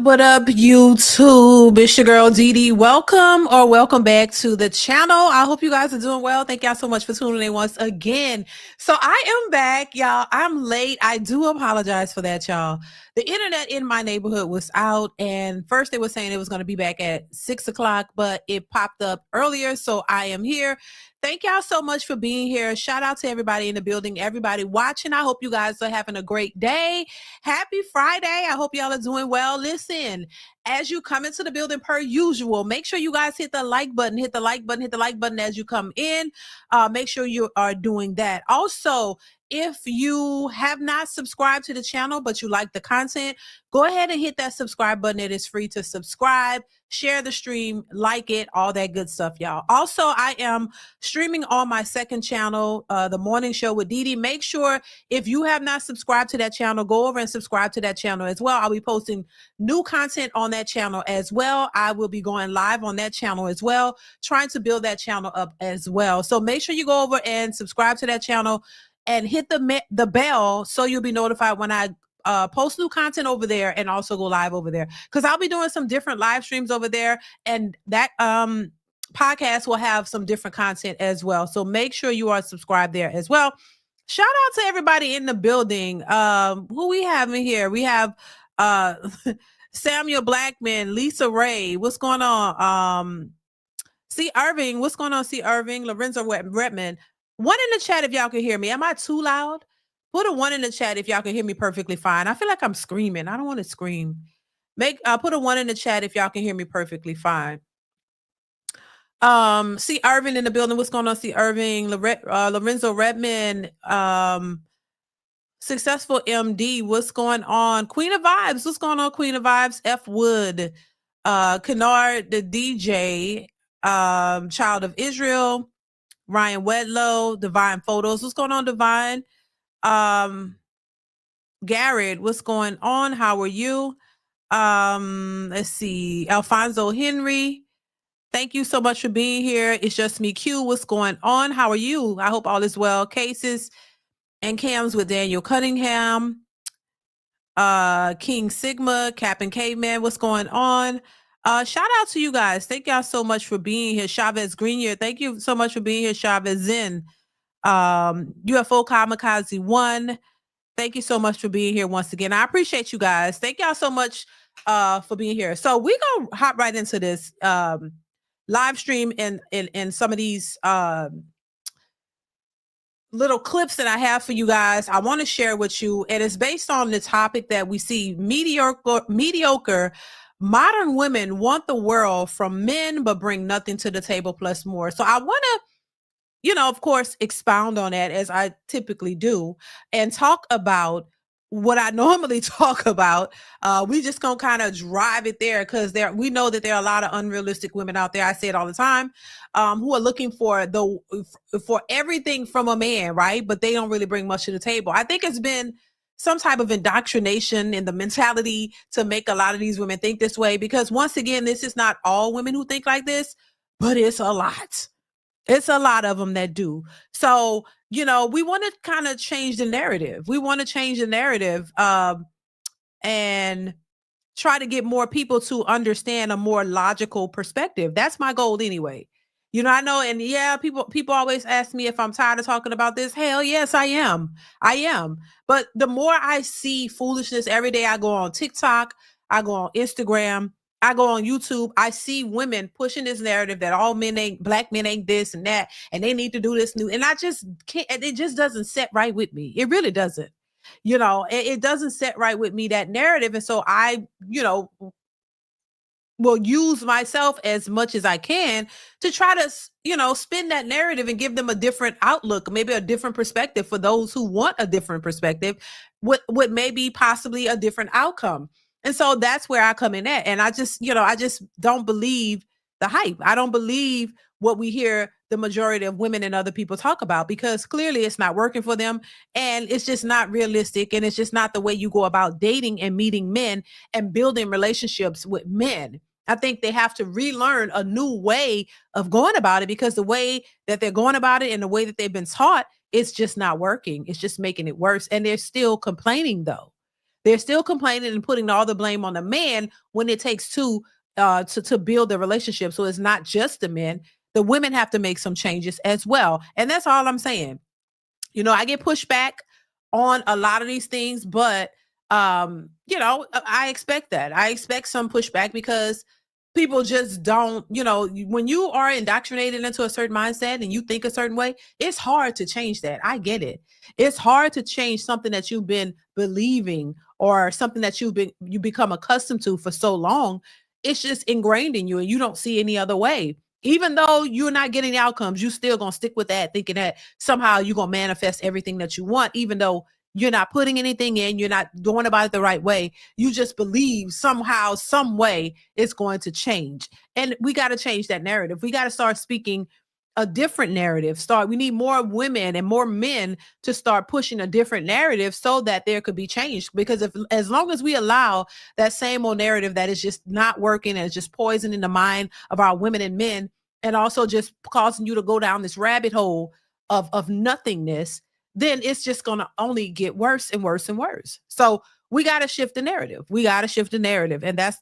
What up, YouTube? It's your girl DeeDee. Welcome back to the channel. I hope you guys are doing well. Thank y'all so much for tuning in once again. So I am back, y'all. I'm late. I do apologize for that, y'all. The internet in my neighborhood was out, and first they were saying it was going to be back at 6 o'clock, but it popped up earlier, so I am here. Thank y'all so much for being here. Shout out to everybody in the building, everybody watching. I hope you guys are having a great day. Happy Friday. I hope y'all are doing well. Listen, as you come into the building per usual, make sure you guys hit the like button, hit the like button as you come in. Make sure you are doing that. Also, if you have not subscribed to the channel, but you like the content, go ahead and hit that subscribe button. It is free to subscribe, share the stream, like it, all that good stuff, y'all. Also, I am streaming on my second channel, The Morning Show with DeeDee. Make sure if you have not subscribed to that channel, go over and subscribe to that channel as well. I'll be posting new content on that channel as well. I will be going live on that channel as well, trying to build that channel up as well. So make sure you go over and subscribe to that channel and hit the bell so you'll be notified when I post new content over there and also go live over there, because I'll be doing some different live streams over there, and that podcast will have some different content as well. So make sure you are subscribed there as well. Shout out to everybody in the building. Who we have in here? We have Samuel Blackman, Lisa Ray. What's going on? C. Irving. What's going on, C. Irving? Lorenzo Redman. One in the chat if y'all can hear me. Am I too loud? Put a one in the chat if y'all can hear me perfectly fine. I feel like I'm screaming. I don't want to scream. Put a one in the chat if y'all can hear me perfectly fine. See Irving in the building. What's going on? See Irving, Lorenzo Redman, Successful MD. What's going on? Queen of Vibes. What's going on? Queen of Vibes. F Wood, Kennard, the DJ, Child of Israel, Ryan Wedlow, Divine Photos. What's going on, Divine? Garrett, what's going on? How are you? Let's see. Alfonso Henry. Thank you so much for being here. It's just me, Q. What's going on? How are you? I hope all is well. Cases and Cams with Daniel Cunningham. King Sigma, Captain Caveman. What's going on? Shout out to you guys. Thank y'all so much for being here. Chavez Grenier, thank you so much for being here. Chavez Zen. UFO Kamikaze 1. Thank you so much for being here once again. I appreciate you guys. Thank y'all so much for being here. So we're going to hop right into this live stream and some of these little clips that I have for you guys. I want to share with you, and it's based on the topic that we see: mediocre modern women want the world from men but bring nothing to the table plus more. So I want to, of course, expound on that as I typically do and talk about what I normally talk about. We just gonna kind of drive it there because we know that there are a lot of unrealistic women out there. I say it all the time, who are looking for everything from a man, right? But they don't really bring much to the table. I think it's been some type of indoctrination in the mentality to make a lot of these women think this way, because once again, this is not all women who think like this, but it's a lot. It's a lot of them that do. So, we want to kind of change the narrative. We want to change the narrative and try to get more people to understand a more logical perspective. That's my goal anyway. I know, and yeah, people always ask me if I'm tired of talking about this. Hell yes, I am. But the more I see foolishness every day, I go on TikTok, I go on Instagram, I go on YouTube, I see women pushing this narrative that all black men ain't this and that, and they need to do this new. And I just can't, it just doesn't set right with me. It really doesn't. It doesn't set right with me, that narrative. And so I, will use myself as much as I can to try to, spin that narrative and give them a different outlook, maybe a different perspective for those who want a different perspective with maybe possibly a different outcome. And so that's where I come in at. And I just don't believe the hype. I don't believe what we hear the majority of women and other people talk about, because clearly it's not working for them, and it's just not realistic, and it's just not the way you go about dating and meeting men and building relationships with men. I think they have to relearn a new way of going about it, because the way that they're going about it and the way that they've been taught, it's just not working. It's just making it worse. And they're still complaining though. They're still complaining and putting all the blame on the man when it takes two to build the relationship. So it's not just the men. The women have to make some changes as well. And that's all I'm saying. I get pushback on a lot of these things, but I expect that. I expect some pushback because people just don't, when you are indoctrinated into a certain mindset and you think a certain way, it's hard to change that. I get it. It's hard to change something that you've been believing or something that you become accustomed to for so long. It's just ingrained in you and you don't see any other way. Even though you're not getting the outcomes, you still gonna stick with that, thinking that somehow you're gonna manifest everything that you want, even though you're not putting anything in, you're not going about it the right way. You just believe somehow, some way it's going to change. And we got to change that narrative. We got to start speaking a different narrative. We need more women and more men to start pushing a different narrative so that there could be change. Because as long as we allow that same old narrative that is just not working and it's just poisoning the mind of our women and men, and also just causing you to go down this rabbit hole of nothingness, then it's just going to only get worse and worse and worse. So we got to shift the narrative. We got to shift the narrative. And that's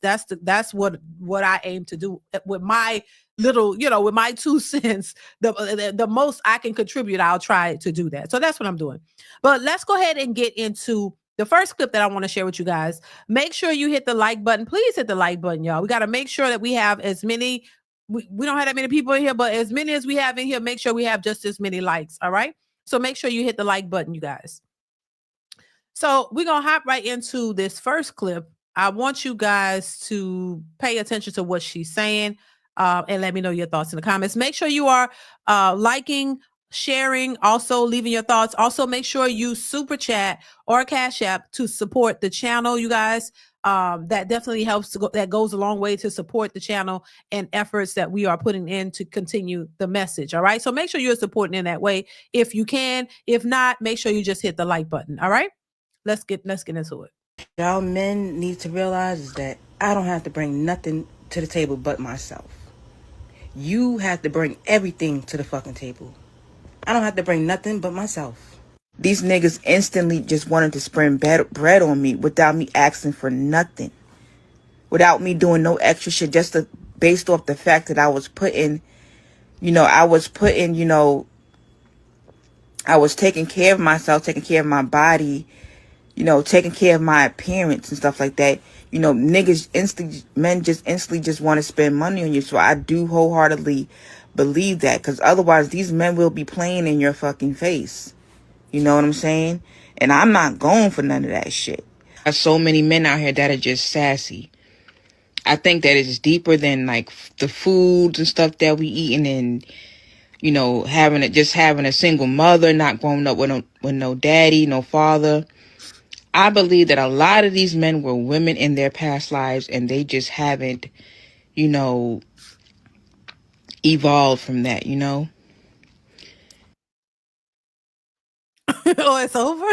what I aim to do with my little, with my 2 cents, the most I can contribute, I'll try to do that. So that's what I'm doing. But let's go ahead and get into the first clip that I want to share with you guys. Make sure you hit the like button. Please hit the like button, y'all. We got to make sure that we have as many, we don't have that many people in here, but as many as we have in here, make sure we have just as many likes. All right. So make sure you hit the like button, you guys. So we're going to hop right into this first clip. I want you guys to pay attention to what she's saying and let me know your thoughts in the comments. Make sure you are liking, sharing, also leaving your thoughts. Also, make sure you super chat or Cash App to support the channel, you guys. That definitely helps that goes a long way to support the channel and efforts that we are putting in to continue the message. All right. So make sure you're supporting in that way if you can. If not, make sure you just hit the like button. All right. Let's get into it. Y'all men need to realize is that I don't have to bring nothing to the table but myself. You have to bring everything to the fucking table. I don't have to bring nothing but myself. These niggas instantly just wanted to spread bread on me without me asking for nothing. Without me doing no extra shit, just based off the fact that I was taking care of myself, taking care of my body, taking care of my appearance and stuff like that. Men just instantly just want to spend money on you. So I do wholeheartedly believe that, because otherwise these men will be playing in your fucking face. You know what I'm saying? And I'm not going for none of that shit. There's so many men out here that are just sassy. I think that it's deeper than like the foods and stuff that we eating, and having a single mother, not growing up with no daddy, no father. I believe that a lot of these men were women in their past lives, and they just haven't, evolved from that, Oh, it's over?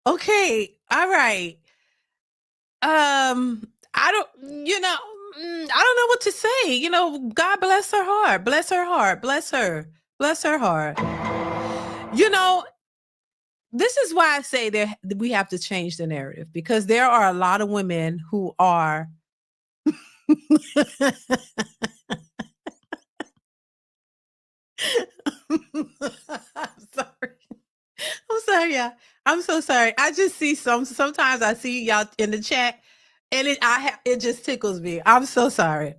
Okay. All right. I don't know what to say. God bless her heart. Bless her heart. Bless her. Bless her heart. This is why I say that we have to change the narrative, because there are a lot of women who are I'm sorry. I'm sorry, yeah. I'm so sorry. I just see sometimes I see y'all in the chat and it just tickles me. I'm so sorry.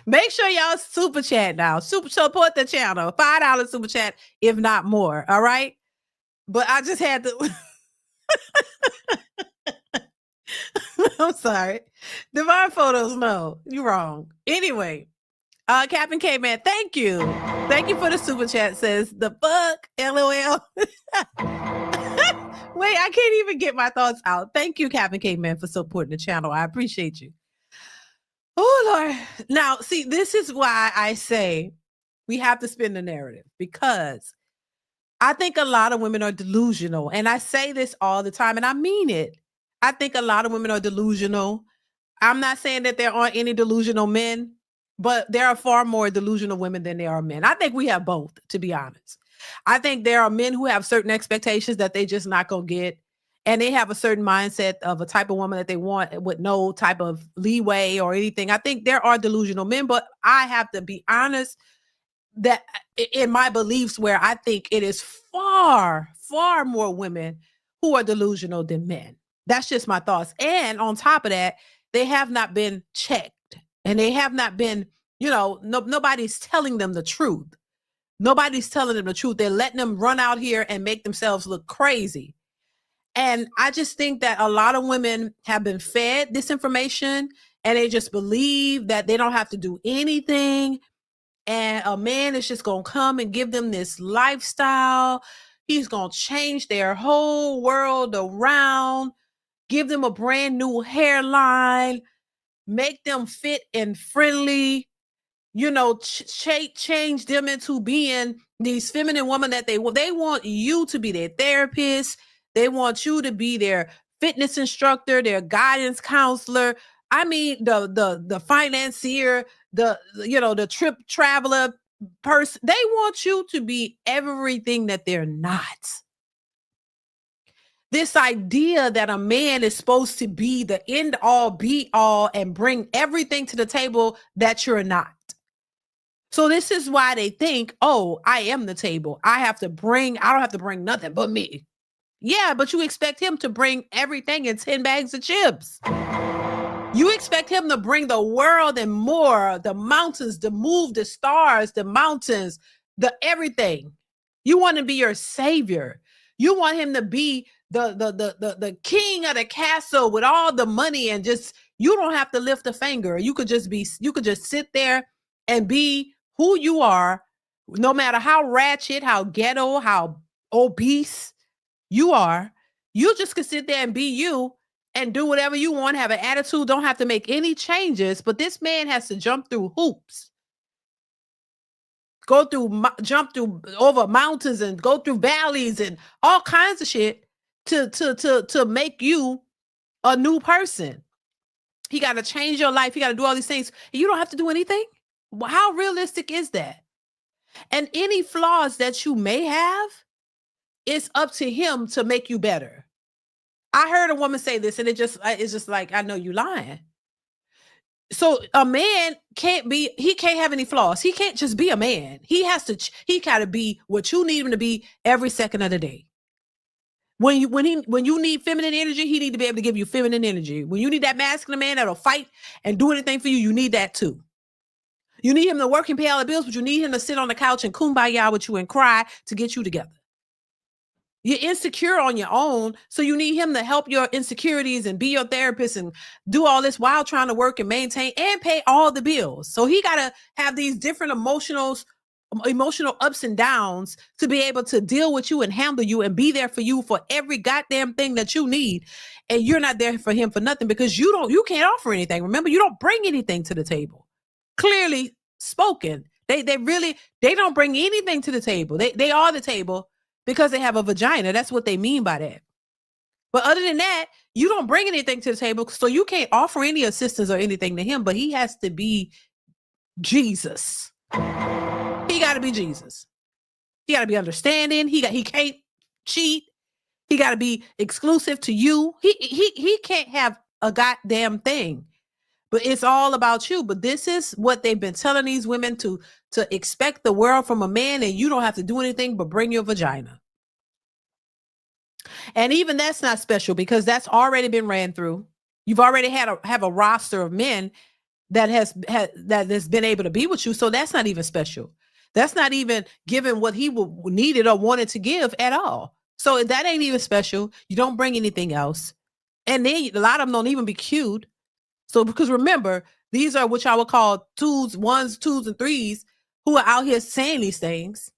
Make sure y'all super chat now. Super support the channel. $5 super chat, if not more. All right. But I just had to. I'm sorry. Divine Photos, no, you're wrong. Anyway, Captain K Man, thank you. Thank you for the super chat. Says the fuck, LOL. Wait, I can't even get my thoughts out. Thank you, Captain K Man, for supporting the channel. I appreciate you. Oh Lord. Now, see, this is why I say we have to spin the narrative, because I think a lot of women are delusional. And I say this all the time, and I mean it. I think a lot of women are delusional. I'm not saying that there aren't any delusional men, but there are far more delusional women than there are men. I think we have both, to be honest. I think there are men who have certain expectations that they just not going to get. and they have a certain mindset of a type of woman that they want with no type of leeway or anything. I think there are delusional men, but I have to be honest that in my beliefs where I think it is far, far more women who are delusional than men. That's just my thoughts. And on top of that, they have not been checked and they have not been, nobody's telling them the truth. Nobody's telling them the truth. They're letting them run out here and make themselves look crazy. And I just think that a lot of women have been fed this information and they just believe that they don't have to do anything. And a man is just going to come and give them this lifestyle. He's going to change their whole world around, give them a brand new hairline, make them fit and friendly, change them into being these feminine women that they want you to be their therapist. They want you to be their fitness instructor, their guidance counselor. I mean, the financier, the trip traveler person. They want you to be everything that they're not. This idea that a man is supposed to be the end all be all and bring everything to the table that you're not. So this is why they think, oh, I am the table. I don't have to bring nothing but me. Yeah, but you expect him to bring everything in 10 bags of chips. You expect him to bring the world and more, the mountains, the move, the stars, the mountains, the everything. You want to be your savior. You want him to be the king of the castle with all the money and just, you don't have to lift a finger. You could just sit there and be who you are, no matter how ratchet, how ghetto, how obese you are. You just could sit there and be you and do whatever you want, have an attitude, don't have to make any changes. But this man has to jump through hoops, jump through over mountains and go through valleys and all kinds of shit to make you a new person. He got to change your life. He got to do all these things. You don't have to do anything. How realistic is that? And any flaws that you may have, it's up to him to make you better. I heard a woman say this and it's just like, I know you lying. So a man he can't have any flaws. He can't just be a man. He got to be what you need him to be every second of the day. When you need feminine energy, he need to be able to give you feminine energy. When you need that masculine man that'll fight and do anything for you, you need that too. You need him to work and pay all the bills, but you need him to sit on the couch and kumbaya with you and cry to get you together. You're insecure on your own, so you need him to help your insecurities and be your therapist and do all this while trying to work and maintain and pay all the bills. So he got to have these different emotional ups and downs to be able to deal with you and handle you and be there for you for every goddamn thing that you need. And you're not there for him for nothing because you can't offer anything. Remember, you don't bring anything to the table. Clearly spoken. They don't bring anything to the table. They are the table because they have a vagina. That's what they mean by that. But other than that, you don't bring anything to the table. So you can't offer any assistance or anything to him, but he has to be Jesus. He got to be Jesus. He got to be understanding. He can't cheat. He got to be exclusive to you. He can't have a goddamn thing. But it's all about you. But this is what they've been telling these women to expect the world from a man, and you don't have to do anything but bring your vagina. And even that's not special because that's already been ran through. You've already have a roster of men that has been able to be with you. So that's not even special. That's not even giving what he needed or wanted to give at all. So that ain't even special. You don't bring anything else. And then a lot of them don't even be cute. So because remember, these are what I would call ones, twos, and threes who are out here saying these things.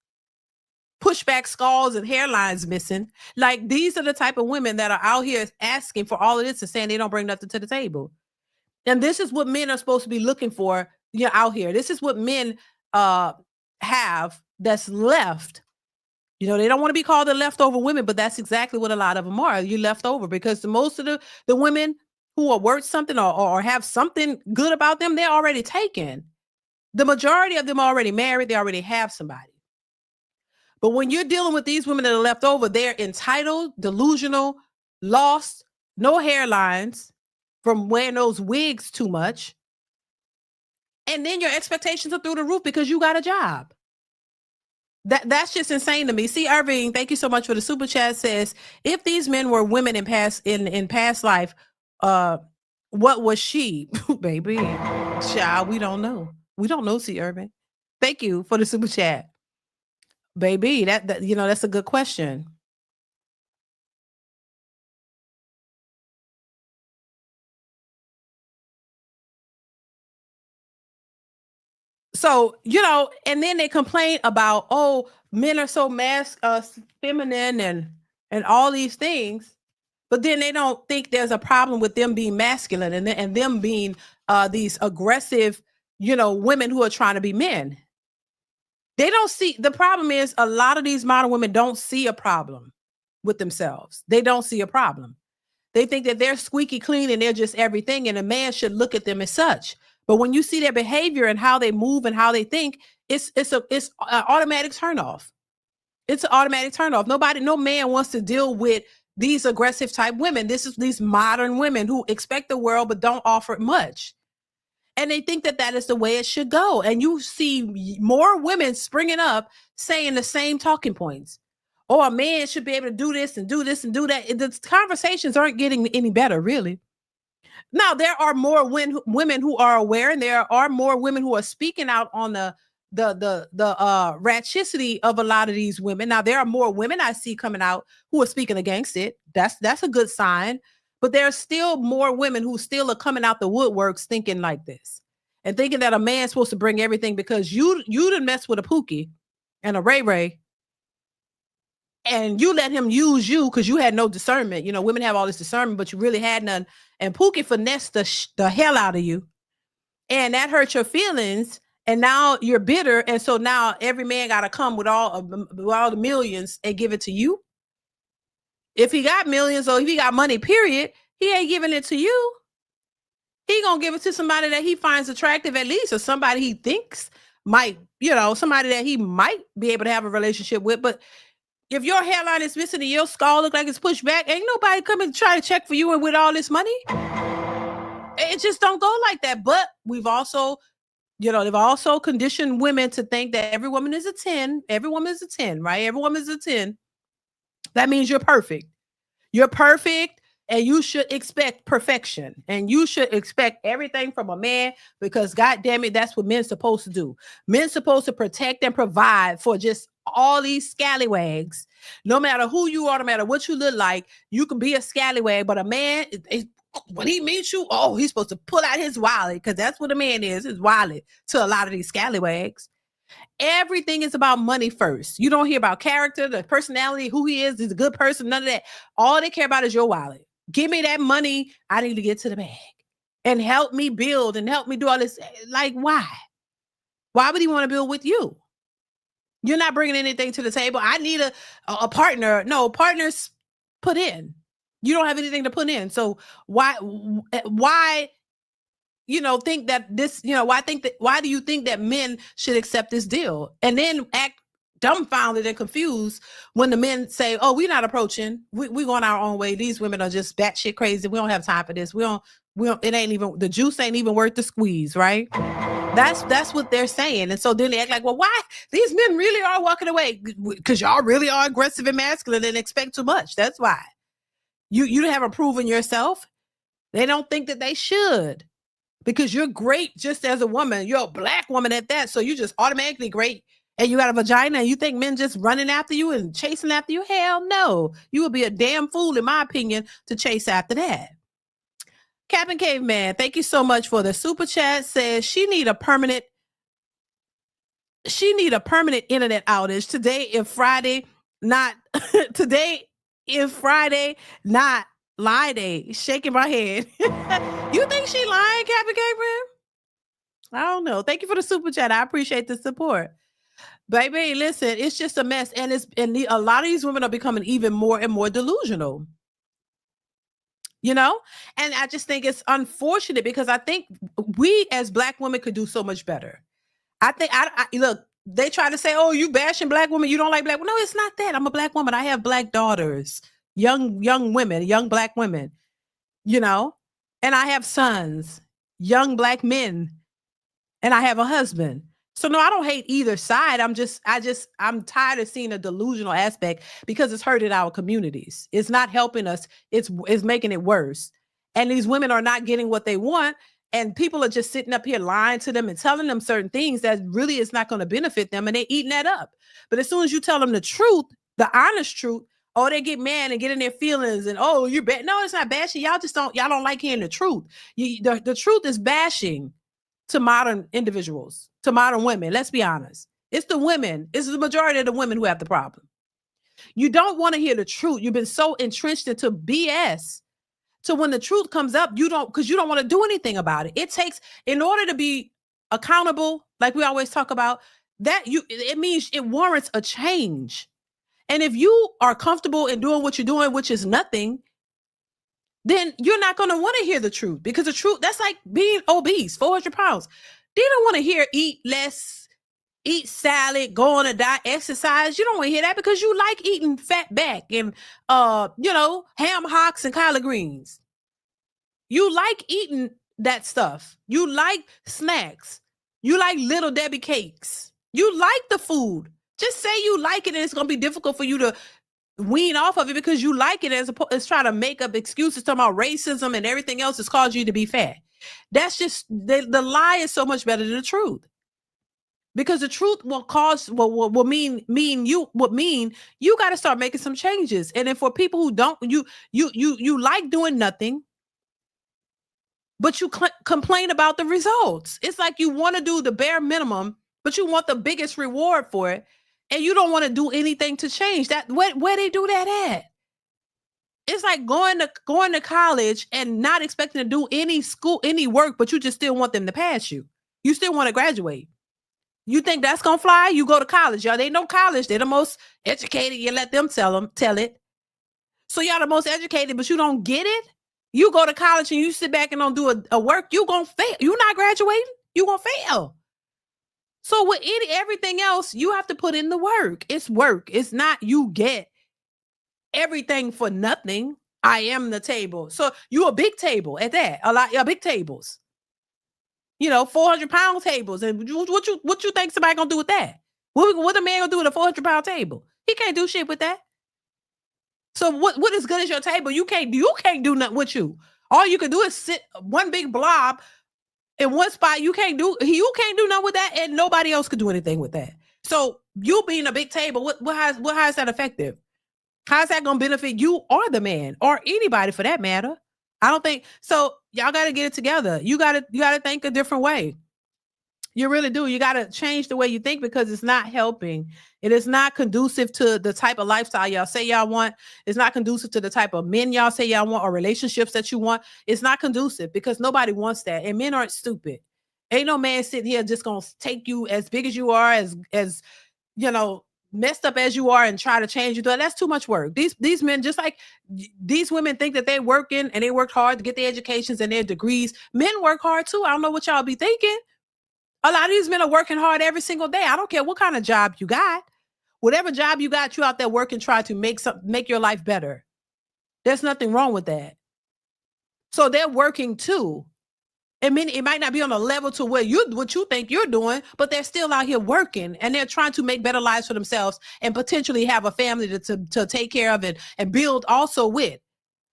Pushback skulls and hairlines missing. Like these are the type of women that are out here asking for all of this and saying they don't bring nothing to the table. And this is what men are supposed to be looking for out here. This is what men have that's left. They don't want to be called the leftover women, but that's exactly what a lot of them are. You left over because most of the women who are worth something or have something good about them, they're already taken. The majority of them are already married. They already have somebody. But when you're dealing with these women that are left over, they're entitled, delusional, lost no hairlines from wearing those wigs too much. And then your expectations are through the roof because you got a job. That's just insane to me. See, Irving, thank you so much for the super chat. Says if these men were women in past life, what was she, baby? Child, we don't know. We don't know. See, Irving, thank you for the super chat, baby. That that's a good question. So, and then they complain about, oh, men are so feminine and all these things, but then they don't think there's a problem with them being masculine and them being these aggressive, women who are trying to be men. They don't see the problem is a lot of these modern women don't see a problem with themselves. They don't see a problem. They think that they're squeaky clean and they're just everything, and a man should look at them as such. But when you see their behavior and how they move and how they think, it's an automatic turnoff. It's an automatic turnoff. No man wants to deal with these aggressive type women. This is these modern women who expect the world but don't offer it much. And they think that is the way it should go. And you see more women springing up saying the same talking points. Oh, a man should be able to do this and do this and do that. The conversations aren't getting any better, really. Now, there are more women who are aware, and there are more women who are speaking out on the ratchicity of a lot of these women. Now, there are more women I see coming out who are speaking against it. That's a good sign. But there are still more women who still are coming out the woodworks thinking like this and thinking that a man's supposed to bring everything because you didn't mess with a Pookie and a Ray Ray and you let him use you because you had no discernment. Women have all this discernment, but you really had none. And Pookie finessed the hell out of you. And that hurt your feelings. And now you're bitter. And so now every man got to come with all the millions and give it to you. If he got millions or if he got money, period, he ain't giving it to you. He gonna give it to somebody that he finds attractive at least, or somebody he thinks might, somebody that he might be able to have a relationship with. But if your hairline is missing and your skull look like it's pushed back, ain't nobody coming to try to check for you and with all this money. It just don't go like that. But we've also, they've also conditioned women to think that every woman is a 10. Every woman is a 10, right? Every woman is a 10. That means you're perfect. You're perfect and you should expect perfection. And you should expect everything from a man because, God damn it, that's what men's supposed to do. Men's supposed to protect and provide for just all these scallywags. No matter who you are, no matter what you look like, you can be a scallywag. But a man, when he meets you, he's supposed to pull out his wallet because that's what a man is, his wallet to a lot of these scallywags. Everything is about money first. You don't hear about character, the personality, who he is. He's a good person, none of that. All they care about is your wallet. Give me that money. I need to get to the bag and help me build and help me do all this. Like, why? Why would he want to build with you? You're not bringing anything to the table. I need a partner. No, partners put in. You don't have anything to put in. So why think that this, why do you think that men should accept this deal and then act dumbfounded and confused when the men say, oh, we're not approaching, we going our own way. These women are just batshit crazy. We don't have time for this. We don't, it ain't even, the juice ain't even worth the squeeze, right? That's what they're saying. And so then they act like, well, why? These men really are walking away because y'all really are aggressive and masculine and expect too much. That's why. You haven't proven yourself. They don't think that they should. Because you're great just as a woman. You're a black woman at that. So you're just automatically great. And you got a vagina and you think men just running after you and chasing after you? Hell no. You would be a damn fool, in my opinion, to chase after that. Captain Caveman, thank you so much for the super chat. Says she need a permanent internet outage. Today if Friday, not lie day. Shaking my head. You think she lying, Captain Gabriel? I don't know. Thank you for the super chat. I appreciate the support. Baby, listen, it's just a mess. And a lot of these women are becoming even more and more delusional. And I just think it's unfortunate because I think we as black women could do so much better. I think, look, they try to say, oh, you bashing black women. You don't like black women. No, it's not that. I'm a black woman. I have black daughters. young women, young Black women, you know, and I have sons, young Black men, and I have a husband. So no, I don't hate either side. I'm tired of seeing a delusional aspect because it's hurting our communities. It's not helping us. It's making it worse. And these women are not getting what they want. And people are just sitting up here lying to them and telling them certain things that really is not going to benefit them. And they're eating that up. But as soon as you tell them the truth, the honest truth, oh, they get mad and get in their feelings and oh, you're bad. No, it's not bashing. Y'all don't like hearing the truth. The truth is bashing to modern individuals, to modern women. Let's be honest. It's the women. It's the majority of the women who have the problem. You don't want to hear the truth. You've been so entrenched into BS. So when the truth comes up, you don't want to do anything about it. It takes, in order to be accountable, like we always talk about, it means it warrants a change. And if you are comfortable in doing what you're doing, which is nothing, then you're not going to want to hear the truth, because the truth, that's like being obese, 400 pounds. They don't want to hear eat less, eat salad, go on a diet, exercise. You don't want to hear that because you like eating fat back and, ham hocks and collard greens. You like eating that stuff. You like snacks. You like Little Debbie cakes. You like the food. Just say you like it, and it's going to be difficult for you to wean off of it because you like it, as trying to make up excuses talking about racism and everything else that's caused you to be fat. That's just, the lie is so much better than the truth, because the truth will mean you got to start making some changes. And then for people who don't, you like doing nothing, but you complain about the results. It's like you want to do the bare minimum, but you want the biggest reward for it. And you don't want to do anything to change that. Where they do that at? It's like going to college and not expecting to do any work, but you just still want them to pass you. You still want to graduate. You think that's gonna fly? You go to college, y'all. They know college. They're the most educated. You let them tell it. So y'all the most educated, but you don't get it. You go to college and you sit back and don't do a work. You gonna fail. You're not graduating. You gonna fail. So with everything else, you have to put in the work. It's work. It's not you get everything for nothing. I am the table. So you a big table at that. A lot of big tables. 400-pound tables. And what you think somebody gonna do with that? What a man gonna do with a 400-pound table? He can't do shit with that. So what is good as your table? You can't do nothing with you. All you can do is sit one big blob in one spot. You can't do nothing with that, and nobody else could do anything with that. So you being a big table, how is that effective? How is that going to benefit you or the man or anybody for that matter? I don't think so. Y'all got to get it together. You got to think a different way. You really do. You got to change the way you think, because it's not helping. It is not conducive to the type of lifestyle y'all say y'all want. It's not conducive to the type of men y'all say y'all want, or relationships that you want. It's not conducive, because nobody wants that. And men aren't stupid. Ain't no man sitting here just going to take you as big as you are, as messed up as you are, and try to change you. That's too much work. These men, just like these women, think that they're working and they worked hard to get their educations and their degrees. Men work hard too. I don't know what y'all be thinking. A lot of these men are working hard every single day. I don't care what kind of job you got. Whatever job you got, you out there working, trying to make your life better. There's nothing wrong with that. So they're working too. I mean, it might not be on a level to what you think you're doing, but they're still out here working, and they're trying to make better lives for themselves and potentially have a family to take care of and build also with.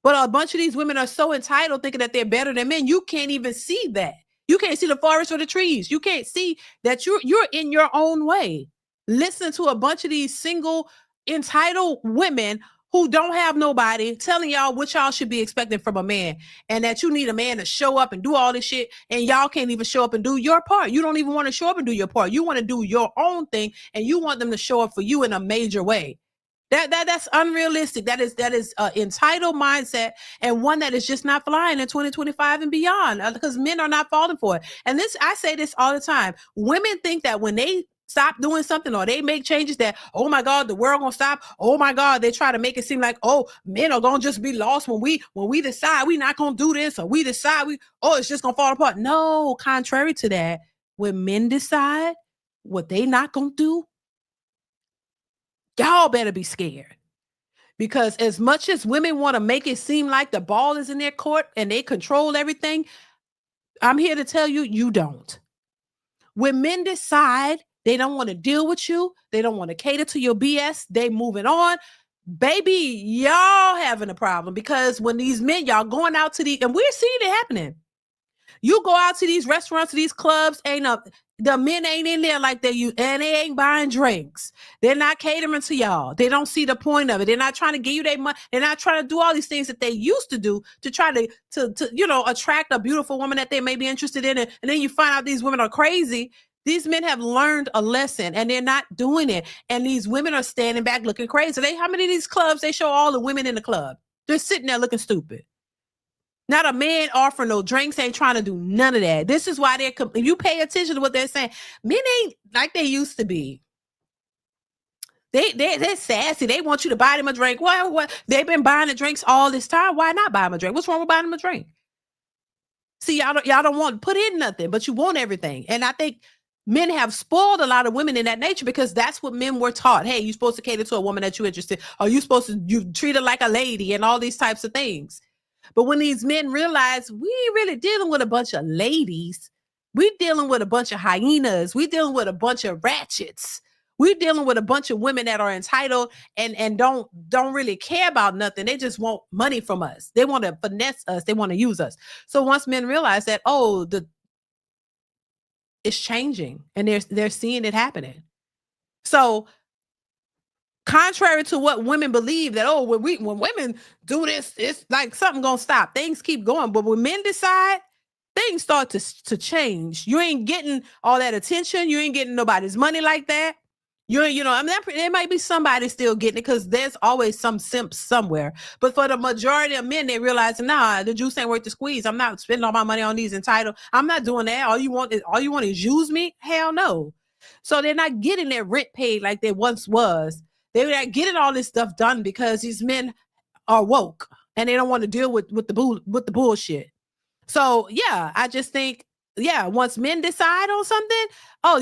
But a bunch of these women are so entitled, thinking that they're better than men. You can't even see that. You can't see the forest or the trees. You can't see that you're in your own way. Listen to a bunch of these single entitled women who don't have nobody telling y'all what y'all should be expecting from a man, and that you need a man to show up and do all this shit, and y'all can't even show up and do your part. You don't even want to show up and do your part. You want to do your own thing, and you want them to show up for you in a major way. That's unrealistic. That is an entitled mindset, and one that is just not flying in 2025 and beyond, because men are not falling for it. And I say this all the time. Women think that when they stop doing something or they make changes, that, oh my God, the world gonna stop. Oh my God, they try to make it seem like, oh, men are gonna just be lost when we decide we not gonna do this, or we decide it's just gonna fall apart. No, contrary to that, when men decide what they not gonna do, y'all better be scared. Because as much as women want to make it seem like the ball is in their court and they control everything, I'm here to tell you, you don't. When men decide they don't want to deal with you, they don't want to cater to your BS, they moving on. Baby, y'all having a problem, because when these men, y'all going out to the, and we're seeing it happening. You go out to these restaurants, to these clubs, the men ain't in there like they use, and they ain't buying drinks. They're not catering to y'all. They don't see the point of it. They're not trying to give you their money. They're not trying to do all these things that they used to do to try to attract a beautiful woman that they may be interested in. And then you find out these women are crazy. These men have learned a lesson and they're not doing it. And these women are standing back looking crazy. How many of these clubs, they show all the women in the club? They're sitting there looking stupid. Not a man offering no drinks, ain't trying to do none of that. This is why if you pay attention to what they're saying, men ain't like they used to be. They're sassy. They want you to buy them a drink. What? They've been buying the drinks all this time. Why not buy them a drink? What's wrong with buying them a drink? See, y'all don't want to put in nothing, but you want everything. And I think men have spoiled a lot of women in that nature, because that's what men were taught. Hey, you're supposed to cater to a woman that you're interested in, or you treat her like a lady and all these types of things. But when these men realize we ain't really dealing with a bunch of ladies, we dealing with a bunch of hyenas, we dealing with a bunch of ratchets, we dealing with a bunch of women that are entitled and don't really care about nothing. They just want money from us. They want to finesse us. They want to use us. So once men realize that, it's changing, and they're seeing it happening. So contrary to what women believe, that when women do this, it's like something gonna stop. Things keep going. But when men decide, things start to change. You ain't getting all that attention. You ain't getting nobody's money like that. There might be somebody still getting it, because there's always some simps somewhere. But for the majority of men, they realize, nah, the juice ain't worth the squeeze. I'm not spending all my money on these entitled. I'm not doing that. All you want is use me? Hell no. So they're not getting their rent paid like they once was. They're not getting all this stuff done because these men are woke and they don't want to deal with the bullshit. So yeah, I just think, once men decide on something,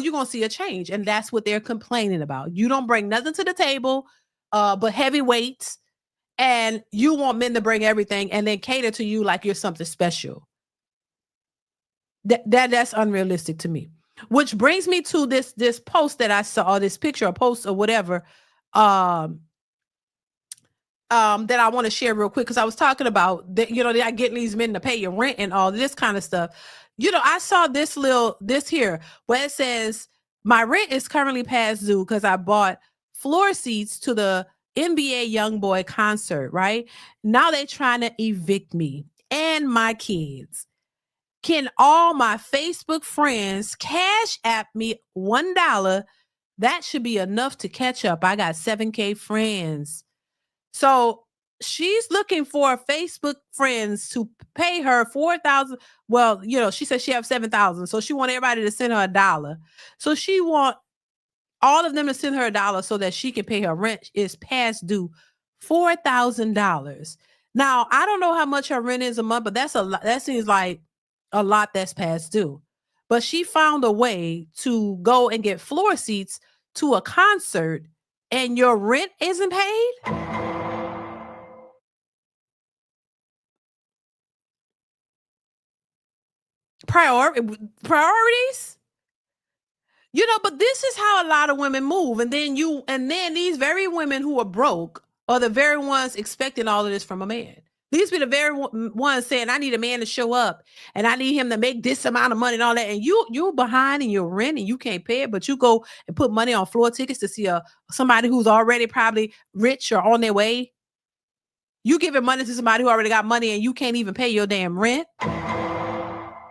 you're gonna see a change, and that's what they're complaining about. You don't bring nothing to the table, but heavy weights, and you want men to bring everything and then cater to you like you're something special. That's unrealistic to me. Which brings me to this post that I saw, this picture, or post, or whatever, that I want to share real quick, because I was talking about that, they're getting these men to pay your rent and all this kind of stuff. I saw this here where it says, my rent is currently past due because I bought floor seats to the NBA YoungBoy concert, right? Now they're trying to evict me and my kids. Can all my Facebook friends cash app me $1? That should be enough to catch up. I got 7K friends. So she's looking for Facebook friends to pay her $4,000. Well, she said she have 7,000. So she want everybody to send her $1. So she want all of them to send her $1 so that she can pay her rent. Is past due $4,000. Now, I don't know how much her rent is a month, but that's a lot. That seems like a lot that's past due. But she found a way to go and get floor seats to a concert, and your rent isn't paid? Priorities? But this is how a lot of women move. And then these very women who are broke are the very ones expecting all of this from a man. These be the very ones saying, I need a man to show up and I need him to make this amount of money and all that. And you're behind in your rent and you can't pay it, but you go and put money on floor tickets to see somebody who's already probably rich or on their way. You giving money to somebody who already got money and you can't even pay your damn rent.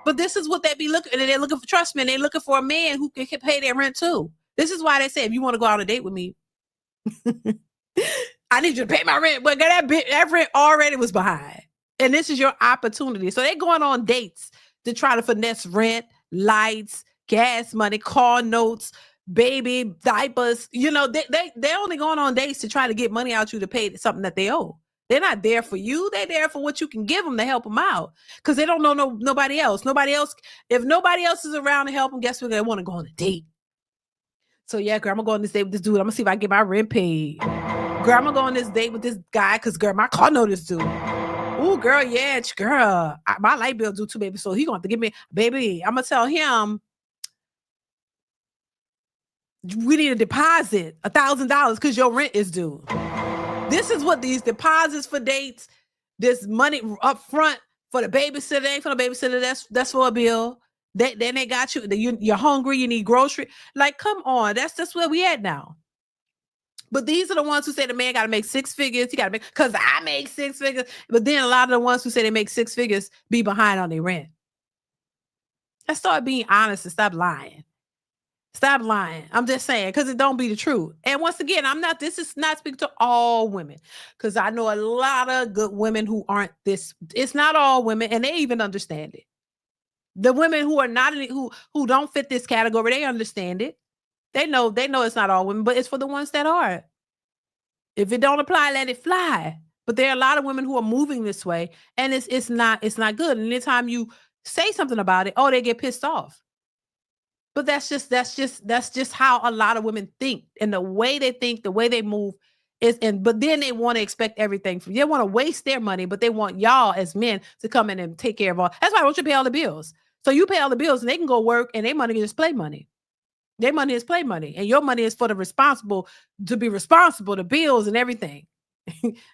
But this is what they be looking, and they're looking for, trust me, they're looking for a man who can pay their rent too. This is why they say, if you want to go on a date with me, I need you to pay my rent. But that rent already was behind. And this is your opportunity. So they're going on dates to try to finesse rent, lights, gas money, car notes, baby diapers. They're only going on dates to try to get money out you to pay something that they owe. They're not there for you. They're there for what you can give them to help them out, because they don't know nobody else. Nobody else. If nobody else is around to help them, guess what? They want to go on a date. So yeah, girl, I'm gonna go on this date with this dude. I'm gonna see if I get my rent paid. Girl, I'm gonna go on this date with this guy because, girl, my car know this dude. Ooh, girl, yeah, girl, my light bill due too, baby. So he gonna have to give me, baby. I'm gonna tell him we need a deposit, $1,000 because your rent is due. This is what these deposits for dates, this money up front for the babysitter, ain't for the babysitter. That's for a bill. Then they got you. You're hungry. You need grocery. Like, come on. That's where we at now. But these are the ones who say the man got to make six figures. He got to make, because I make six figures. But then a lot of the ones who say they make six figures be behind on their rent. Let's start being honest and stop lying. Stop lying. I'm just saying, because it don't be the truth. And once again, this is not speaking to all women, because I know a lot of good women who aren't this. It's not all women, and they even understand it. The women who are not who don't fit this category, they understand it. They know it's not all women, but it's for the ones that are. If it don't apply, let it fly. But there are a lot of women who are moving this way, and it's not good. And anytime you say something about it, they get pissed off. But that's just how a lot of women think, and the way they think, the way they move is. But then they want to expect everything from you. They want to waste their money, but they want y'all as men to come in and take care of all. That's why I want you to pay all the bills. So you pay all the bills, and they can go work, and their money is play money. Their money is play money, and your money is for the responsible, the bills and everything.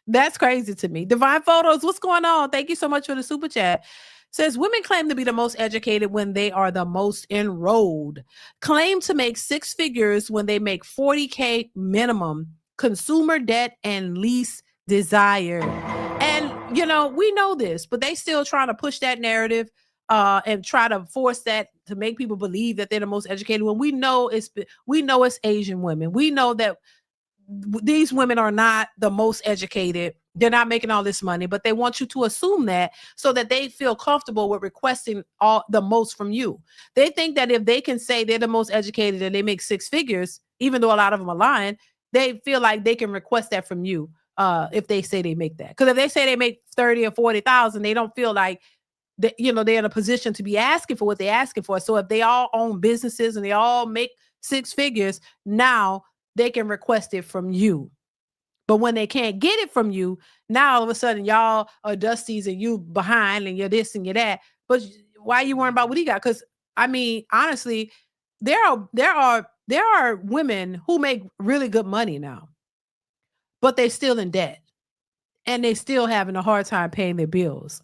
That's crazy to me. Divine Photos, what's going on? Thank you so much for the super chat. Says women claim to be the most educated when they are the most enrolled. Claim to make six figures when they make 40K minimum. Consumer debt and least desire. And we know this, but they still trying to push that narrative and try to force that to make people believe that they're the most educated. When we know it's Asian women. We know that these women are not the most educated. They're not making all this money, but they want you to assume that so that they feel comfortable with requesting the most from you. They think that if they can say they're the most educated and they make six figures, even though a lot of them are lying, they feel like they can request that from you if they say they make that. Because if they say they make 30 or 40,000, they don't feel like they're in a position to be asking for what they're asking for. So if they all own businesses and they all make six figures, now they can request it from you. But when they can't get it from you, now all of a sudden y'all are dusties and you behind and you're this and you're that. But why are you worrying about what he got? Because honestly, there are women who make really good money now, but they're still in debt and they still having a hard time paying their bills.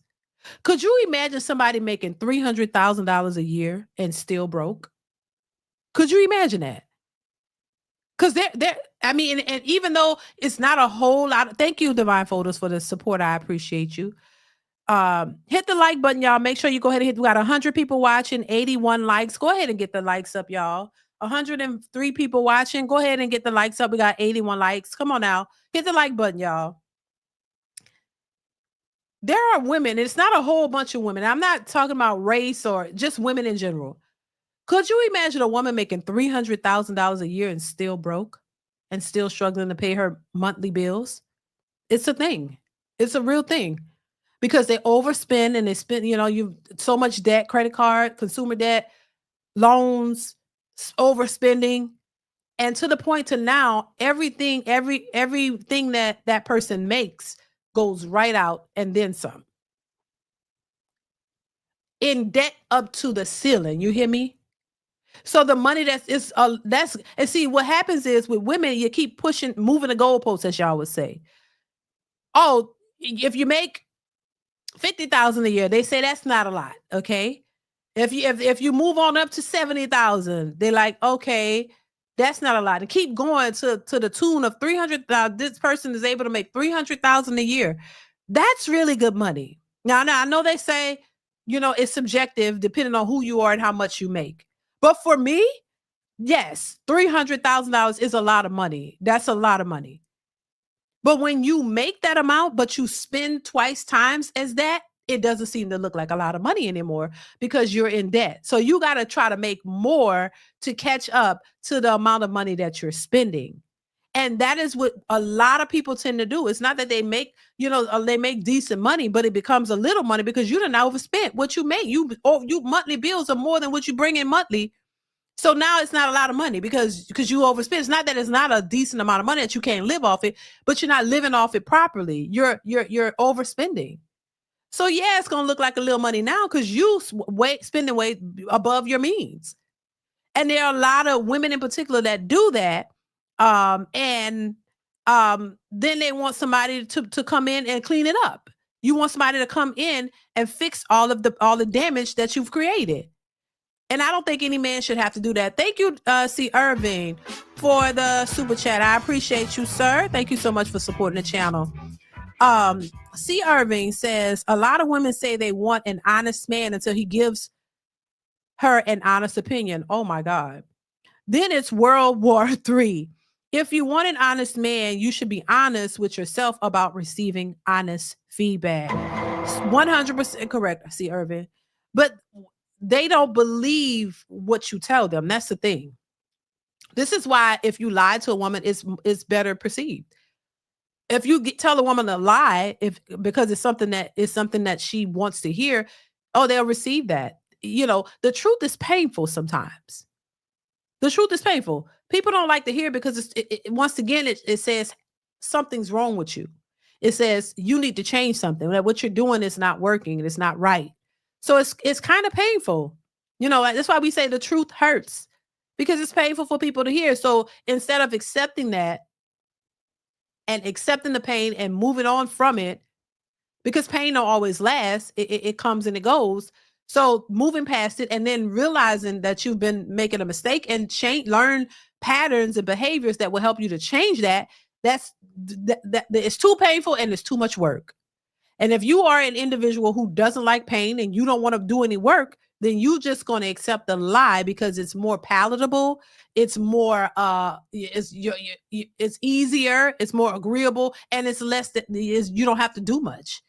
Could you imagine somebody making $300,000 a year and still broke? Could you imagine that? Because and even though it's not a whole lot, thank you, Divine Photos, for the support. I appreciate you. Hit the like button, y'all. Make sure you go ahead and hit. We got 100 people watching, 81 likes. Go ahead and get the likes up, y'all. 103 people watching. Go ahead and get the likes up. We got 81 likes. Come on now. Hit the like button, y'all. There are women, it's not a whole bunch of women. I'm not talking about race or just women in general. Could you imagine a woman making $300,000 a year and still broke and still struggling to pay her monthly bills? It's a thing. It's a real thing because they overspend and they spend, you so much debt, credit card, consumer debt, loans, overspending. And to the point to now, everything that person makes goes right out and then some. In debt up to the ceiling. You hear me? So the money and see what happens is with women, you keep moving the goalposts, as y'all would say. Oh, if you make 50,000 a year, they say that's not a lot. Okay. If you move on up to 70,000, they're like, okay, that's not a lot. And keep going to the tune of 300,000. This person is able to make 300,000 a year. That's really good money. Now I know they say, it's subjective depending on who you are and how much you make. But for me, yes, $300,000 is a lot of money. That's a lot of money. But when you make that amount, but you spend twice times as that, it doesn't seem to look like a lot of money anymore because you're in debt. So you got to try to make more to catch up to the amount of money that you're spending. And that is what a lot of people tend to do. It's not that they make, they make decent money, but it becomes a little money because you done overspent what you make. You monthly bills are more than what you bring in monthly. So now it's not a lot of money because you overspend. It's not that it's not a decent amount of money that you can't live off it, but you're not living off it properly. You're overspending. So yeah, it's gonna look like a little money now because you spending way above your means. And there are a lot of women in particular that do that. And then they want somebody to come in and clean it up. You want somebody to come in and fix all the damage that you've created. And I don't think any man should have to do that. Thank you, C. Irving, for the super chat. I appreciate you, sir. Thank you so much for supporting the channel. C. Irving says, a lot of women say they want an honest man until he gives her an honest opinion. Oh my God. Then it's World War III. If you want an honest man, you should be honest with yourself about receiving honest feedback. 100% correct, C. Irving. But they don't believe what you tell them. That's the thing. This is why if you lie to a woman, it's better perceived. If you tell a woman a lie, because it's something that she wants to hear, oh, they'll receive that. You know, the truth is painful sometimes. The truth is painful. People don't like to hear because once again, it says something's wrong with you. It says you need to change something. That what you're doing is not working and it's not right. So it's kind of painful. You know, that's why we say the truth hurts, because it's painful for people to hear. So instead of accepting that and accepting the pain and moving on from it, because pain don't always last, it comes and it goes. So moving past it and then realizing that you've been making a mistake and learn patterns and behaviors that will help you to change that. That it's too painful and it's too much work. And if you are an individual who doesn't like pain and you don't want to do any work, then you just going to accept the lie because it's more palatable. It's more, it's easier. It's more agreeable, and it's less that you don't have to do much,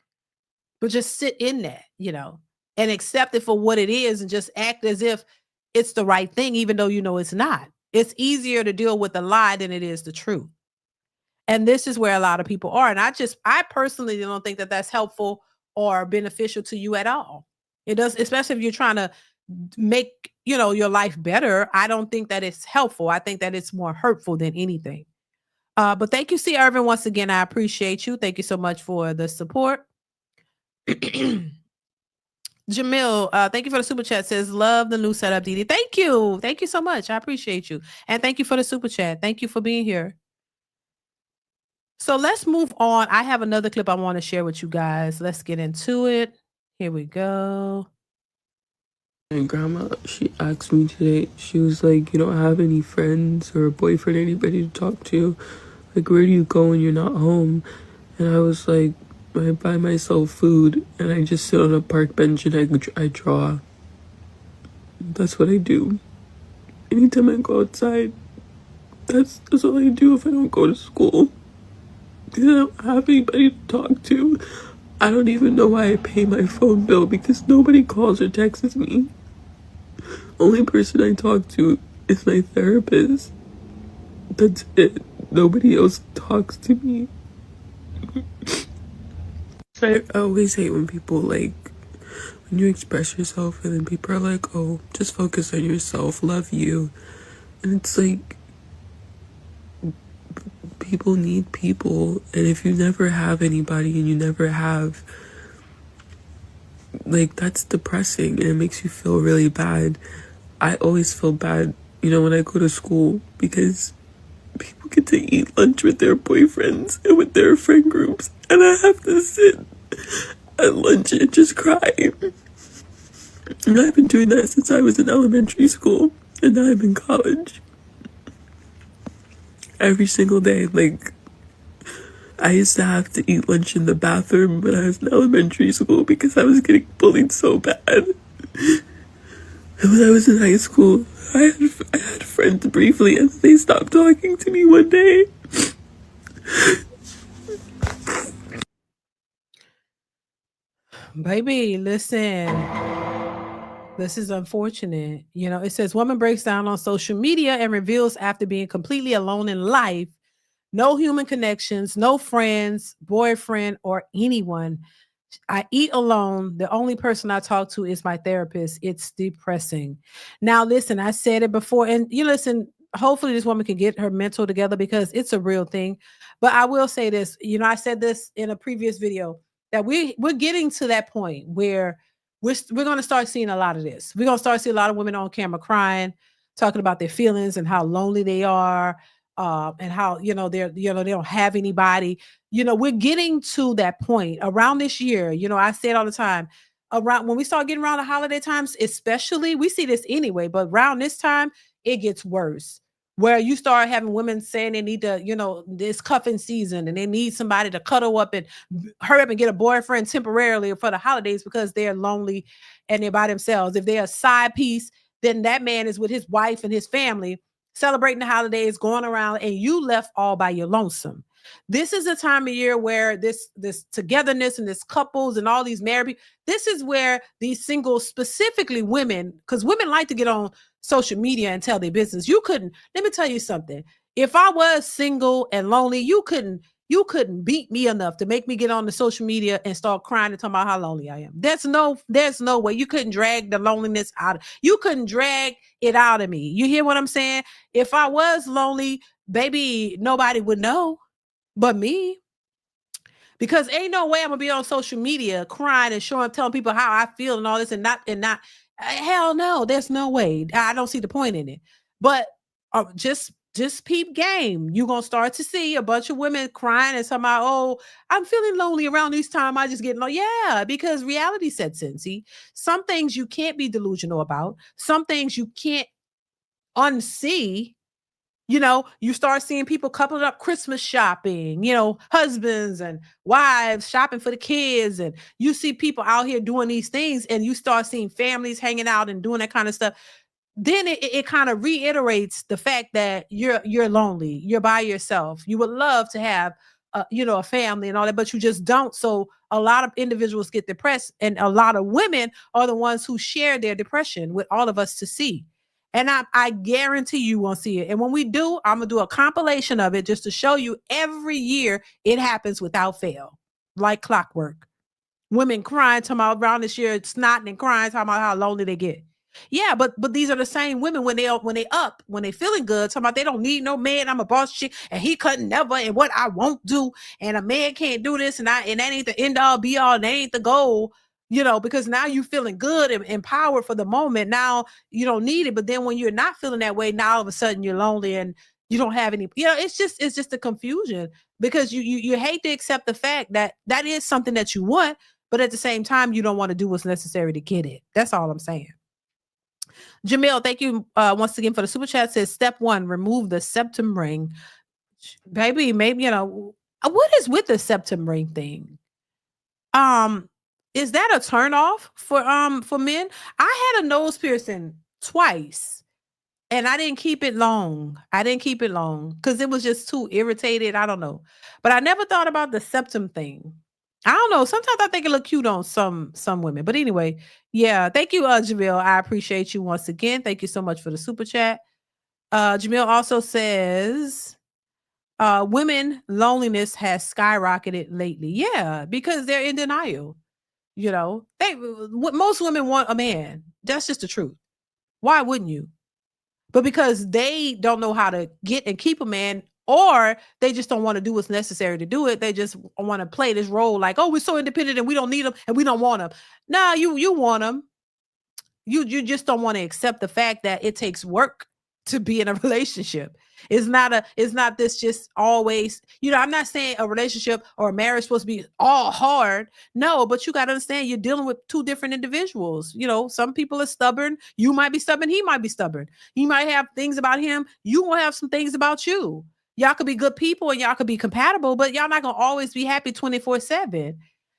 but just sit in that, you know, and accept it for what it is and just act as if it's the right thing, even though you know it's not. It's easier to deal with the lie than it is the truth. And this is where a lot of people are. And I personally don't think that that's helpful or beneficial to you at all. It does, especially if you're trying to make, you know, your life better. I don't think that it's helpful. I think that it's more hurtful than anything. But thank you, C. Irvin. Once again, I appreciate you. Thank you so much for the support. Jamil, thank you for the super chat. Says, love the new setup, DeeDee. Thank you. Thank you so much. I appreciate you. And thank you for the super chat. Thank you for being here. So let's move on. I have another clip I want to share with you guys. Let's get into it. Here we go. And grandma, she asked me today, she was like, you don't have any friends or a boyfriend, anybody to talk to? Like, where do you go when you're not home? And I was like, I buy myself food and I just sit on a park bench and I draw. That's what I do. Anytime I go outside, that's all I do if I don't go to school. Because I don't have anybody to talk to. I don't even know why I pay my phone bill because nobody calls or texts me. Only person I talk to is my therapist. That's it. Nobody else talks to me. I always hate when people when you express yourself and then people are like, oh, just focus on yourself, love you. And it's like, people need people, and if you never have anybody and you never have, that's depressing and it makes you feel really bad. I always feel bad, when I go to school because people get to eat lunch with their boyfriends and with their friend groups, and I have to sit at lunch and just cry. And I've been doing that since I was in elementary school, and now I'm in college. Every single day, I used to have to eat lunch in the bathroom when I was in elementary school because I was getting bullied so bad. And when I was in high school, I had friends briefly and they stopped talking to me one day. Baby, listen. This is unfortunate. It says woman breaks down on social media and reveals after being completely alone in life, no human connections, no friends, boyfriend, or anyone. I eat alone. The only person I talk to is my therapist. It's depressing. Now, listen, I said it before, and you listen. Hopefully, this woman can get her mental together because it's a real thing. But I will say this. I said this in a previous video that we're getting to that point where we're going to start seeing a lot of this. We're going to start seeing a lot of women on camera crying, talking about their feelings and how lonely they are, and how they don't have anybody. We're getting to that point around this year. I say it all the time. Around when we start getting around the holiday times, especially, we see this anyway, but around this time, it gets worse. Where you start having women saying they need to, this cuffing season and they need somebody to cuddle up and hurry up and get a boyfriend temporarily for the holidays because they're lonely and they're by themselves. If they're a side piece, then that man is with his wife and his family celebrating the holidays, going around, and you left all by your lonesome. This is a time of year where this togetherness and this couples and all these married people, this is where these singles, specifically women, because women like to get on social media and tell their business. Let me tell you something. If I was single and lonely, you couldn't beat me enough to make me get on the social media and start crying and talking about how lonely I am. There's no way. You couldn't drag the loneliness out. You couldn't drag it out of me. You hear what I'm saying? If I was lonely, baby, nobody would know but me. Because ain't no way I'm gonna be on social media crying and telling people how I feel and all this and not hell no, there's no way. I don't see the point in it. But just peep game. You're gonna start to see a bunch of women crying and somehow, oh, I'm feeling lonely around this time. I just get low. Yeah, because reality sets in. See, some things you can't be delusional about, some things you can't unsee. You start seeing people coupling up Christmas shopping, husbands and wives shopping for the kids. And you see people out here doing these things and you start seeing families hanging out and doing that kind of stuff. Then it kind of reiterates the fact that you're lonely. You're by yourself. You would love to have, a family and all that, but you just don't. So a lot of individuals get depressed and a lot of women are the ones who share their depression with all of us to see. And I guarantee you won't see it. And when we do, I'm going to do a compilation of it just to show you every year it happens without fail, like clockwork. Women crying, talking about around this year, snotting and crying, talking about how lonely they get. Yeah, but these are the same women when they feeling good, talking about they don't need no man. I'm a boss chick and he couldn't never and what I won't do. And a man can't do this and that ain't the end all be all. And that ain't the goal. Because now you're feeling good and empowered for the moment. Now you don't need it. But then when you're not feeling that way, now all of a sudden you're lonely and you don't have any, it's just a confusion because you hate to accept the fact that is something that you want, but at the same time, you don't want to do what's necessary to get it. That's all I'm saying. Jamil, thank you once again for the super chat. Says step 1, remove the septum ring. Baby, maybe, what is with the septum ring thing? Is that a turn off for men? I had a nose piercing twice and I didn't keep it long. Because it was just too irritated. I don't know. But I never thought about the septum thing. I don't know. Sometimes I think it look cute on some women. But anyway, yeah. Thank you, Jamil. I appreciate you once again. Thank you so much for the super chat. Jamil also says women loneliness has skyrocketed lately. Yeah, because they're in denial. Most women want a man. That's just the truth. Why wouldn't you? But because they don't know how to get and keep a man, or they just don't want to do what's necessary to do it. They just want to play this role like, oh, we're so independent and we don't need them and we don't want them. Nah, you want them. You just don't want to accept the fact that it takes work to be in a relationship. It's not this just always, I'm not saying a relationship or a marriage is supposed to be all hard. No, but you got to understand you're dealing with two different individuals. Some people are stubborn. You might be stubborn. He might be stubborn. He might have things about him. You will have some things about you. Y'all could be good people and y'all could be compatible, but y'all not going to always be happy 24/7.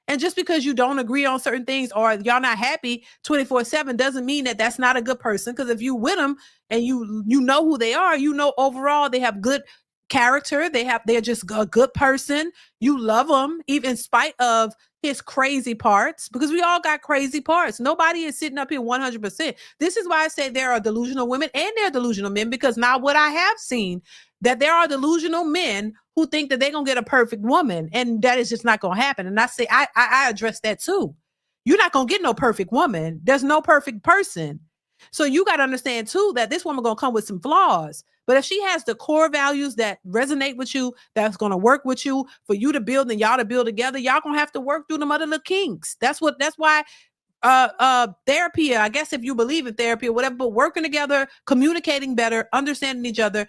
And just because you don't agree on certain things or y'all not happy 24/7 doesn't mean that that's not a good person. Because if you with them and you know who they are, overall they have good character. They're just a good person. You love them, even in spite of his crazy parts, because we all got crazy parts. Nobody is sitting up here 100%. This is why I say there are delusional women and there are delusional men, because now what I have seen, that there are delusional men who think that they're going to get a perfect woman, and that is just not going to happen. And I say, I address that too. You're not going to get no perfect woman. There's no perfect person. So you got to understand too that this woman going to come with some flaws. But if she has the core values that resonate with you, that's going to work with you for you to build and y'all to build together, y'all going to have to work through them other little kinks. That's why therapy, I guess, if you believe in therapy or whatever, but working together, communicating better, understanding each other,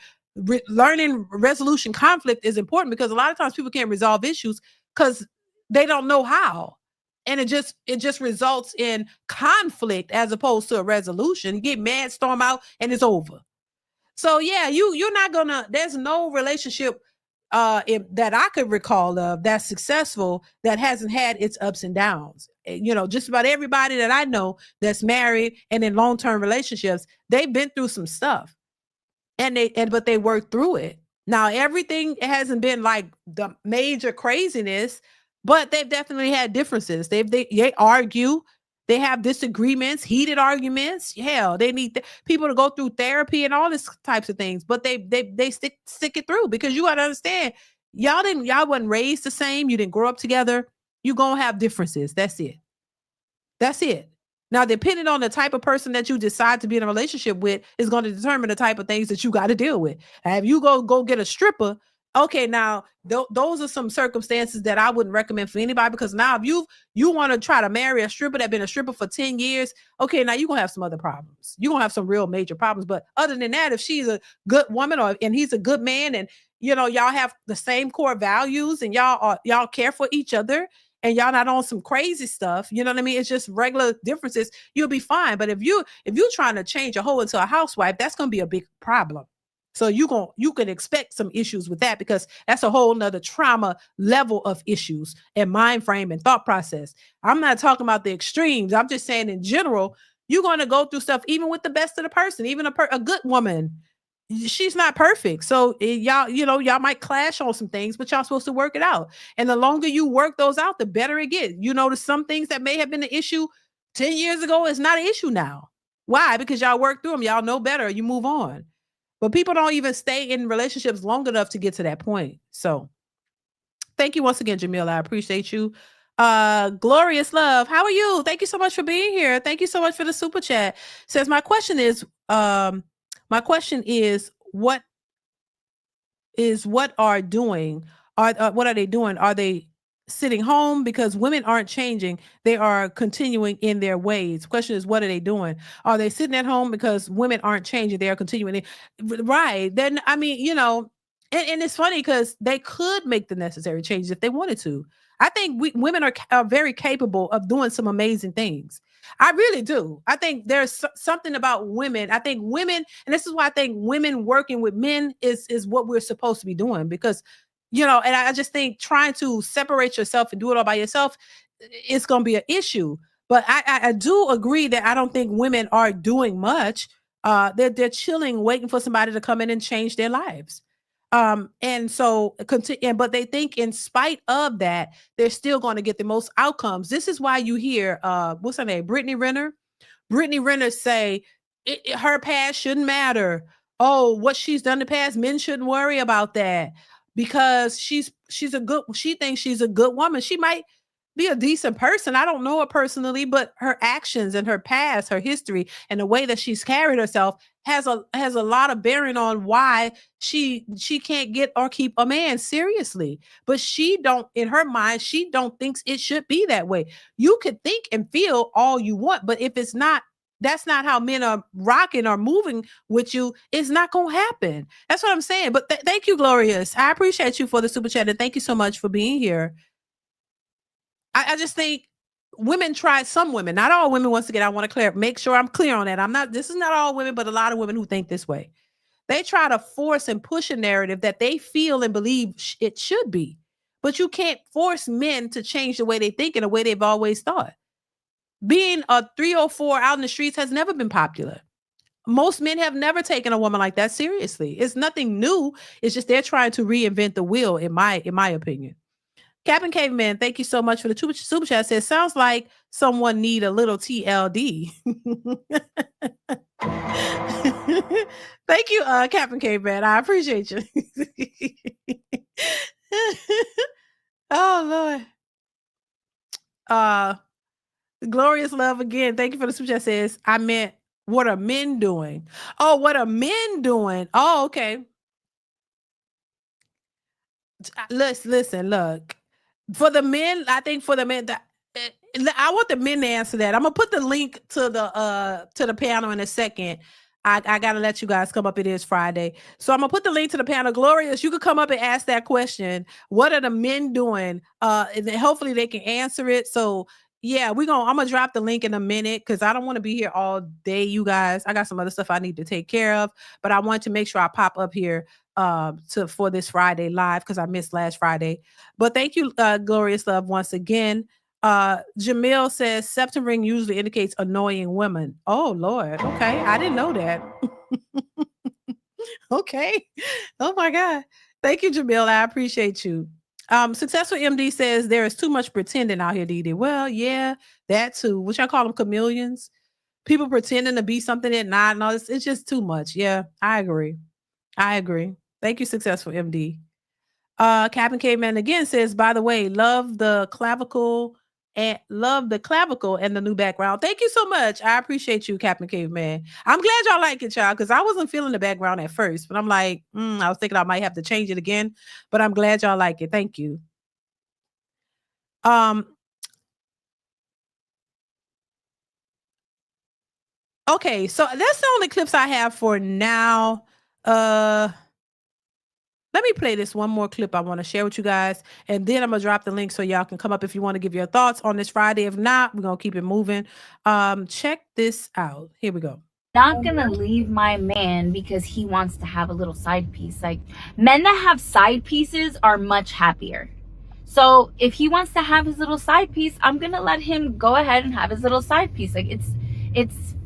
learning resolution conflict is important, because a lot of times people can't resolve issues because they don't know how. And it just results in conflict as opposed to a resolution. You get mad, storm out, and it's over. So yeah, you're not gonna, there's no relationship that I could recall of that's successful that hasn't had its ups and downs. Just about everybody that I know that's married and in long-term relationships, they've been through some stuff, but they worked through it. Now, everything hasn't been like the major craziness, but they've definitely had differences. They argue, they have disagreements, heated arguments. Hell, they need people to go through therapy and all these types of things, but they stick it through, because you got to understand, y'all wasn't raised the same. You didn't grow up together. You're going to have differences. That's it. That's it. Now, depending on the type of person that you decide to be in a relationship with is going to determine the type of things that you got to deal with. And if you go get a stripper, okay, now those are some circumstances that I wouldn't recommend for anybody, because now if you want to try to marry a stripper that's been a stripper for 10 years, okay, now you're going to have some other problems. You're going to have some real major problems. But other than that, if she's a good woman and he's a good man, and y'all have the same core values, and y'all care for each other, and y'all not on some crazy stuff, you know what I mean? It's just regular differences, you'll be fine. But if you're trying to change a hoe into a housewife, that's going to be a big problem. So you can expect some issues with that, because that's a whole nother trauma level of issues and mind frame and thought process. I'm not talking about the extremes. I'm just saying in general, you're going to go through stuff, even with the best of the person, even a good woman. She's not perfect. So y'all might clash on some things, but y'all supposed to work it out. And the longer you work those out, the better it gets. You notice some things that may have been an issue 10 years ago is not an issue now. Why? Because y'all work through them. Y'all know better. You move on. But people don't even stay in relationships long enough to get to that point. So thank you once again, Jamila. I appreciate you. Glorious Love, how are you? Thank you so much for being here. Thank you so much for the super chat. Says my question is what are doing? What are they doing? Are they sitting home? Because women aren't changing. They are continuing in their ways. Question is, what are they doing? Are they sitting at home because women aren't changing? They are continuing. Right. Then, I mean, and it's funny because they could make the necessary changes if they wanted to. I think women are very capable of doing some amazing things. I really do. I think there's something about women. I think women, and this is why I think women working with men is what we're supposed to be doing, because and I just think trying to separate yourself and do it all by yourself, it's going to be an issue. But I do agree that I don't think women are doing much. They're chilling, waiting for somebody to come in and change their lives. And so but they think in spite of that, they're still going to get the most outcomes. This is why you hear, what's her name? Brittany Renner say her past shouldn't matter. Oh, what she's done in the past, men shouldn't worry about that, because she thinks she's a good woman. She might be a decent person. I don't know her personally, but her actions and her past, her history, and the way that she's carried herself has a lot of bearing on why she can't get or keep a man seriously. But in her mind, she don't thinks it should be that way. You could think and feel all you want, but if it's not, that's not how men are rocking or moving with you, it's not going to happen. That's what I'm saying. But thank you, Glorious. I appreciate you for the super chat, and thank you so much for being here. I just think some women, not all women, once again, I want to make sure I'm clear on that. This is not all women, but a lot of women who think this way. They try to force and push a narrative that they feel and believe it should be. But you can't force men to change the way they think and the way they've always thought. Being a 304 out in the streets has never been popular. Most men have never taken a woman like that seriously. It's nothing new. It's just they're trying to reinvent the wheel, in my opinion. Captain Caveman, thank you so much for the super chat. Says, sounds like someone need a little TLD. Thank you, Captain Caveman. I appreciate you. Oh Lord. Glorious Love again. Thank you for the super chat. Says, I meant, what are men doing? Oh, what are men doing? Oh, okay. Listen, look. For the men, I think for the men that I want the men to answer that. I'm gonna put the link to the panel in a second. I gotta let you guys come up. It is Friday. So I'm gonna put the link to the panel. Glorious, you could come up and ask that question. What are the men doing? And then hopefully they can answer it. So yeah, I'm gonna drop the link in a minute because I don't want to be here all day, you guys. I got some other stuff I need to take care of, but I want to make sure I pop up here for this Friday live because I missed last Friday. But thank you, Glorious Love, once again. Jamil says septum ring usually indicates annoying women. Oh Lord. Okay. I didn't know that. Okay. Oh my God. Thank you, Jamil. I appreciate you. Successful MD says there is too much pretending out here, DeeDee. Well, yeah, that too. Which I call them chameleons. People pretending to be something they're not and all this. It's just too much. Yeah, I agree. Thank you, Successful MD. Captain Caveman again says, by the way, love the clavicle and the new background. Thank you so much. I appreciate you, Captain Caveman. I'm glad y'all like it, y'all, because I wasn't feeling the background at first, but I'm like, I was thinking I might have to change it again, but I'm glad y'all like it. Thank you. Okay, so that's the only clips I have for now. Let me play this one more clip I want to share with you guys, and then I'm gonna drop the link so y'all can come up if you want to give your thoughts on this Friday. If not, we're gonna keep it moving. Check this out. Here we go. Not gonna leave my man because he wants to have a little side piece. Like, men that have side pieces are much happier. So if he wants to have his little side piece, I'm gonna let him go ahead and have his little side piece. Like, it's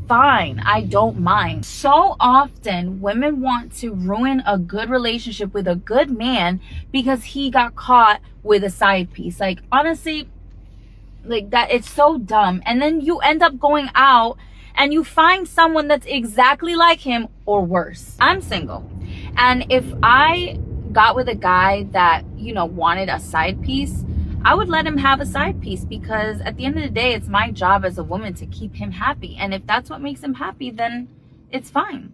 fine. I don't mind. So often women want to ruin a good relationship with a good man because he got caught with a side piece. Like, honestly, like, that, it's so dumb. And then you end up going out and you find someone that's exactly like him or worse. I'm single, and if I got with a guy that, you know, wanted a side piece, I would let him have a side piece, because at the end of the day, it's my job as a woman to keep him happy. And if that's what makes him happy, then it's fine.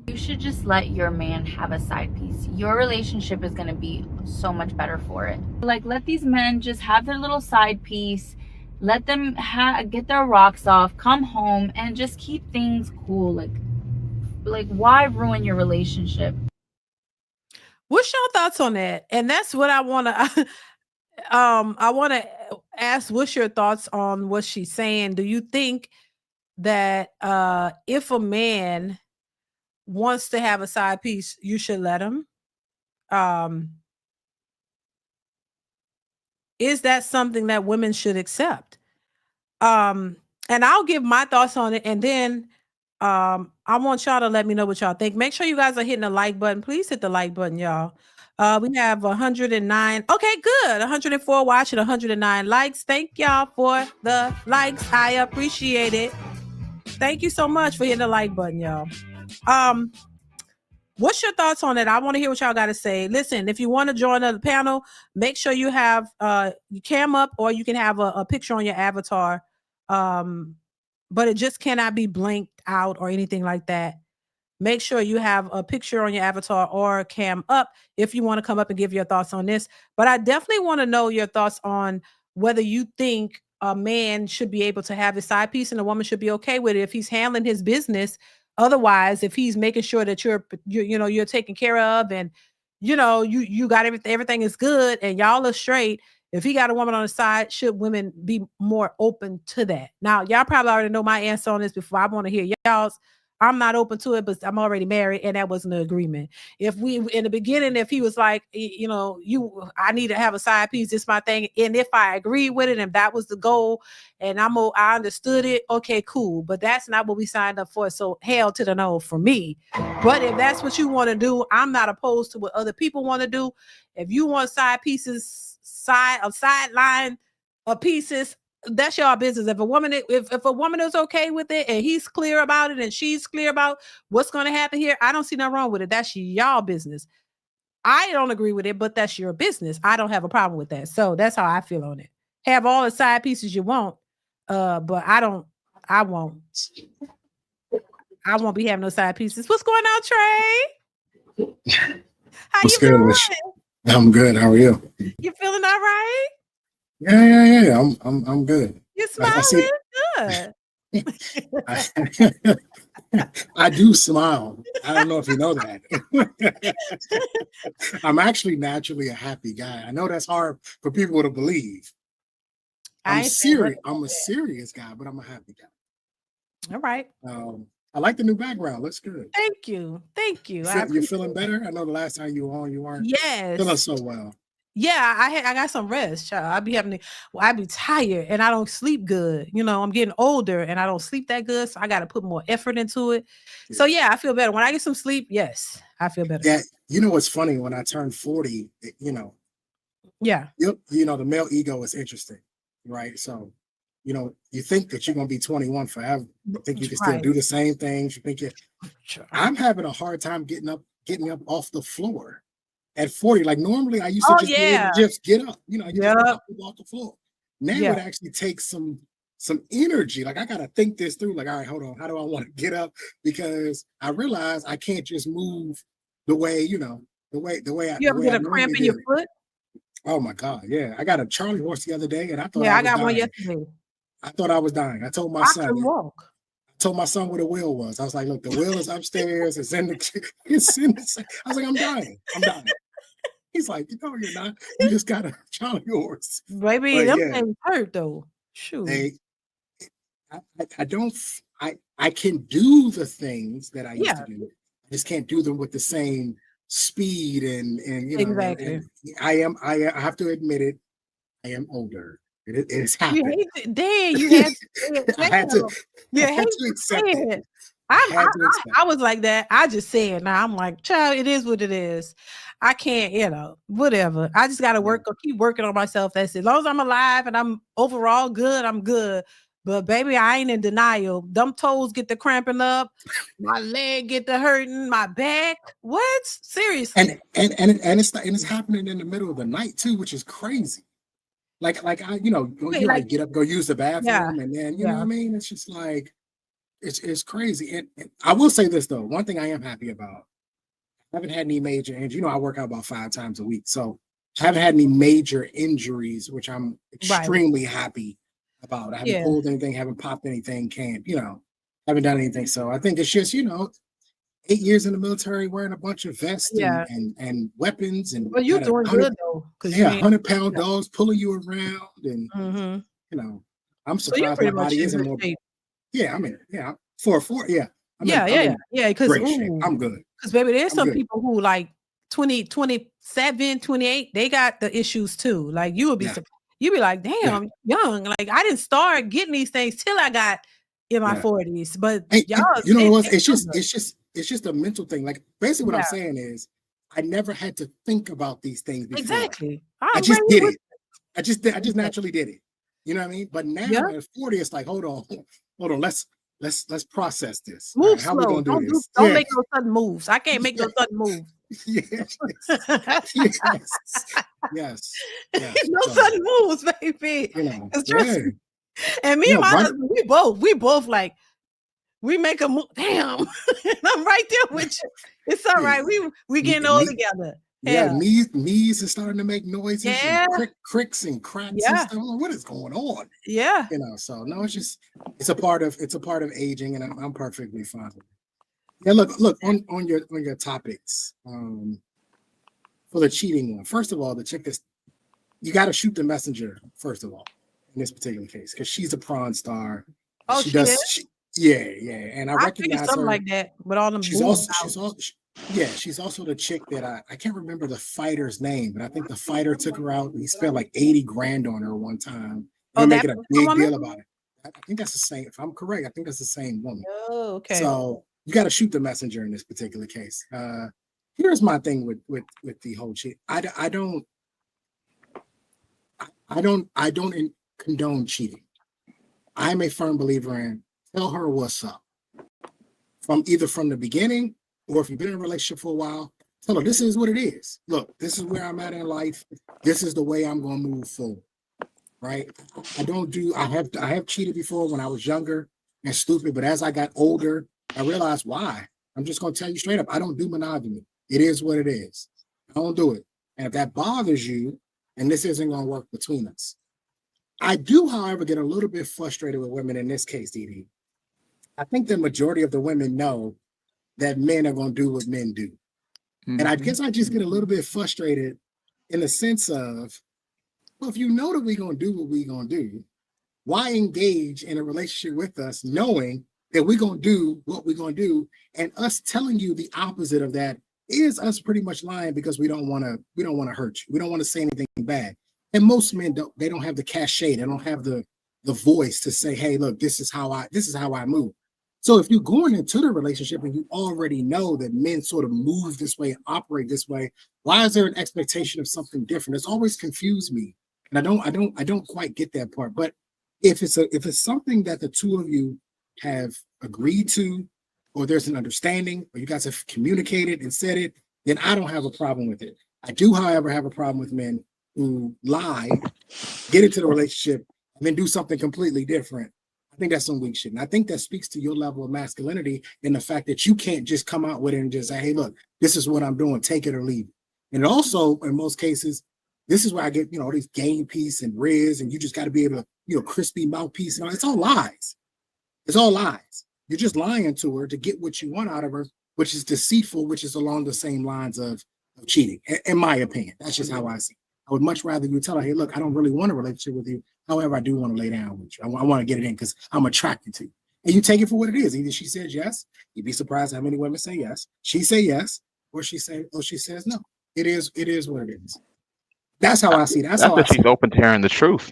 You should just let your man have a side piece. Your relationship is going to be so much better for it. Like, let these men just have their little side piece. Let them get their rocks off, come home, and just keep things cool. Like why ruin your relationship? What's your thoughts on that? And that's what I want to I want to ask, what's your thoughts on what she's saying? Do you think that if a man wants to have a side piece, you should let him? Is that something that women should accept? And I'll give my thoughts on it, and then I want y'all to let me know what y'all think. Make sure you guys are hitting the like button. Please hit the like button, y'all. We have 109. Okay, good. 104 watching, 109 likes. Thank y'all for the likes. I appreciate it. Thank you so much for hitting the like button, y'all. What's your thoughts on it? I want to hear what y'all got to say. Listen, if you want to join the panel, make sure you have your cam up, or you can have a picture on your avatar. But it just cannot be blanked out or anything like that. Make sure you have a picture on your avatar or cam up if you want to come up and give your thoughts on this. But I definitely want to know your thoughts on whether you think a man should be able to have his side piece and a woman should be okay with it if he's handling his business. Otherwise, if he's making sure that you're taken care of, and you got everything is good and y'all are straight. If he got a woman on the side, should women be more open to that? Now, y'all probably already know my answer on this before. I want to hear y'all's. I'm not open to it, but I'm already married, and that wasn't an agreement. If we, in the beginning, if he was like, I need to have a side piece, this is my thing, and if I agree with it, and that was the goal, and I understood it, okay, cool. But that's not what we signed up for, so hell to the no for me. But if that's what you want to do, I'm not opposed to what other people want to do. If you want side pieces, sideline of pieces, that's y'all business. If a woman is okay with it and he's clear about it and she's clear about what's going to happen here, I don't see nothing wrong with it. That's y'all business. I don't agree with it, but that's your business. I don't have a problem with that. So that's how I feel on it. Have all the side pieces you want, but I won't. I won't be having no side pieces. What's going on, Trey? How What's you good? doing? I'm good. How are you? You feeling all right? Yeah. I'm good. You I see. smiling? Good. I do smile. I don't know if you know that. I'm actually naturally a happy guy. I know that's hard for people to believe. I'm serious. I'm a serious guy, but I'm a happy guy. All right. I like the new background. Looks good. Thank you. You're feeling better? I know the last time you were on, you weren't feeling so well. Yeah, I got some rest, child. I be tired and I don't sleep good. You know, I'm getting older and I don't sleep that good, so I got to put more effort into it. Yeah. So yeah, I feel better when I get some sleep. Yes, I feel better. Yeah, you know what's funny? When I turned 40, you know, the male ego is interesting, right? So, you think that you're gonna be 21 forever. You think you can still do the same things. You think I'm having a hard time getting up off the floor. At 40, like normally I used to be able to just get up, I just off the floor. Now it actually takes some energy. Like I gotta think this through. Like, all right, hold on, how do I want to get up? Because I realize I can't just move the way I ever get a cramp in your foot? Oh my God, yeah. I got a Charlie horse the other day, and I thought I got one yesterday. I thought I was dying. I told my son. I told my son where the wheel was. I was like, look, the wheel is upstairs. It's in the. I was like, I'm dying. He's like, no, you're not. You just got a Charlie horse. Baby, them things hurt though. Shoot. I can do the things that I used to do. I just can't do them with the same speed and exactly. And I have to admit it. I am older. It has happened. You hate it. Dang, you had to. I had to accept it. I was like that. I just said, now I'm like, child, it is what it is. I can't, whatever. I just got to keep working on myself. That's it. As long as I'm alive and I'm overall good, I'm good. But baby, I ain't in denial. Them toes get the cramping up, my leg get the hurting, my back. What? Seriously? And it's happening in the middle of the night too, which is crazy. Like get up, go use the bathroom, and then you know what I mean. It's just like it's crazy. And I will say this though, one thing I am happy about, I haven't had any major injuries. I work out about 5 times a week, so I haven't had any major injuries, which I'm extremely happy about. I haven't pulled anything, haven't popped anything, haven't done anything. So I think it's just 8 years in the military, wearing a bunch of vests and weapons, and well, you're doing good though, because 100-pound dogs pulling you around, and I'm surprised my body isn't more. Yeah, I mean, for because I'm good. Because baby, there's some people who like 20, 27, 28, they got the issues too. Like you would be surprised. You'd be like, damn, I'm young. Like I didn't start getting these things till I got in my 40s. But y'all, it's just a mental thing. Like basically what I'm saying is I never had to think about these things before. Exactly. I just did it. I just naturally did it. You know what I mean? But now at 40, it's like, hold on. Let's process this. Move How slow. we gonna do this? Don't make no sudden moves. I can't make no sudden moves. Yes. No sudden moves, baby. And me and my husband, we both like, we make a move. Damn, I'm right there with you. It's all right. We getting old together. Knees are starting to make noises. And cricks and cracks and stuff. What is going on? Yeah. So no, it's a part of aging, and I'm perfectly fine with it. Yeah, look on your topics. For the cheating one, first of all, the chick is, you got to shoot the messenger first of all in this particular case, because she's a prawn star. Oh, she does. And I recognize something her like that with all them. She's also the chick that I can't remember the fighter's name, but I think the fighter took her out. He spent like 80 grand on her one time. They're making a big deal about it. I think that's the same. If I'm correct, I think that's the same woman. Oh, okay. So you got to shoot the messenger in this particular case. Here's my thing with the whole cheat. I don't condone cheating. I'm a firm believer in tell her what's up. From the beginning, or if you've been in a relationship for a while, tell her this is what it is. Look, this is where I'm at in life. This is the way I'm going to move forward. Right? I have cheated before when I was younger and stupid, but as I got older, I realized why. I'm just going to tell you straight up, I don't do monogamy. It is what it is. I don't do it. And if that bothers you, and this isn't going to work between us. I do, however, get a little bit frustrated with women in this case, DeeDee. I think the majority of the women know that men are going to do what men do. Mm-hmm. And I guess I just get a little bit frustrated in the sense of, well, if you know that we're going to do what we're going to do, why engage in a relationship with us knowing that we're going to do what we're going to do, and us telling you the opposite of that is us pretty much lying because we don't want to hurt you. We don't want to say anything bad. And most men don't have the cachet. They don't have the voice to say, hey, look, this is how I move. So if you're going into the relationship and you already know that men sort of move this way and operate this way, why is there an expectation of something different? It's always confused me. And I don't quite get that part. But if it's something that the two of you have agreed to, or there's an understanding, or you guys have communicated and said it, then I don't have a problem with it. I do, however, have a problem with men who lie, get into the relationship, and then do something completely different. I think that's some weak shit. And I think that speaks to your level of masculinity and the fact that you can't just come out with it and just say, hey, look, this is what I'm doing, take it or leave it. And also, in most cases, this is where I get, all these game piece and Riz, and you just got to be able to, crispy mouthpiece. And all. It's all lies. It's all lies. You're just lying to her to get what you want out of her, which is deceitful, which is along the same lines of cheating, in my opinion. That's just how I see it. I would much rather you tell her, hey, look, I don't really want a relationship with you. However, I do want to lay down with you. I want to get it in because I'm attracted to you. And you take it for what it is. Either she says yes, you'd be surprised how many women say yes. She say yes, or she says no. It is what it is. That's how I see it. That's how she's open to hearing the truth.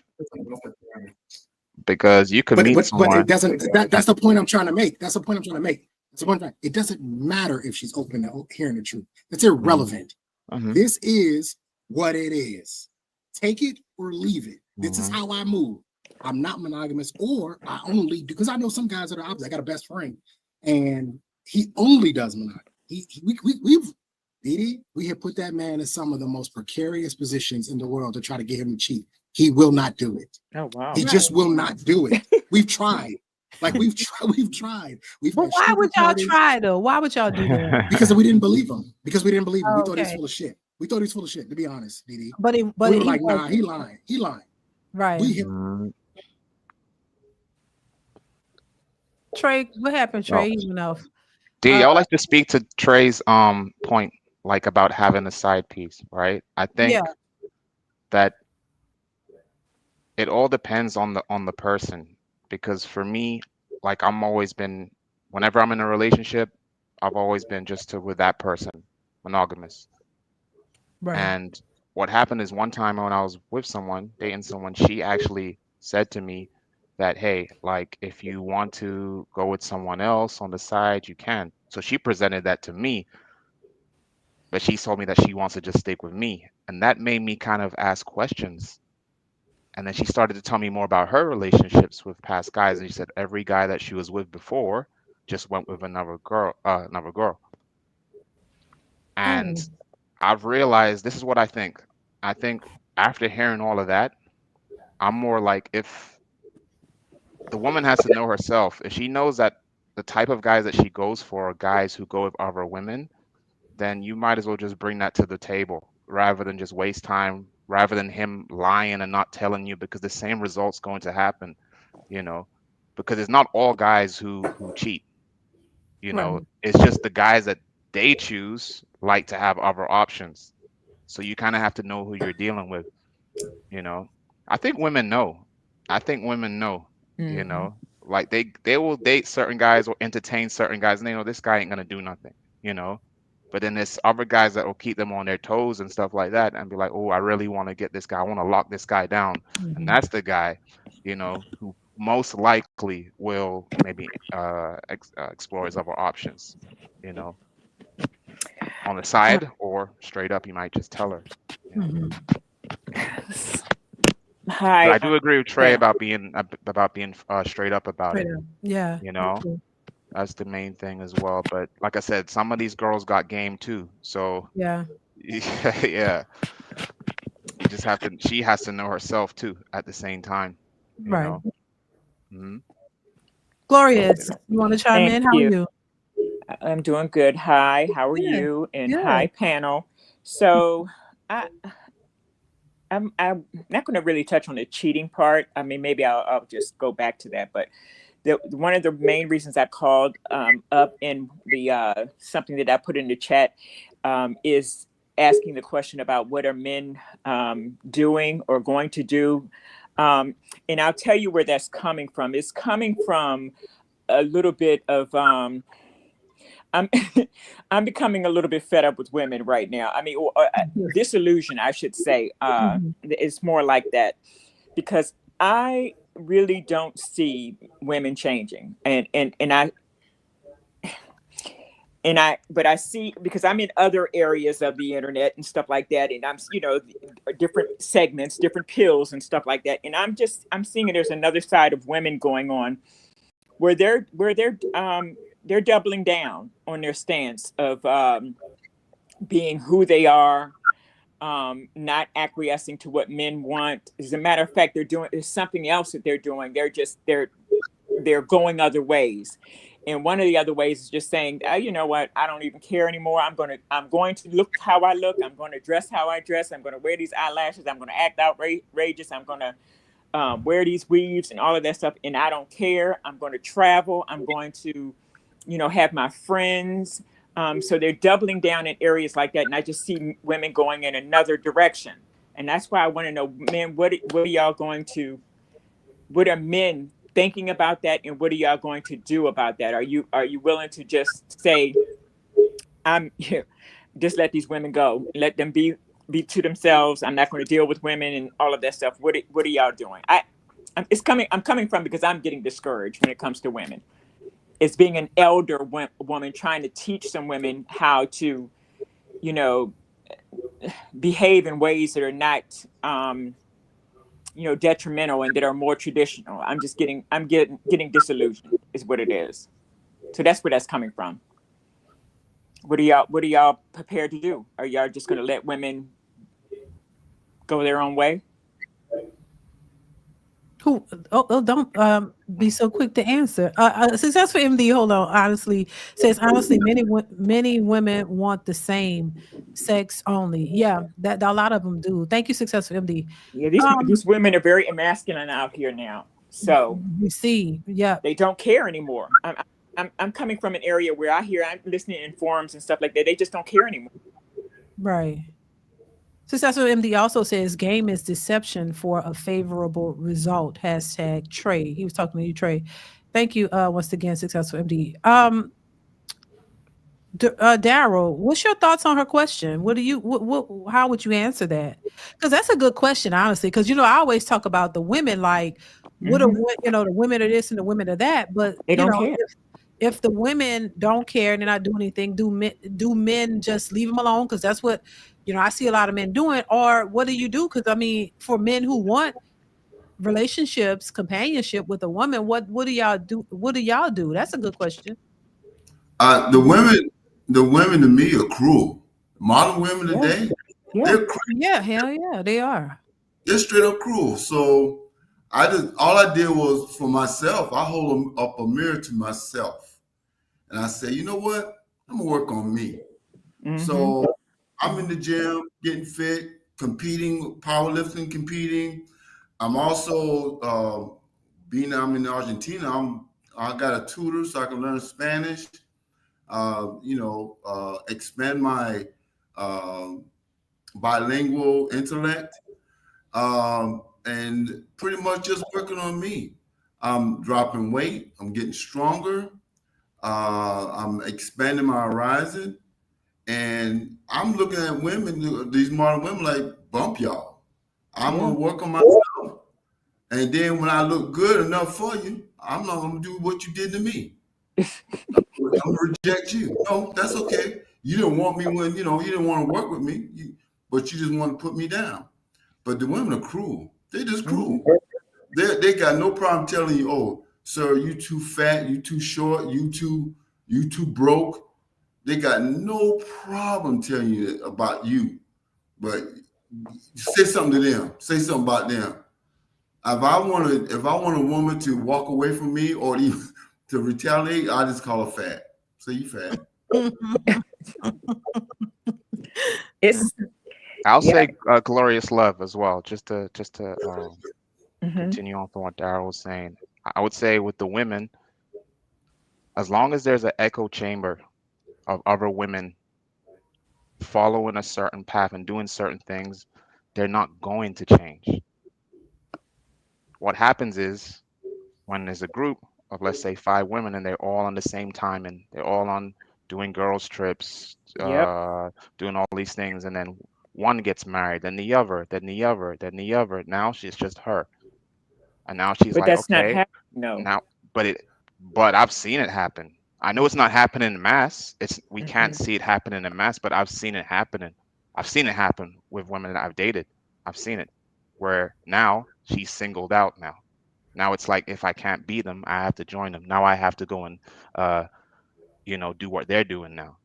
Because you could meet someone. But it doesn't. That's the point I'm trying to make. It doesn't matter if she's open to hearing the truth. It's irrelevant. Mm-hmm. This is what it is. Take it or leave it. This is how I move. I'm not monogamous, or I only do, because I know some guys that are opposite. I got a best friend, and he only does monogamy. We have put that man in some of the most precarious positions in the world to try to get him to cheat. He will not do it. Oh wow! He just will not do it. We've tried. We've tried. But why would y'all try though? Why would y'all do that? Because we didn't believe him. We thought he was full of shit. We thought he was full of shit. To be honest, DeeDee. But we were like, nah, he lying. Right. Trey, what happened, Trey? You know. I would like to speak to Trey's point, like about having a side piece, right? I think that it all depends on the person, because for me, like whenever I'm in a relationship, I've always been just with that person, monogamous. Right. And what happened is one time when I was with someone, dating someone, she actually said to me that, hey, like if you want to go with someone else on the side, you can. So she presented that to me, but she told me that she wants to just stick with me. And that made me kind of ask questions. And then she started to tell me more about her relationships with past guys. And she said every guy that she was with before just went with another girl. And I've realized this is what I think. I think after hearing all of that, I'm more like, if the woman has to know herself, if she knows that the type of guys that she goes for are guys who go with other women, then you might as well just bring that to the table rather than just waste time, rather than him lying and not telling you, because the same result's going to happen, because it's not all guys who cheat, right. It's just the guys that they choose like to have other options. So you kind of have to know who you're dealing with, I think women know. Mm-hmm. Like they will date certain guys or entertain certain guys, and they know this guy ain't gonna do nothing, But then there's other guys that will keep them on their toes and stuff like that, and be like, oh, I really want to get this guy. I want to lock this guy down. Mm-hmm. And that's the guy, who most likely will maybe explore his other options, on the side, or straight up, you might just tell her. Mm-hmm. Hi. But I do agree with Trey about being straight up about it. Yeah. You know, that's the main thing as well. But like I said, some of these girls got game too. So yeah. yeah, she has to know herself too at the same time. You Right. know. Mm-hmm. Glorious, you want to chime Thank in? How you. are you? I'm doing good. Hi, how are you? And hi, panel. So I'm not going to really touch on the cheating part. I mean, maybe I'll just go back to that. But one of the main reasons I called up in the something that I put in the chat is asking the question about what are men doing or going to do. And I'll tell you where that's coming from. It's coming from a little bit of I'm I'm becoming a little bit fed up with women right now. I mean, disillusion, I should say. It's more like that because I really don't see women changing, but I see, because I'm in other areas of the internet and stuff like that, and I'm different segments, different pills and stuff like that, and I'm seeing there's another side of women going on where they're doubling down on their stance of being who they are, not acquiescing to what men want. As a matter of fact, there's something else that they're doing. They're going other ways. And one of the other ways is just saying, you know what, I don't even care anymore. I'm going to look how I look. I'm going to dress how I dress. I'm going to wear these eyelashes. I'm going to act outrageous. I'm going to wear these weaves and all of that stuff, and I don't care. I'm going to travel. I'm going to, have my friends. So they're doubling down in areas like that, and I just see women going in another direction. And that's why I want to know, men, what are y'all going to? What are men thinking about that, and what are y'all going to do about that? Are you willing to just say, just let these women go, let them be to themselves. I'm not going to deal with women and all of that stuff. What are y'all doing? I'm coming from because I'm getting discouraged when it comes to women. It's being an elder woman trying to teach some women how to, behave in ways that are not, detrimental and that are more traditional. I'm getting disillusioned is what it is. So that's where that's coming from. What are y'all prepared to do? Are y'all just going to let women go their own way? Don't be so quick to answer. Successful MD, hold on. Honestly, many women want the same sex only. Yeah, that a lot of them do. Thank you, Successful MD. Yeah, these women are very emasculine out here now. So you see, yeah, they don't care anymore. I'm coming from an area where I'm listening in forums and stuff like that. They just don't care anymore. Right. Successful MD also says game is deception for a favorable result. # Trey. He was talking to you, Trey. Thank you once again, Successful MD. Daryl, what's your thoughts on her question? How would you answer that? Because that's a good question, honestly. Because I always talk about the women, like what are the women are this and the women are that, but they don't care. If the women don't care and they're not doing anything, do men just leave them alone? Because that's what I see a lot of men doing. Or what do you do? Because I mean, for men who want relationships, companionship with a woman, what do y'all do? What do y'all do? That's a good question. The women to me are cruel. Modern women today, they're cruel. Yeah, hell yeah, they are. They're straight up cruel. So all I did was for myself, I hold up a mirror to myself. And I say, you know what? I'm gonna work on me. So I'm in the gym, getting fit, competing, powerlifting, competing. I'm also I'm in Argentina. I got a tutor so I can learn Spanish. Expand my bilingual intellect, and pretty much just working on me. I'm dropping weight. I'm getting stronger. I'm expanding my horizon, and I'm looking at women, these modern women, like bump y'all. I'm gonna work on myself, and then when I look good enough for you, I'm not gonna do what you did to me. I'm gonna reject you. No, that's okay. You didn't want me when you didn't want to work with me, but you just want to put me down. But the women are cruel. They just cruel. They got no problem telling you, oh, sir, you too fat, you too short, you too broke. They got no problem telling you about you. But say something to them. Say something about them. If I want a woman to walk away from me or even to retaliate, I just call her fat. Say you fat. It's I'll yeah. say glorious love as well, just to continue on from what Daryl was saying. I would say with the women, as long as there's an echo chamber of other women following a certain path and doing certain things, they're not going to change. What happens is when there's a group of, let's say, 5 women and they're all on the same time and they're all on doing girls trips, Yep. doing all these things, and then one gets married, then the other, then the other, then the other. Now she's just her, and now she's But like, that's not okay, happening. No. now, but I've seen it happen. I know it's not happening in mass. We can't see it happening in mass, but I've seen it happening. I've seen it happen with women that I've dated. I've seen it where now she's singled out now. Now it's like if I can't beat them, I have to join them. Now I have to go and do what they're doing now.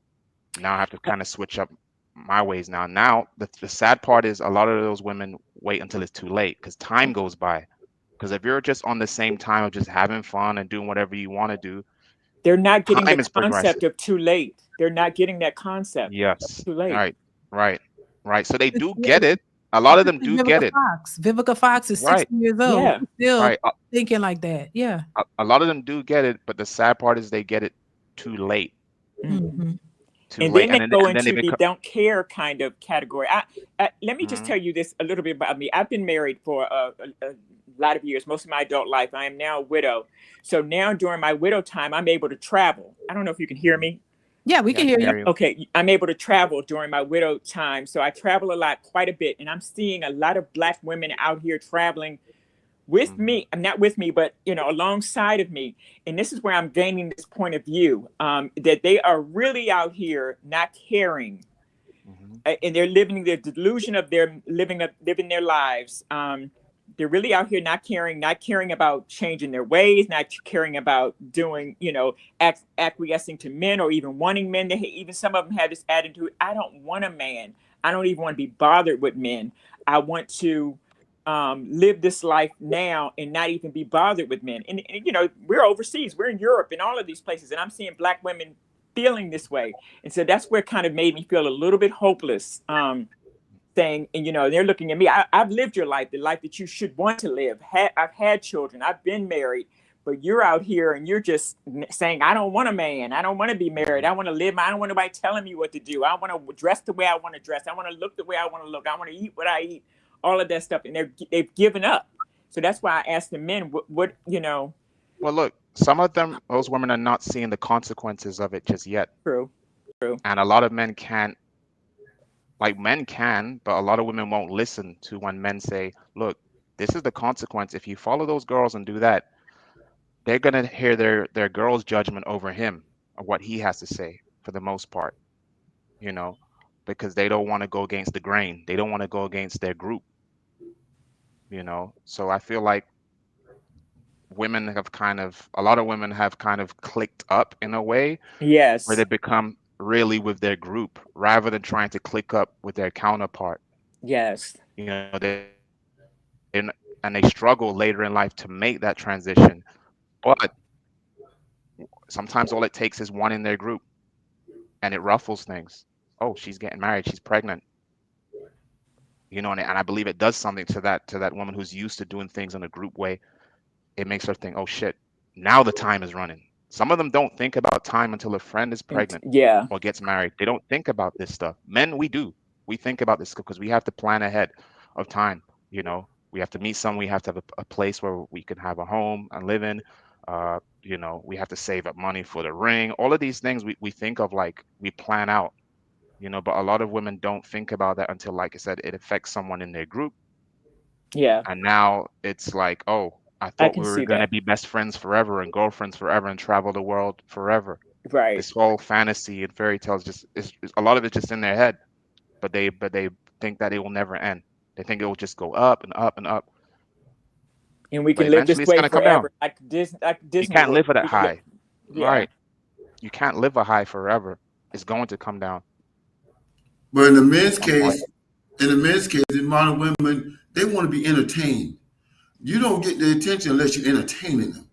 Now I have to kind of switch up my ways now. Now the sad part is a lot of those women wait until it's too late because time goes by. Because if you're just on the same time of just having fun and doing whatever you want to do, they're not getting time the is progressive. concept of too late. They're not getting that concept. Yes. Too late. Right. So they do get it. A lot of them do get it. Vivica Fox is 60 years old. Yeah. Still thinking like that. Yeah. A lot of them do get it, but the sad part is they get it too late. Mm-hmm. Too and late. then they go into the don't care kind of category. Let me just tell you this a little bit about me. I've been married for a lot of years, most of my adult life. I am now a widow. So now during my widow time, I'm able to travel. I don't know if you can hear me. Yeah, we can hear you. Okay, I'm able to travel during my widow time. So I travel a lot, quite a bit. And I'm seeing a lot of Black women out here traveling with me. Not with me, but, alongside of me. And this is where I'm gaining this point of view, that they are really out here not caring. And they're living the delusion of their living their lives. They're really out here not caring about changing their ways, not caring about doing, acquiescing to men or even wanting men. Even some of them have this attitude, I don't want a man. I don't even want to be bothered with men. I want to live this life now and not even be bothered with men. And we're overseas, we're in Europe and all of these places. And I'm seeing Black women feeling this way. And so that's where it kind of made me feel a little bit hopeless. Saying, and they're looking at me. I've lived your life, the life that you should want to live. I've had children. I've been married, but you're out here and you're just saying, I don't want a man. I don't want to be married. I want to live. I don't want nobody telling me what to do. I want to dress the way I want to dress. I want to look the way I want to look. I want to eat what I eat. All of that stuff, and they've given up. So that's why I asked the men, what. Well, look, some of those women are not seeing the consequences of it just yet. True. And a lot of men can't. Like men can, but a lot of women won't listen to when men say, look, this is the consequence. If you follow those girls and do that, they're going to hear their girl's judgment over him or what he has to say for the most part, because they don't want to go against the grain. They don't want to go against their group, So I feel like a lot of women have kind of clicked up in a way. Yes. Where they become really with their group rather than trying to click up with their counterpart. Yes. They struggle later in life to make that transition. But sometimes all it takes is one in their group and it ruffles things. Oh, she's getting married, she's pregnant. And I believe it does something to that woman who's used to doing things in a group way. It makes her think, oh shit, now the time is running. Some of them don't think about time until a friend is pregnant or gets married. They don't think about this stuff. Men, we do. We think about this because we have to plan ahead of time. We have to meet someone. We have to have a place where we can have a home and live in. We have to save up money for the ring. All of these things we think of like we plan out, but a lot of women don't think about that until, like I said, it affects someone in their group. Yeah. And now it's like, oh, I thought we were going to be best friends forever and girlfriends forever and travel the world forever. Right. This whole fantasy and fairy tales is a lot of it's just in their head, but they think that it will never end. They think it will just go up and up and up. And we But can live this eventually, it's way gonna come forever, down. like Disney You can't World. live at that We can high, yeah. right? You can't live a high forever. It's going to come down But in the at men's some point. case, the modern women, they want to be entertained. You don't get the attention unless you're entertaining them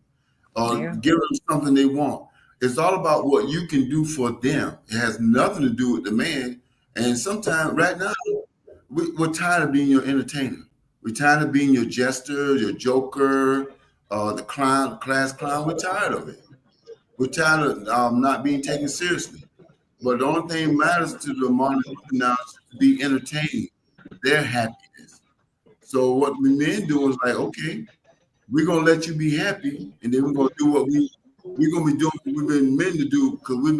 or Yeah. giving them something they want. It's all about what you can do for them. It has nothing to do with the man. And sometimes, right now, we're tired of being your entertainer. We're tired of being your jester, your joker, the class clown. We're tired of it. We're tired of not being taken seriously. But the only thing matters to the modern women now is to be entertained, their happiness. So what the men do is like, okay, we're gonna let you be happy, and then we're gonna do what we're gonna be doing what we've been meant to do, because the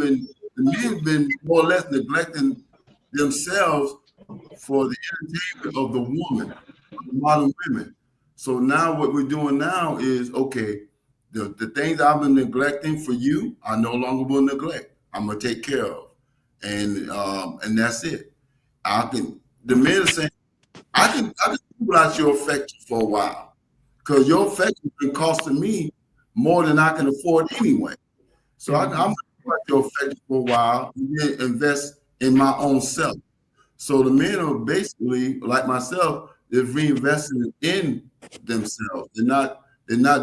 men have been more or less neglecting themselves for the entertainment of the woman, of the modern women. So now what we're doing now is, okay, the things I've been neglecting for you, I no longer will neglect. I'm gonna take care of. And that's it. The men are saying, I can pull out your affection for a while, because your affection has been costing me more than I can afford anyway. So I'm going to pull out your affection for a while and then invest in my own self. So the men are basically, like myself, they're reinvesting in themselves. They're not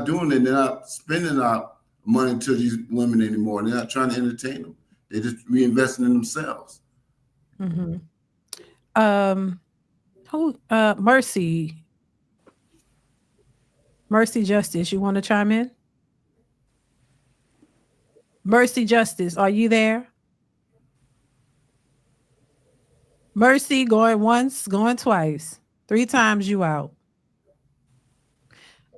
doing it. They're not spending our money to these women anymore. They're not trying to entertain them. They're just reinvesting in themselves. Mm-hmm. Mercy Justice, you want to chime in? Mercy Justice, are you there? Mercy, going once, going twice, 3 times you out.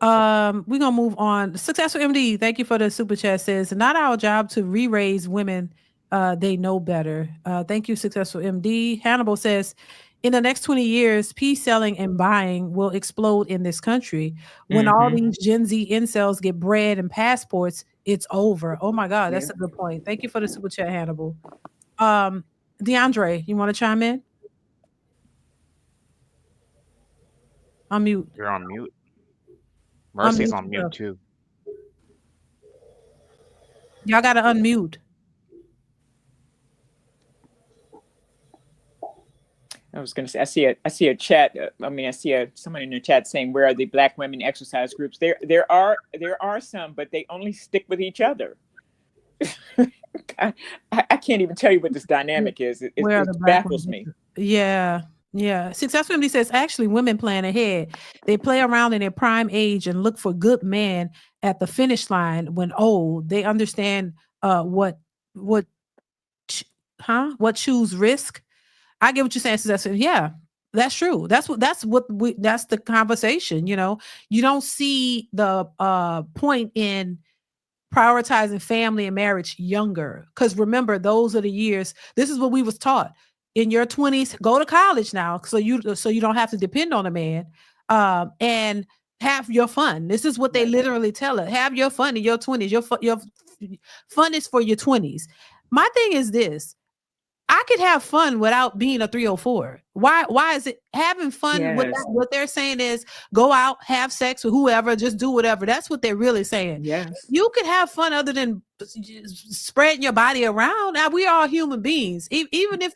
We're gonna move on. Successful MD, thank you for the super chat. Says, not our job to re-raise women. They know better. Thank you, Successful MD. Hannibal says, in the next 20 years, peace selling and buying will explode in this country. When all these Gen Z incels get bread and passports, it's over. Oh my God, that's a good point. Thank you for the super chat, Hannibal. DeAndre, you want to chime in? On mute. You're on mute. Mercy's on mute too. Y'all gotta unmute. I was gonna say, I see a chat. I see someone in the chat saying, "Where are the Black women exercise groups?" There are some, but they only stick with each other. I can't even tell you what this dynamic is. It baffles me. Yeah. Successful MD says, actually, women plan ahead. They play around in their prime age and look for good man at the finish line when old. They understand what choose risk. I get what you're saying, Successful. Yeah, that's true. That's the conversation. You know, you don't see the point in prioritizing family and marriage younger, because remember, those are the years. This is what we was taught. In your 20s, go to college now, so you don't have to depend on a man, and have your fun. This is what they literally tell us: have your fun in your 20s. Your fun is for your 20s. My thing is this: I could have fun without being a 304. Why is it having fun? Yes. What they're saying is go out, have sex with whoever, just do whatever. That's what they're really saying. Yes. You could have fun other than spreading your body around. Now, we are human beings. Even if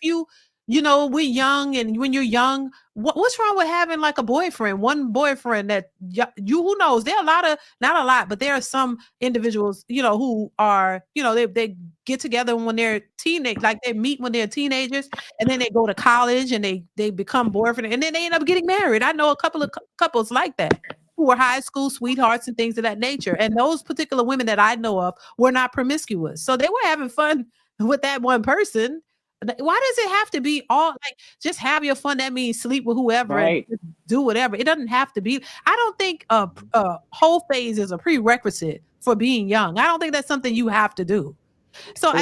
we're young, and when you're young, what's wrong with having like a boyfriend, one boyfriend that who knows? There are not a lot, but there are some individuals, who are, they get together when they're teenage, like they meet when they're teenagers, and then they go to college and they become boyfriend, and then they end up getting married. I know a couple of couples like that who were high school sweethearts and things of that nature. And those particular women that I know of were not promiscuous. So they were having fun with that one person. Why does it have to be all like just have your fun? That means sleep with whoever and do whatever. It doesn't have to be. I don't think a whole phase is a prerequisite for being young. I don't think that's something you have to do. So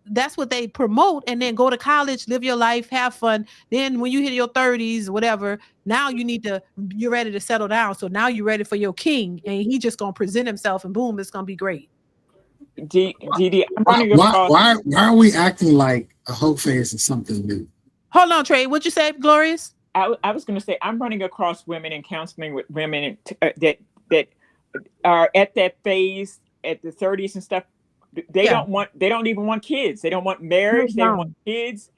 that's what they promote, and then go to college, live your life, have fun. Then when you hit your 30s, whatever, now you're ready to settle down. So now you're ready for your king, and he just gonna present himself, and boom, it's gonna be great. DeeDee, why are we acting like a whole phase is something new? Hold on, Trey. What'd you say, Glorious? I was going to say, I'm running across women and counseling with women that are at that phase at the 30s and stuff. They don't even want kids. They don't want marriage. They don't want kids.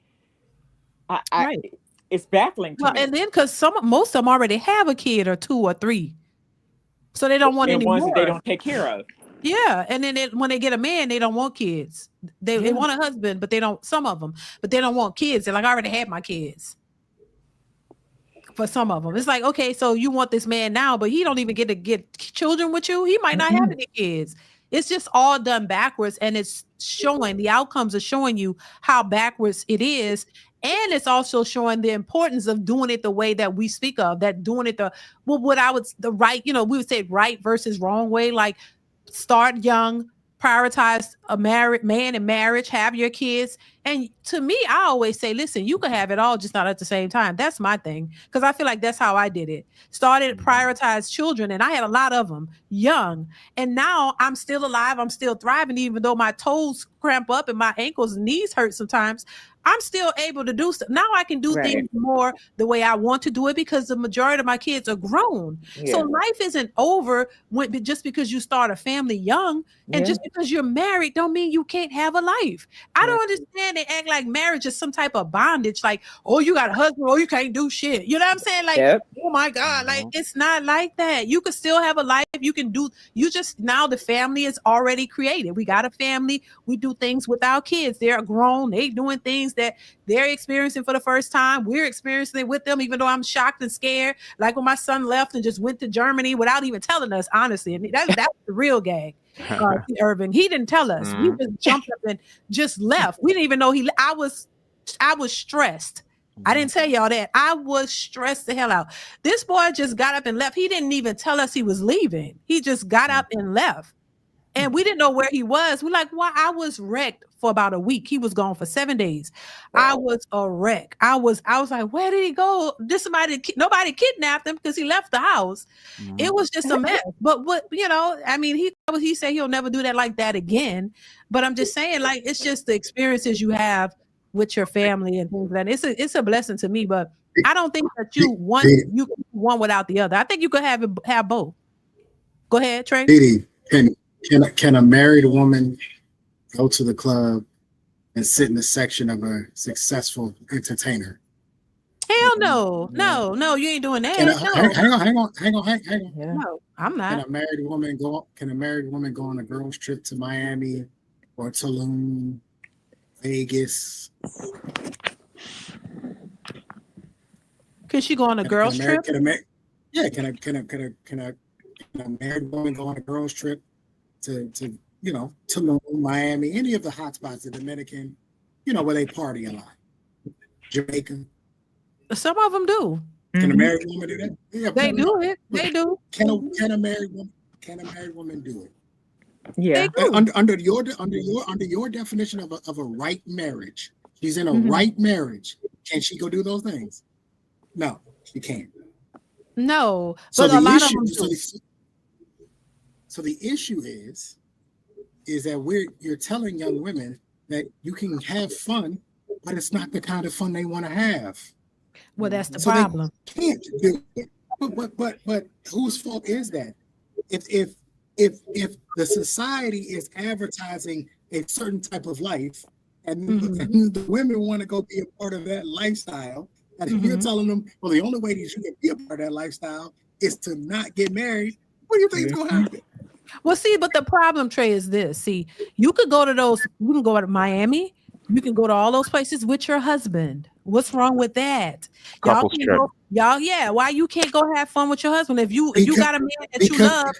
It's baffling to me. And then because most of them already have a kid or 2 or 3, so they don't want any ones more. that they don't take care of. Yeah, and then when they get a man, they don't want kids. They want a husband, but they don't. Some of them, but they don't want kids. They're like, I already had my kids. For some of them, it's like, okay, so you want this man now, but he don't even get to get children with you. He might not have any kids. It's just all done backwards, and it's showing, the outcomes are showing you how backwards it is. And it's also showing the importance of doing it the way that we speak of, that doing it the right, we would say right versus wrong way. Like, start young, prioritize a married man in marriage, have your kids. And to me, I always say, listen, you can have it all, just not at the same time. That's my thing. Because I feel like that's how I did it. Started prioritize children, and I had a lot of them young. And now I'm still alive. I'm still thriving, even though my toes cramp up and my ankles and knees hurt sometimes. I'm still able to do stuff. Now I can do things more the way I want to do it because the majority of my kids are grown. Yeah. So life isn't over just because you start a family young. And just because you're married don't mean you can't have a life. I don't understand. They act like marriage is some type of bondage. Like, oh, you got a husband, oh, you can't do shit. You know what I'm saying? Like, oh my God, like it's not like that. You can still have a life. Now the family is already created. We got a family. We do things with our kids. They're grown. They doing things that they're experiencing for the first time. We're experiencing it with them, even though I'm shocked and scared. Like when my son left and just went to Germany without even telling us, honestly. And that's the real gag. Irvin, he didn't tell us. We just jumped up and just left. We didn't even know I was stressed. I didn't tell y'all that. I was stressed the hell out. This boy just got up and left. He didn't even tell us he was leaving. He just got up and left. And we didn't know where he was. We're like, well, I was wrecked for about a week. He was gone for 7 days. Wow. I was a wreck. I was like, where did he go? Nobody kidnapped him because he left the house. It was just a mess. But he said he'll never do that like that again. But I'm just saying, like, it's just the experiences you have with your family and things like that. It's a blessing to me, but I don't think that you can one without the other. I think you could have both. Go ahead, Trey. DeeDee, can a married woman go to the club and sit in the section of a successful entertainer? Hell no. No, you ain't doing that. Hang on. Yeah. No, I'm not. Can a married woman go on a girls' trip to Miami or Tulum, Vegas? Can she go on a girls' trip? Can a married woman go on a girls' trip to Tulum, Miami, any of the hot spots, the Dominican, where they party a lot, Jamaica? Some of them do. Can a married woman do that? Yeah, they do it. They do. Can a married woman do it? Yeah. Under your definition of a right marriage, she's in a right marriage. Can she go do those things? No, she can't. No, but a lot of them do. So the issue is that you're telling young women that you can have fun, but it's not the kind of fun they want to have. Well, that's the problem. They can't do it. But whose fault is that? If the society is advertising a certain type of life, and the women want to go be a part of that lifestyle, and you're telling them, well, the only way that you can be a part of that lifestyle is to not get married, what do you think is going to happen? Well, see, but the problem, Trey, is this. See, you can go to Miami. You can go to all those places with your husband. What's wrong with that? Why you can't go have fun with your husband? If you got a man that you love,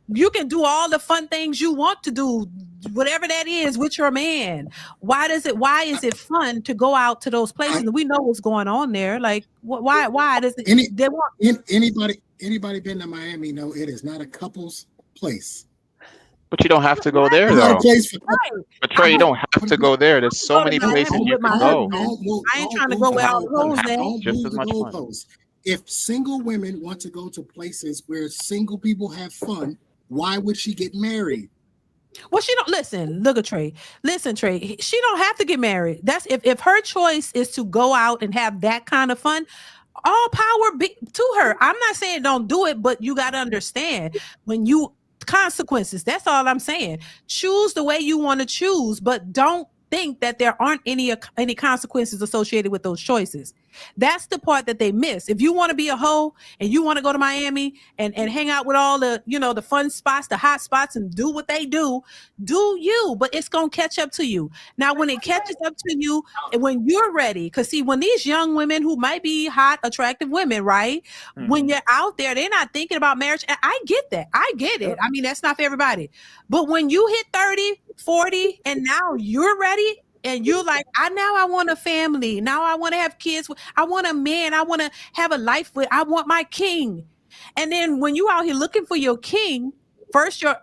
you can do all the fun things you want to do, whatever that is, with your man. Why is it fun to go out to those places? And we know what's going on there. Like, why does it? Anybody been to Miami? No, it is not a couple's place. But you don't have to go there, though. But Trey, you don't have to go there. There's so many places you can go. I ain't trying to go where all the hoes at. Just as much fun. If single women want to go to places where single people have fun, why would she get married? Well, she don't listen. Look at Trey. Listen, Trey. She don't have to get married. That's if her choice is to go out and have that kind of fun. all power be to her. I'm not saying don't do it, but you got to understand when you consequences. That's all I'm saying. Choose the way you want to choose, but don't think that there aren't any consequences associated with those choices. That's the part that they miss. If you want to be a hoe and you want to go to Miami and hang out with all the, the fun spots, the hot spots, and do what they do you, but it's going to catch up to you. Now, when it catches up to you and when you're ready, because see, when these young women who might be hot, attractive women, right? Mm-hmm. When you're out there, they're not thinking about marriage. And I get that. I get it. I mean, that's not for everybody. But when you hit 30, 40, and now you're ready, and you're like, I want a family. Now I want to have kids. I want a man. I want to have a life with. I want my king. And then when you out here looking for your king, first your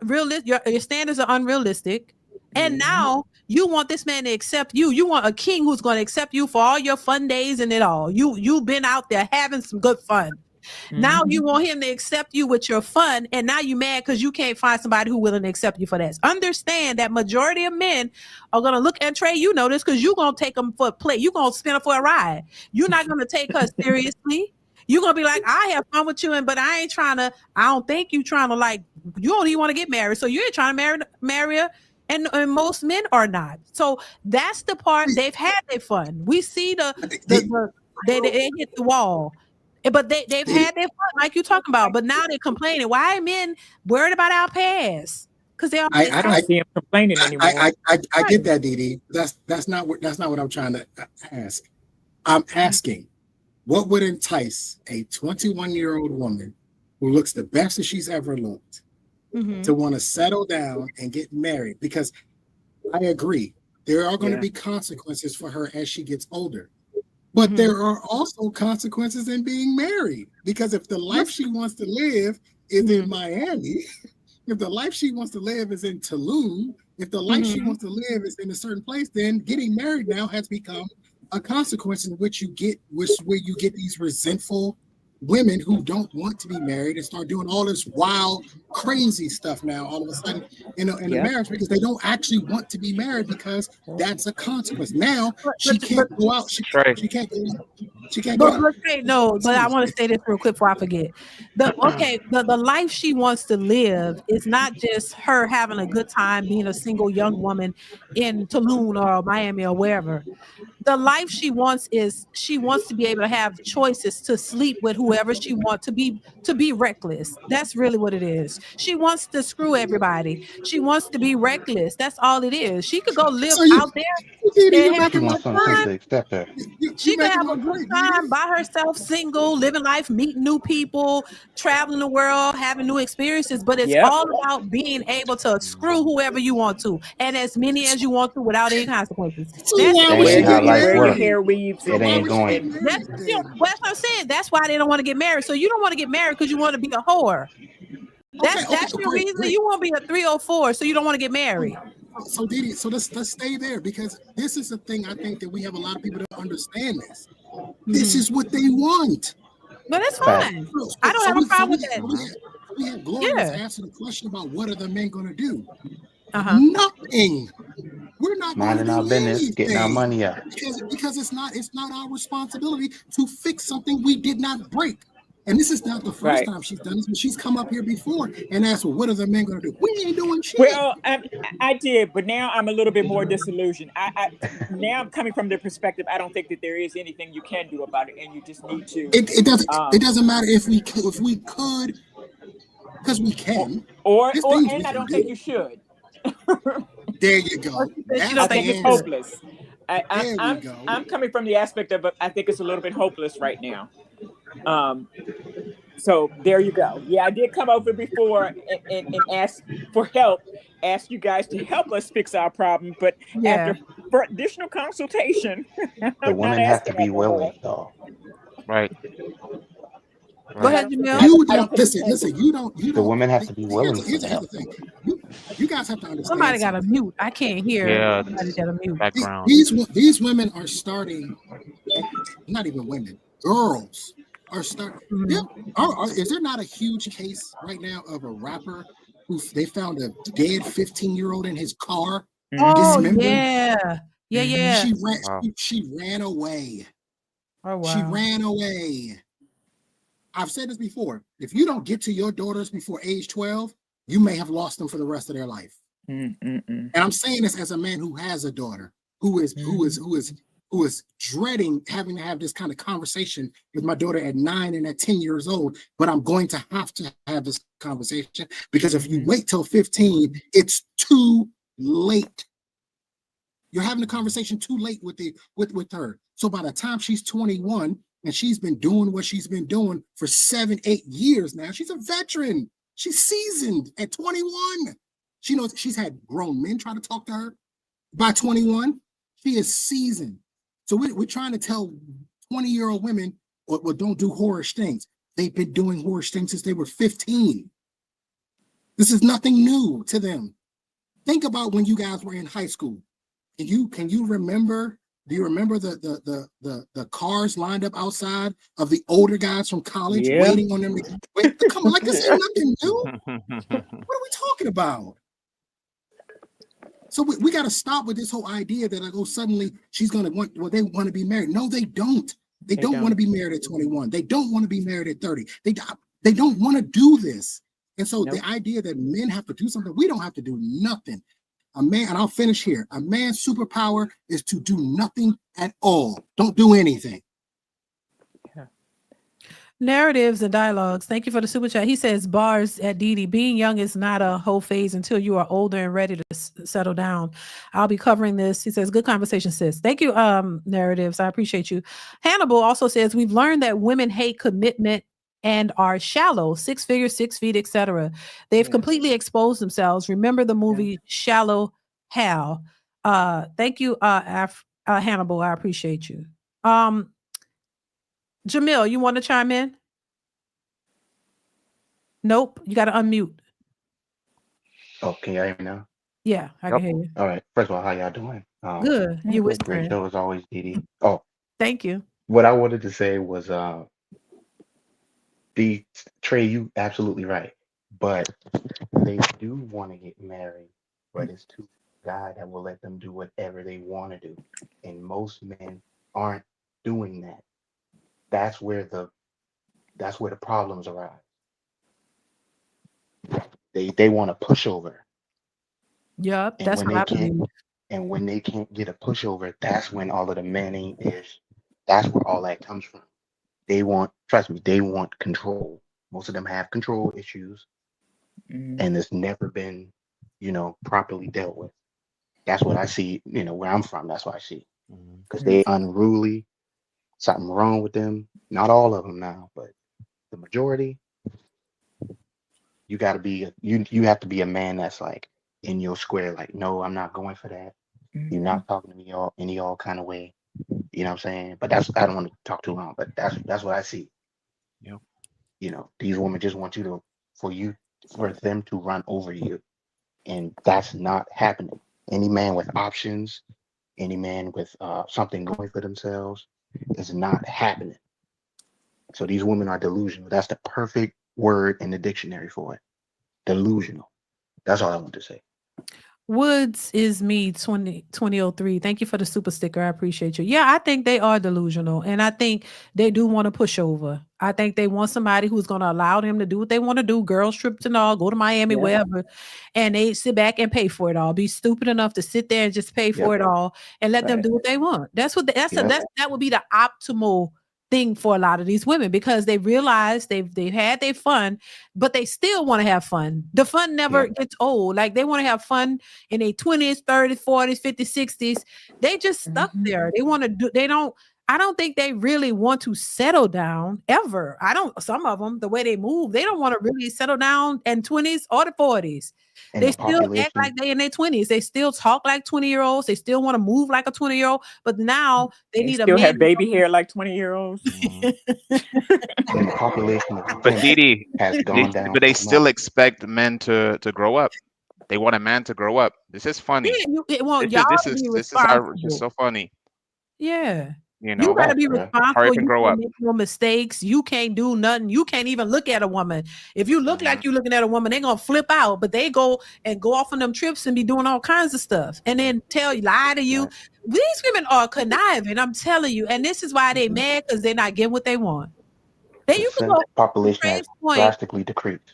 standards are unrealistic, and now you want this man to accept you. You want a king who's going to accept you for all your fun days and it all. You've been out there having some good fun. Mm-hmm. Now you want him to accept you with your fun, and now you mad because you can't find somebody who's willing to accept you for that. Understand that majority of men are going to look at Trey, you know this, because you're going to take them for a play. You're going to spin her for a ride. You're not going to take her seriously. You're going to be like, I have fun with you, but I don't think you trying to, like, you don't even want to get married. So you ain't trying to marry her. And most men are not. So that's the part. They've had their fun. We see they hit the wall. But they've had their fun, like you're talking about. But now they're complaining. Why are men worried about our past? Because I don't see them complaining anymore. I get that, DeeDee. That's not what I'm trying to ask. I'm asking, what would entice a 21-year-old woman who looks the best that she's ever looked to want to settle down and get married? Because I agree, there are going to be consequences for her as she gets older. But there are also consequences in being married, because if the life she wants to live is in Miami, if the life she wants to live is in Tulum, if the life she wants to live is in a certain place, then getting married now has become a consequence in which you get these resentful women who don't want to be married and start doing all this wild, crazy stuff now all of a sudden in a marriage, because they don't actually want to be married, because that's a consequence. Now she can't go out. She can't go out. She can't go out. No, but I want to say this real quick before I forget. The life she wants to live is not just her having a good time being a single young woman in Tulum or Miami or wherever. The life she wants is she wants to be able to have choices to sleep with whoever she wants, to be reckless. That's really what it is. She wants to screw everybody. She wants to be reckless. That's all it is. She could go live out there and have a good time. She could have a good time by herself, single, living life, meeting new people, traveling the world, having new experiences. But it's all about being able to screw whoever you want to, and as many as you want to, without any consequences. Your hair weaves. It ain't going. That's what I'm saying. That's why they don't want to get married. So you don't want to get married because you want to be a whore. That's your reason. You want to be a 304, so you don't want to get married. So DeeDee, so let's stay there, because this is the thing. I think that we have a lot of people that understand this. This is what they want. But that's fine. I don't have a problem with that. We have Gloria answer the question about what are the men going to do? Nothing. We're not minding our business, getting our money out. Because it's not our responsibility to fix something we did not break. And this is not the first time she's done this, but she's come up here before and asked, well, what are the men going to do? We ain't doing shit. Well, I did, but now I'm a little bit more disillusioned. Now I'm coming from the perspective, I don't think that there is anything you can do about it, and you just need to. It doesn't matter if we could, because we can. And I don't think you should. There you go. I think it's hopeless. I'm coming from the aspect of I think it's a little bit hopeless right now. So there you go. Yeah, I did come over before and ask for help, ask you guys to help us fix our problem. But after additional consultation, the women have to be willing, though. Right. Go ahead, Jamil. Listen. You don't. The women have to be willing here's to help. the thing. You guys have to understand. Somebody got a mute. I can't hear. Yeah, somebody got a mute. Background. These women are starting. Not even women. Girls are starting. Is there not a huge case right now of a rapper who they found a dead 15-year-old in his car? Oh yeah. She ran away. Oh wow. She ran away. I've said this before. If you don't get to your daughters before age 12, you may have lost them for the rest of their life. And I'm saying this as a man who has a daughter, who is dreading having to have this kind of conversation with my daughter at 9 and at 10 years old. But I'm going to have this conversation, because if you wait till 15, it's too late. You're having a conversation too late with her. So by the time she's 21 and she's been doing what she's been doing for 7-8 years now, she's a veteran. She's seasoned at 21. She knows she's had grown men try to talk to her. By 21, she is seasoned. So we're trying to tell 20-year-old women, well, don't do whorish things. They've been doing whorish things since they were 15. This is nothing new to them. Think about when you guys were in high school. Can you remember? Do you remember the cars lined up outside of the older guys from college waiting on them? Come on, like this ain't nothing new. What are we talking about? So we got to stop with this whole idea that, like, oh, suddenly she's going to they want to be married. No, they don't. They don't want to be married at 21. They don't want to be married at 30. They don't want to do this. And so the idea that men have to do something, we don't have to do nothing. A man, and I'll finish here, a man's superpower is to do nothing at all. Don't do anything. Narratives and dialogues. Thank you for the super chat. He says, bars at DeeDee. Being young is not a whole phase until you are older and ready to settle down. I'll be covering this. He says, good conversation, sis. Thank you, Narratives. I appreciate you. Hannibal also says, we've learned that women hate commitment and are shallow, 6 figures, 6 feet, etc. They've completely exposed themselves. Remember the movie Shallow Hal. Thank you, Hannibal. I appreciate you. Jamil, you want to chime in? Nope. You got to unmute. Oh, can you hear me now? Yeah, I can hear you. All right. First of all, how y'all doing? Good. You whispering. Great show as always, DeeDee. Oh, thank you. What I wanted to say was, Trey, you absolutely right. But they do want to get married, but it's too God that will let them do whatever they want to do, and most men aren't doing that. That's where the problems arise. They want a pushover. Yep, and that's what I believe. And when they can't get a pushover, that's when all of the manning is. That's where all that comes from. They want, trust me, they want control. Most of them have control issues, and it's never been, properly dealt with. That's what I see. Where I'm from, that's what I see. Because they unruly. Something wrong with them. Not all of them now, but the majority. You got to be you have to be a man that's like in your square. Like, no, I'm not going for that. You're not talking to me any kind of way. You know what I'm saying? But I don't want to talk too long. But that's what I see. Yep. These women just want for them to run over you, and that's not happening. Any man with options, any man with something going for themselves, is not happening. So these women are delusional. That's the perfect word in the dictionary for it. Delusional. That's all I want to say. Woods is me 2003. Thank you for the super sticker. I appreciate you. Yeah, I think they are delusional, and I think they do want to push over. I think they want somebody who's going to allow them to do what they want to do, girls trips and all, go to Miami, wherever, and they sit back and pay for it all. Be stupid enough to sit there and just pay for it all and let them do what they want. That would be the optimal thing for a lot of these women, because they realize they've had their fun, but they still want to have fun. The fun never gets old. Like, they want to have fun in their 20s, 30s, 40s, 50s, 60s. They just stuck there. They want to do, I don't think they really want to settle down ever. Some of them, the way they move, they don't want to really settle down in 20s or the 40s. And they still act like they in their 20s. They still talk like 20-year-olds. They still want to move like a 20-year-old, but now they need a man. Still have baby hair like 20-year-olds. And the population of but DeeDee, has gone down. But they still expect men to grow up. They want a man to grow up. This is funny. This is so funny. Yeah. You gotta be responsible. You can't make no mistakes. You can't do nothing. You can't even look at a woman. If you look like you're looking at a woman, they're gonna flip out. But they go off on them trips and be doing all kinds of stuff, and then lie to you. These women are conniving. I'm telling you, and this is why they mad, because they're not getting what they want. Then The you could simp go population has Trey's point. drastically decreased.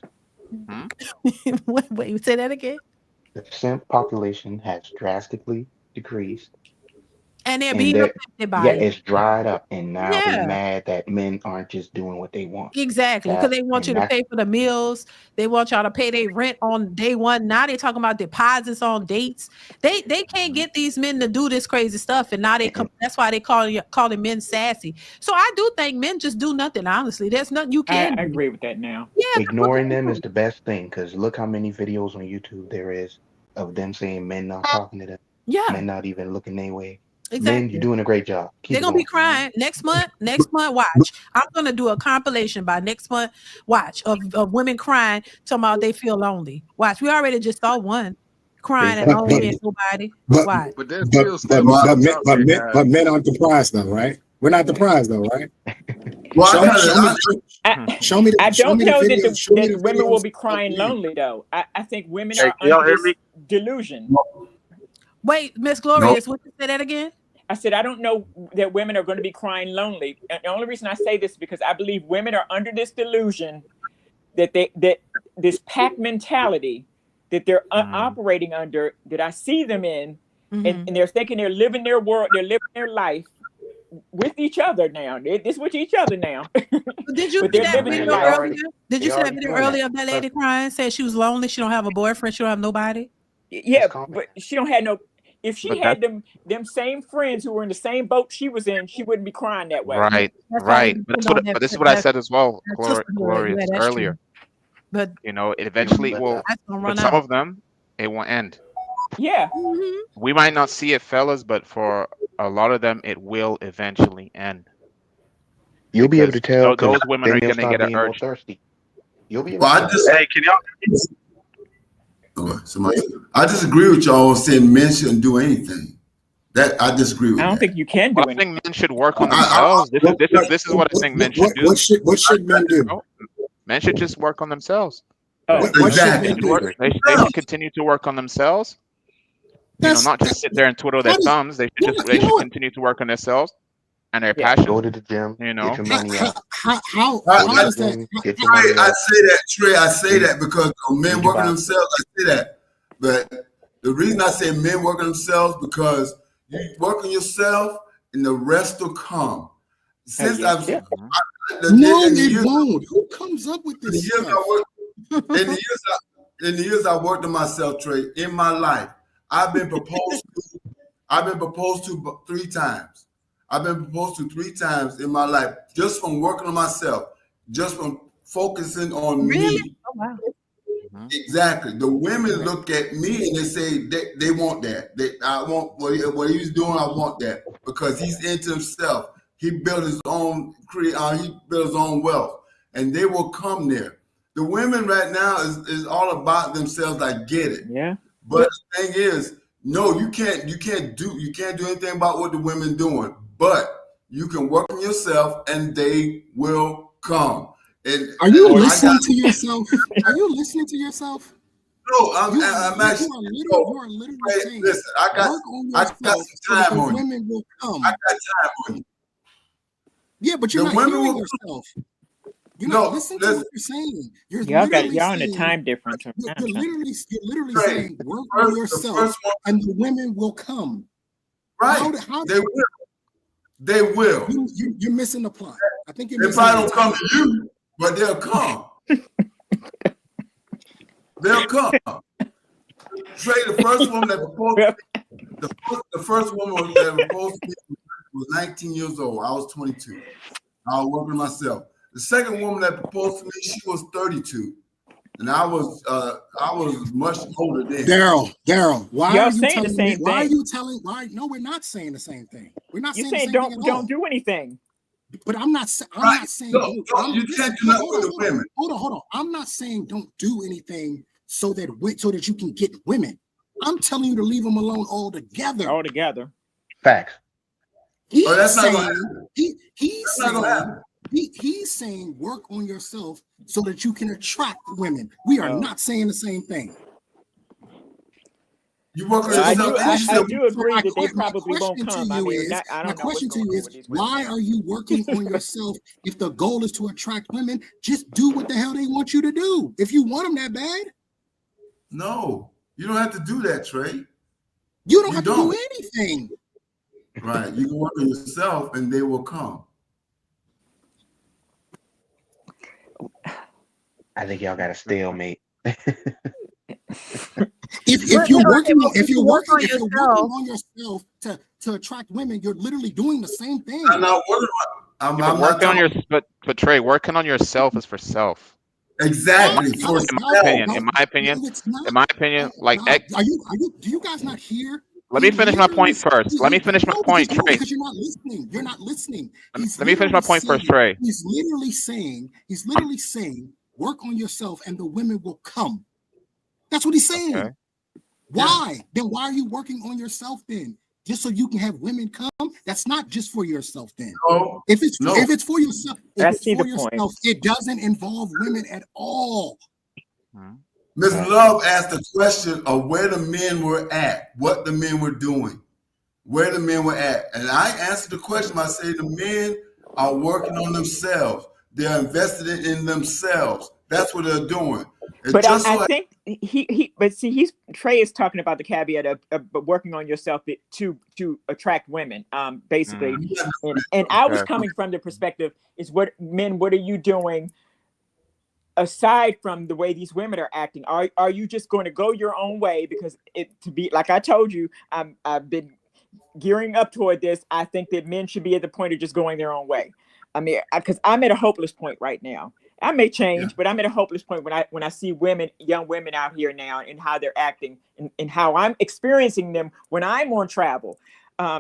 Wait, say that again. The simp population has drastically decreased, And they're and being that affected by it. it's dried up. And now they Yeah. mad that men aren't just doing what they want. Exactly, because they want you to that's pay for the meals. They want y'all to pay their rent on day one. Now they're talking about deposits on dates. They can't get these men to do this crazy stuff, and now they come. That's why they calling men sassy. So I do think men just do nothing. Honestly, there's nothing you can. I do. agree with that now. Yeah, ignoring them is the best thing, because look how many videos on YouTube there is of them saying men not talking to them. Yeah, Men not even looking their way. exactly. Men, you're doing a great job. Keep They're gonna be crying next month. Next month, watch. I'm gonna do a compilation by next month. Watch of women crying, talking about they feel lonely. Watch. We already just saw one crying and lonely and nobody. Watch. But men aren't the prize though, right? We're not the prize though, right? Show me. I don't know that women will be crying lonely though. I think women are under this delusion. Wait, Miss Glorious, what you say that again? I said, I don't know that women are going to be crying lonely. And the only reason I say this is because I believe women are under this delusion that this pack mentality that they're operating under, that I see them in, and they're thinking they're living their world, they're living their life with each other now. This with each other now. Did you see that video earlier? Did you see that video earlier of that lady crying, said she was lonely, she don't have a boyfriend, she don't have nobody? Yeah, but she don't have no. If she had them same friends who were in the same boat she was in, she wouldn't be crying that way. Right. But this is what I said as well, Glorious, earlier. But it eventually will. But some of them, it will end. Yeah. We might not see it, fellas, but for a lot of them, it will eventually end. You'll be able to tell those women are going to get an urge. Thirsty. You'll be able to hey, can y'all? I disagree with y'all saying men shouldn't do anything. That I disagree with. I don't think you can do anything. I think men should work on themselves. This is what I think men should do. What should men do? Men should just work on themselves. Exactly. They should continue to work on themselves. Not just sit there and twiddle their thumbs. They should continue to work on themselves and their passion. Go to the gym. Get your money up. How does that? Trey, I say that because men work on themselves. I say that, but the reason I say men work on themselves because you work on yourself and the rest will come. Since no, it won't. Who comes up with this stuff? In the years I worked on myself, Trey, in my life, I've been proposed to 3 times. I've been proposed to 3 times in my life just from working on myself, just from focusing on me. Oh, wow. Exactly. The women look at me and they say they want that. I want what he's doing. I want that because he's into himself. He built his own wealth, and they will come there. The women right now is all about themselves. I get it. Yeah. But the thing is, no, you can't do anything about what the women doing. But you can work on yourself, and they will come. And are you listening to yourself? Are you listening to yourself? No, I'm actually. You are literally saying, listen, I got some time on you. Women will come. I got time on you. Yeah, but you're not hearing yourself. You're not listening to what you're saying. Y'all in a time difference. You're literally saying, work on yourself, and the women will come. Right? How they will. You're missing the plot. I think they probably don't come to you, but they'll come. They'll come. Trey, the first woman that proposed to me was 19 years old. I was 22. I was working myself. The second woman that proposed to me, she was 32, and I was much older than. Daryl, why y'all are you saying the same thing? Why are you telling? Why? No, we're not saying the same thing. We're not saying the same thing at all. Don't do anything. But I'm not saying. You can't do nothing with the women. Hold on. I'm not saying don't do anything so that you can get women. I'm telling you to leave them alone altogether. Facts. He's saying work on yourself so that you can attract women. We are not saying the same thing. You work on I yourself. do agree that they probably won't come. I mean, I don't know what's going on with these women. Why are you working on yourself if the goal is to attract women? Just do what the hell they want you to do. If you want them that bad. No, you don't have to do that, Trey. You don't have to do anything. Right. You can work on yourself and they will come. I think y'all got a stalemate. If you're working on yourself to attract women, you're literally doing the same thing. I'm working on your, but Trey, working on yourself is for self. Exactly. In my opinion, like, do you guys not hear? Let me finish my point first. Let me finish my point, Trey. Because you're not listening. You're not listening. Let me finish my point first, Trey. He's literally saying, work on yourself and the women will come. That's what he's saying. Okay. Why? Yeah. Then why are you working on yourself then? Just so you can have women come? That's not just for yourself then. No. If it's for yourself, it doesn't involve women at all. Ms. Love asked the question of where the men were at, what the men were doing, where the men were at. And I answered the question by saying the men are working on themselves. They're invested in themselves. That's what they're doing. But I think Trey is talking about the caveat of working on yourself to attract women, basically. And I was coming from the perspective is what are you doing aside from the way these women are acting? Are you just going to go your own way? Because like I told you, I've been gearing up toward this. I think that men should be at the point of just going their own way. I mean, because I'm at a hopeless point right now. I may change, but I'm at a hopeless point when I see young women out here now and how they're acting and how I'm experiencing them when I'm on travel.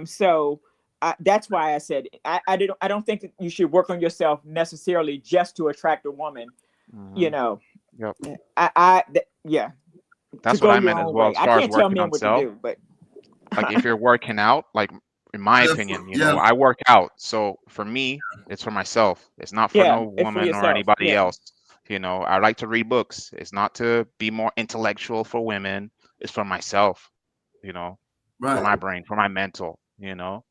So that's why I said I don't think that you should work on yourself necessarily just to attract a woman. You know, yep. That's what I meant as well. As far as working on self, but like if you're working out, like in my opinion, you know, I work out. So for me, it's for myself. It's not for no woman or anybody else. You know, I like to read books. It's not to be more intellectual for women. It's for myself, you know, for my brain, for my mental, you know.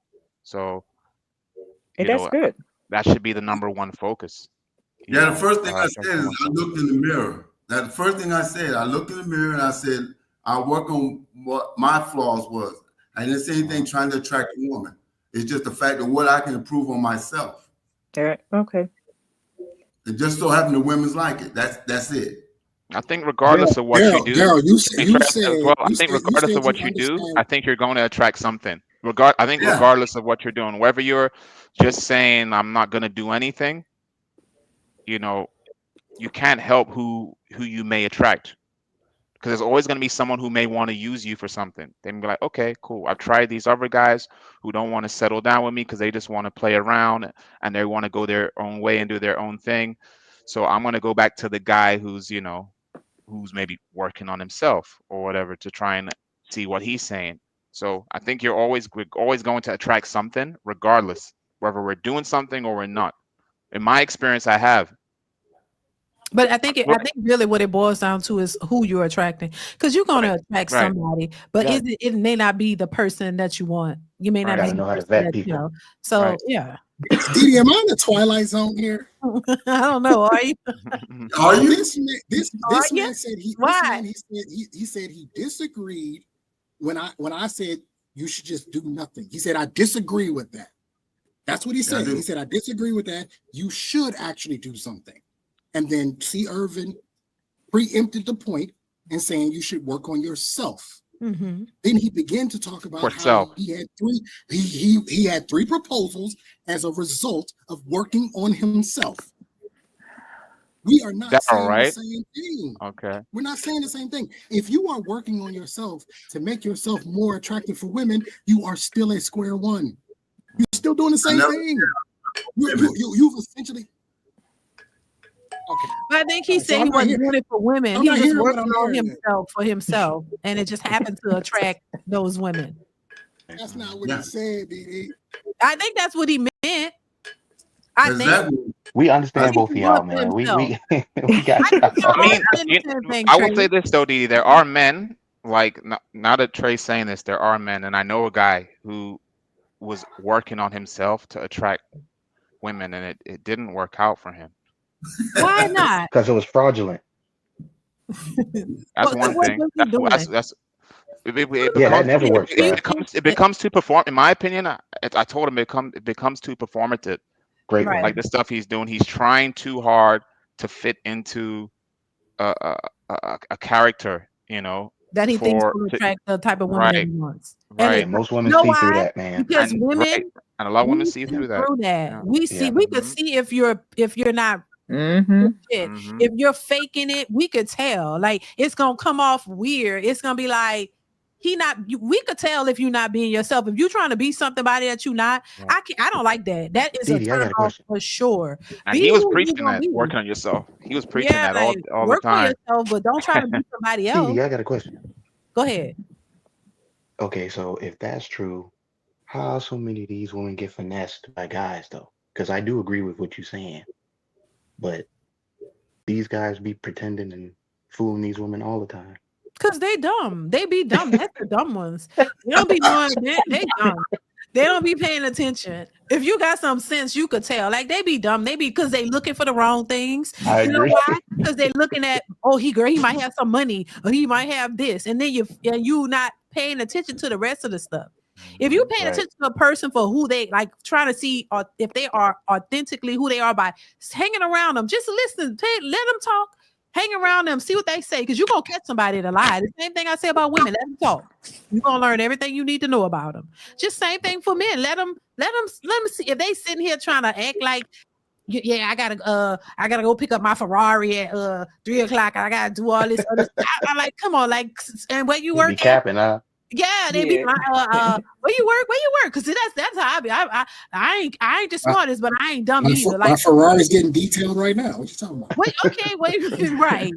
So that's good. That should be the number one focus. The first thing I said is I looked in the mirror. The first thing I said, I looked in the mirror and I said, I work on what my flaws was. I didn't say anything trying to attract a woman. It's just the fact of what I can improve on myself. Okay. It just so happened the women's like it. That's it. I think regardless of what you do, regardless of what you do, I think you're going to attract something. Regardless of what you're doing, whether you're just saying I'm not going to do anything, you know, you can't help who you may attract. Because there's always going to be someone who may want to use you for something. They may be like, okay, cool. I've tried these other guys who don't want to settle down with me because they just want to play around and they want to go their own way and do their own thing. So I'm going to go back to the guy who's maybe working on himself or whatever to try and see what he's saying. So I think we're always going to attract something regardless, whether we're doing something or we're not. In my experience, I have. But I think really what it boils down to is who you're attracting, because you're going to attract somebody, but it may not be the person that you want. You may not know how to vet people. So DeeDee, am I in the Twilight Zone here? I don't know. Are you? Are you? This man said he said he disagreed when I said you should just do nothing. He said I disagree with that. That's what he said. He said I disagree with that. You should actually do something. And then C. Irvin preempted the point and saying you should work on yourself. Mm-hmm. Then he began to talk about how he had three proposals as a result of working on himself. We are not saying the same thing. Okay. We're not saying the same thing. If you are working on yourself to make yourself more attractive for women, you are still at square one. You're still doing the same thing. You've essentially. Okay. But I think he said he wasn't doing it for women. He was just working on himself for himself, and it just happened to attract those women. That's not what he said, DeeDee. I think that's what he meant. We understand both of y'all, man. We got. I would say this though, DeeDee. There are men like now that Trey's saying this, there are men, and I know a guy who was working on himself to attract women, and it didn't work out for him. Why not? Because it was fraudulent. That's one thing. That's that never works. It becomes too perform. In my opinion, I told him it becomes too performative. Great, right. Like the stuff he's doing, he's trying too hard to fit into a character, you know, that he thinks will attract the type of woman that he wants. Right. And most women see through that, man. Because women, and a lot of women see through that. Yeah. We could see if you're not. If you're faking it, we could tell. Like it's gonna come off weird. It's gonna be like we could tell if you're not being yourself. If you're trying to be somebody that you're not, I don't like that. That is a turn off for sure. And he was preaching that, working on yourself. He was preaching that all the time. Work on yourself, but don't try to be somebody else. DeeDee, I got a question. Go ahead. Okay, so if that's true, how so many of these women get finessed by guys though? Because I do agree with what you're saying. But these guys be pretending and fooling these women all the time. Because they dumb. They be dumb. That's the dumb ones. They don't be doing they dumb. They don't be paying attention. If you got some sense, you could tell. Like they be dumb. They be because they looking for the wrong things. I agree. Know why? Because they looking at, he might have some money or he might have this. And then you not paying attention to the rest of the stuff. If you paying attention to a person for who they like, trying to see or if they are authentically who they are by hanging around them, just listen, let them talk, hang around them, see what they say, because you're gonna catch somebody to lie. The same thing I say about women, let them talk. You're gonna learn everything you need to know about them. Just same thing for men. Let them see if they sitting here trying to act like, yeah, I gotta go pick up my Ferrari at 3:00. I gotta do all this other stuff. I'm like, come on, like, and where you work? Capping, huh? Yeah, they be like, where you work? Because that's how I be. I ain't the smartest, but I ain't dumb either. My Ferrari's getting detailed right now. What you talking about? Right.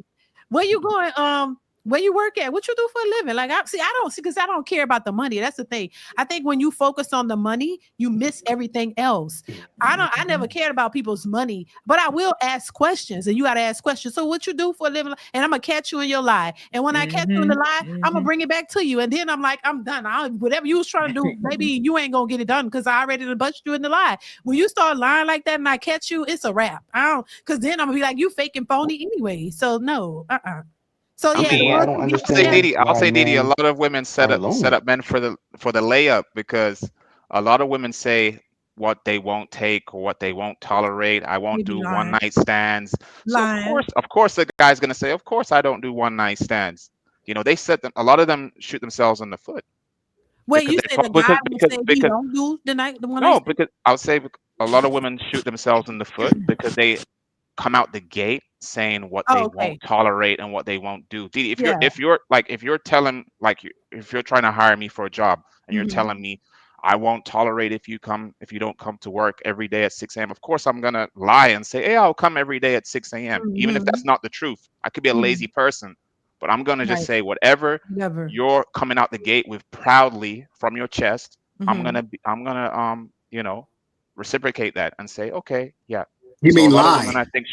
Where you going? Where you work at? What you do for a living? Like because I don't care about the money. That's the thing. I think when you focus on the money, you miss everything else. I never cared about people's money, but I will ask questions, and you got to ask questions. So what you do for a living? And I'm gonna catch you in your lie. And when I catch you in the lie, I'm gonna bring it back to you. And then I'm like, I'm done. Whatever you was trying to do, maybe you ain't gonna get it done because I already done bust you in the lie. When you start lying like that and I catch you, it's a wrap. Because then I'm gonna be like, you fake and phony anyway. So no, So I don't understand. I'll say DeeDee. A lot of women set up men for the layup because a lot of women say what they won't take or what they won't tolerate. I won't do one night stands. So of course, the guy's gonna say, of course, I don't do one night stands. You know, they set them. A lot of them shoot themselves in the foot. Wait, you say the guy will say he don't do the one? No, because I'll say a lot of women shoot themselves in the foot because they come out the gate saying what they won't tolerate and what they won't do. DeeDee, if you're telling, like, if you're trying to hire me for a job and you're telling me I won't tolerate if you don't come to work every day at 6 a.m. Of course I'm gonna lie and say, hey, I'll come every day at 6 a.m. Even if that's not the truth. I could be a lazy person, but I'm gonna just say whatever you're coming out the gate with proudly from your chest. I'm gonna reciprocate that and say, okay, yeah. You mean lie? I think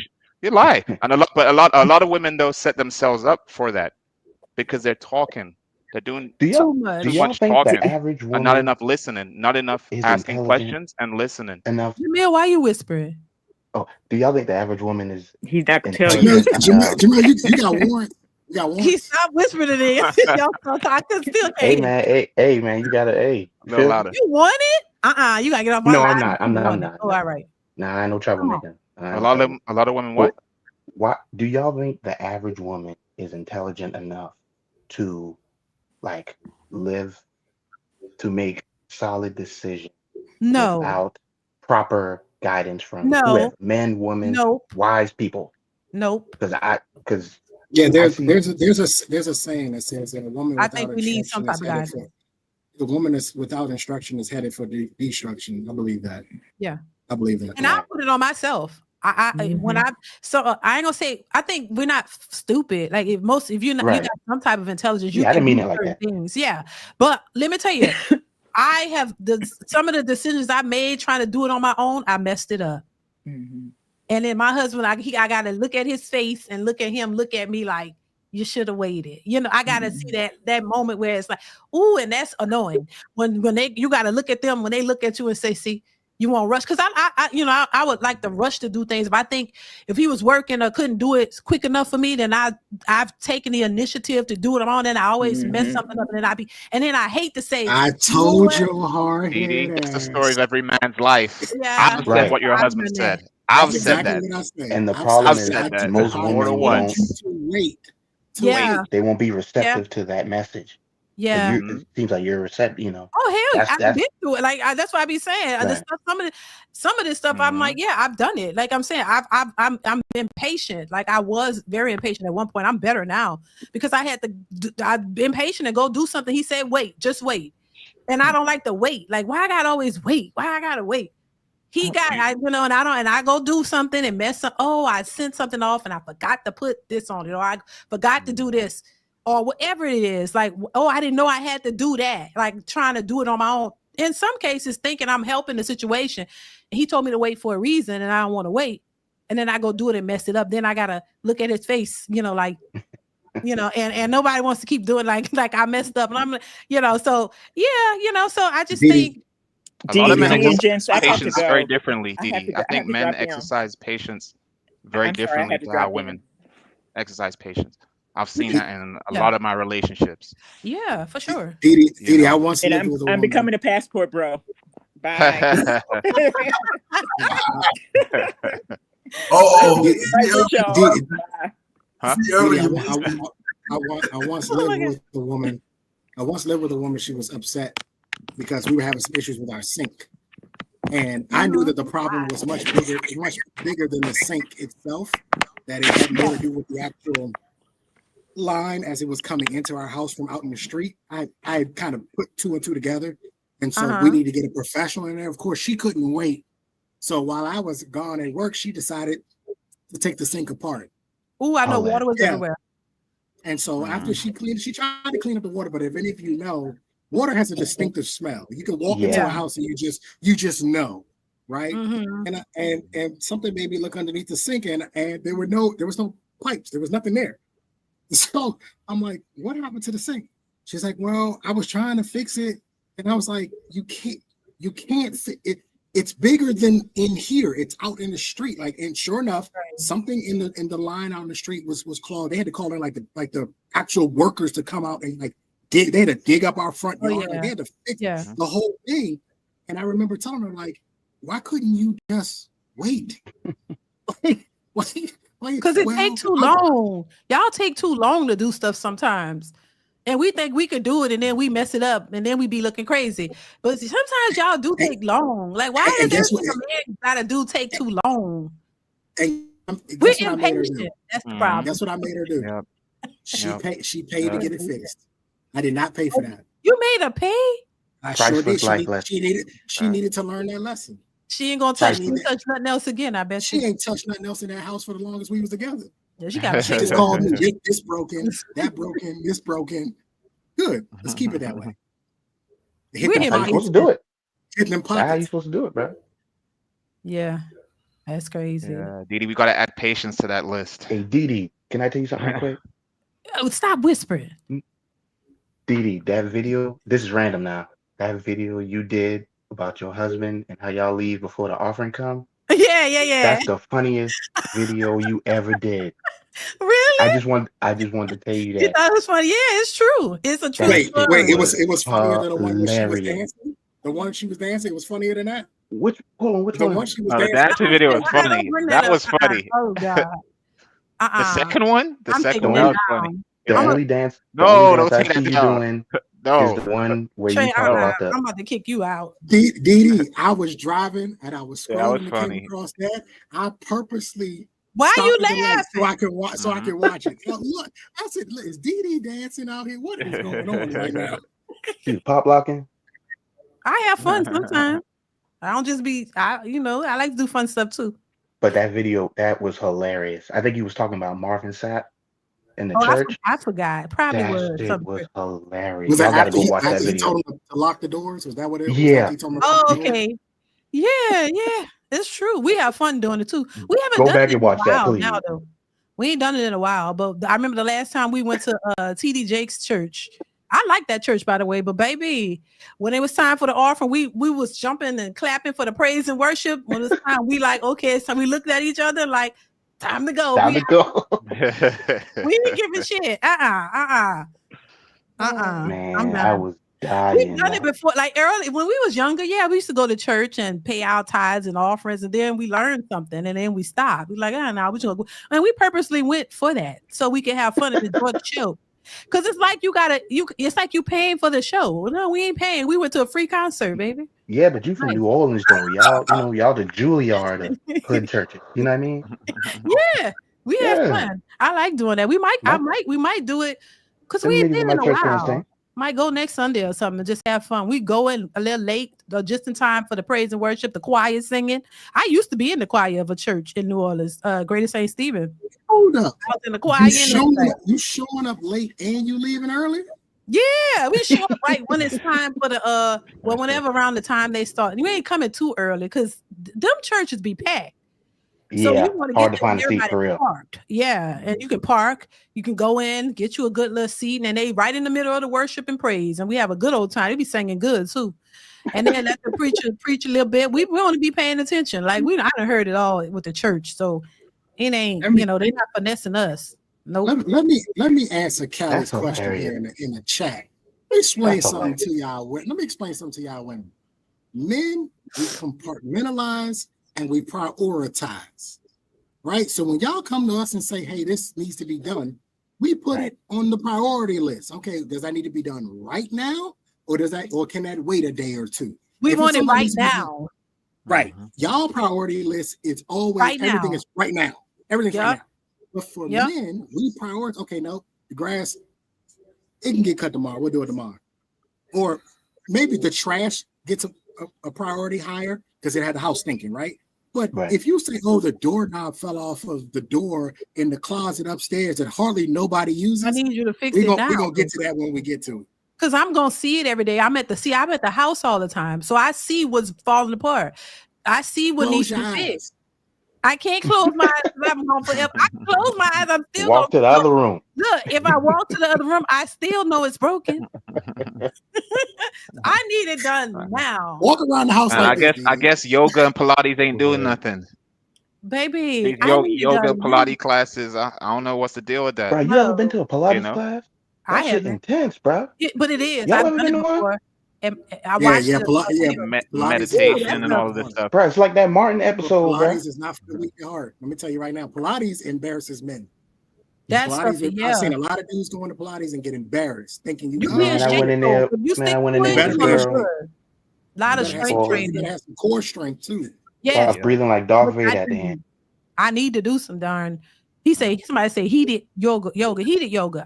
you lie, and a lot of women though set themselves up for that because they're talking, they're doing too much talking, and not enough listening, not enough asking questions and listening. Enough. Jamil, why you whispering? Oh, do y'all think the average woman is? He's not gonna tell you. Jamil, you got one. You got one. He stopped whispering it in. I can still hear. Hey man, you gotta no louder. You want it? You gotta get off my line. I'm not. Oh, all right. Nah, I ain't no troublemaker. A lot of women. What? Why do y'all think the average woman is intelligent enough to make solid decisions? No. Without proper guidance from whoever, men, women, wise people. Nope. There's a saying that says that a woman without instruction is headed for the woman is without instruction is headed for destruction. I believe that. Yeah. I believe that. And I put it on myself. I ain't gonna say I think we're not stupid. Like if you got some type of intelligence, I didn't mean it like that. Things. Yeah. But let me tell you, I have some of the decisions I made trying to do it on my own, I messed it up. And then my husband, I gotta look at his face and look at him, look at me like, You should have waited. You know, I gotta see that moment where it's like, ooh, and that's annoying. When you gotta look at them when they look at you and say, see, you won't rush. Cause I would like to rush to do things. But I think if he was working or couldn't do it quick enough for me, then I've taken the initiative to do it on, and I always mess something up, and then I hate to say, I told your hard DeeDee, head it's the ass. story of every man's life. yeah, I've said what your husband said. I've said Exactly that. what I said. And the I've problem said is said that most more than women once. won't. to wait. Yeah. They won't be receptive to that message. Yeah. It seems like you're receptive, you know. Oh hell, I've That's been through it. Like that's what I be saying. Right. The stuff, some of this stuff, I'm like, yeah, I've done it. Like I'm saying, I'm impatient. Like I was very impatient at one point. I'm better now because I've been patient and go do something. He said, wait, just wait, and I don't like to wait. Like why I gotta always wait? Why I gotta wait? And I go do something and mess up. Oh, I sent something off and I forgot to put this on it, or I forgot to do this, or whatever it is. Like, oh, I didn't know I had to do that. Like trying to do it on my own. In some cases, thinking I'm helping the situation. And he told me to wait for a reason, and I don't want to wait. And then I go do it and mess it up. Then I gotta look at his face, like, and nobody wants to keep doing like I messed up, and I'm, so yeah, so I just think. A lot of men exercise I patience very differently, DeeDee. I think men exercise patience very differently to how women exercise patience. I've seen that in a lot of my relationships. Yeah, for sure. DeeDee, I once lived with a woman. I'm becoming a passport bro. Bye. I once lived with a woman. She was upset because we were having some issues with our sink. And I knew that the problem was much bigger than the sink itself, that it had more to do with the actual line as it was coming into our house from out in the street. I had kind of put two and two together. And so we need to get a professional in there. Of course, she couldn't wait. So while I was gone at work, she decided to take the sink apart. Oh, I know water was everywhere. And so after she cleaned, she tried to clean up the water, but if any of you know, water has a distinctive smell. You can walk into a house and you just know, right? And something made me look underneath the sink, and there was no pipes, there was nothing there. So I'm like, what happened to the sink? She's like, well, I was trying to fix it, and I was like, you can't fit it. It's bigger than in here. It's out in the street. Like, and sure enough, something in the line out in the street was clogged. They had to call in like the actual workers to come out and like they had to dig up our front yard. Like, they had to fix the whole thing. And I remember telling her, like, why couldn't you just wait? Because it takes too long. Y'all take too long to do stuff sometimes. And we think we could do it, and then we mess it up, and then we be looking crazy. But sometimes y'all do take long. Like, why does everything a man gotta do take too long? We're impatient. That's the problem. That's what I made her do. Yep. She paid to get it fixed. I did not pay for that. You made her pay? I sure did. She needed to learn that lesson. She ain't gonna touch nothing else again. I bet she ain't touched nothing else in that house for the longest we was together. Yeah, she got she just called me. This broken, that broken, this broken. Good. Let's keep it that way. How you supposed to do it? Hitting them pockets. How you supposed to do it, bro? Yeah, that's crazy. Yeah, DeeDee, we gotta add patience to that list. Hey, DeeDee, can I tell you something real quick? Oh, stop whispering. DeeDee, that video. This is random now. That video you did about your husband and how y'all leave before the offering come. Yeah. That's the funniest video you ever did. Really? I just wanted to tell you that. You thought it was funny? Yeah, it's true. It's a true story. Wait, it was funnier than the one where she was dancing. The one she was dancing was funnier than that. Which one? The dancing video was funny. That was funny. Oh God. The second one? The second one was funny. The only dance. No, don't take that down. No, is the one where you talk about the. I'm about to kick you out. DeeDee, I was driving and I was scrolling and came across that. I purposely. Why you laughing? So I can watch. So I can watch it. Look, I said, "Is DeeDee dancing out here? What is going on right now?" She's pop locking. I have fun sometimes. I don't just be. I like to do fun stuff too. But that video, that was hilarious. I think he was talking about Marvin Sapp in the church. I forgot. Probably that was. It was hilarious. Was that gotta go watch that video. He told him to lock the doors? Was that what it was? Yeah. He told him okay. Yeah. It's true. We have fun doing it too. We haven't go done back it and watch in a that, while please. now, though. We ain't done it in a while, but I remember the last time we went to TD Jake's church. I like that church, by the way, but baby, when it was time for the offering, we was jumping and clapping for the praise and worship. When it was time, we like, okay, so we looked at each other like, time to go. Time to go. We ain't giving shit. Man, I was dying. We've done it before, like early when we was younger. Yeah, we used to go to church and pay our tithes and offerings, and then we learned something, and then we stopped. We like, no, we just go. And we purposely went for that so we could have fun and enjoy the show. Because it's like it's like you paying for the show. No, we ain't paying. We went to a free concert, baby. Yeah, but you from New Orleans though. Y'all the Juilliard of hood churches. You know what I mean? Yeah, we have fun. I like doing that. We might do it because we ain't been in a while. Might go next Sunday or something and just have fun. We go in a little late, just in time for the praise and worship, the choir singing. I used to be in the choir of a church in New Orleans, Greater St. Stephen. Hold up. I was in the choir. You showing up late and you leaving early? Yeah, we show up right when it's time for the whenever around the time they start. You ain't coming too early because them churches be packed. So yeah, you want to hard get to find a seat for real. Parked. Yeah, and you can park. You can go in, get you a good little seat, and they right in the middle of the worship and praise, and we have a good old time. They be singing good too, and then let the preacher preach a little bit. We want to be paying attention. Like I done heard it all with the church, so it ain't they're not finessing us. Nope. Let me answer Callie's question here in the chat. Let me explain something to y'all. Let me explain something to y'all women. Men, we compartmentalize and we prioritize, right? So when y'all come to us and say, hey, this needs to be done, we put it on the priority list. Okay, does that need to be done right now? Or can that wait a day or two? We want it right now. Right. Y'all priority list is always everything is right now. Everything's right now. But for men, we prioritize, okay, no, the grass, it can get cut tomorrow. We'll do it tomorrow. Or maybe the trash gets a priority higher because it had the house stinking, right? But if you say, oh, the doorknob fell off of the door in the closet upstairs that hardly nobody uses, I need you to fix it now. We're going to get to that when we get to it. Because I'm going to see it every day. I'm at the house all the time. So I see what's falling apart. I see what needs to be fixed. I can't close my eyes because I'm going forever. I can close my eyes. I'm still walk to the other room. Look, if I walk to the other room, I still know it's broken. I need it done now. Walk around the house like this. I guess yoga and Pilates ain't doing nothing. Baby, these yoga Pilates classes, I don't know what's the deal with that. Bro, you ever been to a Pilates class? That shit intense, bro. But it is. Y'all ever been to one? And I watched meditation and all of this stuff. Bro, it's like that Martin episode, bro. Pilates is not for the weak at heart. Let me tell you right now, Pilates embarrasses men. That's I've seen a lot of dudes going to Pilates and get embarrassed, thinking you I went in there. I went in there. A lot of strength training. You have some core strength too. Yeah, I was breathing like Darth Vader at the end. I need to do some darn. Somebody say heated yoga.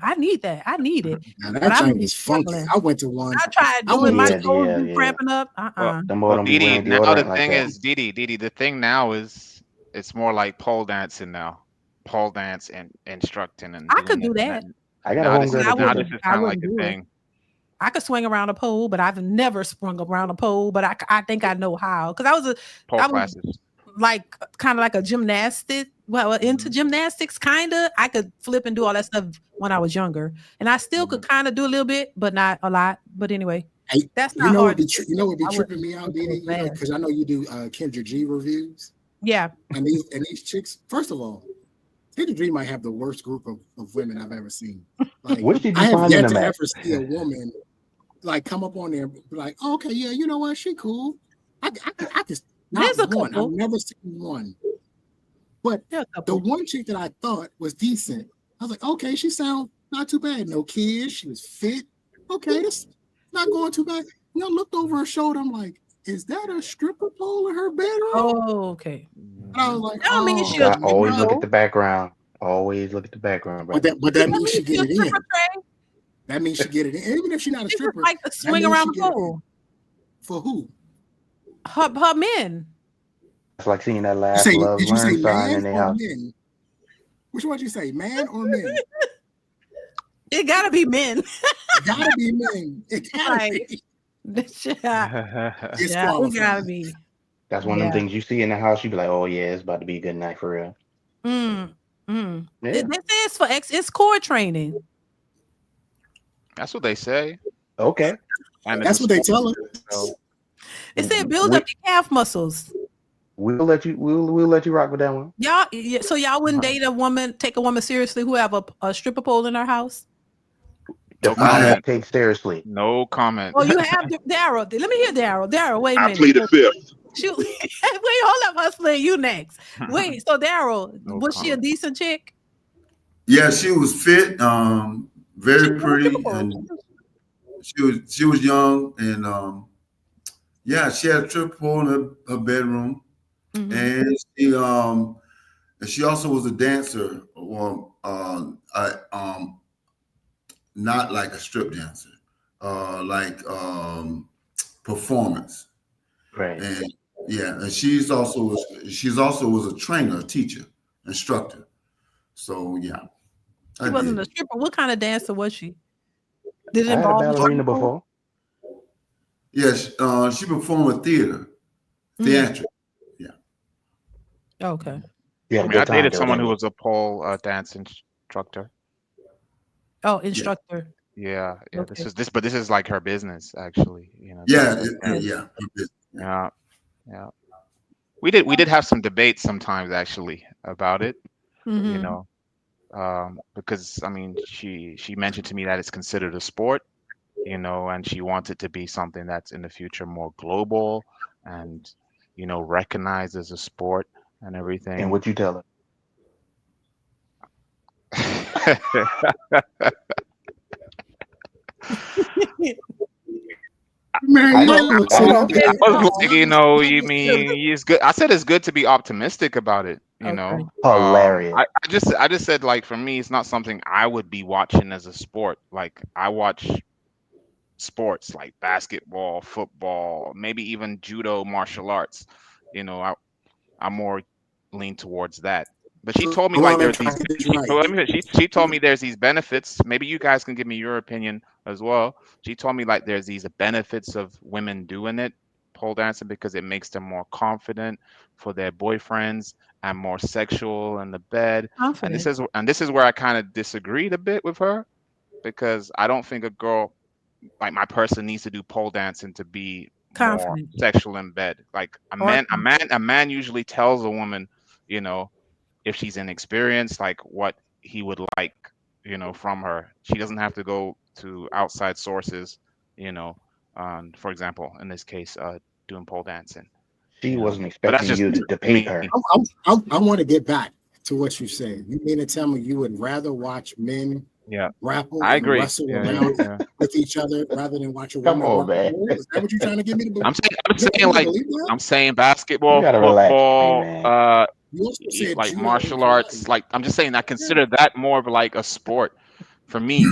I need that. I need it. Now, that thing is funky. I went to one. I tried doing my toes cramping up. DeeDee, now the thing is, DeeDee, the thing now is it's more like pole dancing now. Pole dance and instructing and I could do that. I got a homegirl. This is kind of like a thing. I could swing around a pole, but I've never sprung around a pole. But I think I know how because I was like kind of like a gymnastic. Well, into gymnastics, kind of. I could flip and do all that stuff when I was younger, and I still could kind of do a little bit, but not a lot. But anyway, that's not hard. You know what be tripping me out, DeeDee? Because I know you do Kendra G reviews. Yeah, and these chicks. First of all, Kendra G might have the worst group of women I've ever seen. Like, I have yet to ever see a woman like come up on there and be like, oh, okay, yeah, you know what, she cool. I just not one. I've never seen one. But the one chick that I thought was decent, I was like, okay, she sounds not too bad. No kids, she was fit. Okay, this not going too bad. Looked over her shoulder. I'm like, is that a stripper pole in her bedroom? Oh, okay. And I was like, always look at the background. Always look at the background, bro. But that means she get it in. That means she get it in. Even if she's not a stripper. Like to swing around the pole. For who? Her men. It's like seeing that last love learn sign in their house. Men? Which one did you say, man or men? It gotta be men. It gotta be men. It gotta be. It gotta be. That's one of them things you see in the house. You be like, oh yeah, it's about to be a good night for real. Mm. Yeah. This is for it's core training. That's what they say. Okay. And That's what they tell us. So, It said build up your calf muscles. We'll let you rock with that one. Y'all, so y'all wouldn't date a woman, take a woman seriously who have a stripper pole in her house? no comment. Take seriously. No comment. Oh, you have Daryl. Let me hear Daryl. Daryl, wait a minute. I plead the fifth. Shoot. Wait, hold up, Hustler. You next. Wait, so Daryl, was she a decent chick? Yeah, she was fit, very pretty, and she was young, and yeah, she had a triple pole in her bedroom, and she also was a dancer, or not like a strip dancer, like performance, right? And yeah, and she's also was a trainer, a teacher, instructor. So yeah, she wasn't a stripper. What kind of dancer was she? Did it I involve had a ballerina before? Yes, she performed with theatric. Yeah. Okay. Yeah, I dated someone who was a pole dance instructor. Oh, instructor. Yeah. Okay. This is like her business, actually. Yeah. We did have some debates sometimes, actually, about it. Because I mean, she mentioned to me that it's considered a sport, and she wants it to be something that's in the future more global and recognized as a sport and everything. And what you tell her? Man, I was like, you mean it's good. I said it's good to be optimistic about it. Hilarious. I just said, like, for me, it's not something I would be watching as a sport. Like, I watch sports like basketball, football, maybe even judo, martial arts. I'm more lean towards that. But she told me like there's these. She told me there's these benefits. Maybe you guys can give me your opinion as well. She told me like there's these benefits of women doing it, pole dancing, because it makes them more confident for their boyfriends and more sexual in the bed. Confident. And this is where I kind of disagreed a bit with her, because I don't think a girl like my person needs to do pole dancing to be confident, more sexual in bed. Like a man usually tells a woman, if she's inexperienced, like what he would like, from her. She doesn't have to go to outside sources, for example, in this case, doing pole dancing. She wasn't expecting you to debate her. I want to get back to what you said. You mean to tell me you would rather watch men grapple and wrestle around with each other rather than watch a woman? Come on, man. Is that what you're trying to get me to believe? I'm saying basketball, football, like martial arts. Like, I'm just saying I consider that more of like a sport for me.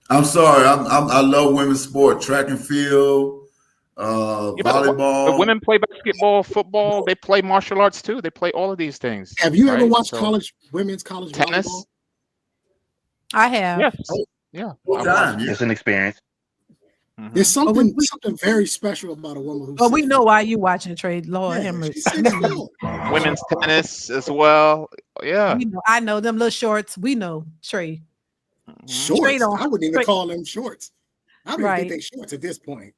I'm sorry. I love women's sport, track and field, volleyball. But women play basketball, football. They play martial arts too. They play all of these things. Have you ever watched women's college tennis? Volleyball? I have. Yes. Yeah. It's an experience. There's something very special about a woman who. Well, we know why you watching Trade. Lord have mercy. Women's tennis as well. Yeah. I know them little shorts. We know Trey. Shorts. I wouldn't even call them shorts. I don't even think they shorts at this point.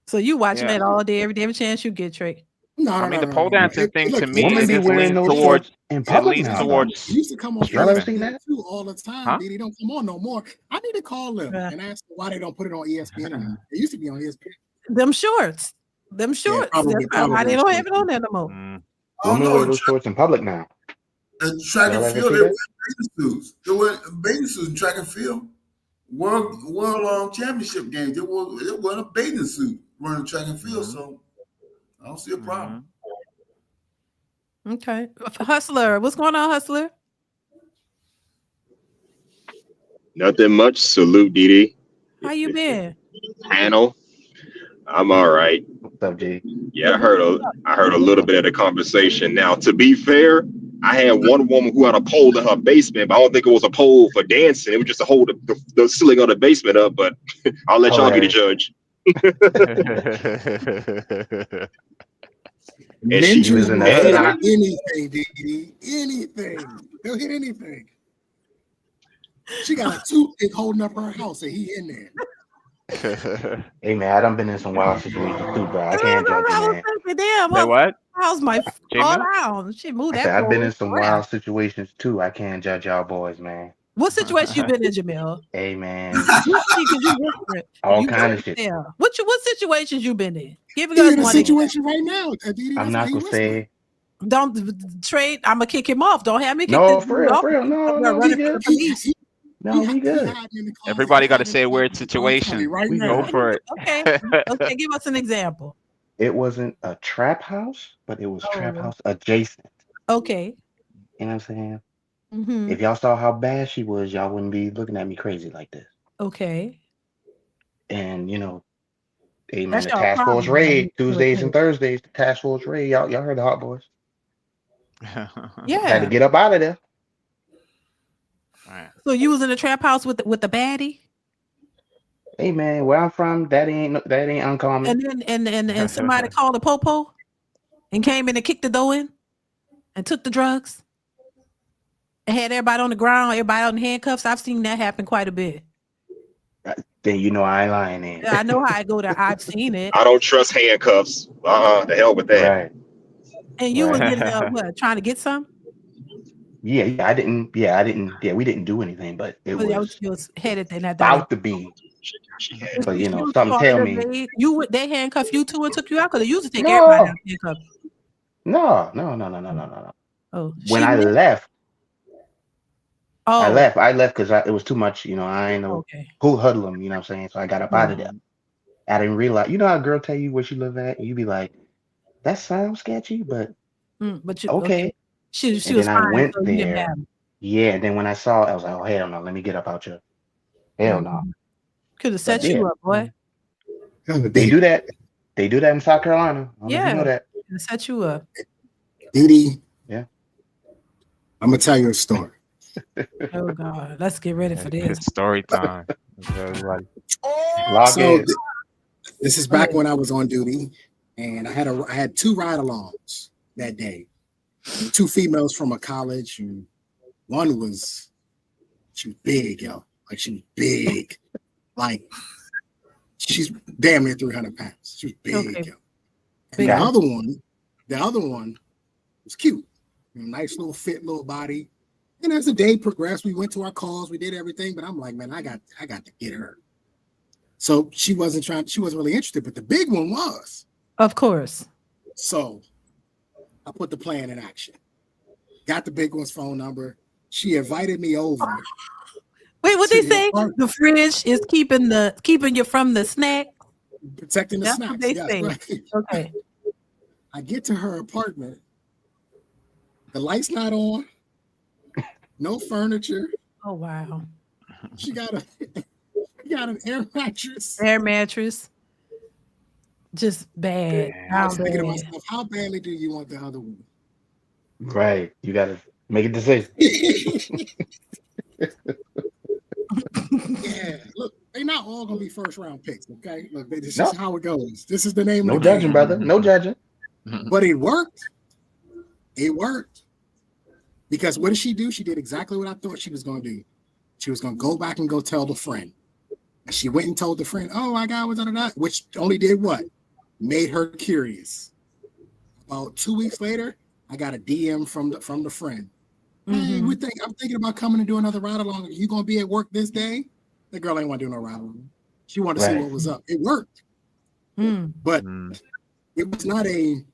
So you watching that all day, every day, every chance you get, Trey. No, the pole dancing thing to me women be wearing those towards in public now. It used to come on ESPN all the time. They don't come on no more. I need to call them and ask them why they don't put it on ESPN anymore. It used to be on ESPN. Them shorts. Yeah, probably why they don't have it on there no more. Women wear those shorts in public now. And track and field, they wear bathing suits. They wear bathing suits in track and field. World championship games, they wear a bathing suit running track and field. So I don't see a problem. Okay. Hustler, what's going on, Hustler? Nothing much. Salute, DeeDee. How you been? Panel. I'm all right. What's up, G? Yeah, I heard a little bit of the conversation. Now, to be fair, I had one woman who had a pole in her basement, but I don't think it was a pole for dancing. It was just to hold the ceiling of the basement up, but I'll let y'all be the judge. And she was in will hit a anything, DeeDee. Anything. He'll hit anything. She got a toothpick holding up her house, and he in there. Hey man, I done been in some wild situations too, bro. I can't judge you, man. Damn, Say what? how's my fall Jamie? down? She moved I that. said I've been in forward. some wild situations too. I can't judge y'all boys, man. What situation you been in, Jamil? Hey man, all kind of shit. Yeah. What situations you been in? Give He's us in a one. situation right now. DeeDee, I'm that's not why gonna say. Don't trade. I'm gonna kick him off. Don't have me kick No, this for dude real, off. for real. No, We're no, we running for the good. police. No, we good. Everybody got to say a weird situation. Right We now. Go for it. Okay. Okay. Give us an example. It wasn't a trap house, but it was trap house adjacent. Okay. You know what I'm saying? Mm-hmm. If y'all saw how bad she was, y'all wouldn't be looking at me crazy like this. Okay. And you know, hey man, That's the y'all task force problem, raid man. Tuesdays and Thursdays. The task force raid, y'all heard the hot boys. Yeah. Had to get up out of there. Right. So you was in the trap house with the baddie? Hey man, where I'm from, that ain't uncommon. And then somebody called a popo and came in and kicked the door in and took the drugs and had everybody on the ground, everybody on handcuffs. I've seen that happen quite a bit. Then you know I ain't lying then. I know how I go there. I've seen it. I don't trust handcuffs. The hell with that. Right. And you was in what, trying to get some? Yeah, I didn't. Yeah, we didn't do anything, but it was headed in that about to be. But you know, something tell me. They handcuffed you too and took you out because they used to take No. everybody out handcuffed. No. Oh, when I left, I Oh, left because it was too much. You know, I ain't know who huddle them. You know what I'm saying? So I got up out of there. I didn't realize. You know how a girl tell you where she live at, and you be like, "That sounds sketchy," but but you, okay. She and was then fine, I went so you didn't there. have Yeah, and then when I saw it, I was like, "Oh hell no, let me get up out here." Hell no. Could have set you up, boy. They do that. They do that in South Carolina. I don't know if you know that. Could have set you up. DeeDee. Yeah. I'm gonna tell you a story. Oh God, let's get ready for this. Story time. This is back when I was on duty, and I had two ride-alongs that day. Two females from a college, and one she was big, yo. Like she was big, like she's damn near 300 pounds. She was big, yo. And the other one was cute, nice little fit, little body. And as the day progressed, we went to our calls, we did everything, but I'm like, man, I got to get her. So she wasn't really interested, but the big one was. Of course. So I put the plan in action. Got the big one's phone number. She invited me over. Wait, what they say? The fridge is keeping you from the snack. Protecting the That's snacks. what they yes, say. right. Okay. I get to her apartment. The light's not on. No furniture. Oh wow. She got an air mattress. Air mattress. Just bad. I was thinking to myself, how badly do you want the other one? Right. You gotta make a decision. Yeah. Look, they're not all gonna be first round picks, okay? Look, this is how it goes. This is the name No of the judging, game. brother. No judging. But it worked. It worked. Because what did she do? She did exactly what I thought she was going to do. She was going to go back and go tell the friend. And she went and told the friend, oh, my God, which only did what? Made her curious. About 2 weeks later, I got a DM from the friend. Hey, I'm thinking about coming and do another ride along. Are you going to be at work this day? The girl ain't want to do no ride along. She wanted to see what was up. It worked. But it was not a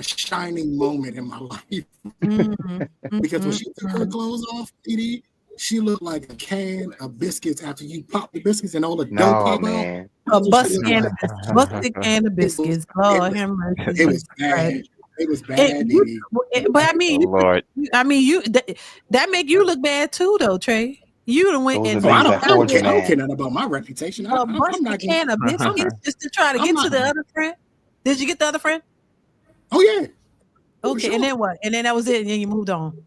shining moment in my life. Because when she took her clothes off, DeeDee, she looked like a can of biscuits after you pop the biscuits and all the dough pop out. A busted can of biscuits. Lord have mercy. It was bad. It was bad, DeeDee. But I mean, Lord. that make you look bad too, though, Trey. You done went and I don't care nothing about my reputation. I'm not can of biscuits just to try to get to the other friend. Did you get the other friend? Oh yeah. Okay, sure. And then what? And then that was it, and then you moved on.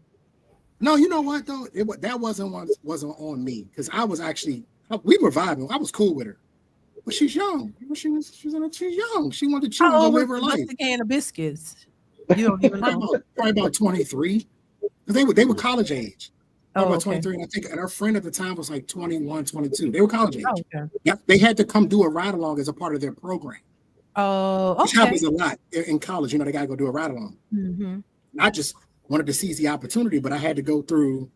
No, you know what though? That wasn't on me because I was actually we were vibing. I was cool with her. But she's young. She's young. She wanted to go live her life. A can of biscuits. You don't even know. Probably about 23. They were college age. About 23, and I think and her friend at the time was like 21, 22. They were college age. Oh, okay. Yeah, they had to come do a ride along as a part of their program. Oh, okay. Which happens a lot in college. You know, they got to go do a ride along. Mm-hmm. I just wanted to seize the opportunity, but I had to go through.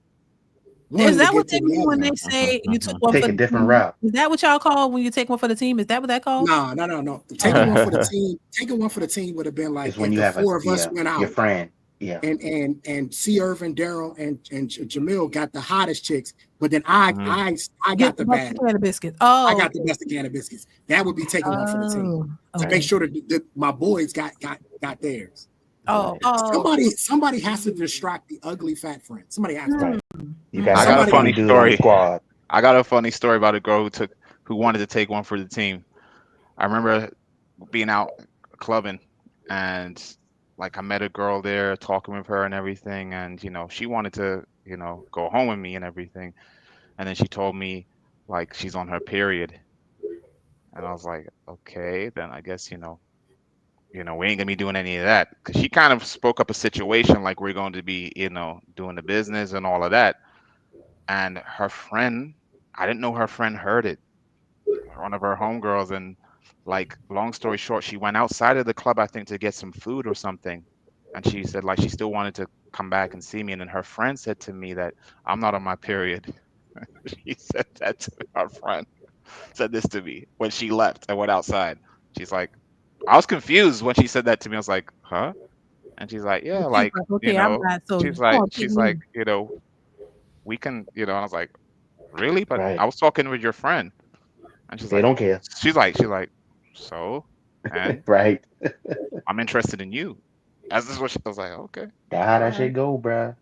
Is that what they mean when they say you took one take for a different route? Is that what y'all call when you take one for the team? Is that what that called? No. Taking one for the team. Taking one for the team would have been like when you have four of us went out. Your friend. Yeah. And C. Irvin, Daryl, and Jamil got the hottest chicks, but then I got the bad can of biscuits. Oh, I got the best of can of biscuits. That would be taking one for the team to make sure that my boys got theirs. Somebody has to distract the ugly fat friend. Somebody has to. I got a funny story. I got a funny story about a girl who wanted to take one for the team. I remember being out clubbing and like I met a girl there, talking with her and everything, and she wanted to go home with me and everything, and then she told me like she's on her period, and I was like, okay, then I guess we ain't gonna be doing any of that, because she kind of spoke up a situation like we're going to be doing the business and all of that, and her friend, I didn't know her friend heard it, one of her homegirls, and like, long story short, she went outside of the club, I think, to get some food or something. And she said, like, she still wanted to come back and see me. And then her friend said to me that I'm not on my period. She said that to her friend. Said this to me when she left and went outside. She's like, I was confused when she said that to me. I was like, huh? And she's like, yeah, like, she's like, we can, and I was like, really? But I was talking with your friend. And she's like, don't care. She's like, so, and right. I'm interested in you. As this is what she was like, okay. That's how that shit go, bro.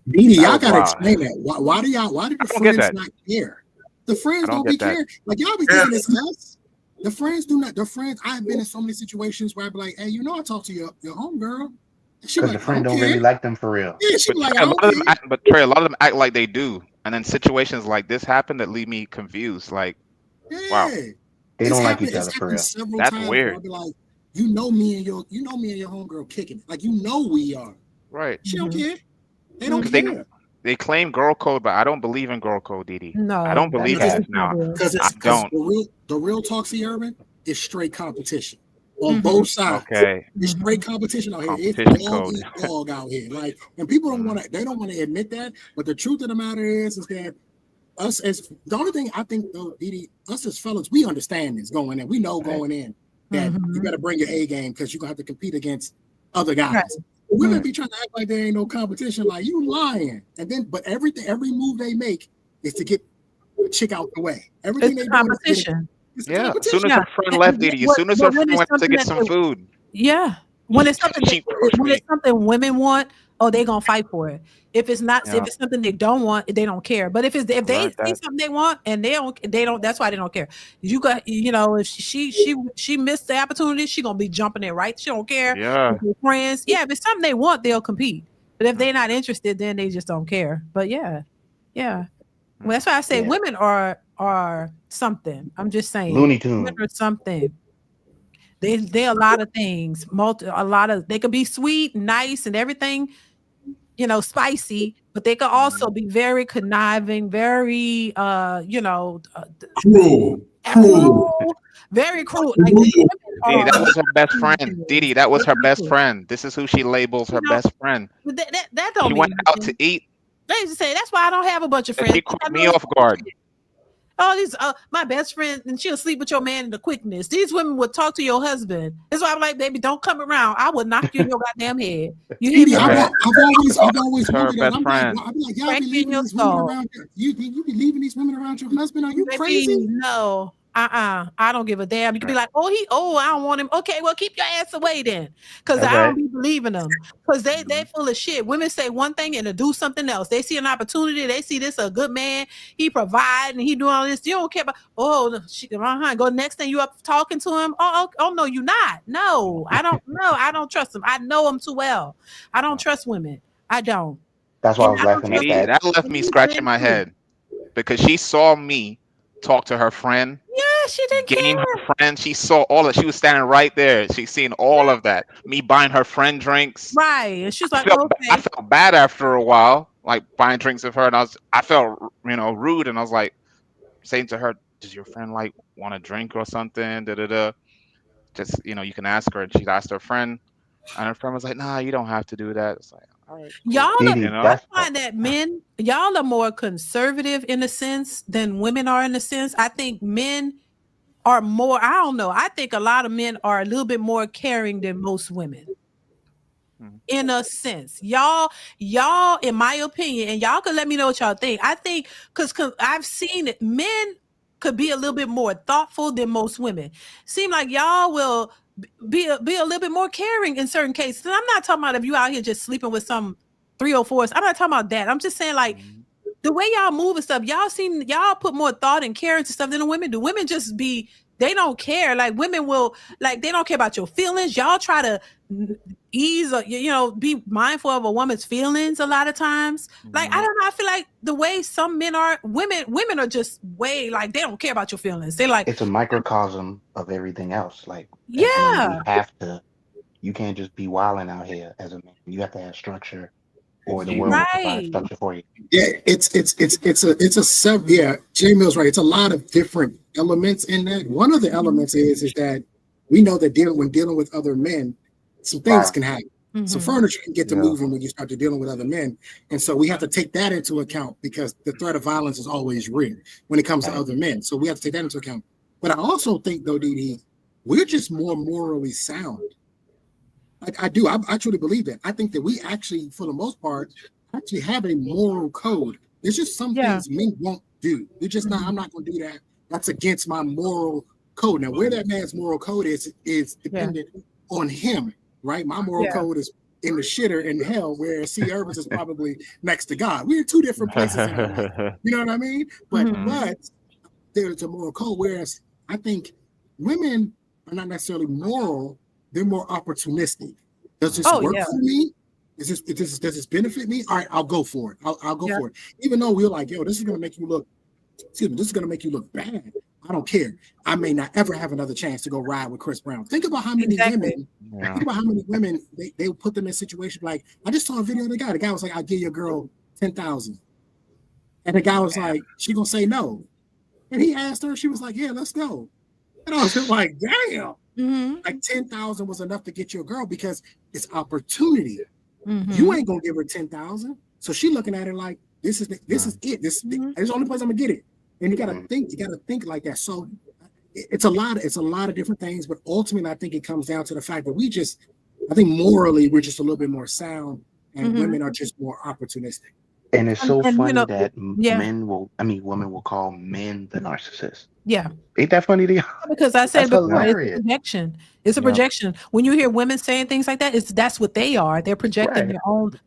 DeeDee, y'all gotta explain that. Why do the friends not care? The friends don't be care. Like, y'all be giving this us. The friends do not. The friends, I've been in so many situations where I'd be like, hey, I talked to your homegirl. Because the friend don't really like them for real. Yeah, she like, but Trey, a lot of them act like they do. And then situations like this happen that leave me confused. Like, wow. They don't like each other for real. That's weird. I'll be like, me and your homegirl kicking it. Like, we are. Right. She don't care. They don't care. They claim girl code, but I don't believe in girl code, DeeDee. No, I don't believe that now. Because the real talk, C. Urban, is straight competition on both sides. Okay. It's straight competition out here. It's dog out here. Like, and people don't want to admit that. But the truth of the matter is that us as the only thing I think though, DeeDee, us as fellas, we understand this going in. We know going in that you got to bring your A game because you're gonna have to compete against other guys. Right. Women be trying to act like there ain't no competition. Like, you lying. And then, but every move they make is to get the chick out the way. Everything they do competition. As soon as her friend left, DeeDee, as soon as her friend went to get some food. Yeah. When it's something women want, they gonna fight for it. If it's not, if it's something they don't want, they don't care. But if they see something they want and they don't, that's why they don't care. You got, if she missed the opportunity, she gonna be jumping in, right? She don't care. Yeah. Friends. Yeah. If it's something they want, they'll compete. But if they're not interested, then they just don't care. But yeah. Well, that's why I say women are something. I'm just saying. Looney Tunes. Women are something. They're a lot of things. They could be sweet, nice, and everything, spicy, but they could also be very conniving, very cruel. Very cruel. Like, DeeDee, that was her best friend. DeeDee, that was her best friend. This is who she labels her best friend. That don't. She went out to eat. They used to say that's why I don't have a bunch of friends. She caught me off guard. These my best friend, and she'll sleep with your man in the quickness. These women would talk to your husband. That's why I'm like, baby, don't come around. I will knock you in your goddamn head. You hear me? I've always wondered. Best friend. I'll be like, y'all be leaving these women around. You be leaving these women around your husband? Are you crazy? No. I don't give a damn. You can be like, I don't want him. Okay, well, keep your ass away then. Because I don't be believing them. Because they full of shit. Women say one thing and to do something else. They see an opportunity. They see this a good man. He provide and he doing all this. You don't care about, go next thing you up talking to him. Oh, no, you not. No, I don't know. I don't trust him. I know him too well. I don't trust women. I don't. That's why I was laughing at that. That left me scratching my head because she saw me talk to her friend she didn't game care. her friend. She saw all of. She was standing right there. She seen all of that. Me buying her friend drinks. Right, and she's like, I felt bad after a while, like buying drinks with her, and I felt rude, and I was like saying to her, "Does your friend like want a drink or something?" Da da da. Just you can ask her, and she asked her friend, and her friend was like, "Nah, you don't have to do that." It's like, all right, cool. I find that men, y'all are more conservative in a sense than women are in a sense. I think men are more, I don't know. I think a lot of men are a little bit more caring than most women. In a sense, y'all, in my opinion, and y'all can let me know what y'all think. I think because I've seen it, men could be a little bit more thoughtful than most women. Seem like y'all will be a little bit more caring in certain cases. And I'm not talking about if you out here just sleeping with some 304s. I'm not talking about that. I'm just saying like the way y'all move and stuff. Y'all put more thought and care into stuff than the women do. Women just they don't care. Like women will, like they don't care about your feelings. Y'all try to ease or be mindful of a woman's feelings a lot of times. Like I don't know. I feel like the way some men are, women are just way like they don't care about your feelings. They like it's a microcosm of everything else. Like yeah, you can't just be wilding out here as a man. You have to have structure, or the world will provide structure for you. Yeah, it's Jay Mill's right. It's a lot of different elements in that. One of the elements is that we know that when dealing with other men, some things can happen. Some furniture can get to moving when you start to dealing with other men. And so we have to take that into account because the threat of violence is always real when it comes to other men. So we have to take that into account. But I also think though, DeeDee, we're just more morally sound. I do. I truly believe that. I think that we actually, for the most part, actually have a moral code. There's just some things men won't do. They're just not, I'm not going to do that. That's against my moral code. Now, where that man's moral code is dependent on him, right? My moral code is in the shitter in hell, whereas C. Irvis is probably next to God. We're in two different places in our life. You know what I mean? But there's a moral code, whereas I think women are not necessarily moral. They're more opportunistic. Does this work for me? Does this benefit me? All right, I'll go for it. I'll go for it. Even though we're like, yo, this is gonna make you look, this is gonna make you look bad. I don't care. I may not ever have another chance to go ride with Chris Brown. Think about how many women, they put them in situations like, I just saw a video of the guy. The guy was like, I'll give your girl 10,000. And the guy was like, she gonna say no. And he asked her, she was like, yeah, let's go. And I was just like, damn. Like 10,000 was enough to get your girl because it's opportunity. You ain't gonna give her 10,000, so she looking at it like this is it. This is the only place I'm gonna get it. And you gotta think like that. So it's a lot of different things, but ultimately I think it comes down to the fact that I think morally we're just a little bit more sound, and women are just more opportunistic. And it's so funny that women will call men the narcissist. Yeah. Ain't that funny to you? Because I said before, it's a projection. It's a projection. When you hear women saying things like that, that's what they are. They're projecting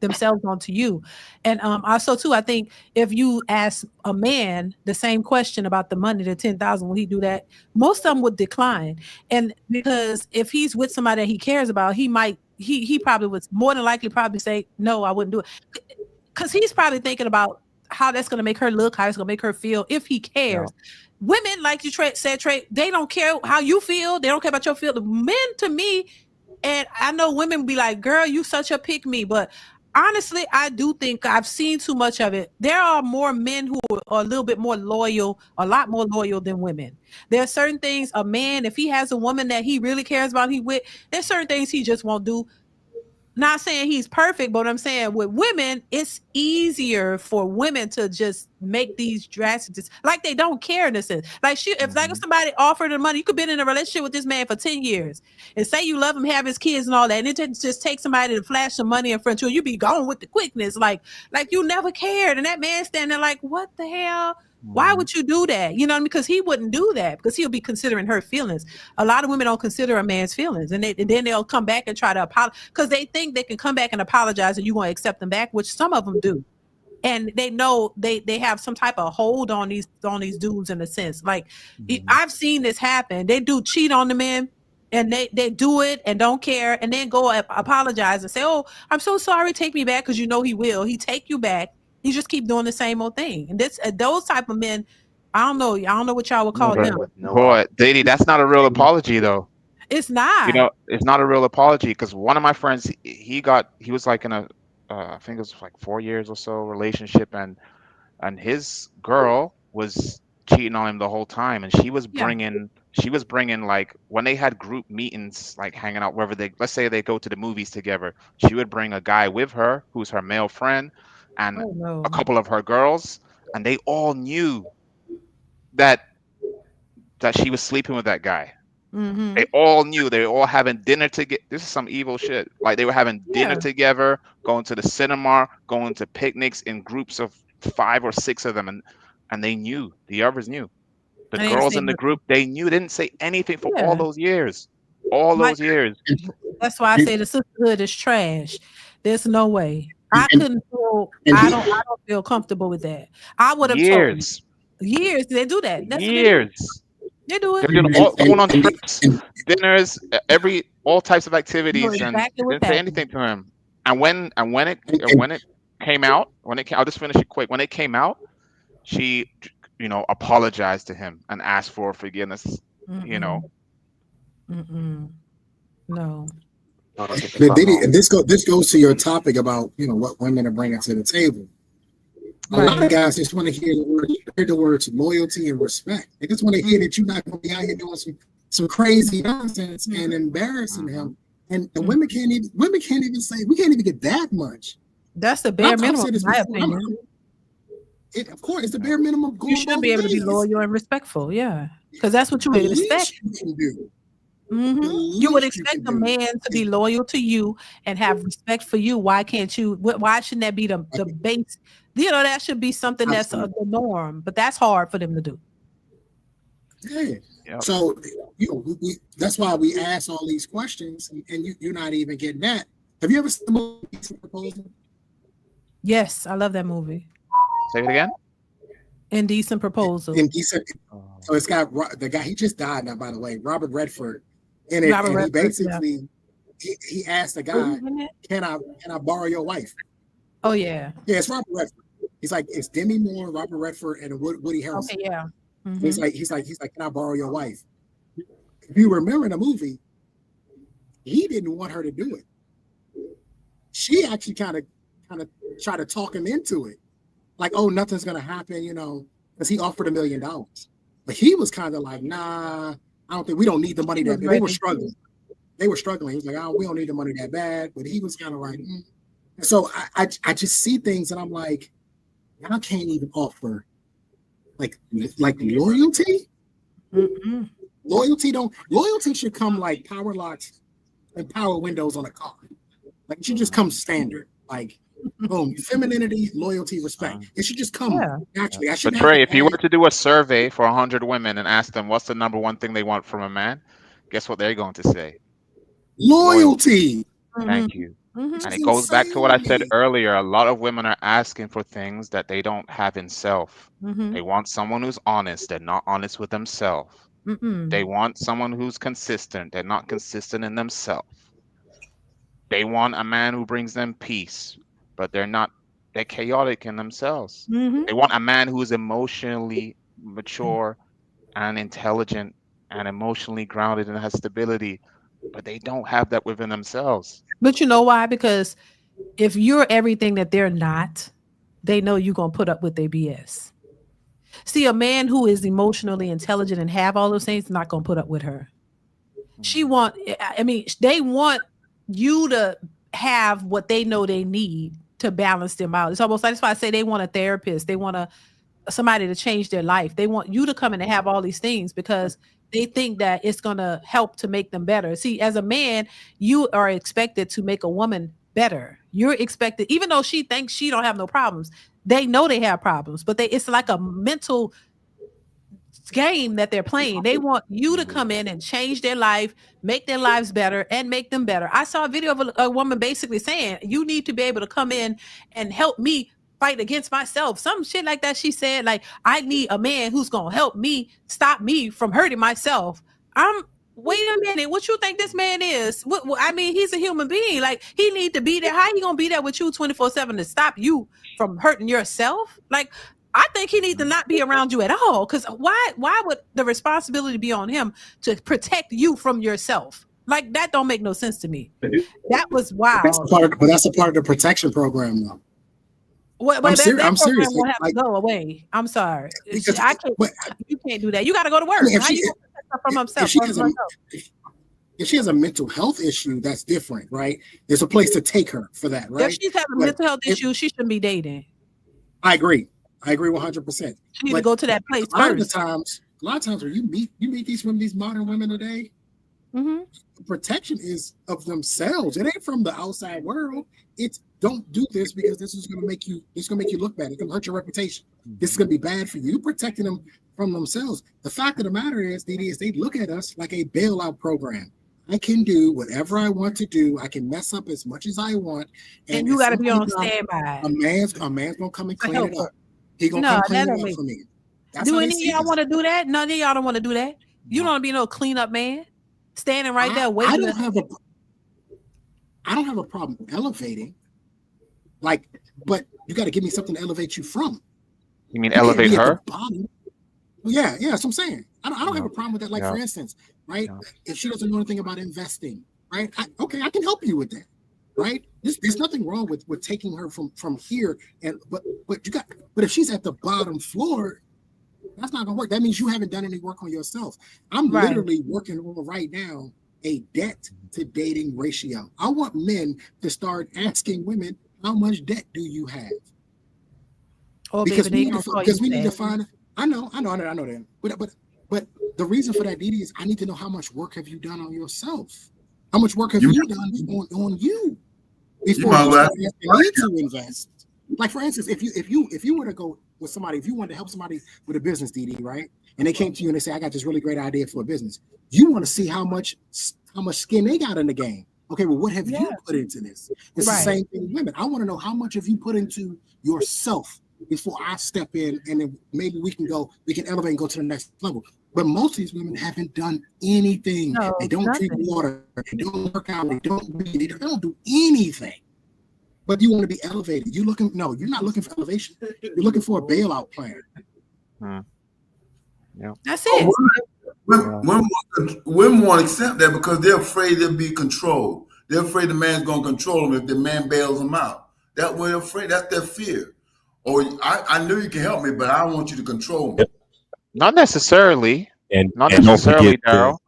themselves onto you. And also too, I think if you ask a man the same question about the money, the 10,000, will he do that? Most of them would decline. And because if he's with somebody that he cares about, he probably would more than likely probably say, no, I wouldn't do it. Because he's probably thinking about how that's going to make her look, how it's going to make her feel if he cares. Women, like you said, Trey, they don't care how you feel. They don't care about your feelings. Men, to me, and I know women be like, girl, you such a pick me. But honestly, I do think I've seen too much of it. There are more men who are a little bit more loyal, a lot more loyal than women. There are certain things a man, if he has a woman that he really cares about, there's certain things he just won't do. Not saying he's perfect, but I'm saying with women, it's easier for women to just make these drastic, like they don't care in a sense. Like if somebody offered her money, you could be in a relationship with this man for 10 years and say you love him, have his kids and all that, and it just take somebody to flash some money in front of you be gone with the quickness, like you never cared, and that man standing there like, what the hell? Why would you do that? You know, because he wouldn't do that because he'll be considering her feelings. A lot of women don't consider a man's feelings, and then they'll come back and try to apologize because they think they can come back and apologize and you're going to accept them back, which some of them do. And they know they have some type of hold on these dudes in a sense. Like I've seen this happen. They do cheat on the men and they do it and don't care and then go apologize and say, oh, I'm so sorry, take me back, because you know he will. He take you back. You just keep doing the same old thing. And those type of men, I don't know what y'all would call Nobody them. with no Boy, DeeDee, that's not a real apology though. It's not. You know, it's not a real apology because one of my friends, he was like in a, I think it was like 4 years or so relationship, and his girl was cheating on him the whole time, and she was bringing like when they had group meetings, like hanging out wherever they, let's say they go to the movies together, she would bring a guy with her who's her male friend and a couple of her girls, and they all knew that she was sleeping with that guy. Mm-hmm. They all knew. They were all having dinner together. This is some evil shit. Like they were having dinner together, going to the cinema, going to picnics in groups of 5 or 6 of them, and they knew. The others knew. The girls in the group, they knew. They didn't say anything for all those years. Those years. That's why I say the sisterhood is trash. There's no way. I couldn't feel. I don't feel comfortable with that. I would have told years. They do that. That's years. They do it. They're doing going on trips, dinners, all types of activities, and didn't say anything to him. And when it came out, I'll just finish it quick. When it came out, she, apologized to him and asked for forgiveness. No. This goes to your topic about what women are bringing to the table. A lot of guys just want to hear the words loyalty and respect. They just want to hear that you're not going to be out here doing some crazy nonsense and embarrassing him. And the women can't even say, we can't even get that much. That's the bare minimum, in my opinion. Of course, it's the bare minimum. You should be able to be loyal and respectful, because that's what you would expect. You would expect a man to be loyal to you and have respect for you. Why can't you? Why shouldn't that be the base? That should be something that's the norm, but that's hard for them to do. So that's why we ask all these questions, and you're not even getting that. Have you ever seen the movie Indecent Proposal? Yes, I love that movie. Say it again. Indecent Proposal. Indecent. So it's got the guy. He just died now, by the way. Robert Redford. In it, and he basically he asked the guy, "Can I borrow your wife?" Oh yeah. Yeah, it's Robert Redford. He's like, it's Demi Moore, Robert Redford, and Woody Harrelson. Okay, yeah. Mm-hmm. He's like, can I borrow your wife? If you remember in the movie, he didn't want her to do it. She actually kind of tried to talk him into it, like, oh, nothing's gonna happen, because he offered $1 million, but he was kind of like, nah, I don't think we don't need the money that bad. They were struggling. He was like, oh, we don't need the money that bad, but he was kind of like. So I just see things and I'm like, y'all can't even offer like loyalty. Mm-hmm. Loyalty should come like power locks and power windows on a car. Like it should just come standard. Like boom, femininity, loyalty, respect. It should just come naturally. But Trey, if you were to do a survey for 100 women and ask them what's the number one thing they want from a man, guess what they're going to say? Loyalty. Thank you. Mm-hmm. And it goes back to what I said earlier. A lot of women are asking for things that they don't have in self. Mm-hmm. They want someone who's honest. They're not honest with themselves. They want someone who's consistent. They're not consistent in themselves. They want a man who brings them peace, but they're chaotic in themselves. Mm-hmm. They want a man who is emotionally mature and intelligent and emotionally grounded and has stability, but they don't have that within themselves. But you know why? Because if you're everything that they're not, they know you're going to put up with their BS. See, a man who is emotionally intelligent and have all those things is not going to put up with her. They want you to have what they know they need to balance them out. It's almost like, that's why I say they want a therapist. They want somebody to change their life. They want you to come in and have all these things because they think that it's going to help to make them better. See, as a man, you are expected to make a woman better. You're expected, even though she thinks she don't have no problems, they know they have problems, but it's like a mental game that they're playing. They want you to come in and change their life, make their lives better, and make them better. I saw a video of a woman basically saying, you need to be able to come in and help me fight against myself. Some shit like that. She said, like, I need a man who's going to help me stop me from hurting myself. Wait a minute. What you think this man is? He's a human being. Like, he need to be there. How he going to be there with you 24/7 to stop you from hurting yourself? Like, I think he needs to not be around you at all. Because why would the responsibility be on him to protect you from yourself? Like, that don't make no sense to me. That was wild. But that's a part of the protection program, though. Well, that program will have to go away. I'm sorry. I can't. You can't do that. You got to go to work. How you going to protect her from himself? If she has a mental health issue, that's different, right? There's a place to take her for that, right? If she's having a mental health issue, she shouldn't be dating. I agree 100%. She need to go to that place first. A lot of times when you meet these women, these modern women today, protection is of themselves. It ain't from the outside world. It's don't do this because this is going to make you look bad. It's going to hurt your reputation. This is going to be bad for you. You're protecting them from themselves. The fact of the matter is, DeeDee, is they look at us like a bailout program. I can do whatever I want to do. I can mess up as much as I want. And you got to be on standby. A man's gonna come and clean it up. He gonna come clean it up for me. Do any of y'all want to do that? None of y'all don't want to do that. You don't want to be no cleanup man, standing right there waiting. I don't have a problem elevating, but you got to give me something to elevate you from. You mean elevate her? Yeah, that's what I'm saying. I don't have a problem with that. Like, for instance, right? If she doesn't know anything about investing, right? I can help you with that, right? There's nothing wrong with taking her from here, but if she's at the bottom floor, that's not gonna work. That means you haven't done any work on yourself. I'm literally working on right now a debt to dating ratio. I want men to start asking women, how much debt do you have? Oh, because we need to find. I know that. But the reason for that, DeeDee, is I need to know how much work have you done on yourself? How much work have you done on you before you start asking me to invest? Like, for instance, if you were to go with somebody, if you wanted to help somebody with a business, DeeDee, right? And they came to you and they say, I got this really great idea for a business. You want to see how much skin they got in the game. Okay, well, what have you put into this? It's the same thing with women. I want to know how much have you put into yourself before I step in, and then maybe we can elevate and go to the next level. But most of these women haven't done anything. No, they don't drink water. They don't work out. They don't read. They don't do anything. But you want to be elevated. You're not looking for elevation. You're looking for a bailout plan. Yeah. That's it. Women won't accept that because they're afraid they'll be controlled. They're afraid the man's going to control them if the man bails them out. That's what they're afraid. That's their fear. Or I knew you can help me, but I don't want you to control me. Not necessarily. Not necessarily, Daryl.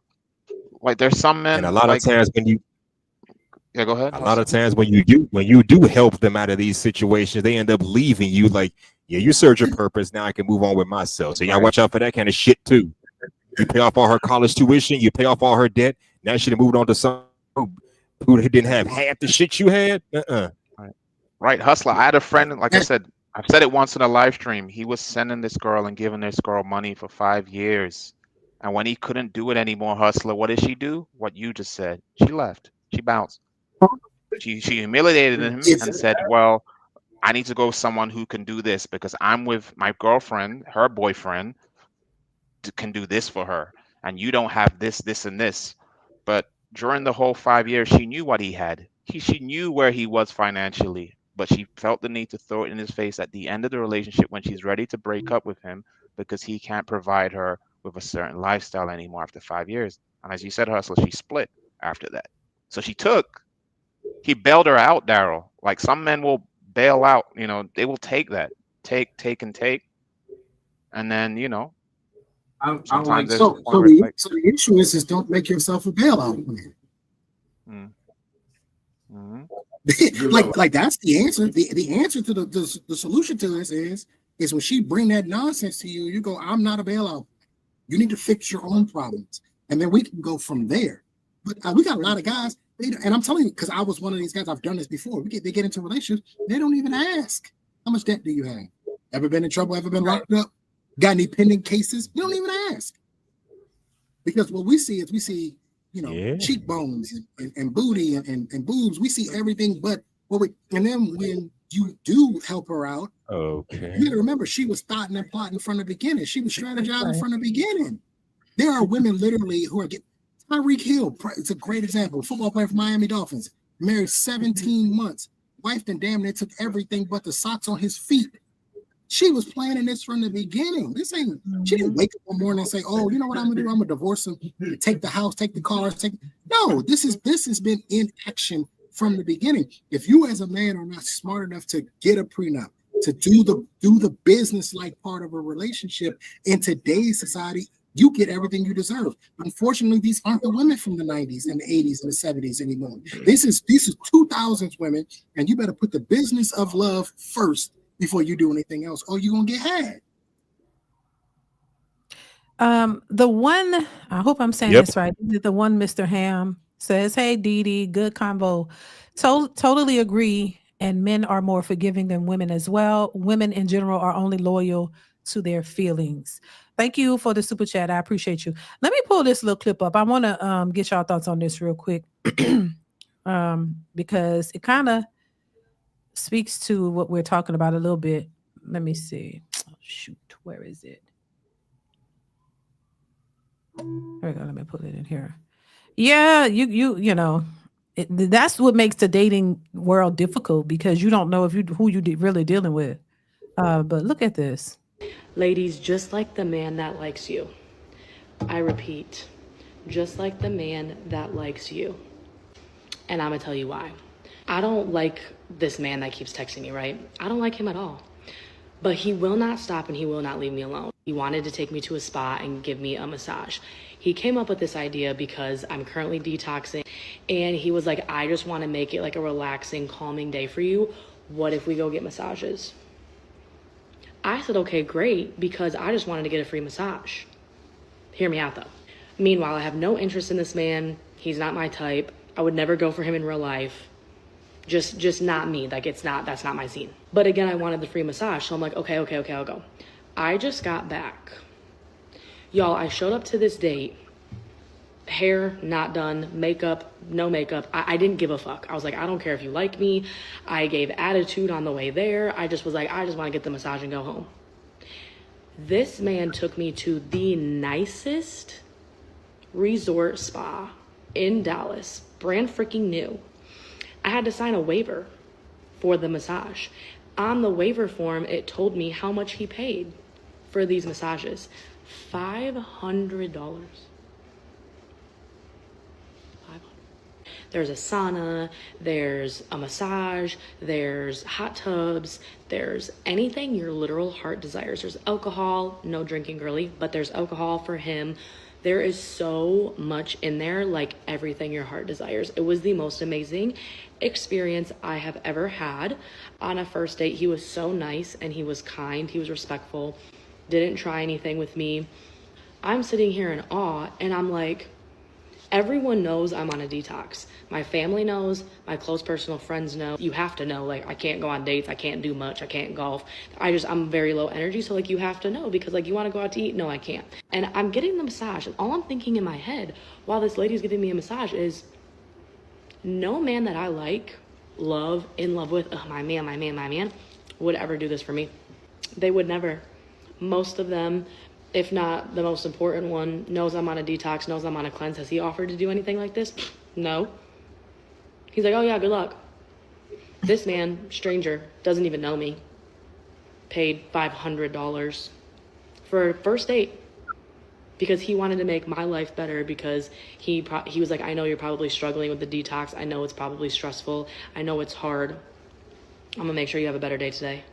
Like, there's some men. And a lot of times when you go ahead. A lot of times when you do help them out of these situations, they end up leaving you like, yeah, you served your purpose. Now I can move on with myself. So y'all watch out for that kind of shit too. You pay off all her college tuition, you pay off all her debt. Now she moved on to some who didn't have half the shit you had. Right, hustler. I had a friend, like I said, I've said it once in a live stream. He was sending this girl and giving this girl money for 5 years. And when he couldn't do it anymore, hustler, what did she do? What you just said. She left. She bounced. She humiliated him and said, well, I need to go with someone who can do this because I'm with my girlfriend, her boyfriend, can do this for her. And you don't have this, this, and this. But during the whole 5 years, she knew what he had. She knew where he was financially. But she felt the need to throw it in his face at the end of the relationship when she's ready to break up with him because he can't provide her with a certain lifestyle anymore after 5 years. And as you said, hustler, she split after that. So he bailed her out, Daryl. Like, some men will bail out, they will take that. Take. And then, sometimes the issue is don't make yourself a bailout plan. like that's the answer. The answer to the solution to this is when she bring that nonsense to you, you go, I'm not a bailout. You need to fix your own problems, and then we can go from there. But we got a lot of guys, and I'm telling you, because I was one of these guys. I've done this before. They get into relationships, they don't even ask, how much debt do you have? Ever been in trouble? Ever been locked up? Got any pending cases? You don't even ask, because what we see is cheekbones and booty and boobs. We see everything but and then when you do help her out, okay, you gotta remember she was starting and plotting from the beginning. She was strategizing from the beginning. There are women literally who are getting Tyreek Hill. It's a great example. Football player for Miami Dolphins, married 17 months. Wife then damn near took everything but the socks on his feet. She was planning this from the beginning. This ain't, she didn't wake up one morning and say, oh, you know what I'm gonna do? I'm gonna divorce him, take the house, take the cars, no, this has been in action from the beginning. If you as a man are not smart enough to get a prenup, to do the business-like part of a relationship in today's society, you get everything you deserve. Unfortunately, these aren't the women from the 90s and the 80s and the 70s anymore. These is 2000s women, and you better put the business of love first before you do anything else, or you're gonna get had. The one, I hope I'm saying this right. The one Mr. Ham says, hey, DeeDee, good convo. Totally agree. And men are more forgiving than women as well. Women in general are only loyal to their feelings. Thank you for the super chat. I appreciate you. Let me pull this little clip up. I want to get y'all thoughts on this real quick. Because it kind of speaks to what we're talking about a little bit. Let me see. Oh, shoot, where is it? There we go. Let me put it in here. Yeah, you know, that's what makes the dating world difficult, because you don't know who you really dealing with. But look at this. Ladies, just like the man that likes you. I repeat, just like the man that likes you. And I'm gonna tell you why. I don't like this man that keeps texting me, right? I don't like him at all. But he will not stop and he will not leave me alone. He wanted to take me to a spa and give me a massage. He came up with this idea because I'm currently detoxing, and he was like, I just want to make it like a relaxing, calming day for you. What if we go get massages? I said, okay, great, because I just wanted to get a free massage. Hear me out though. Meanwhile, I have no interest in this man. He's not my type. I would never go for him in real life. Just not me. Like, that's not my scene. But again, I wanted the free massage. So I'm like, okay, I'll go. I just got back. Y'all, I showed up to this date. Hair not done, makeup, no makeup. I didn't give a fuck. I was like, I don't care if you like me. I gave attitude on the way there. I just was like, I just want to get the massage and go home. This man took me to the nicest resort spa in Dallas, brand freaking new. I had to sign a waiver for the massage. On the waiver form, it told me how much he paid for these massages. $500. There's a sauna, there's a massage, there's hot tubs, there's anything your literal heart desires. There's alcohol, no drinking girly, but there's alcohol for him. There is so much in there, like everything your heart desires. It was the most amazing experience I have ever had on a first date. He was so nice and he was kind, he was respectful, didn't try anything with me. I'm sitting here in awe and I'm like, everyone knows I'm on a detox. My family knows, my close personal friends know. You have to know, like, I can't go on dates, I can't do much, I can't golf. I'm very low energy, so like you have to know, because like you want to go out to eat? No, I can't. And I'm getting the massage, and all I'm thinking in my head while this lady's giving me a massage is, no man that I like, love, in love with, my man, would ever do this for me. They would never. Most of them, if not the most important one, knows I'm on a detox, knows I'm on a cleanse. Has he offered to do anything like this? No. He's like, oh yeah, good luck. This man, stranger, doesn't even know me, paid $500 for a first date because he wanted to make my life better, because he was like, I know you're probably struggling with the detox. I know it's probably stressful. I know it's hard. I'm gonna make sure you have a better day today.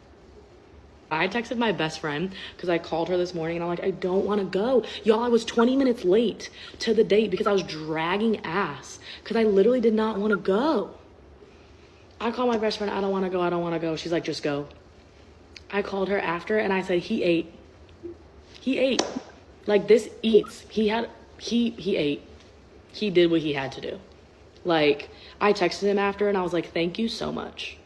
I texted my best friend because I called her this morning and I'm like, I don't want to go. Y'all, I was 20 minutes late to the date because I was dragging ass because I literally did not want to go. I called my best friend, I don't want to go. She's like, just go. I called her after and I said, he ate. Like, this eats. He ate. He did what he had to do. Like, I texted him after and I was like, thank you so much.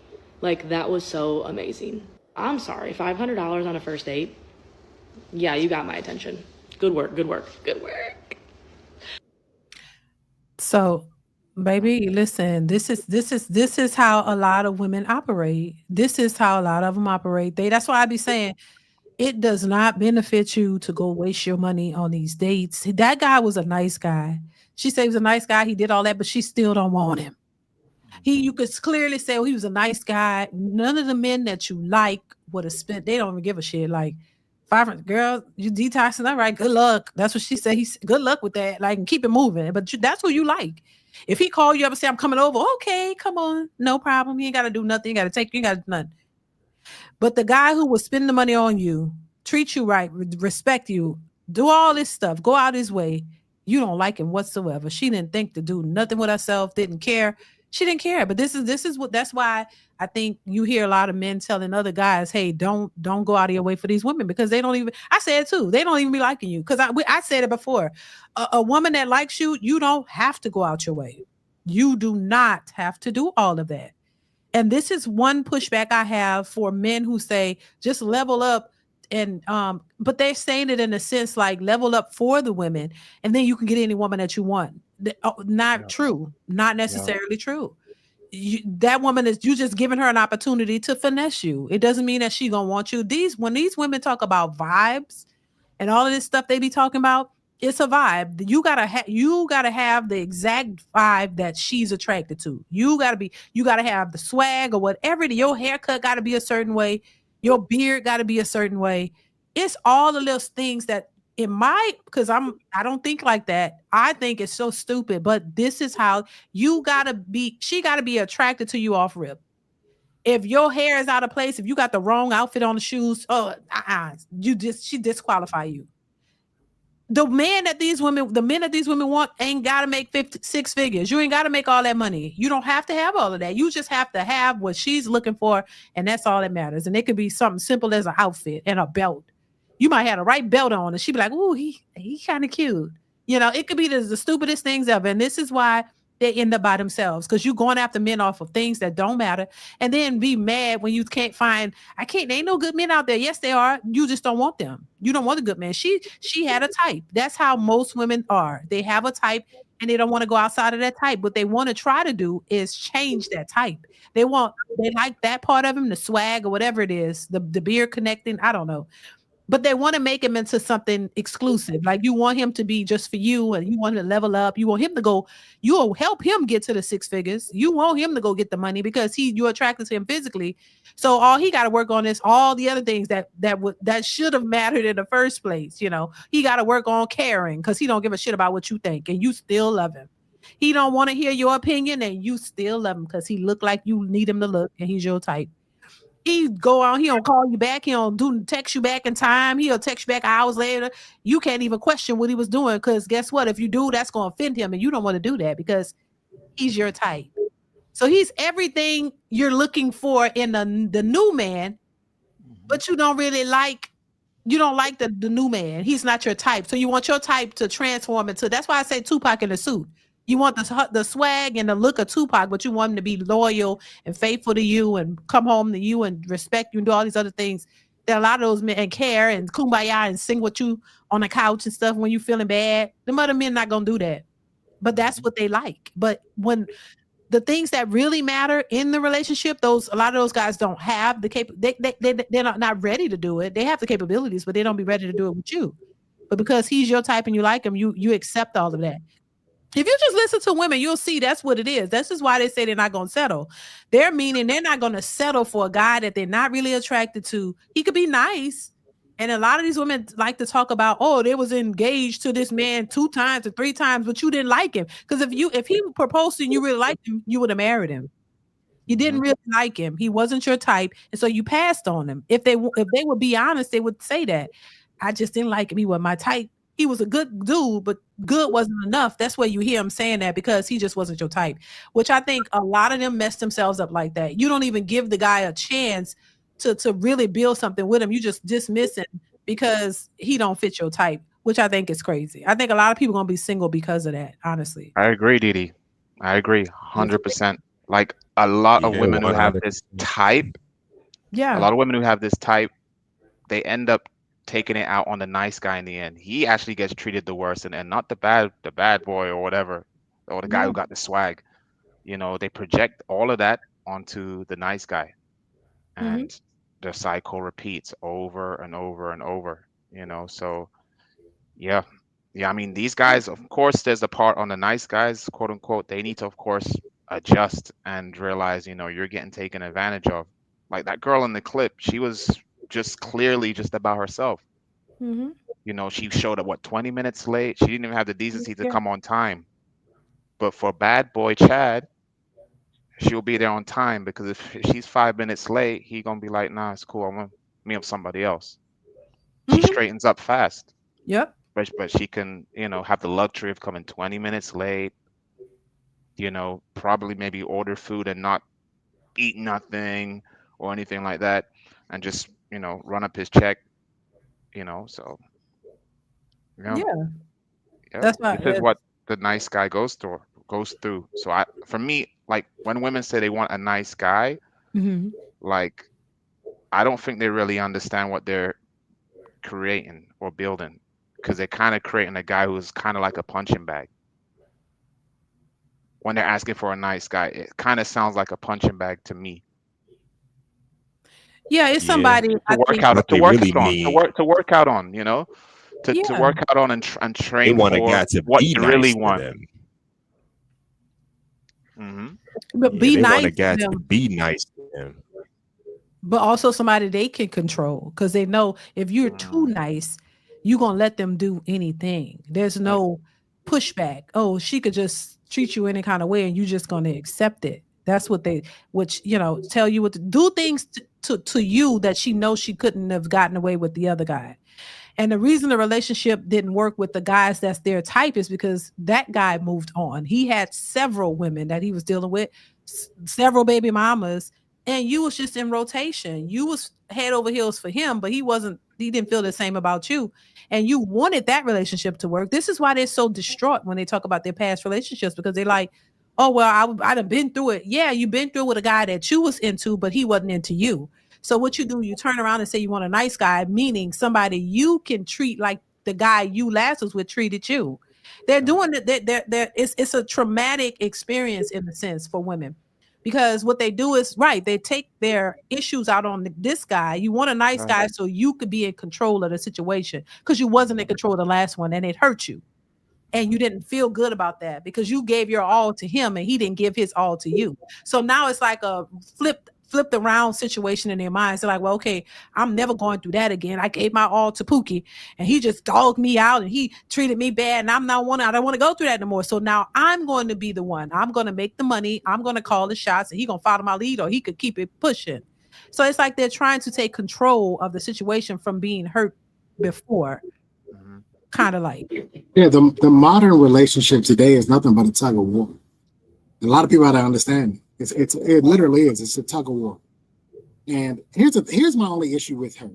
Like, that was so amazing. I'm sorry, $500 on a first date? Yeah, you got my attention. Good work. So, baby, listen, this is how a lot of women operate. This is how a lot of them operate. That's why I be saying it does not benefit you to go waste your money on these dates. That guy was a nice guy. She said he was a nice guy. He did all that, but she still don't want him. You could clearly say, oh, he was a nice guy. None of the men that you like would have spent. They don't even give a shit. Like 500 girl, you detoxing, all right? Good luck. That's what she said. He's good luck with that. Like, and keep it moving. But that's who you like. If he called you up and say, I'm coming over, okay, come on, no problem. You ain't got to do nothing. You got to take. You got nothing. But the guy who will spend the money on you, treat you right, respect you, do all this stuff, go out his way, you don't like him whatsoever. She didn't think to do nothing with herself, didn't care. She didn't care. But this is what that's why I think you hear a lot of men telling other guys, hey, don't go out of your way for these women, because they don't even, I said it too, they don't even be liking you. Because I said it before. A woman that likes you, you don't have to go out your way. You do not have to do all of that. And this is one pushback I have for men who say just level up, and but they're saying it in a sense like level up for the women and then you can get any woman that you want. Not true. Not necessarily true. That woman is, you just giving her an opportunity to finesse you. It doesn't mean that she gonna want you. When these women talk about vibes and all of this stuff they be talking about, it's a vibe. You gotta have the exact vibe that she's attracted to. You gotta have the swag or whatever. Your haircut gotta be a certain way. Your beard gotta be a certain way. It's all the little things that because I don't think like that. I think it's so stupid, but this is how she gotta be attracted to you off rip. If your hair is out of place, if you got the wrong outfit on the shoes, she disqualify you. The men that these women want ain't got to make 6 figures. You ain't got to make all that money. You don't have to have all of that. You just have to have what she's looking for, and that's all that matters. And it could be something simple as an outfit and a belt. You might have the right belt on, and she'd be like, "Ooh, he kind of cute." It could be the stupidest things ever, and this is why they end up by themselves, because you're going after men off of things that don't matter, and then be mad when you can't find. There ain't no good men out there. Yes, they are. You just don't want them. You don't want a good man. She had a type. That's how most women are. They have a type, and they don't want to go outside of that type. What they want to try to do is change that type. They like that part of him, the swag or whatever it is, the beard connecting. I don't know. But they want to make him into something exclusive. Like you want him to be just for you, and you want to level up. You want him to go, you'll help him get to the 6 figures. You want him to go get the money because you're attracted to him physically. So all he got to work on is all the other things that should have mattered in the first place. He got to work on caring, because he don't give a shit about what you think, and you still love him. He don't want to hear your opinion, and you still love him because he look like you need him to look, and he's your type. He go on, he don't call you back, he don't text you back in time, he'll text you back hours later. You can't even question what he was doing, because guess what? If you do, that's going to offend him, and you don't want to do that because he's your type. So he's everything you're looking for in the new man, but you don't like the new man. He's not your type. So you want your type to transform into, that's why I say Tupac in a suit. You want the swag and the look of Tupac, but you want him to be loyal and faithful to you and come home to you and respect you and do all these other things that a lot of those men, and care and kumbaya and sing with you on the couch and stuff when you're feeling bad. Them other men not going to do that. But that's what they like. But when the things that really matter in the relationship, a lot of those guys don't have the they're not ready to do it. They have the capabilities, but they don't be ready to do it with you. But because he's your type and you like him, you accept all of that. If you just listen to women, you'll see that's what it is. This is why they say they're not going to settle. They're meaning they're not going to settle for a guy that they're not really attracted to. He could be nice. And a lot of these women like to talk about, oh, they was engaged to this man 2 times or 3 times, but you didn't like him. Because if he proposed to you and you really liked him, you would have married him. You didn't really like him. He wasn't your type. And so you passed on him. If they would be honest, they would say that. I just didn't like him. He wasn't my type. He was a good dude, but good wasn't enough. That's where you hear him saying that, because he just wasn't your type, which I think a lot of them mess themselves up like that. You don't even give the guy a chance to really build something with him. You just dismiss him because he don't fit your type, which I think is crazy. I think a lot of people are going to be single because of that, honestly. I agree, DeeDee. I agree 100%. Like a lot of women who have this type, a lot of women who have this type, they end up taking it out on the nice guy in the end. He actually gets treated the worst, and not the bad boy or whatever, or the guy who got the swag. They project all of that onto the nice guy, and the cycle repeats over and over and over. So yeah. I mean, these guys, of course, there's a part on the nice guys, quote unquote. They need to, of course, adjust and realize, you're getting taken advantage of. Like that girl in the clip, she was just clearly just about herself. She showed up 20 minutes late. She didn't even have the decency to come on time. But for bad boy Chad, she'll be there on time, because if she's 5 minutes late, he gonna be like, nah, it's cool, I'm gonna meet up somebody else. She straightens up fast. Yep. But she can, have the luxury of coming 20 minutes late, probably maybe order food and not eat nothing or anything like that, and just, run up his check, so Yeah. That's why this is what the nice guy goes through. So for me, like when women say they want a nice guy, like I don't think they really understand what they're creating or building, because they're kind of creating a guy who's kind of like a punching bag. When they're asking for a nice guy, it kind of sounds like a punching bag to me. Yeah, it's somebody to work out on, to work out on, to work out on and train. They want for a guy to what be you nice really to want. Them. But They nice want a guy to to be nice to them. But also somebody they can control, because they know if you're too nice, you're going to let them do anything. There's no pushback. Oh, she could just treat you any kind of way and you're just going to accept it. That's what tell you what to do, things to you that she knows she couldn't have gotten away with the other guy. And the reason the relationship didn't work with the guys that's their type is because that guy moved on. He had several women that he was dealing with, several baby mamas, and you was just in rotation. You was head over heels for him, but he didn't feel the same about you. And you wanted that relationship to work. This is why they're so distraught when they talk about their past relationships, because they're like, oh, well, I'd have been through it. Yeah, you've been through it with a guy that you was into, but he wasn't into you. So what you do, you turn around and say you want a nice guy, meaning somebody you can treat like the guy you last was with treated you. They're doing it. It's a traumatic experience in a sense for women, because what they do is they take their issues out on this guy. You want a nice guy so you could be in control of the situation, because you wasn't in control of the last one and it hurt you. And you didn't feel good about that because you gave your all to him and he didn't give his all to you. So now it's like a flipped around situation in their minds. They're like, well, okay, I'm never going through that again. I gave my all to Pookie and he just dogged me out and he treated me bad, and I don't want to go through that no more. So now I'm going to be the one. I'm going to make the money. I'm going to call the shots, and he's going to follow my lead, or he could keep it pushing. So it's like they're trying to take control of the situation from being hurt before. Kind of like. Yeah, the modern relationship today is nothing but a tug of war. A lot of people gotta understand it literally is. It's a tug of war. And here's my only issue with her.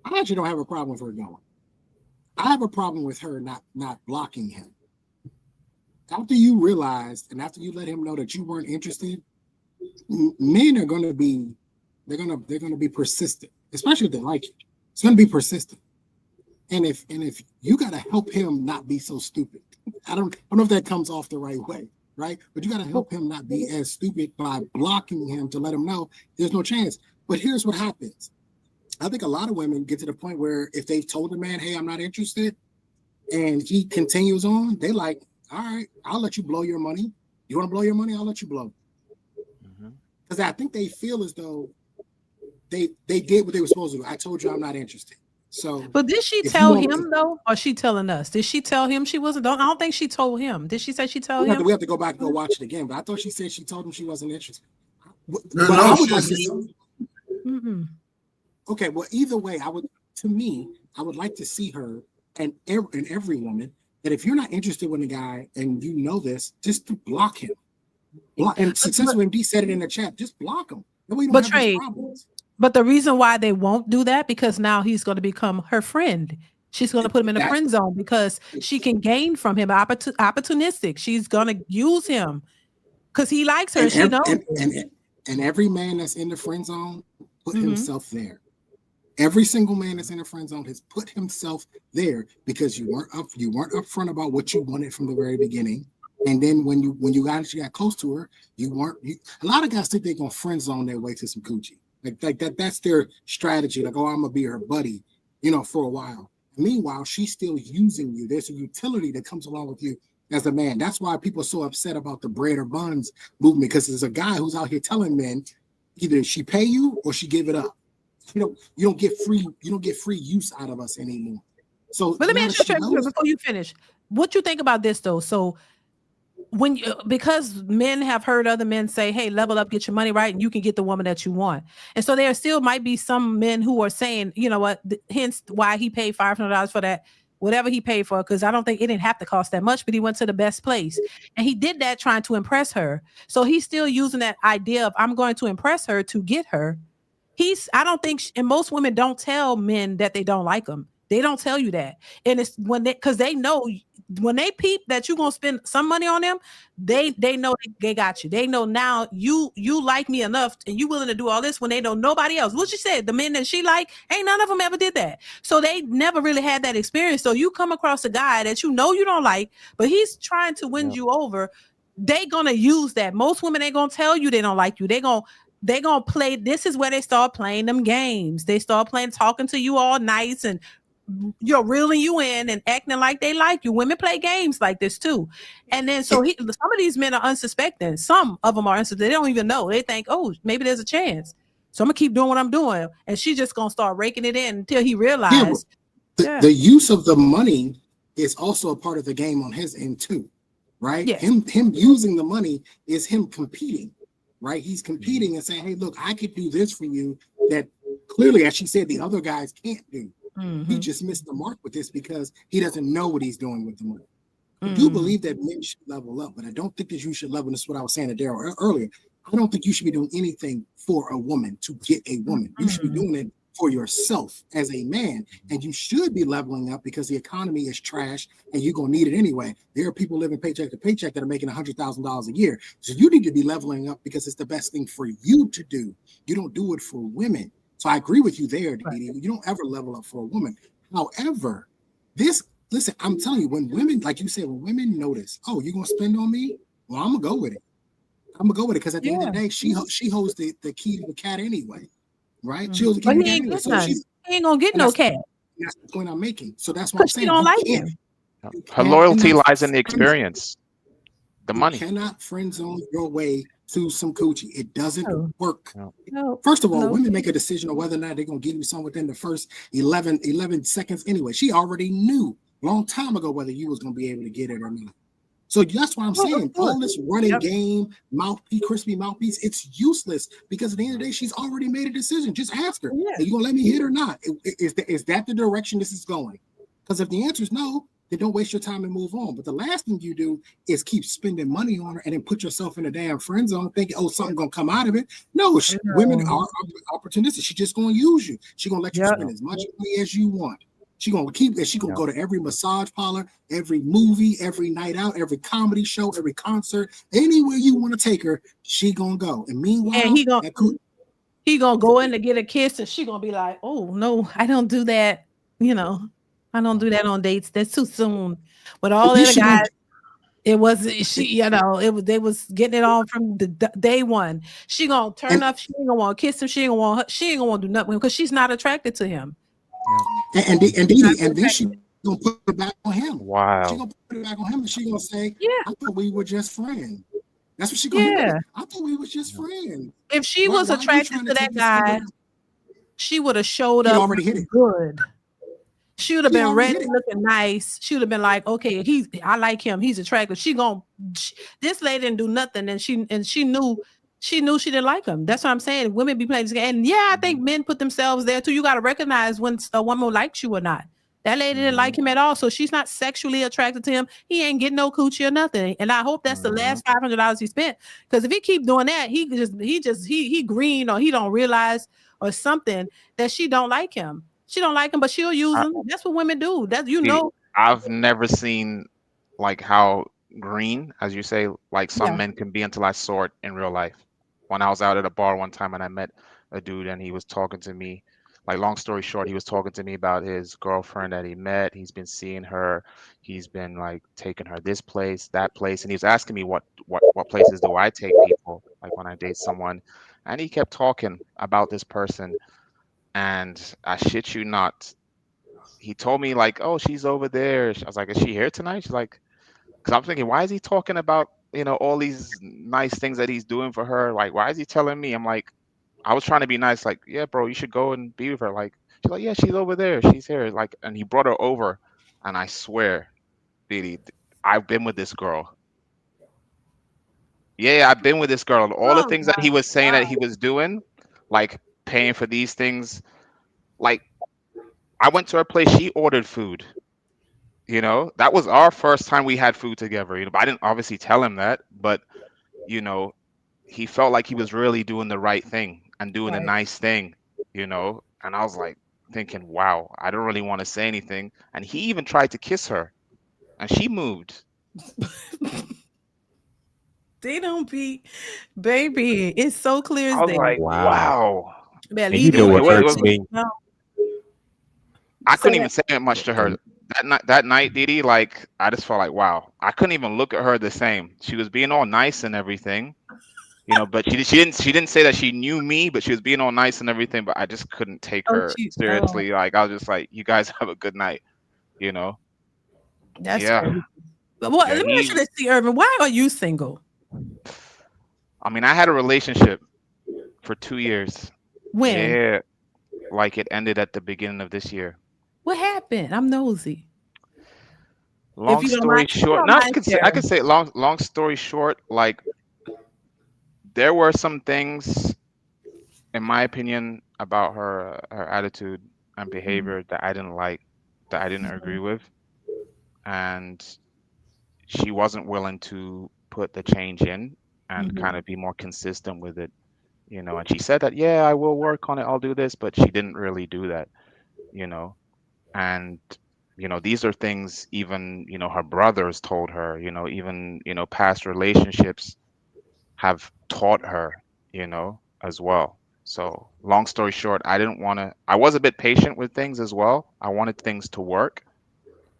I actually don't have a problem with her going. I have a problem with her not blocking him. After you realized and after you let him know that you weren't interested, men are gonna be persistent, especially if they like you. It's gonna be persistent. And if you gotta help him not be so stupid. I don't know if that comes off the right way, right? But you gotta help him not be as stupid by blocking him to let him know there's no chance. But here's what happens. I think a lot of women get to the point where if they've told the man, hey, I'm not interested, and he continues on, they like, all right, I'll let you blow your money. You want to blow your money? I'll let you blow. Because I think they feel as though they did what they were supposed to do. I told you I'm not interested. So, but did she tell him though, or she telling us? Did she tell him she wasn't? I don't think she told him. Did she say she told him? We have to go back and go watch it again. But I thought she said she told him she wasn't interested. Okay, well, either way, I would like to see her and every woman that if you're not interested in a guy and you know this, just to block him. And Successful MD said it in the chat. Just block him. That way you don't have these problems. But the reason why they won't do that, because now he's going to become her friend. She's going to put him in a friend zone because she can gain from him. Opportunistic. She's going to use him because he likes her. She knows. And every man that's in the friend zone put himself there. Every single man that's in the friend zone has put himself there because you weren't upfront about what you wanted from the very beginning. And then when you actually got close to her, a lot of guys think they're going to friend zone their way to some coochie. Like that's their strategy. Like, oh, I'm gonna be her buddy, for a while. Meanwhile, she's still using you. There's a utility that comes along with you as a man. That's why people are so upset about the bread or buns movement, because there's a guy who's out here telling men either she pay you or she give it up. You don't get free use out of us anymore. So but let me ask you before you finish. What you think about this though? So when because men have heard other men say, hey, level up, get your money right, and you can get the woman that you want. And so there still might be some men who are saying, you know what, hence why he paid $500 for that, whatever he paid for, because I don't think it didn't have to cost that much, but he went to the best place. And he did that trying to impress her. So he's still using that idea of I'm going to impress her to get her. I don't think, and most women don't tell men that they don't like them. They don't tell you that. And it's because they know when they peep that you're going to spend some money on them, they know they got you. They know now you like me enough and you willing to do all this when they know nobody else. What you said, the men that she like, ain't none of them ever did that. So they never really had that experience. So you come across a guy that you know you don't like, but he's trying to win you over. They going to use that. Most women ain't going to tell you they don't like you. They going to play. This is where they start playing them games. They start talking to you all nice and reeling you in and acting like they like you. Women play games like this too. And then so some of these men are unsuspecting. Some of them are unsuspecting. They don't even know. They think, oh, maybe there's a chance. So I'm gonna keep doing what I'm doing. And she's just gonna start raking it in until he realizes. The use of the money is also a part of the game on his end too, right? Yes. Him using the money is him competing, right? He's competing and saying, hey, look, I could do this for you that clearly, as she said, the other guys can't do. Mm-hmm. He just missed the mark with this because he doesn't know what he's doing with the money. I do believe that men should level up, but I don't think that you should level. This is what I was saying to Daryl earlier. I don't think you should be doing anything for a woman to get a woman. You should be doing it for yourself as a man, and you should be leveling up because the economy is trash and you're going to need it anyway. There are people living paycheck to paycheck that are making $100,000 a year. So you need to be leveling up because it's the best thing for you to do. You don't do it for women. So I agree with you there, DeeDee. You don't ever level up for a woman. However, listen, I'm telling you, when women, like you said, when women notice, oh, you're going to spend on me? Well, I'm going to go with it. Because at the end of the day, she holds the key to the cat anyway, right? She holds the key to the cat anyway. So he ain't going to get no cat. That's the point I'm making. So that's what I'm saying. She don't like him. Her loyalty lies in the experience, the money. You cannot friend zone your way to some coochie. It doesn't work. No. First of all, women make a decision on whether or not they're going to give you some within the first 11 seconds anyway. She already knew a long time ago whether you was going to be able to get it or not. So that's why I'm saying all this running game, crispy mouthpiece, it's useless because at the end of the day, she's already made a decision. Just ask her, are you going to let me hit or not? Is that the direction this is going? Because if the answer is no, then don't waste your time and move on. But the last thing you do is keep spending money on her and then put yourself in a damn friend zone thinking, oh, something's going to come out of it. No, women are opportunistic. She's just going to use you. She's going to let you spend as much money as you want. She's going to go to every massage parlor, every movie, every night out, every comedy show, every concert, anywhere you want to take her, she going to go. And meanwhile, he going to go in to get a kiss and she going to be like, oh, no, I don't do that. I don't do that on dates. That's too soon. But all the other guys, it was they was getting it on from the day one. She gonna turn up. She ain't gonna want to kiss him. She ain't gonna want to do nothing because she's not attracted to him. And then she gonna put it back on him. Wow. She gonna put it back on him and she gonna say, I thought we were just friends. That's what she gonna do. I thought we were just friends. If she was attracted to that guy, she would have showed up already hit it. Good. She would have been ready, looking nice. She would have been like, okay, I like him. He's attractive. This lady didn't do nothing, and she knew she didn't like him. That's what I'm saying. Women be playing this game, and I think men put themselves there too. You got to recognize when a woman likes you or not. That lady didn't like him at all, so she's not sexually attracted to him. He ain't getting no coochie or nothing. And I hope that's the last $500 he spent. Because if he keep doing that, he green or he don't realize or something that she don't like him. She don't like him, but she'll use him. That's what women do. I've never seen like how green, as you say, like some men can be until I saw it in real life. When I was out at a bar one time and I met a dude and he was talking to me, like long story short, he was talking to me about his girlfriend that he met. He's been seeing her. He's been like taking her this place, that place. And he was asking me what places do I take people, like when I date someone. And he kept talking about this person. And I shit you not, he told me like, oh, she's over there. I was like, is she here tonight? She's like, Because I'm thinking, why is he talking about, all these nice things that he's doing for her? Like, why is he telling me? I'm like, I was trying to be nice, like, yeah, bro, you should go and be with her. Like, she's like, yeah, she's over there. She's here. Like, and he brought her over. And I swear, DeeDee, I've been with this girl. Yeah, I've been with this girl. All the things that he was saying that he was doing, like paying for these things. Like, I went to her place. She ordered food. That was our first time we had food together. But I didn't obviously tell him that. But he felt like he was really doing the right thing and doing a nice thing. And I was like thinking, wow, I don't really want to say anything. And he even tried to kiss her, and she moved. They don't be, baby. It's so clear as I was day. like, wow. Man, And you know what hurts me? I couldn't even say much to her that night, DeeDee. Like, I just felt like, wow. I couldn't even look at her the same. She was being all nice and everything, but she didn't say that she knew me, but she was being all nice and everything. But I just couldn't take her seriously. Like, I was just like, you guys have a good night, That's crazy. Well, let me ask you this, Urban. Why are you single? I mean, I had a relationship for 2 years. When? Yeah, like it ended at the beginning of this year. What happened? I'm nosy. Long story short, no, I could say long story short, like there were some things, in my opinion, about her attitude and behavior that I didn't like, that I didn't agree with, and she wasn't willing to put the change in and kind of be more consistent with it, and she said that, yeah, I will work on it, I'll do this, but she didn't really do that, and these are things even her brothers told her, even past relationships have taught her, as well. So long story short, I was a bit patient with things as well. I wanted things to work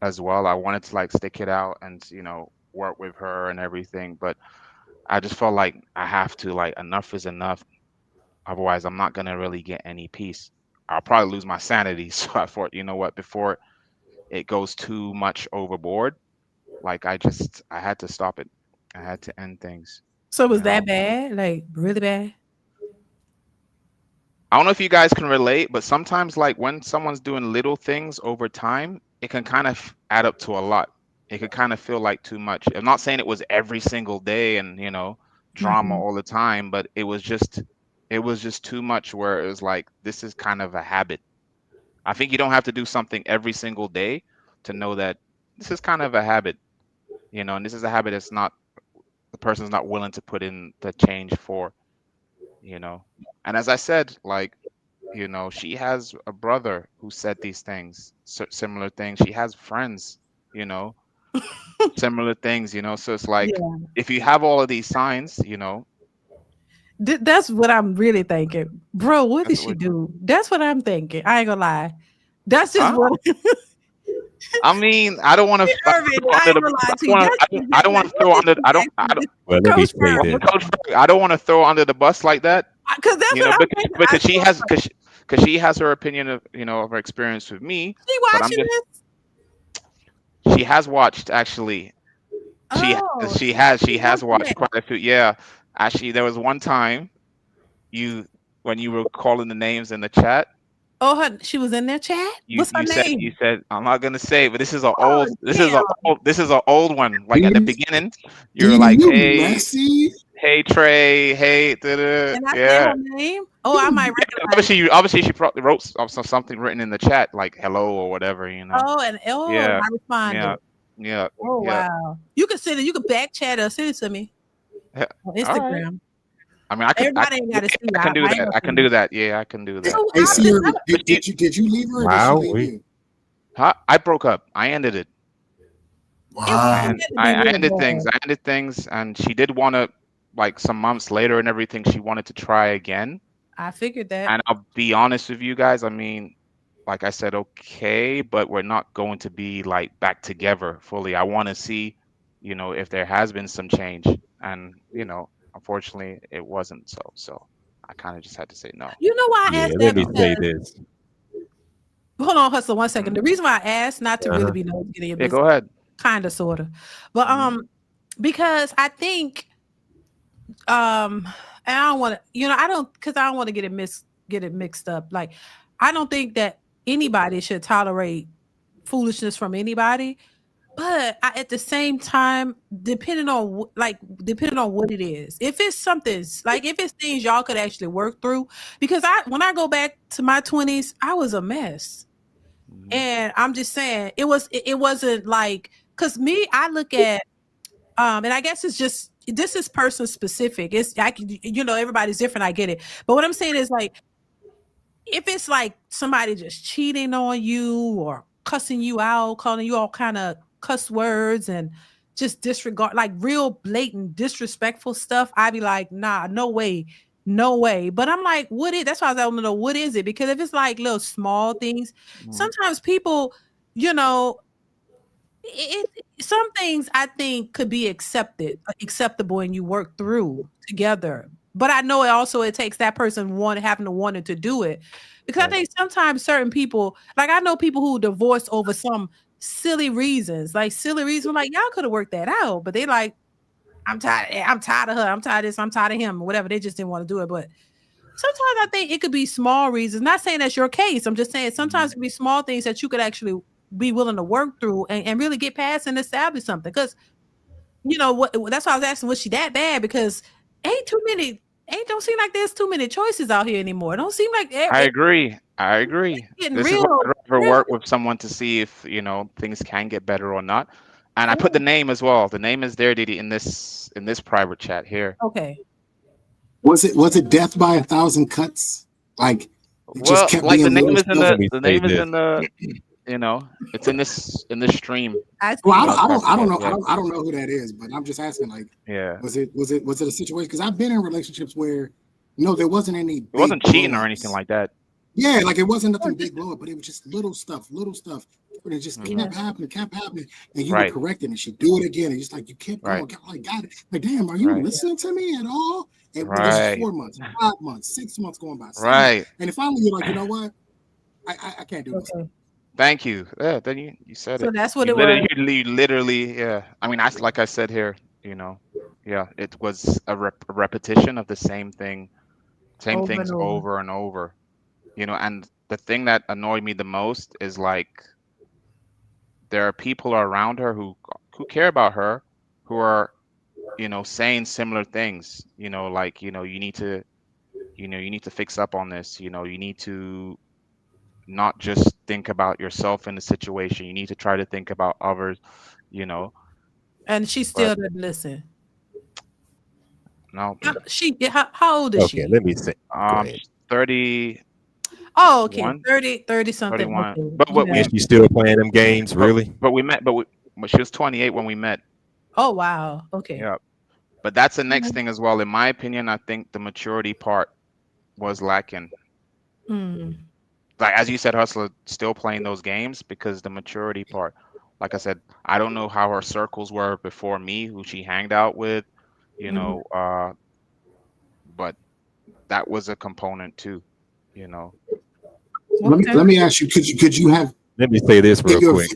as well. I wanted to like stick it out and work with her and everything, but I just felt like I have to, like, enough is enough. Otherwise, I'm not gonna really get any peace. I'll probably lose my sanity. So I thought, you know what, before it goes too much overboard, like I had to stop it. I had to end things. So was that bad? Like really bad? I don't know if you guys can relate, but sometimes like when someone's doing little things over time, it can kind of add up to a lot. It could kind of feel like too much. I'm not saying it was every single day and drama all the time, but it was just too much where it was like, this is kind of a habit. I think you don't have to do something every single day to know that this is kind of a habit, and this is a habit that's not, the person's not willing to put in the change for, and as I said, like, she has a brother who said these things, similar things. She has friends, similar things, so it's like, if you have all of these signs, that's what I'm really thinking, bro. What did she do? That's what I'm thinking. I ain't gonna lie. That's just what. I mean, I don't want to. I don't want to throw under. I don't. Well, let me say this. I don't want to throw under the bus like that. Because that's because she has because she has her opinion of of her experience with me. She watching this? She has watched, actually. She has watched quite a few. Yeah, actually, there was one time when you were calling the names in the chat. Oh, she was in their chat. What's her name? You said I'm not gonna say, but this is an old. This is an old one. Like at the beginning, you were like, "Hey, Trey. Hey, and I said her name. Oh, I might recognize. Obviously, she probably wrote something written in the chat, like hello or whatever, Oh, and I responded. Yeah. Oh wow. You can send it. You can back chat or send it to me on Instagram. Right. I mean, everybody ain't got to see. I can do that. I can do that. Yeah, I can do that. Hey, Sierra, did you leave her? Or did she leave you? Huh? I broke up. I ended it. Wow. I ended things, and she did want to, like some months later and everything, she wanted to try again. I figured that. And I'll be honest with you guys. I mean, like I said, okay, but we're not going to be like back together fully. I want to see, if there has been some change, and unfortunately, it wasn't so. So I kind of just had to say no. You know why I asked that? Let me say this. Hold on, Hustle, 1 second. The reason why I asked, not to really be nosy in your business. Go ahead. kind of, sort of, but because I think and I don't want to, I don't, because I don't want to get it mixed up. Like, I don't think that anybody should tolerate foolishness from anybody. But at the same time, depending on what it is, if it's something like, if it's things y'all could actually work through, because when I go back to my 20s, I was a mess, and I'm just saying it wasn't like, because I look at and I guess this is person specific. It's everybody's different. I get it, but what I'm saying is, like, if it's like somebody just cheating on you or cussing you out, calling you all kind of cuss words and just disregard, like real blatant disrespectful stuff, I'd be like, nah, no way. But I'm like, that's why I want to know, what is it? Because if it's like little small things, sometimes people, some things I think could be acceptable, and you work through together. But I know it takes that person having to want to do it, because I think sometimes certain people, like, I know people who divorce over some silly reasons, like y'all could have worked that out, but they like, I'm tired of her, I'm tired of this, I'm tired of him, or whatever. They just didn't want to do it. But sometimes I think it could be small reasons. Not saying that's your case. I'm just saying sometimes it could be small things that you could actually be willing to work through and really get past and establish something. Because that's why I was asking, was she that bad? Because don't seem like there's too many choices out here anymore. Don't seem like I agree. This is why I'd rather work with someone to see if things can get better or not. And I put the name as well. The name is there, DeeDee, in this private chat here. Okay. Was it death by 1,000 cuts? Like, it just kept being the name is in the it's in this stream. I don't know who that is, but I'm just asking, like, was it a situation? Because I've been in relationships where there wasn't any. It wasn't cheating or anything like that. Yeah, like, it wasn't nothing big blow up, but it was just little stuff, and it just kept happening, and you were correcting, and she'd do it again, and just like you kept going, like, God, like, damn, are you listening to me at all? And this is 4 months, 5 months, 6 months going by, and finally you're like, you know what, I can't do this. Thank you. Yeah, then you said it. So that's what it was. You literally, yeah. I mean, like I said here, it was a repetition of the same things over and over. And the thing that annoyed me the most is, like, there are people around her who care about her, who are, saying similar things. Like, you need to fix up on this. You need to not just think about yourself in the situation. You need to try to think about others. And she still didn't listen. No. How old is she? Okay, let me say. 30. Oh, okay. 30 something. 31. Okay. But she's still playing them games, really? But we met, but she was 28 when we met. Oh, wow. Okay. Yeah. But that's the next thing as well. In my opinion, I think the maturity part was lacking. Like, as you said, Hustler, still playing those games, because the maturity part, like I said, I don't know how her circles were before me, who she hanged out with, but that was a component too, Let me ask you, could you have? Let me say this real quick.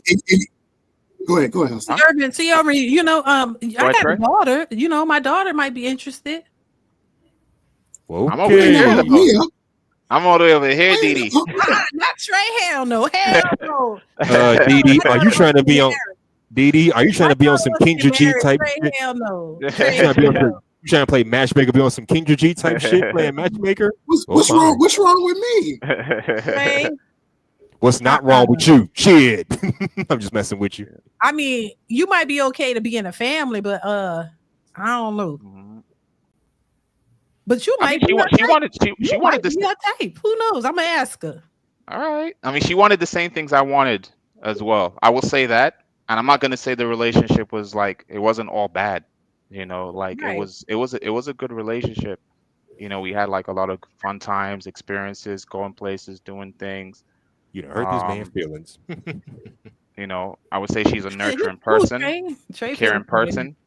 Go ahead. Hustler. Urban, see, I got a daughter. My daughter might be interested. Okay. I'm over here. I'm all the way over here, DeeDee. Not Trey. Hell no. DeeDee, are you trying to be on? DeeDee, are you trying to be on some King G type shit? Hell no. You trying to play matchmaker? Be on some King G type shit, playing matchmaker? What's wrong? What's wrong with me? Trey? What's not wrong with you? Shit. I'm just messing with you. I mean, you might be okay to be in a family, but I don't know. But you might. She wanted this. Type. Who knows? I'm gonna ask her. All right. I mean, she wanted the same things I wanted as well. I will say that, and I'm not gonna say the relationship was like, it wasn't all bad. Like, it was a good relationship. We had, like, a lot of fun times, experiences, going places, doing things. Hurt this man's feelings. I would say she's a nurturing person, caring person.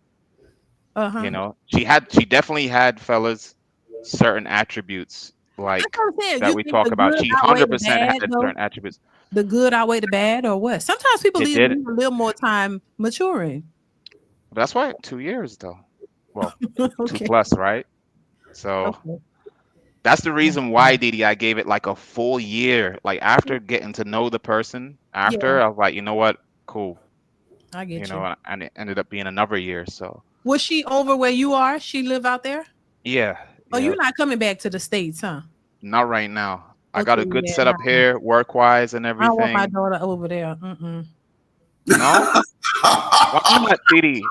She definitely had, fellas, certain attributes like That's what I'm saying. that You we think talk the about. good She outweigh the 100% bad, had though? certain attributes. The good outweigh the bad, or what? Sometimes people It need did. a little more time maturing. That's why 2 years though. Well, two Okay. plus, right? So Okay. that's the reason why DeeDee, I gave it like a full year. Like after getting to know the person, after I was like, you know what, cool. I get You know, and it ended up being another year. So Was she over where you are? She live out there? yeah. Oh, Yeah. you're not coming back to the States, huh? Not right now. I Okay, got a good yeah, setup here, work wise and I don't want my everything. daughter over there. Mm-mm. No? Why not, DeeDee?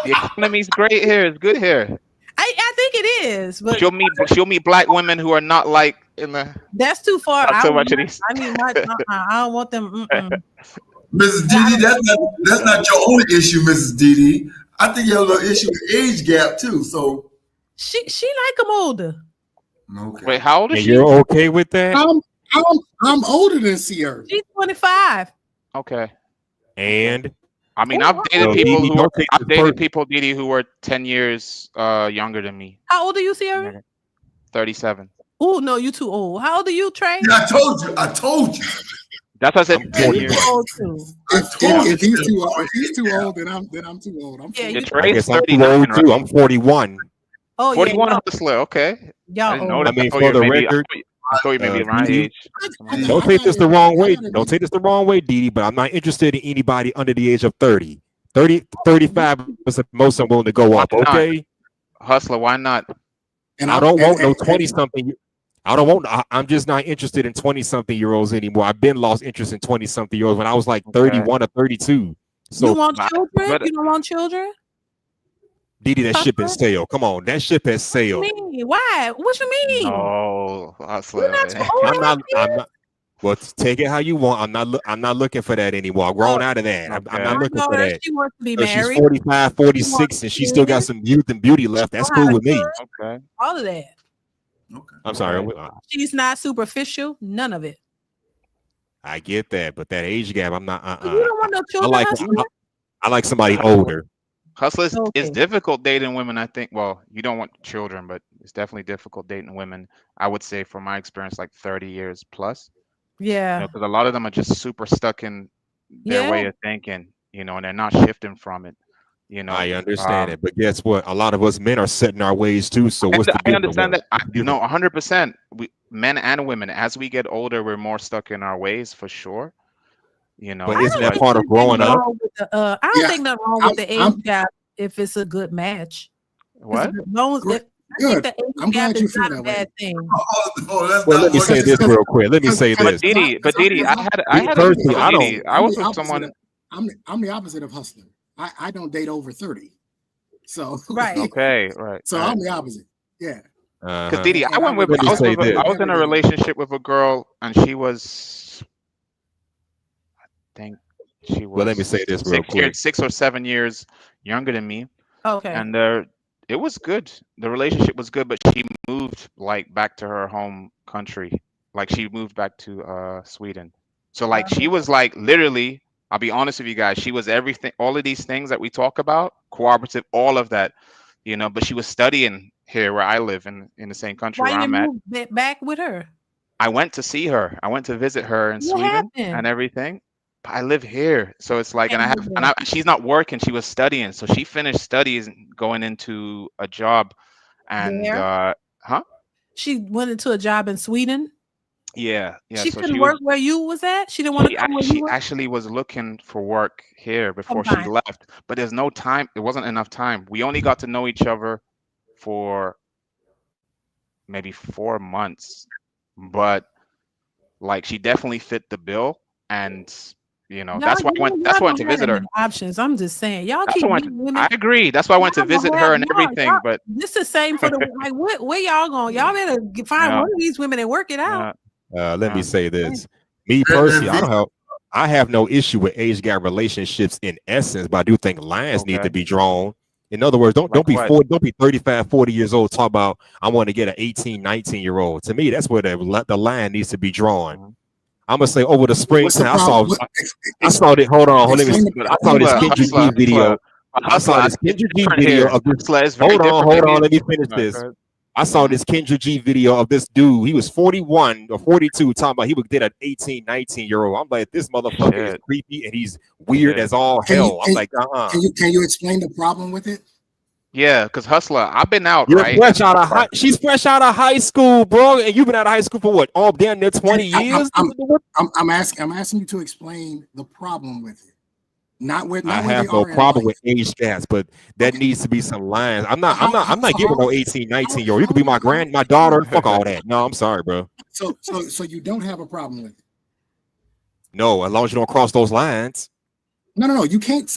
The economy's great here. It's good here. I think it is, but She'll meet black women who are not like in the that's too far. not I so don't much of want, these. I need my. I don't want them. Mm-mm. Mrs. DeeDee, that's not your only issue, Mrs. DeeDee. I think you have a little issue with age gap too. So She like them older. okay. Wait, how old is And she? you're okay with that? I'm older than Sierra. She's 25. Okay. And I mean, I've dated So, people DeeDee, who don't take I've this dated personal. people, DeeDee, who were 10 years younger than me. How old are you, Sierra? 37. Oh no, you too old. How old are you, Trey? Yeah, I told you. That's what I said. I'm 10 years. Old too. If he's too old, then I'm too old. I'm Yeah, Yeah, you. I Trey's guess I'm too 39, old too. right? I'm 41. Oh yeah, 41 hustler. Okay. I y'all didn't know old. that. I mean, I thought for you the were maybe. record, I thought you were maybe my DeeDee, age. don't take this the wrong way. Don't take this the wrong way, DeeDee, but I'm not interested in anybody under the age of 30. 30, 35 is the most I'm willing to go Why up, not? okay? Hustler, why not? And I don't want no 20-something. I don't want. I'm just not interested in 20-something-year-olds anymore. I've been lost interest in 20-something-year-olds when I was like 31 or 32. So You want children? but- You don't want children? DeeDee, that ship has sailed. Come on, that ship has What you sailed. mean? Why? What you mean? No, hustler. You're not too old. I'm not. Well, take it how you want. I'm not looking for that anymore. I've grown out of that. I'm Okay. not looking for her, that. she wants to be So she's married. 45, 46, and she still got some youth and beauty left. That's cool with me. Okay. All of that. Okay. I'm sorry. She's not superficial. None of it. I get that, but that age gap, I'm not. You don't want no children. I like somebody older. Hustler is Okay. difficult dating women, I think. Well, you don't want children, but it's definitely difficult dating women. I would say, from my experience, like 30 years plus. Yeah. Because a lot of them are just super stuck in their way of thinking, and they're not shifting from it. I understand it, but guess what? A lot of us men are set in our ways too. So what's the I understand that. 100%. Men and women, as we get older, we're more stuck in our ways for sure. But isn't that part of growing up? I don't think nothing wrong with the age gap if it's a good match. What? I'm glad you feel that way. Thing. Well, let me say this real quick. Let me say this. But DeeDee, I had personally, I was with someone. I'm the opposite of hustler. I don't date over 30. So right. Okay, right. So I'm the opposite. Yeah. Because DeeDee, I was in a relationship with a girl, and she was, I think she was. Well, let me say this real quick. 6 or 7 years younger than me. Okay. And it was good. The relationship was good, but she moved like back to her home country. Like she moved back to Sweden. So like she was like literally, I'll be honest with you guys, she was everything, all of these things that we talk about, cooperative, all of that, but she was studying here where I live in the same country where I'm at. Why you moved back with her? I went to see her. I went to visit her in Sweden and everything. But I live here, so it's like, she's not working. She was studying, so she finished studies going into a job, and she went into a job in Sweden. Yeah. She couldn't work where you was at. She didn't want to come where you were? Actually was looking for work here before she left, but there's no time. It wasn't enough time. We only got to know each other for maybe 4 months, but like she definitely fit the bill, and that's why I went to visit her. Options. I'm just saying, y'all keep women. I agree. That's why I went to visit her and everything. But this is the same for the like. Where y'all going? Y'all better find one of these women and work it out. Let me say this. Me personally, I have no issue with age gap relationships in essence, but I do think lines need to be drawn. In other words, don't be 35, 40 years old. Talk about I want to get an 18, 19-year-old. To me, that's where the line needs to be drawn. I'm gonna say over the springtime. I saw it. Hold on. Let me. I saw this Kendrick G video. I saw this Kendrick G video of this. Hold on. Let me finish this. I saw this Kendra G video of this dude. He was 41 or 42, talking about he would get an 18, 19-year-old. I'm like, this motherfucker is creepy and he's weird as all hell. I'm like, Can you explain the problem with it? Yeah, because Hustler, I've been out, You're right? fresh out of she's fresh out of high school, bro. And you've been out of high school for what? All damn near 20 years? I'm asking you to explain the problem with it. Not with. I have no problem with age stats, but that needs to be some lines. I'm not giving no 18, 19-year-old. You could be my daughter. Fuck all that. No, I'm sorry, bro. So you don't have a problem with it? No, as long as you don't cross those lines. No. You can't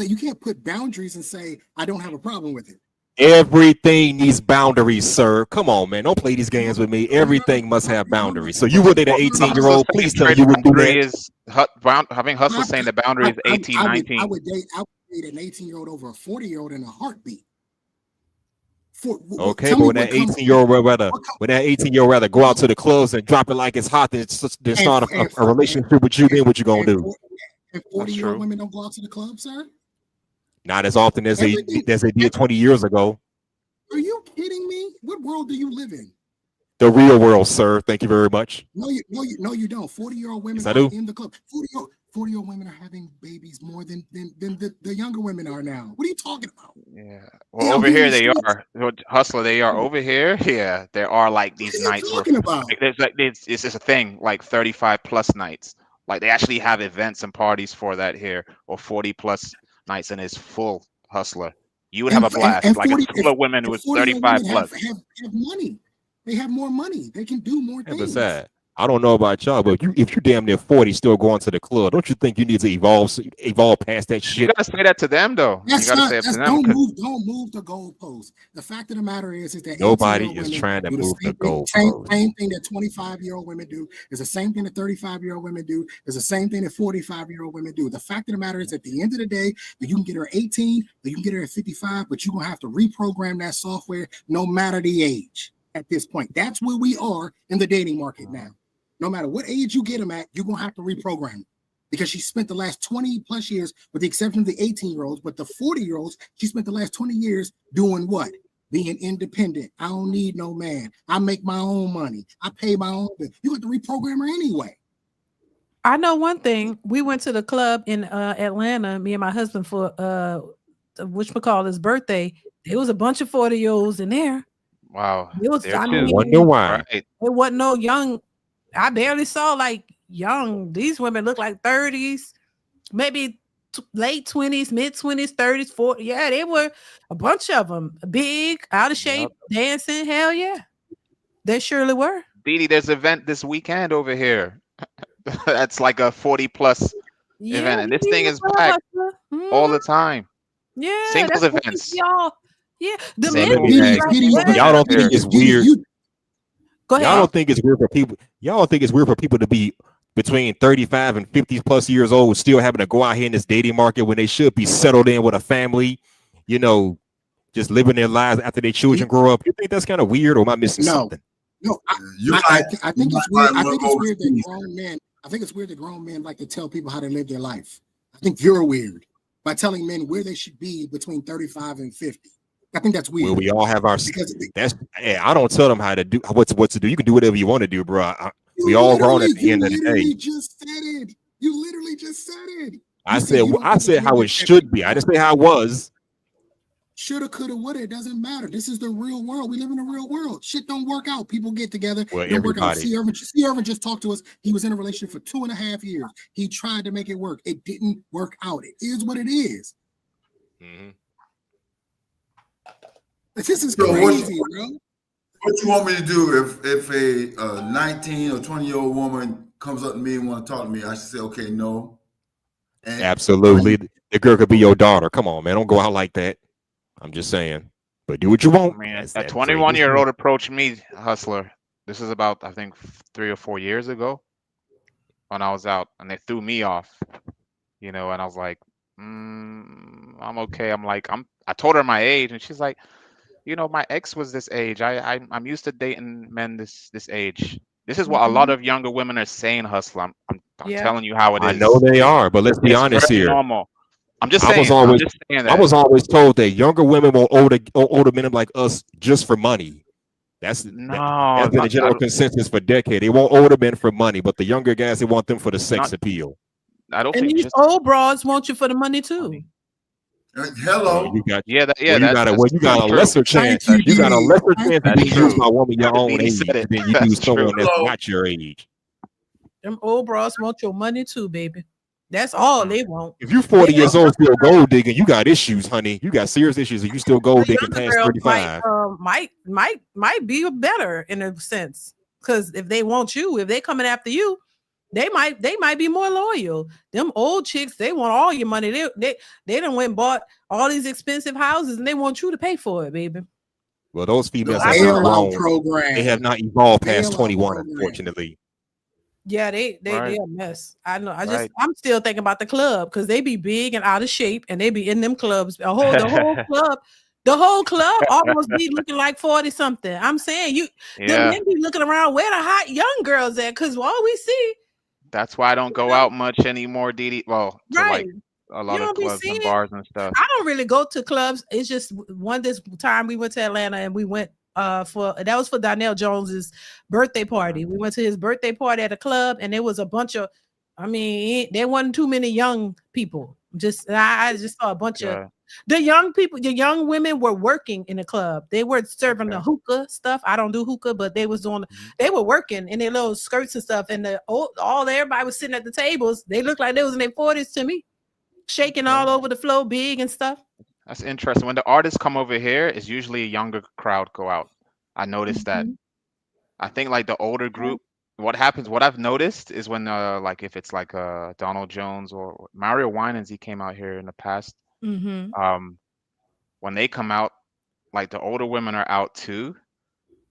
put boundaries and say I don't have a problem with it. Everything needs boundaries, sir. Come on, man. Don't play these games with me. Everything must have boundaries. So you would date an 18-year-old. Please tell me you wouldn't do that. Having Hustler saying the boundary is 18, 19. I would date an 18-year-old over a 40-year-old in a heartbeat. Okay, but when that 18-year-old rather go out to the clubs and drop it like it's hot, then start a relationship with you, then what you gonna do? And 40-year-old women don't go out to the club, sir? Not as often as they did 20 years ago. Are you kidding me? What world do you live in? The real world, sir. Thank you very much. No, you don't. 40-year-old women are in the club. 40-year-old women are having babies more than the younger women are now. What are you talking about? Yeah. Well, over here they are. Hustler, they are over here. Yeah, there are like these nights. What are you talking about? It's just a thing, like 35 plus nights. Like they actually have events and parties for that here, or 40 plus nights, and it's full. Hustler. You would have a blast. And 40, like it's full of women who is 35 plus. Have money. They have more money. They can do more things. I don't know about y'all, but if you're damn near 40 still going to the club, don't you think you need to evolve past that shit? You gotta say that to them though. You gotta say it to them. Don't move the goalposts. The fact of the matter is that nobody is trying to move the goalposts. Same thing that 25-year-old women do is the same thing that 35-year-old women do. Is the same thing that 45-year-old women do. The fact of the matter is, at the end of the day, that you can get her 18, or you can get her at 55, but you're gonna have to reprogram that software no matter the age. At this point, that's where we are in the dating market now. No matter what age you get them at, you're going to have to reprogram them, because she spent the last 20 plus years, with the exception of the 18-year-olds, but the 40-year-olds, she spent the last 20 years doing what? Being independent. I don't need no man. I make my own money. I pay my own bill. You have to reprogram her anyway. I know one thing. We went to the club in Atlanta, me and my husband, for his birthday. There was a bunch of 40-year-olds in there. Wow. It was, wonder why. Right. It wasn't no young. I barely saw like young. These women look like 30s, maybe late 20s, mid 20s, 30s, 40. Yeah, they were a bunch of them. Big, out of shape, dancing. Hell yeah. They surely were. DeeDee, there's an event this weekend over here. That's like a 40 plus event. And this thing is packed all the time. Yeah. Singles events. Y'all. Yeah. The men, y'all don't think it's weird. Go ahead. Y'all don't think it's weird for people. Y'all don't think it's weird for people to be between 35 and 50 plus years old, still having to go out here in this dating market when they should be settled in with a family, just living their lives after their children grow up. You think that's kind of weird, or am I missing something? No, I think it's weird. I think it's weird that grown men. I think it's weird that grown men like to tell people how to live their life. I think you're weird by telling men where they should be between 35 and 50. I think that's weird. Well, we all have our. I don't tell them how to do what to do. You can do whatever you want to do, bro. We all grown at the end of the day. You just said it. You literally just said it. I said how it should be. I didn't say how it was. Shoulda, coulda, woulda. It doesn't matter. This is the real world. We live in a real world. Shit don't work out. People get together. Well, don't work out. everybody. Irvin just talked to us. He was in a relationship for 2.5 years. He tried to make it work. It didn't work out. It is what it is. Mm-hmm. This is crazy, bro. What you want me to do if a 19 or 20-year-old woman comes up to me and want to talk to me? I should say, okay, no. And Absolutely. The girl could be your daughter. Come on, man. Don't go out like that. I'm just saying. But do what you want. Man, a 21-year-old approached me, Hustler. This is about, I think, 3 or 4 years ago when I was out, and they threw me off, and I was like, I'm okay. I told her my age, and she's like, my ex was this age. I'm used to dating men this age. This is what a lot of younger women are saying, Hustler. I'm telling you how it is. I know they are, but let's be honest here. Normal. I'm just saying. I was always told that younger women want older men like us just for money. That's No, been a general consensus for decades. They want older men for money, but the younger guys, they want them for the sex appeal. I don't and think these just old broads want you for the money too. Hello. You got you got a lesser chance. You got a lesser chance of being used by a woman your own age than you do someone that's not your age. Them old broads want your money too, baby. That's all they want. If you're 40 years old still gold digging, you got issues, honey. You got serious issues. If you still gold digging past 35, might be better in a sense. Because if they want you, if they coming after you, they might be more loyal. Them old chicks, they want all your money. They done went and bought all these expensive houses and they want you to pay for it, baby. Well, those females have not grown. They have not evolved past 21, unfortunately. Yeah, they a mess. I know. I'm still thinking about the club because they be big and out of shape and they be in them clubs. The whole club almost be looking like 40 something. I'm saying the men be looking around where the hot young girls at because all we see. That's why I don't go out much anymore, DeeDee. Well, to like a lot of clubs and bars and stuff. I don't really go to clubs. It's just this time we went to Atlanta and we went that was for Donnell Jones's birthday party. We went to his birthday party at a club and there was a bunch of, there wasn't too many young people. I just saw a bunch of the young people. The young women were working in the club. They were serving the hookah stuff. I don't do hookah, but they was doing. They were working in their little skirts and stuff. And everybody was sitting at the tables. They looked like they was in their 40s to me, shaking all over the floor, big and stuff. That's interesting. When the artists come over here, it's usually a younger crowd go out. I noticed that. I think like the older group. What I've noticed is when like if it's like Donald Jones or Mario Winans, he came out here in the past. When they come out, like the older women are out too,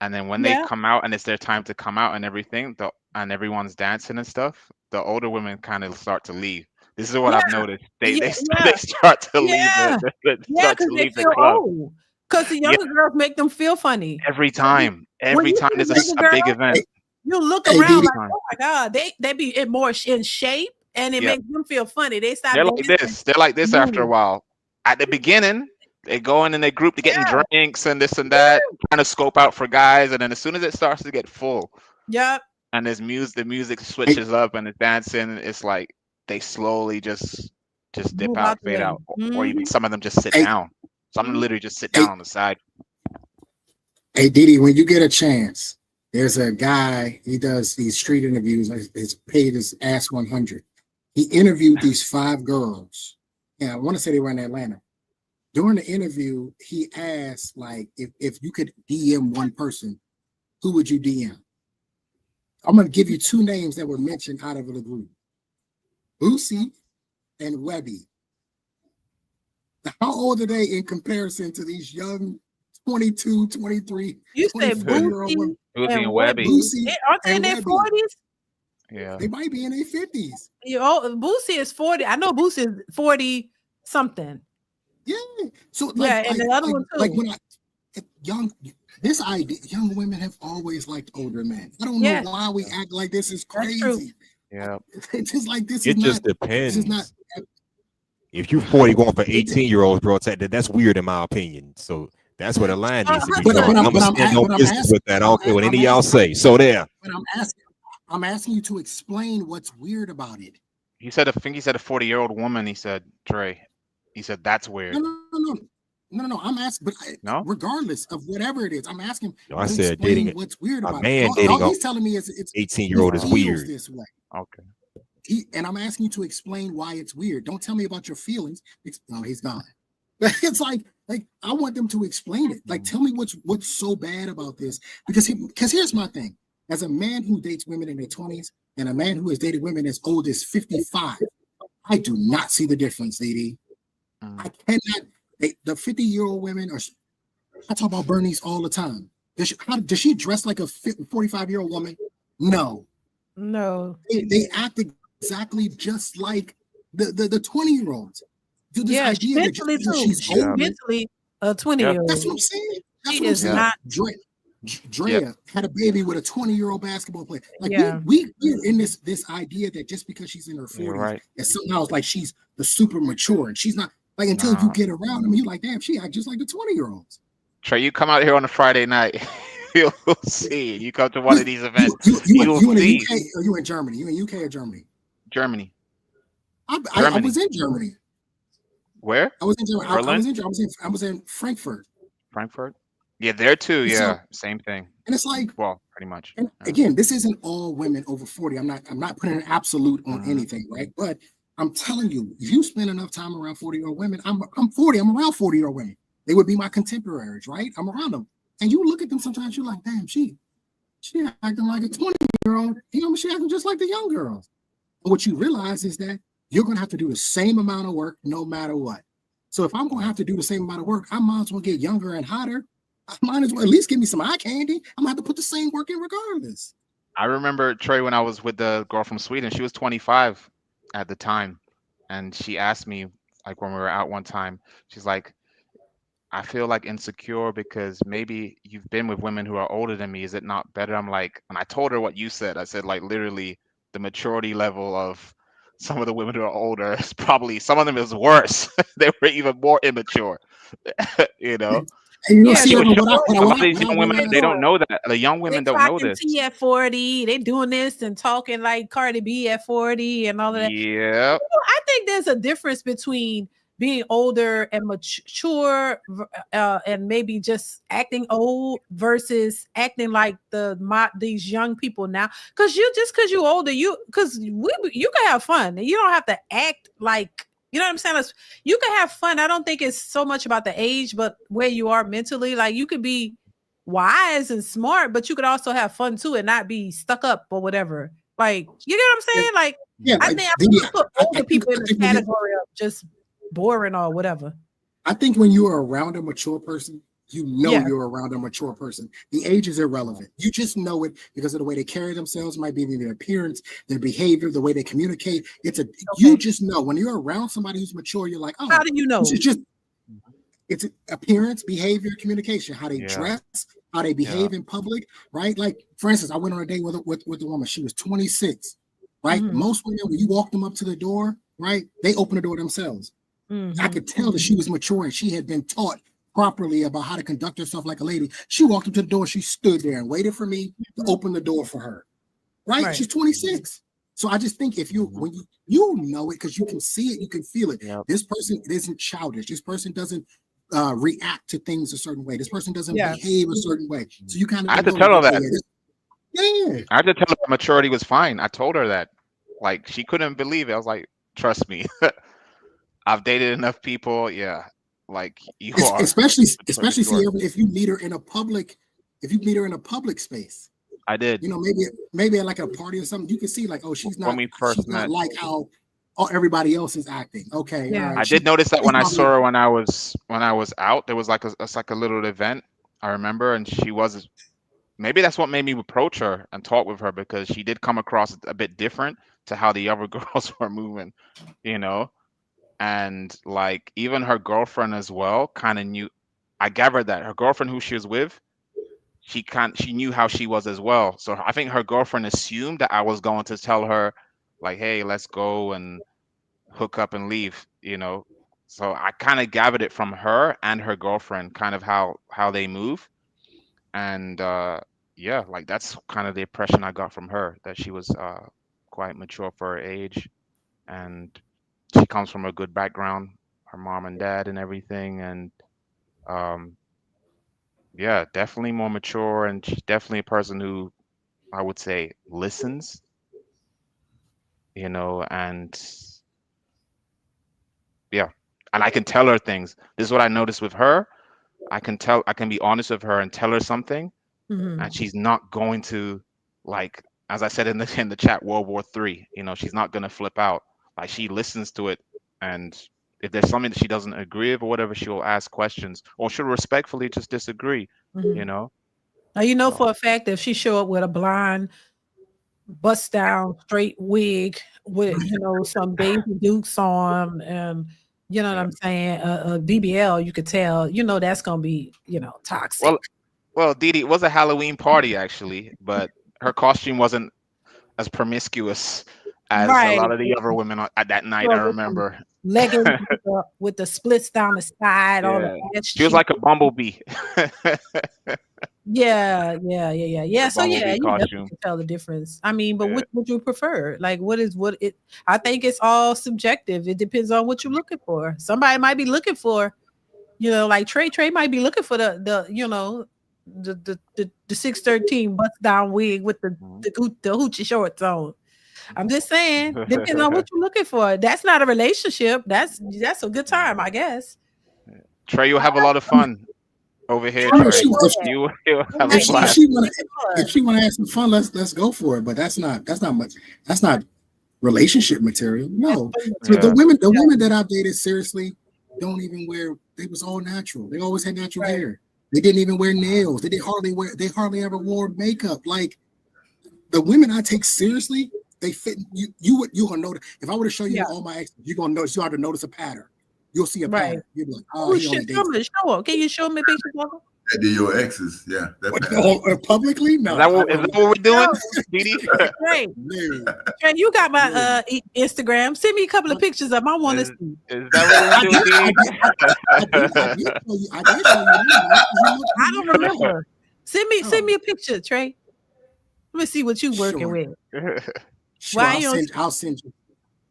and then when they come out and it's their time to come out and everything, and everyone's dancing and stuff, the older women kind of start to leave. This is what I've noticed. They start to leave. They feel old. Because the younger girls make them feel funny. Every time there's a big event. You look around like, oh my God, they be more in shape and it makes them feel funny. They're like this after a while. At the beginning, they go in and they group to getting drinks and this and that, trying to scope out for guys. And then as soon as it starts to get full, and there's the music switches up and it's dancing, it's like they slowly just dip out, fade out. Or even some of them just sit down. Some of them literally just sit down on the side. Hey, DeeDee, when you get a chance, there's a guy, he does these street interviews. His paid his ass 100. He interviewed these 5 girls. And I want to say they were in Atlanta. During the interview, he asked, like, if you could DM one person, who would you DM? I'm going to give you 2 names that were mentioned out of the group. Boosie and Webby. How old are they in comparison to these young 22, 23, you say Boosie and Webby. Aren't they in their 40s? Yeah. They might be in their 50s. Boosie is 40. I know Boosie is 40 something. Yeah. So and the other one too. Like when young women have always liked older men. I don't know why we act like this is crazy. Yeah. It's just like this. It just depends. This is not. If you're 40 going for 18-year-olds, bro, that's weird in my opinion. So that's where the line needs to be. I'm gonna stand no business with that. I don't care what any of y'all say. So there. But I'm asking you to explain what's weird about it. I think he said a 40-year-old woman. He said, Trey. He said that's weird. No. I'm asking, but regardless of whatever it is, I'm asking. No, I said dating what's weird about a man it. dating he's telling me it's 18-year-old is weird. This way. Okay. And I'm asking you to explain why it's weird. Don't tell me about your feelings. No, he's gone. It's like I want them to explain it. Like, tell me what's so bad about this. Because here's my thing. As a man who dates women in their 20s and a man who has dated women as old as 55, I do not see the difference, DeeDee. I cannot. The 50-year-old women I talk about Bernice all the time. Does she dress like a 45-year-old woman? No. They act exactly just like the 20-year-olds. Mentally too. She's mentally a 20-year-old. That's what I'm saying. She is not. Drea had a baby with a 20-year-old basketball player. Like we're in this idea that just because she's in her 40s, that somehow it's like she's the super mature, and she's not. Like until you get around them, you're like, damn, she act just like the 20-year-olds. Trey, you come out here on a Friday night. You'll see. You come to one of these events, you you'll in the see. UK or you in Germany? You in UK or Germany? Germany. I was in Germany. Where? I was in Germany. Berlin? I was in Frankfurt. Frankfurt? Yeah, there too. And Yeah, so, same thing. and it's like, well, pretty much. And again, this isn't all women over 40. I'm not putting an absolute on anything, right? But I'm telling you, if you spend enough time around 40-year-old women, I'm 40. I'm around 40-year-old women. They would be my contemporaries, right? I'm around them, and you look at them sometimes. You're like, damn, she acting like a 20-year-old. You know, she acting just like the young girls. And what you realize is that you're going to have to do the same amount of work no matter what. So if I'm going to have to do the same amount of work, I might as well get younger and hotter. I might as well at least give me some eye candy. I'm going to have to put the same work in regardless. I remember, Trey, when I was with the girl from Sweden, she was 25 at the time. And she asked me, like when we were out one time, she's like, I feel like insecure because maybe you've been with women who are older than me. Is it not better? I'm like, and I told her what you said. I said, like, literally the maturity level of some of the women who are older is probably, some of them is worse. They were even more immature, you know? And you see a what lot of these young women, they don't know that. The young women don't know this. Tea at 40, they doing this and talking like Cardi B at 40 and all of that. Yeah. I think there's a difference between being older and mature and maybe just acting old versus acting like these young people now. Because you're older, you can have fun and you don't have to act like, you know what I'm saying? You can have fun. I don't think it's so much about the age, but where you are mentally. Like you could be wise and smart, but you could also have fun too and not be stuck up or whatever. Like, you get what I'm saying? Like, yeah, I think I put older people in the category of just boring or whatever. I think when you are around a mature person, you know you're around a mature person. The age is irrelevant. You just know it because of the way they carry themselves, might be their appearance, their behavior, the way they communicate. You just know when you're around somebody who's mature, you're like, oh, how do you know? It's appearance, behavior, communication, how they dress, how they behave in public, right? Like, for instance, I went on a date with a woman. She was 26, right? Most women, when you walk them up to the door, right, they open the door themselves. I could tell that she was mature and she had been taught properly about how to conduct herself like a lady. She walked up to the door, she stood there and waited for me to open the door for her. Right? She's 26. So I just think if when you know it, because you can see it, you can feel it. This person isn't childish. This person doesn't react to things a certain way. This person doesn't behave a certain way. So you kind of I had to tell her that. I had to tell her maturity was fine. I told her that. Like, she couldn't believe it. I was like, trust me. I've dated enough people. Yeah. Like, you are. Especially see, if you meet her in a public space. I did. You know, maybe at like a party or something, you can see like, oh, she's not like how everybody else is acting. Okay. Yeah. I did notice that when I saw her when I was out, there was like a little event, I remember, and she was, maybe that's what made me approach her and talk with her, because she did come across a bit different to how the other girls were moving, you know? And like even her girlfriend as well kind of knew. I gathered that her girlfriend who she was with, she knew how she was as well. So I think her girlfriend assumed that I was going to tell her like, hey, let's go and hook up and leave, you know. So I kind of gathered it from her and her girlfriend, kind of how they move. And yeah, like that's kind of the impression I got from her, that she was quite mature for her age, and she comes from a good background, her mom and dad and everything. And yeah, definitely more mature, and she's definitely a person who I would say listens, you know. And yeah, and I can tell her things. This is what I noticed with her. I can be honest with her and tell her something, and she's not going to, like, as I said in the chat, World War III, you know, she's not going to flip out. Like, she listens to it, and if there's something that she doesn't agree with or whatever, she'll ask questions, or she'll respectfully just disagree, you know. Now, you know, for a fact, if she show up with a blonde, bust down, straight wig with, you know, some Daisy Dukes on, and you know what I'm saying, a BBL, you could tell, you know, that's gonna be, you know, toxic. Well, DeeDee, it was a Halloween party actually, but her costume wasn't as promiscuous as a lot of the other women at that night. I remember leggings with the splits down the side. All the she was like a bumblebee. Yeah. The So yeah, bumblebee you definitely costume. can tell the difference. I mean, but Yeah. what would you prefer? Like, I think it's all subjective. It depends on what you're looking for. Somebody might be looking for, like Trey might be looking for the 613 bust down wig with the hoochie shorts on. I'm just saying, depends on what you're looking for. That's not a relationship. That's a good time, I guess. Trey, you'll have a lot of fun over here, I mean, Trey. You'll have a if blast. she want to have some fun, let's go for it. But that's not much. That's not relationship material. No. So the women that I've dated seriously don't even wear. They was all natural. They always had natural hair. They didn't even wear nails. They hardly ever wore makeup. Like the women I take seriously, they fit. You gonna notice if I were to show you all my exes, you're gonna notice. You ought to notice a pattern. You'll see a pattern. You'll be like, oh, he only dates. Show. Can you show me pictures of them? They're your exes, yeah. Publicly? No. Is that what we're doing, DeeDee? Great. Trey, you got my Instagram. Send me a couple of pictures of them. I want to see. Is that what we're doing, DeeDee? I don't remember. Send me a picture, Trey. Let me see what you working with. Sure, I'll send you.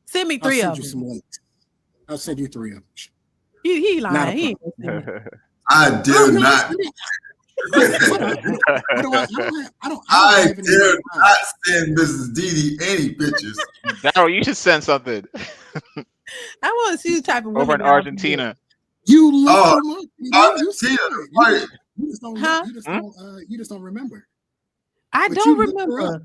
Send me 3 of them. Some links. I'll send you 3 of them. He lying. I dare not. I dare not send Mrs. DeeDee any pictures. Daryl, you should send something. I want to see the type of over in Argentina. You look Argentina, right? You just don't remember. I don't remember.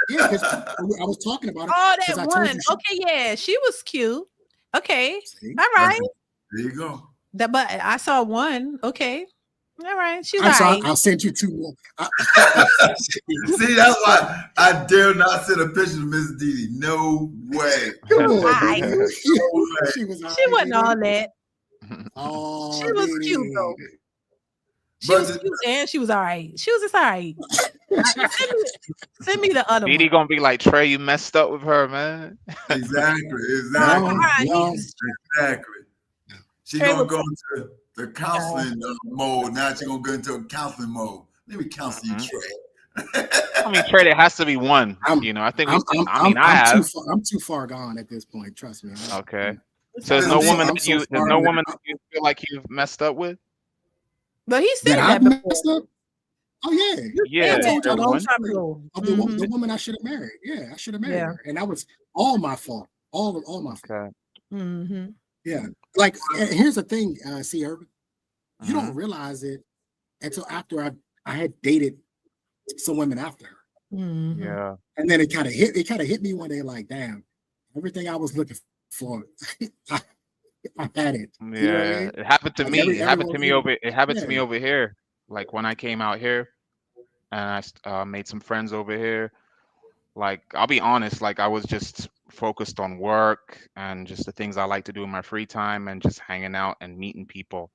Yeah, because I was talking about it. Oh, that one. Okay, yeah, she was cute. Okay, all right. There you go. But I saw one. Okay, all right. She's I'll send you 2 more. See, that's why I dare not send a picture to Mrs. DeeDee. No way. She wasn't all that. Oh, she was cute though. She was cute and she was all right. She was just all right. Send me the other DeeDee one. gonna be like, Trey, you messed up with her, man. Exactly. She's gonna go into the counseling mode. Now she's gonna go into a counseling mode. Let me counsel you, Trey. I mean, Trey, there has to be one. I think I'm too far gone at this point. Trust me. Okay. So there's no woman that you feel like you've messed up with? But he said that messed up. Oh yeah. The woman I should have married. Yeah, I should have married her, and that was all my fault. All my fault. Mm-hmm. Yeah, like here's the thing, C. Urban, you don't realize it until after I had dated some women after her. Mm-hmm. Yeah, and then it kind of hit me one day, like, damn, everything I was looking for, I had it. Yeah, you know what I mean? It happened to me. It happened to me over here. Like when I came out here, and I made some friends over here. Like I'll be honest, like I was just focused on work and just the things I like to do in my free time and just hanging out and meeting people.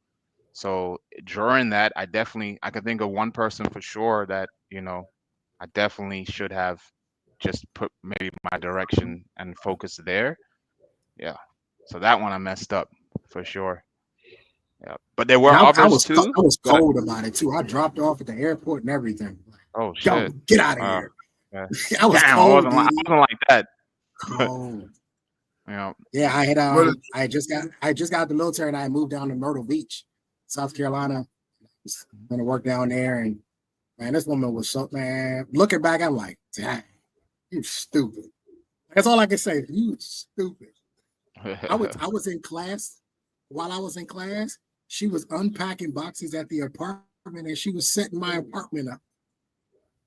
So during that, I could think of one person for sure that I definitely should have just put maybe my direction and focus there. Yeah. So that one I messed up for sure. Yeah. But there were others too. I was cold about it too. I dropped off at the airport and everything. Oh shit! Yo, get out of here. Yeah. I was cold. I wasn't like that. Oh. Yeah. Yeah, I just got out the military and I moved down to Myrtle Beach, South Carolina. I'm gonna work down there, and man, this woman was so, man. Looking back, I'm like, dang, you stupid. That's all I can say. You stupid. I was in class. While I was in class, she was unpacking boxes at the apartment, and she was setting my apartment up.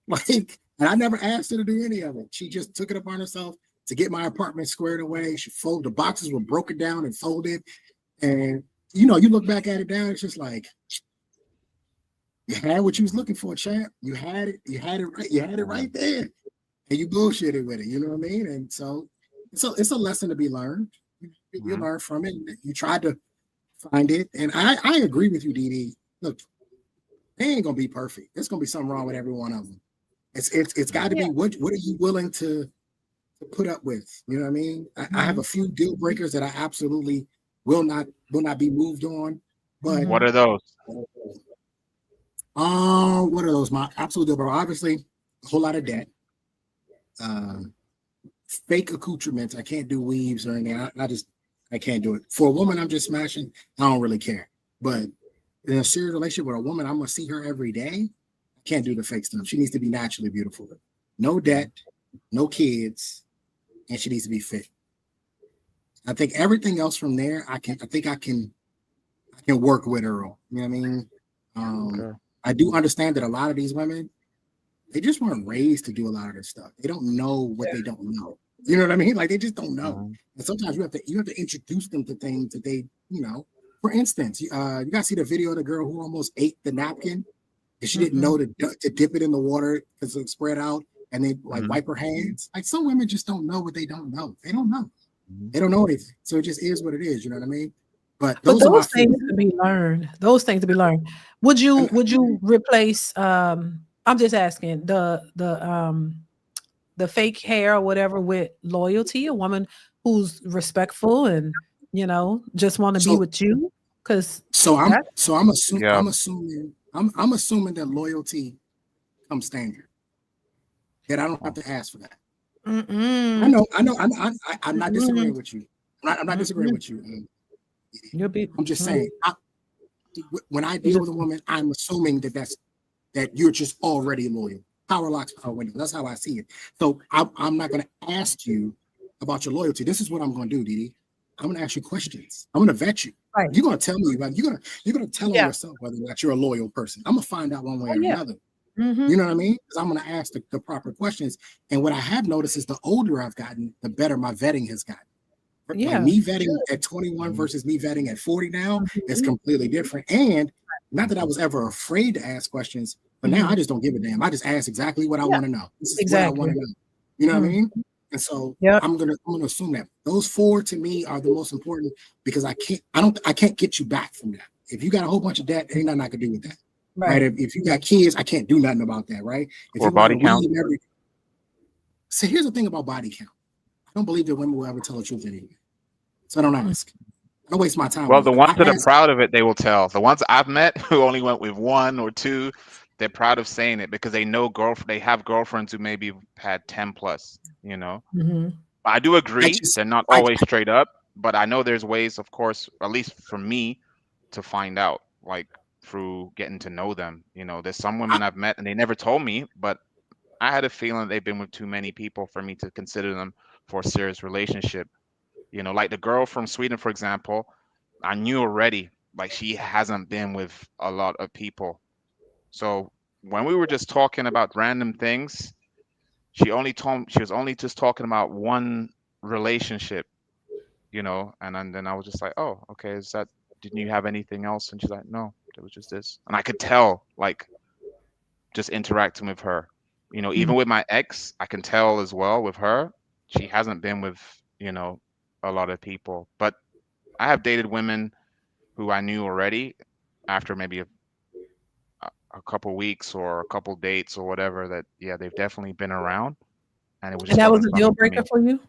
Like, and I never asked her to do any of it. She just took it upon herself to get my apartment squared away. She folded, the boxes were broken down and folded. And you look back at it now, it's just like, you had what you was looking for, champ. You had it right there. And you bullshitted with it, you know what I mean? And so it's a lesson to be learned. You learn from it. You tried to find it. And I agree with you, DeeDee. Look, they ain't gonna be perfect. There's gonna be something wrong with every one of them. It's got to be what are you willing to put up with? You know what I mean? I have a few deal breakers that I absolutely will not be moved on. But what are those? What are those? My absolute deal, bro. Obviously, a whole lot of debt. Fake accoutrements. I can't do weaves or anything. I can't do it. For a woman, I'm just smashing. I don't really care. But in a serious relationship with a woman, I'm gonna see her every day. I can't do the fake stuff. She needs to be naturally beautiful. No debt, no kids, and she needs to be fit. I think everything else from there, I can work with her on. You know what I mean? Okay. I do understand that a lot of these women, they just weren't raised to do a lot of this stuff. They don't know what they don't know. You know what I mean? Like they just don't know. And sometimes you have to introduce them to things that they, you know. For instance, you guys see the video of the girl who almost ate the napkin and she didn't know to dip it in the water because it spread out and they like wipe her hands. Like some women just don't know what they don't know. They don't know. They don't know anything. So it just is what it is. You know what I mean? But those things to be learned. Those things to be learned. Would you replace? I'm just asking the fake hair or whatever with loyalty. A woman who's respectful and just want to be with you. Because I'm assuming that loyalty comes standard. That I don't have to ask for that. I know. I'm not disagreeing with you. I'm not disagreeing with you. I'm just saying, when I deal with a woman, I'm assuming that you're just already loyal. Power locks, power window. That's how I see it. So I'm not going to ask you about your loyalty. This is what I'm going to do, DeeDee. I'm going to ask you questions. I'm going to vet you. Right. You're going to tell me about. You're going to tell on yourself whether or not you're a loyal person. I'm going to find out one way or another. You know what I mean? Because I'm going to ask the proper questions. And what I have noticed is the older I've gotten, the better my vetting has gotten. Like me vetting at 21 versus me vetting at 40 now is completely different. And not that I was ever afraid to ask questions, but now I just don't give a damn. I just ask exactly what I want to know. This is what I want to know. You know what I mean? And so I'm gonna assume that those four to me are the most important because I can't get you back from that. If you got a whole bunch of debt, ain't nothing I can do with that. Right? If you got kids, I can't do nothing about that. Right? If or you body count. So here's the thing about body count. I don't believe that women will ever tell the truth anyway. So I don't ask. I don't waste my time. Well, the ones that are proud of it, they will tell. The ones I've met who only went with one or two, they're proud of saying it because they know they have girlfriends who maybe had 10 plus, I do agree. They're not always straight up, but I know there's ways, of course, at least for me, to find out, like through getting to know them. There's some women I've met and they never told me, but I had a feeling they've been with too many people for me to consider them for a serious relationship. Like the girl from Sweden, for example, I knew already, like she hasn't been with a lot of people. So when we were just talking about random things, she was only just talking about one relationship, and then I was just like, oh, okay, didn't you have anything else? And she's like, no, it was just this. And I could tell, like, just interacting with her, even with my ex, I can tell as well with her, she hasn't been with, a lot of people. But I have dated women who I knew already after maybe a couple weeks or a couple dates or whatever that, they've definitely been around. And it was just that was a deal breaker for you?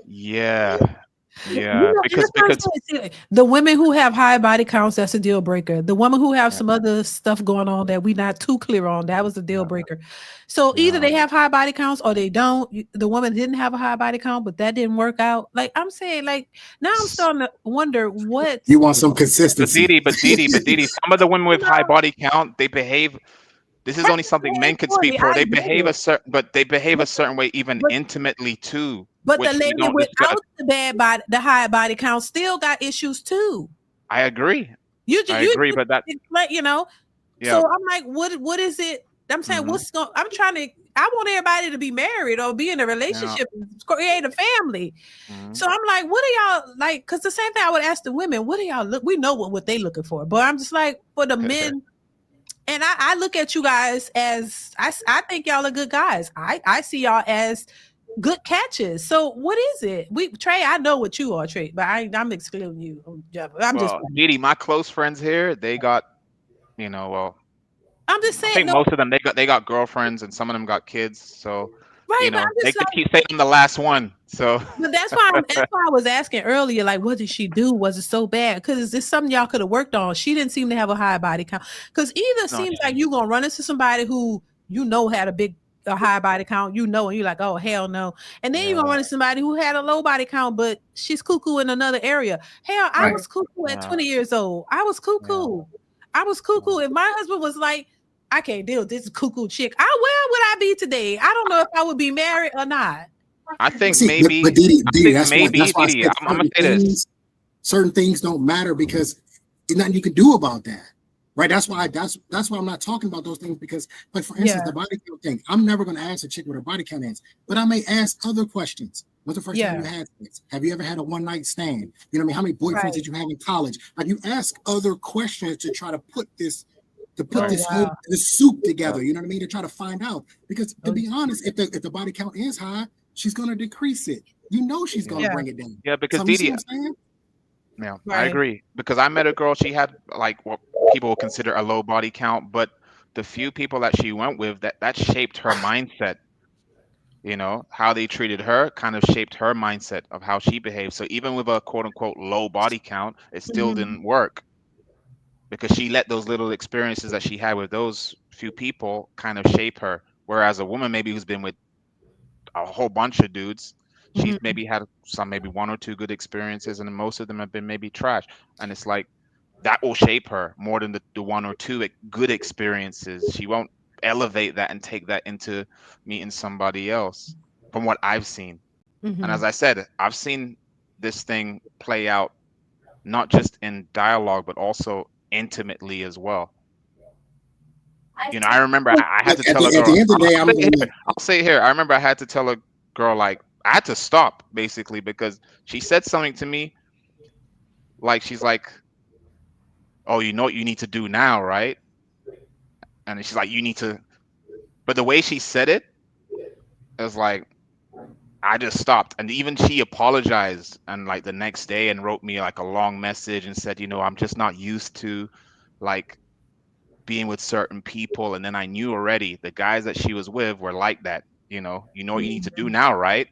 Yeah. Because the women who have high body counts, that's a deal breaker. The women who have some other stuff going on that we're not too clear on, that was a deal breaker. So either they have high body counts or they don't. The woman didn't have a high body count, but that didn't work out. Like I'm saying, like now I'm starting to wonder what you want some consistency. But DeeDee, some of the women with high body count, they behave. This is only something men can speak for. They behave a certain way, even intimately too. But the lady without the high body count still got issues too. I agree. I agree, but that So I'm like, what is it? I'm saying, I want everybody to be married or be in a relationship, create a family. So I'm like, what are y'all like? Because the same thing I would ask the women, what do y'all look? We know what they looking for, but I'm just like, for the men. And I look at you guys as I think y'all are good guys. I see y'all as good catches. So what is it? Trey, I know what you are, Trey, but I'm excluding you. DeeDee, my close friends here, they got, I'm just saying. I think most of them they got girlfriends and some of them got kids. So Right, You but know, I'm they just could like, keep saying I'm the last one. So but that's why I was asking earlier, like, what did she do? Was it so bad? Because is this something y'all could have worked on? She didn't seem to have a high body count. Because either no, seems like you're gonna run into somebody who had a high body count, and you're like, oh hell no. And then you're gonna run into somebody who had a low body count, but she's cuckoo in another area. Hell, I was cuckoo at 20 years old. I was cuckoo. If my husband was like, I can't deal with this cuckoo chick, where would I be today? I don't know if I would be married or not. I think See, maybe. but DeeDee, I think that's maybe. why I DeeDee, said I'm gonna say this. certain things don't matter because there's nothing you can do about that. Right. That's why I'm not talking about those things because, like, for instance, the body count thing, I'm never going to ask a chick what her body count is, but I may ask other questions. When's the first time you had sex? Have you ever had a one night stand? You know what I mean? How many boyfriends did you have in college? Like, you ask other questions to try to put this whole soup together. You know what I mean? To try to find out, because to be honest, if the body count is high, she's going to decrease it. You know, she's going to bring it down. Yeah, because so, DeeDee. Yeah, I agree. Because I met a girl, she had like what people would consider a low body count, but the few people that she went with, that shaped her mindset. You know, how they treated her kind of shaped her mindset of how she behaved. So even with a quote unquote low body count, it still didn't work because she let those little experiences that she had with those few people kind of shape her. Whereas a woman maybe who's been with a whole bunch of dudes, she's maybe had maybe one or two good experiences, and most of them have been maybe trash. And it's like that will shape her more than the one or two good experiences. She won't elevate that and take that into meeting somebody else, from what I've seen. And as I said, I've seen this thing play out not just in dialogue, but also intimately as well. You know, I remember I had to tell a girl. At the end of the day, I'll say here. I remember I had to tell a girl, like, I had to stop basically because she said something to me. Like, she's like, "Oh, you know what you need to do now, right?" And she's like, "You need to," but the way she said it was like, I just stopped. And even she apologized, and like the next day, and wrote me like a long message and said, you know, I'm just not used to like being with certain people. And then I knew already the guys that she was with were like that. You know what you need to do now, right?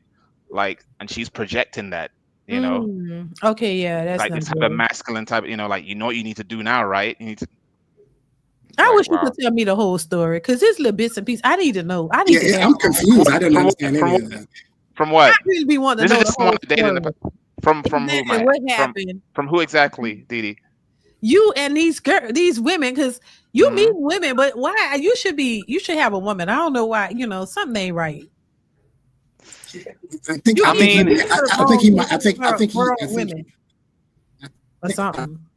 Like, and she's projecting that, you know. Okay, yeah, that's like this type of masculine type, you know, like, you know what you need to do now, right? You need to. I wish you could tell me the whole story, because it's little bits and pieces. I need to know. I'm confused. I didn't understand any of that. From what? I really be wanting to know the whole story. From who? What happened? From who exactly, DeeDee? You and these women, because you meet women, but why? You should have a woman. I don't know why. You know, something ain't right. I think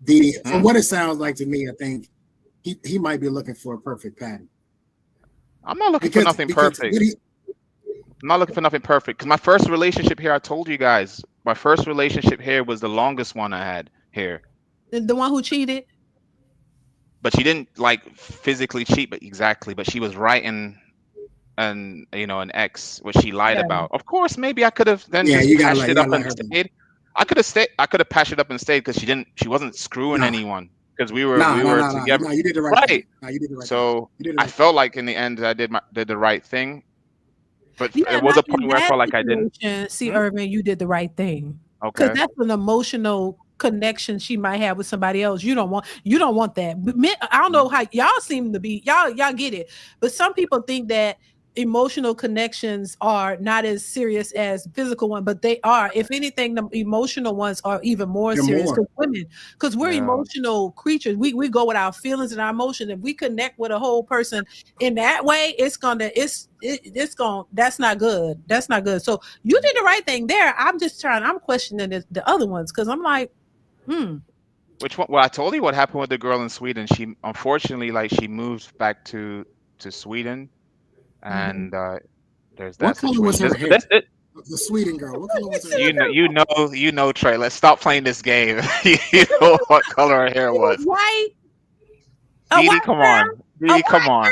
DeeDee, from what it sounds like to me, I think he might be looking for a perfect pattern. I'm not looking for nothing perfect. I'm not looking for nothing perfect, because my first relationship here, I told you guys, my first relationship here was the longest one I had here. The one who cheated? But she didn't like physically cheat, but she was writing an ex, which she lied about. Of course, maybe I could have then patched it up and stayed. I could have patched it up and stayed, because she wasn't screwing anyone, because we were together. No, you did the right thing. No, you did the right so thing. I felt like in the end I did the right thing. But it was a point where I felt like I didn't. See, Irvin, you did the right thing. Okay. Because that's an emotional connection she might have with somebody else. You don't want that. But I don't know how y'all seem to be. Y'all get it. But some people think that emotional connections are not as serious as physical ones, but they are. If anything, the emotional ones are even more serious, because we're emotional creatures. We go with our feelings and our emotions. If we connect with a whole person in that way, that's not good. That's not good. So you did the right thing there. I'm questioning the other ones, because I'm like, Which one? Well, I told you what happened with the girl in Sweden. She unfortunately, like, she moved back to Sweden. And there's that. What color was her hair? The Sweden girl. What color was her hair? You know, Trey. Let's stop playing this game. You know what color her hair was? White. DeeDee, come on. DeeDee, come on.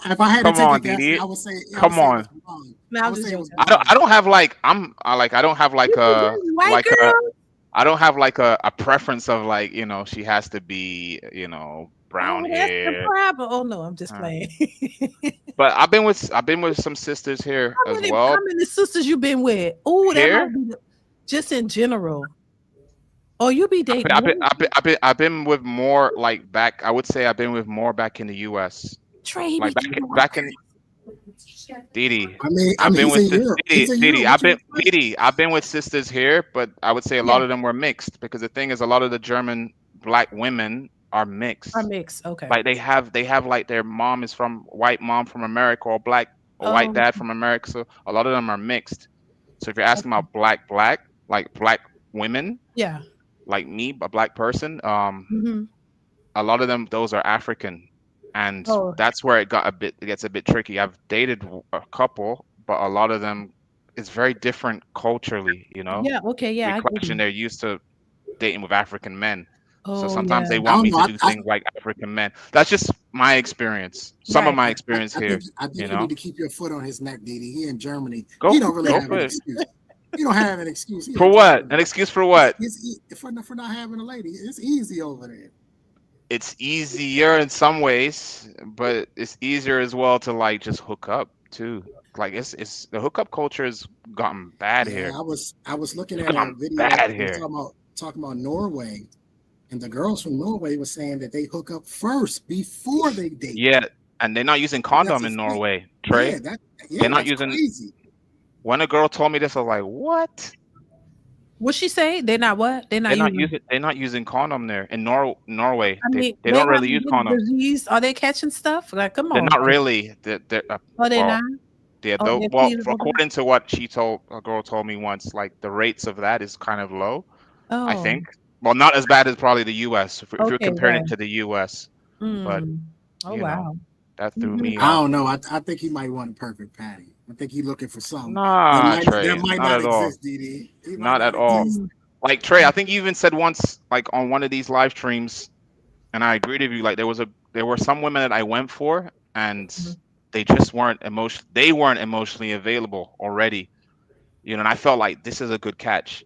If I had to take a guess, I would say. Come on. I don't have like I don't have like a preference of, like, you know, she has to be, you know, brown that's hair. the problem. Oh no, I'm just playing. But I've been with some sisters here as well. How many sisters you been with? Oh, that Here? might be just in general. Oh, you be dating? I've been with more like back. I would say I've been with more back in the U.S. Trey, like back in DeeDee. I mean, I've been he's with in Europe. DeeDee. I've been with sisters here, but I would say a lot of them were mixed because the thing is, a lot of the German black women are mixed. Okay. Like they have like their mom is from white mom from America or black or white dad from America. So a lot of them are mixed. So if you're asking about black like black women, like me, a black person, a lot of them, those are African, and that's where it gets a bit tricky. I've dated a couple, but a lot of them, it's very different culturally, you know. I question they're used to dating with African men. So Oh, sometimes yeah. they want me to do things like African men. That's just my experience. Some of my experience here. I think you know, need to keep your foot on his neck, DeeDee. He in Germany. Go- He don't really go have for an it. excuse. You don't have an excuse. He for in what? Germany. An excuse for what? For not having a lady. It's easy over there. It's easier in some ways, but it's easier as well to like just hook up too. Like it's the hookup culture has gotten bad here. I was looking It's at a gotten video bad here. talking about Norway, and the girls from Norway were saying that they hook up first before they date. Yeah, and they're not using condom in Norway, Trey. They're not using. Crazy. When a girl told me this, I was like, "What? What'd she say? They're not what? They're not using. They're not using condom there in Norway. I mean, they don't really use condoms. Disease. Are they catching stuff? Like, come on. They're not really. They're they're not. Yeah, they're according to what a girl told me once, like the rates of that is kind of low. I think. Well, not as bad as probably the U.S. If you're comparing it to the U.S. But wow, that threw me I off. don't know. I think he might want a perfect patty. I think he's looking for something. Nah, Trey, that might not not at exist, DeeDee. Not at all. Like Trey, I think you even said once, like on one of these live streams, and I agreed with you. Like there were some women that I went for, and they just weren't emotionally available already. You know, and I felt like this is a good catch.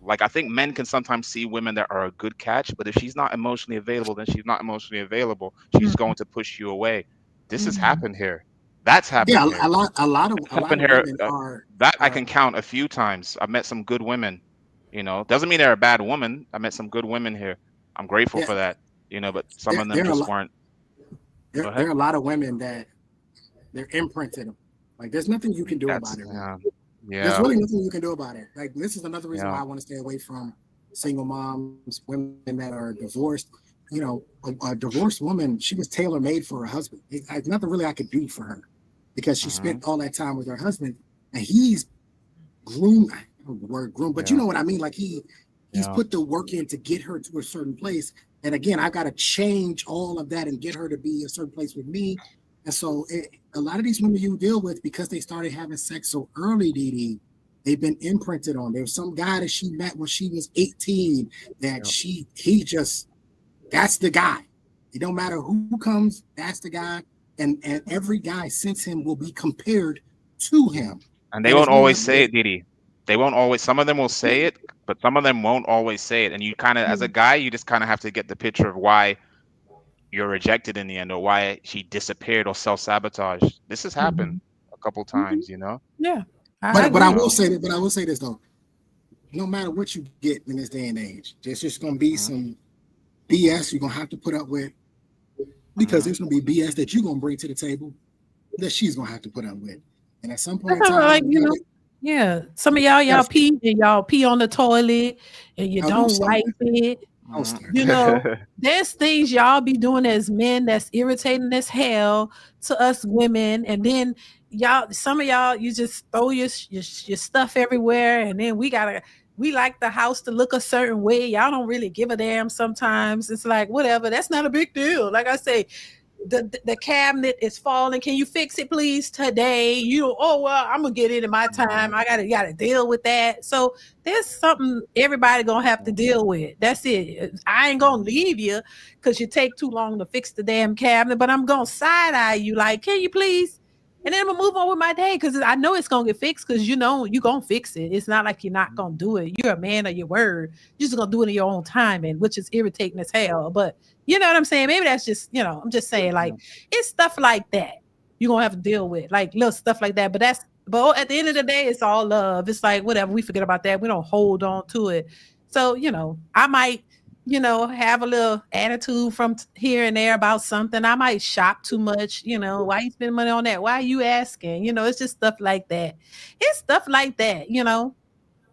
Like I think men can sometimes see women that are a good catch, but if she's not emotionally available, then she's not emotionally available. She's going to push you away. This has happened here. That's happened. Yeah, here. a lot of here. women are I can count a few times. I've met some good women. You know, doesn't mean they're a bad woman. I met some good women here. I'm grateful for that. You know, but some of them just weren't. There are a lot of women that they're imprinted. Like there's nothing you can do about it. Yeah. There's really nothing you can do about it. Like this is another reason why I want to stay away from single moms, women that are divorced. You know, a divorced woman, she was tailor-made for her husband. There's nothing really I could do for her because she spent all that time with her husband, and he's groomed. I don't know the word groom, but you know what I mean. Like he's put the work in to get her to a certain place. And again, I got to change all of that and get her to be a certain place with me. And so a lot of these women you deal with, because they started having sex so early, DeeDee, they've been imprinted on. There's some guy that she met when she was 18 that that's the guy. It don't matter who comes, that's the guy. And every guy since him will be compared to him. And they won't always say it, DeeDee. They won't always. Some of them will say it, but some of them won't always say it. And you kind of, as a guy, you just kind of have to get the picture of why you're rejected in the end, or why she disappeared or self-sabotaged. This has happened a couple times, you know. Yeah. But I will say that. But I will say this though: no matter what you get in this day and age, there's just gonna be some BS you're gonna have to put up with, because there's gonna be BS that you're gonna bring to the table that she's gonna have to put up with. And at some point in time, like, you know, yeah, some of y'all pee and y'all pee on the toilet and you don't wipe it. You know, there's things y'all be doing as men that's irritating as hell to us women, and then some of y'all, you just throw your stuff everywhere, and then we like the house to look a certain way. Y'all don't really give a damn sometimes. It's like, whatever, that's not a big deal. Like I say, the cabinet is falling. Can you fix it, please, today? I'm gonna get it in my time. I gotta deal with that. So there's something everybody gonna have to deal with. That's it. I ain't gonna leave you because you take too long to fix the damn cabinet, but I'm gonna side eye you. Like, can you please? and then I'm gonna move on with my day because I know it's gonna get fixed because you're gonna fix it. It's not like you're not gonna do it. You're a man of your word. You're just gonna do it in your own time, and which is irritating as hell. But you know what I'm saying? Maybe that's just, I'm just saying, like, it's stuff like that you're gonna have to deal with, like little stuff like that. But at the end of the day, it's all love. It's like whatever, we forget about that. We don't hold on to it. So, I might have a little attitude from here and there about something. I might shop too much. Why you spend money on that? Why are you asking? It's just stuff like that. It's stuff like that.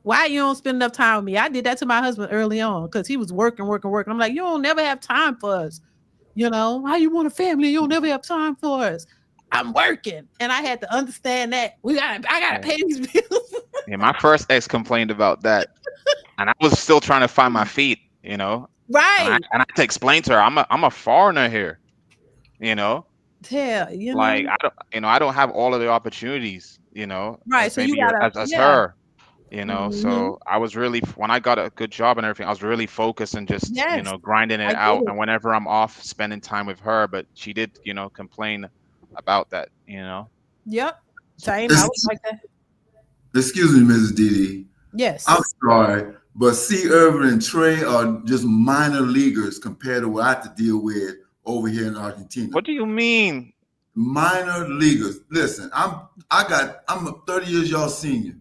Why you don't spend enough time with me? I did that to my husband early on because he was working. I'm like, you don't never have time for us. Why you want a family? You don't never have time for us. I'm working, and I had to understand that I gotta pay these bills. Yeah, my first ex complained about that, and I was still trying to find my feet. Right. And I had to explain to her, I'm a foreigner here. Yeah, like I don't have all of the opportunities. Right. So you gotta as her. Mm-hmm. So I was really, when I got a good job and everything, I was really focused and just grinding it out. And whenever I'm off, spending time with her. But she did complain about that. Yep. Same. I was like that. Excuse me, Mrs. DeeDee. Yes. I'm sorry, but C. Irvin and Trey are just minor leaguers compared to what I have to deal with over here in Argentina. What do you mean? Minor leaguers. Listen, I'm a 30 years y'all senior.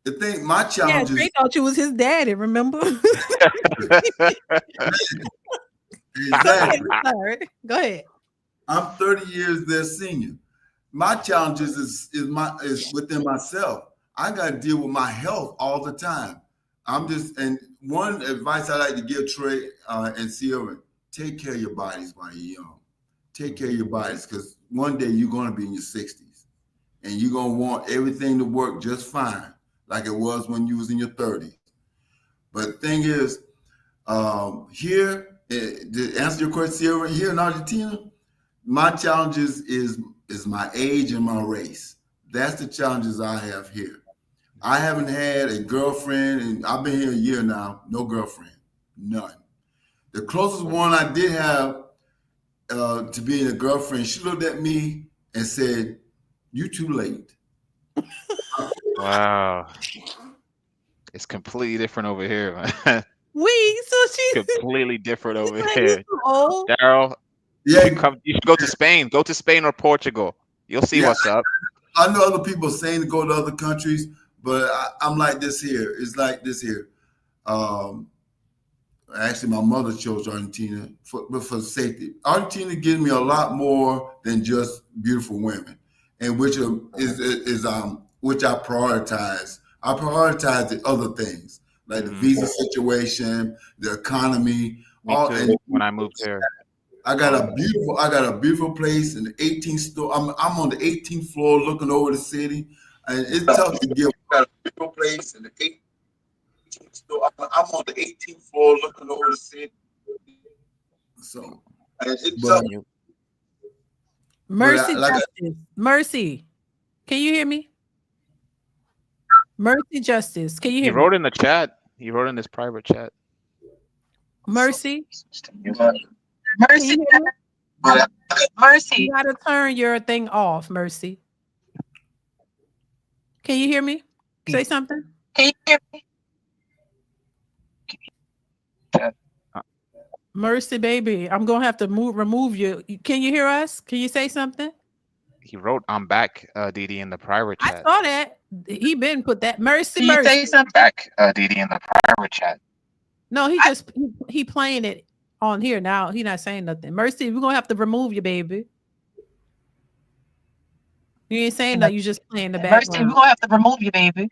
The thing, my challenge is. Trey thought you was his daddy, remember? Exactly. Go ahead. I'm 30 years their senior. My challenge is within myself. I got to deal with my health all the time. And one advice I like to give Trey and Sierra, take care of your bodies while you're young. Take care of your bodies, because one day you're going to be in your 60s and you're going to want everything to work just fine, like it was when you was in your 30s. But the thing is, here, to answer your question, Sierra, here in Argentina, my challenges is my age and my race. That's the challenges I have here. I haven't had a girlfriend, and I've been here a year now, no girlfriend, none. The closest one I did have to being a girlfriend, she looked at me and said, "You too late." Wow. It's completely different over here, man. So she's completely different over here. Old. Daryl, yeah, you should go to Spain. Go to Spain or Portugal. You'll see what's up. I know other people saying to go to other countries, but I'm like this here. It's like this here. Actually, my mother chose Argentina for safety. Argentina gives me a lot more than just beautiful women, and which I prioritize. I prioritize the other things like the visa situation, the economy. When I moved here, I got a beautiful place in the 18th store. I'm on the 18th floor looking over the city, and it's tough to get. I got a beautiful place in the 18th store. I'm on the 18th floor looking over the city. So, it's tough. Mercy, Justice. Mercy, can you hear me? Mercy, Justice, can you hear me? He wrote in the chat. He wrote in this private chat. Mercy. Mercy. Mercy. You gotta turn your thing off, Mercy. Can you hear me? Say something. Can you hear me? Mercy, baby, I'm gonna have to remove you. Can you hear us? Can you say something? He wrote, "I'm back, DeeDee," in the private chat. I saw that. He been put that. Mercy, Can you Mercy. say something? Back, DeeDee, in the private chat. No, he playing it on here now. He not saying nothing. Mercy, we're gonna have to remove you, baby. You ain't saying that. You just playing the background. Mercy, we're gonna have to remove you, baby.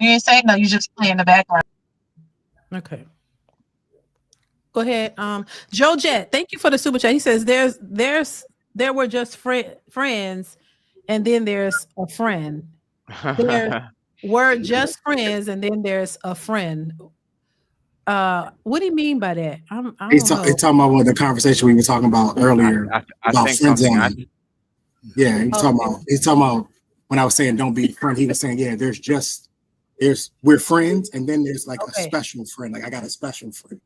You ain't saying no. You just playing the background. Okay. Go ahead. Joe Jet, thank you for the super chat. He says there were just friends, and then there's a friend. There were just friends, and then there's a friend. What do you mean by that? He's talking about the conversation we were talking about earlier about friend zone. Yeah, he's talking about when I was saying don't be a friend. He was saying, yeah, we're friends, and then there's like a special friend. Like I got a special friend.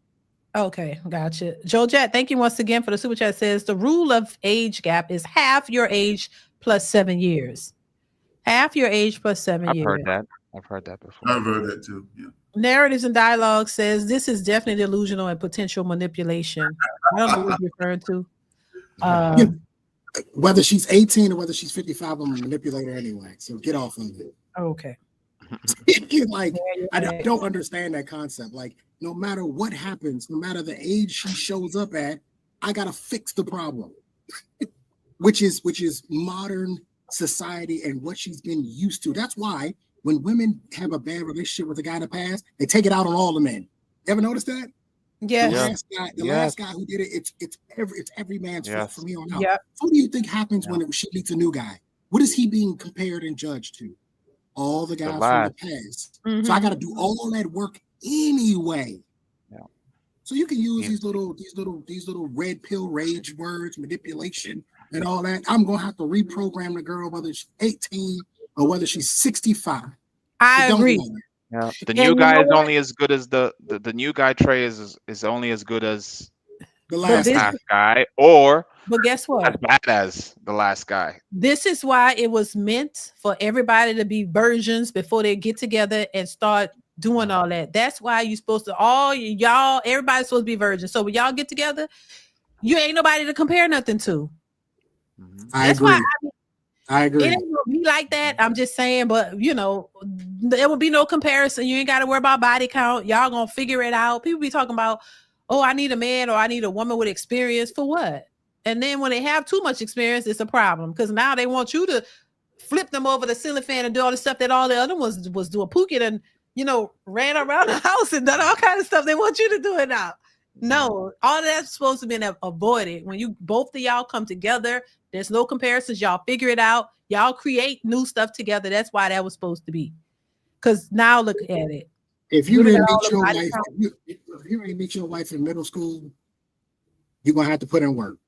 Okay, gotcha. Joe Jet, thank you once again for the super chat. Says the rule of age gap is half your age plus 7 years. Half your age plus 7 I've years. heard that. I've heard that before. I've heard that too. Yeah. Narratives and dialogue says this is definitely delusional and potential manipulation. I don't know what you're referring to. Whether she's 18 or whether she's 55, I'm a manipulator anyway. So get off of it. Okay. Like, I don't understand that concept. Like, no matter what happens, no matter the age she shows up at, I gotta fix the problem, which is modern society and what she's been used to. That's why when women have a bad relationship with a guy in the past, they take it out on all the men. You ever notice that? Yeah. The last guy who did it, it's every man's fault from here on out. Yep. What do you think happens when she meets a new guy? What is he being compared and judged to? All the guys from the past. Mm-hmm. So I got to do all that work anyway. Yeah. So you can use these little red pill rage words, manipulation, and all that. I'm gonna have to reprogram the girl, whether she's 18 or whether she's 65. I agree. Yeah, the new guy is only as good as the new guy. Trey is only as good as the last guy, or but guess what? As bad as the last guy. This is why it was meant for everybody to be virgins before they get together and start doing all that. That's why you're supposed to everybody's supposed to be virgins. So when y'all get together, you ain't nobody to compare nothing to. I agree. I agree. It ain't gonna be like that. I'm just saying, but there will be no comparison. You ain't got to worry about body count. Y'all gonna figure it out. People be talking about, oh, I need a man or I need a woman with experience. For what? And then when they have too much experience, it's a problem because now they want you to flip them over the ceiling fan and do all the stuff that all the other ones was doing. Pookie and ran around the house and done all kind of stuff. They want you to do it now. No, all that's supposed to be avoided. When you both of y'all come together, there's no comparisons. Y'all figure it out. Y'all create new stuff together. That's why that was supposed to be. Because now look at it. If you didn't meet your wife, if you didn't meet your wife in middle school, you're gonna have to put in work.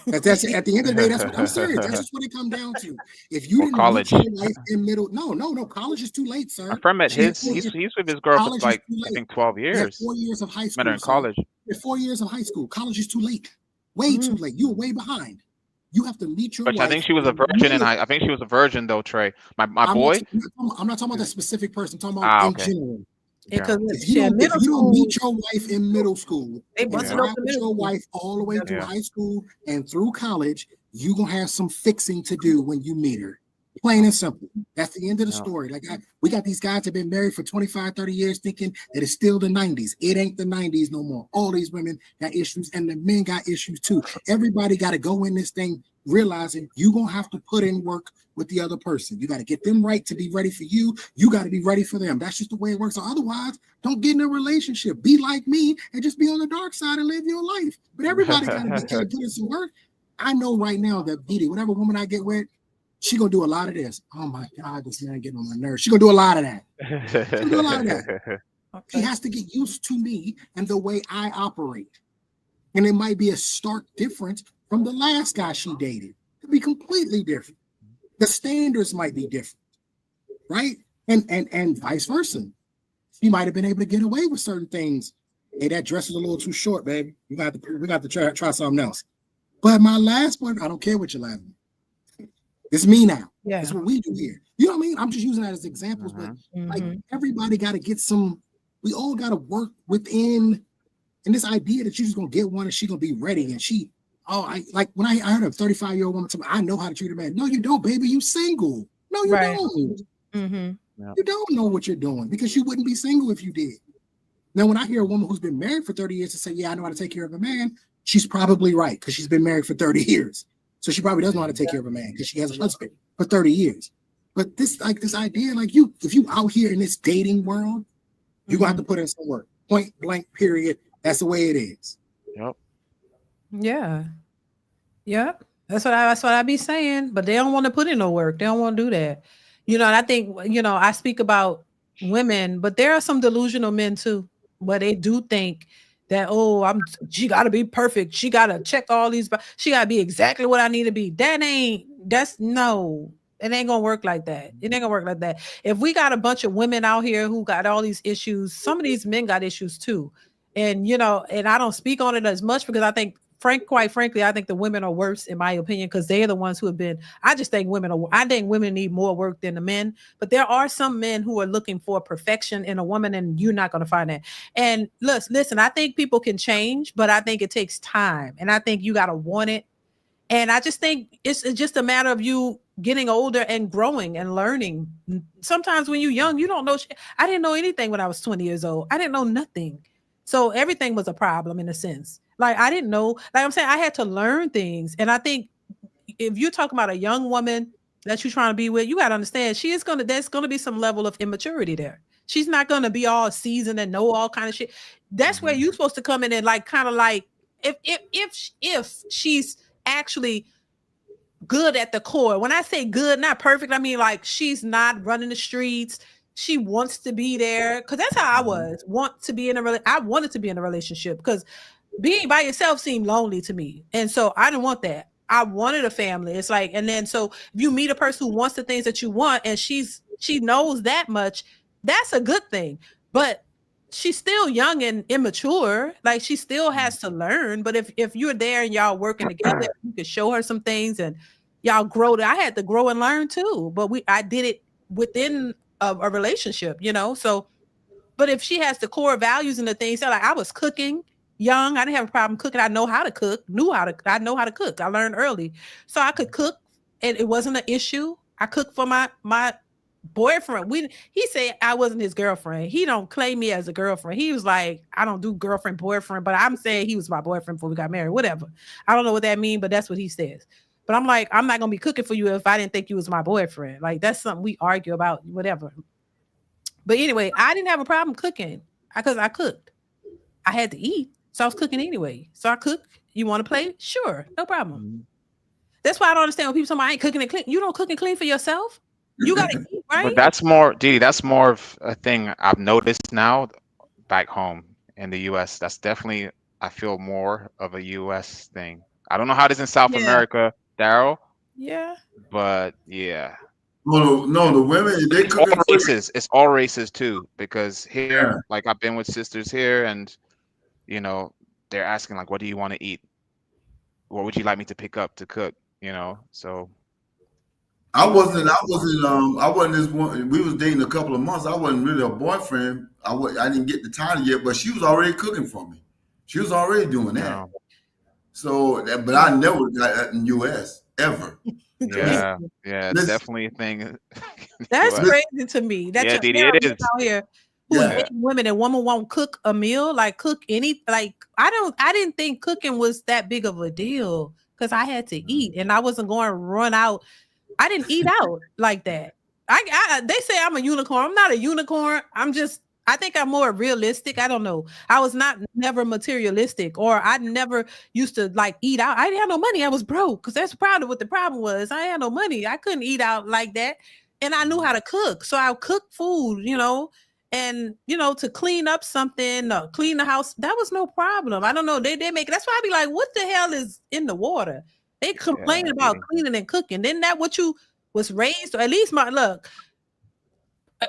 That's at the end of the day. That's what I'm serious. That's just what it comes down to. If you didn't meet your wife in middle, no, college is too late, sir. My friend met he's with his girl for like I think 12 years. 4 years of high school. Met her in college. 4 years of high school. College is too late. Way too late. You were way behind. You have to meet your wife. I think she was a virgin, I think she was a virgin though, Trey. My boy. I'm not talking about that specific person. I'm talking about in general. Because if you don't meet your wife in middle school, they busted up with your wife all the way through high school and through college, you're gonna have some fixing to do when you meet her. Plain and simple. That's the end of the story. Like we got these guys that have been married for 25, 30 years thinking that it's still the 90s. It ain't the 90s no more. All these women got issues and the men got issues too. Everybody got to go in this thing realizing you're going to have to put in work with the other person. You got to get them right to be ready for you. You got to be ready for them. That's just the way it works. So otherwise, don't get in a relationship. Be like me and just be on the dark side and live your life. But everybody got to put in some work. I know right now that DeeDee, whatever woman I get with, she gonna do a lot of this. Oh my God, this man getting on my nerves. She gonna do a lot of that. She has to get used to me and the way I operate. And it might be a stark difference from the last guy she dated. It'd be completely different. The standards might be different, right? And vice versa. She might have been able to get away with certain things. Hey, that dress is a little too short, baby. We got to try something else. But my last one, I don't care what you're laughing. It's me now. Yeah. That's what we do here. You know what I mean? I'm just using that as examples, but like everybody got to get we all got to work within, and this idea that you're just going to get one and she's going to be ready. And when I heard a 35-year-old woman tell me, I know how to treat a man. No, you don't, baby. You single. No, you don't. You don't know what you're doing because you wouldn't be single if you did. Now, when I hear a woman who's been married for 30 years to say, yeah, I know how to take care of a man, she's probably right because she's been married for 30 years. So she probably doesn't know how to take care of a man because she has a husband for 30 years. But this idea, if you out here in this dating world, you're gonna have to put in some work. Point blank, period. That's the way it is. Yep. Yeah. Yep. That's what I be saying. But they don't want to put in no work. They don't want to do that. And I think, I speak about women, but there are some delusional men too, where they do think that, she got to be perfect. She got to check all these. She got to be exactly what I need to be. It ain't gonna work like that. It ain't gonna work like that. If we got a bunch of women out here who got all these issues, some of these men got issues too. And, you know, and I don't speak on it as much because I think, quite frankly, I think the women are worse in my opinion because they're the ones who have been. I think women need more work than the men. But there are some men who are looking for perfection in a woman, and you're not going to find that. And listen, I think people can change, but I think it takes time, and I think you got to want it. And I just think it's just a matter of you getting older and growing and learning. Sometimes when you're young, you don't know. I didn't know anything when I was 20 years old. I didn't know nothing. So everything was a problem in a sense. Like I didn't know, like I'm saying, I had to learn things. And I think if you're talking about a young woman that you're trying to be with, you got to understand there's going to be some level of immaturity there. She's not going to be all seasoned and know all kind of shit. That's where you're supposed to come in and like, kind of like, if she's actually good at the core. When I say good, not perfect, I mean like she's not running the streets. She wants to be there because that's how I was. I wanted to be in a relationship because being by yourself seemed lonely to me, and so I didn't want that. I wanted a family. It's like, and then so if you meet a person who wants the things that you want, and she knows that much, that's a good thing. But she's still young and immature. Like she still has to learn. But if you're there and y'all working together, you can show her some things and y'all grow. I had to grow and learn too. But I did it within a relationship, you know. So, but if she has the core values and the things, so like I was cooking young, I didn't have a problem cooking. I know how to cook. I know how to cook. I learned early, so I could cook, and it wasn't an issue. I cooked for my boyfriend. He said I wasn't his girlfriend. He don't claim me as a girlfriend. He was like, I don't do girlfriend, boyfriend, but I'm saying he was my boyfriend before we got married, whatever. I don't know what that means, but that's what he says. But I'm like, I'm not going to be cooking for you if I didn't think you was my boyfriend. Like, that's something we argue about, whatever. But anyway, I didn't have a problem cooking because I cooked. I had to eat, so I was cooking anyway. So I cook. You want to play? Sure, no problem. Mm-hmm. That's why I don't understand when people say I ain't cooking and clean. You don't cook and clean for yourself? You got to eat, right? But that's more, DeeDee, that's more of a thing I've noticed now back home in the U.S. That's definitely, I feel, more of a U.S. thing. I don't know how it is in South America, Daryl. Yeah. But yeah. Well, no, the women, they it's all races. It's all races too, because here, like I've been with sisters here, and you know, they're asking like, "What do you want to eat? What would you like me to pick up to cook?" You know, so. I wasn't this one. We was dating a couple of months. I wasn't really a boyfriend. I didn't get the title yet, but she was already cooking for me. She was already doing that. Yeah. So, but I never got that in U.S. ever. Yeah, it's definitely a thing. That's crazy to me. That's DeeDee, it is out here who is women and women won't cook a meal, like cook any. Like I didn't think cooking was that big of a deal because I had to eat and I wasn't going to run out. I didn't eat out like that. They say I'm a unicorn. I'm not a unicorn. I think I'm more realistic. I don't know. I was never materialistic, or I never used to like eat out. I didn't have no money. I was broke because that's probably what the problem was. I had no money. I couldn't eat out like that. And I knew how to cook. So I cooked food, you know, and, you know, to clean up something, clean the house. That was no problem. I don't know. They make it. That's why I be like, what the hell is in the water? They complain about cleaning and cooking. Isn't that what you was raised? Or at least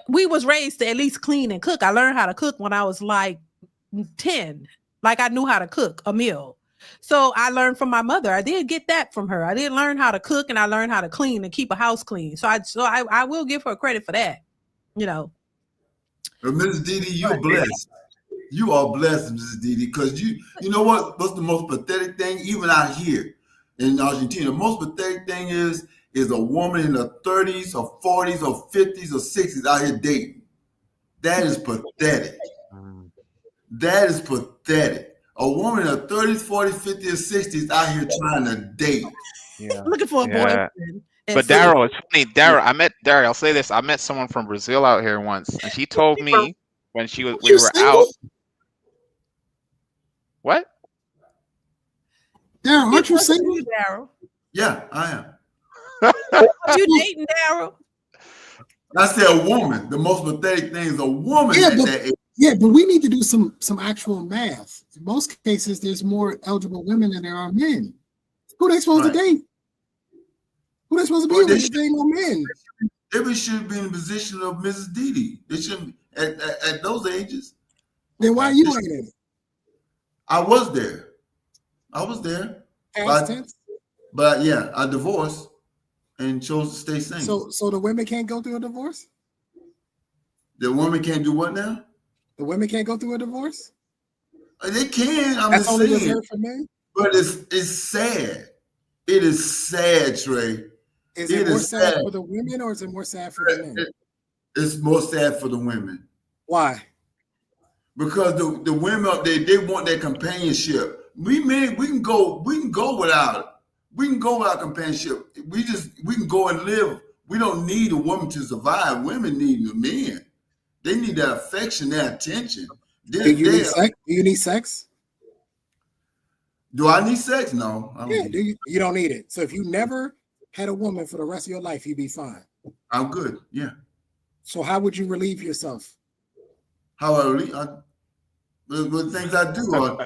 we was raised to at least clean and cook. I learned how to cook when I was like 10. Like I knew how to cook a meal. So I learned from my mother. I did get that from her. I did learn how to cook and I learned how to clean and keep a house clean. So I will give her credit for that, you know. Mrs. DeeDee, you're blessed. You are blessed, Mrs. DeeDee, because you know what's the most pathetic thing, even out here in Argentina, the most pathetic thing is a woman in her 30s or 40s or 50s or 60s out here dating. That is pathetic. That is pathetic. A woman in her 30s, 40s, 50s, or 60s out here trying to date. Yeah. Looking for a boyfriend. But Daryl, it's funny. Daryl, I'll say this. I met someone from Brazil out here once, and she told me when we were out. What? Daryl, aren't you single? Daryl? Yeah, I am. You dating, Daryl? I said a woman. The most pathetic thing is a woman. Yeah, but we need to do some actual math. In most cases, there's more eligible women than there are men. Who they supposed to date? Who they supposed to be with? There ain't no men. They should be in the position of Mrs. DeeDee. They shouldn't at those ages. Then why you ain't in it? I was there. Past tense? But yeah, I divorced and chose to stay single. So the women can't go through a divorce? The women can't do what now? The women can't go through a divorce? They can. That's only reserved for men? But it's sad. It is sad, Trey. Is it more sad for the women or is it more sad for the men? It's more sad for the women. Why? Because the women up there, they want their companionship. We can go without it. We can go without companionship. We can go and live. We don't need a woman to survive. Women need the men. They need that affection, that attention. Do you need sex? Do you need sex? Do I need sex? No. I don't need it. You don't need it. So if you never had a woman for the rest of your life, you'd be fine. I'm good. Yeah. So how would you relieve yourself? How I relieve? The things I do.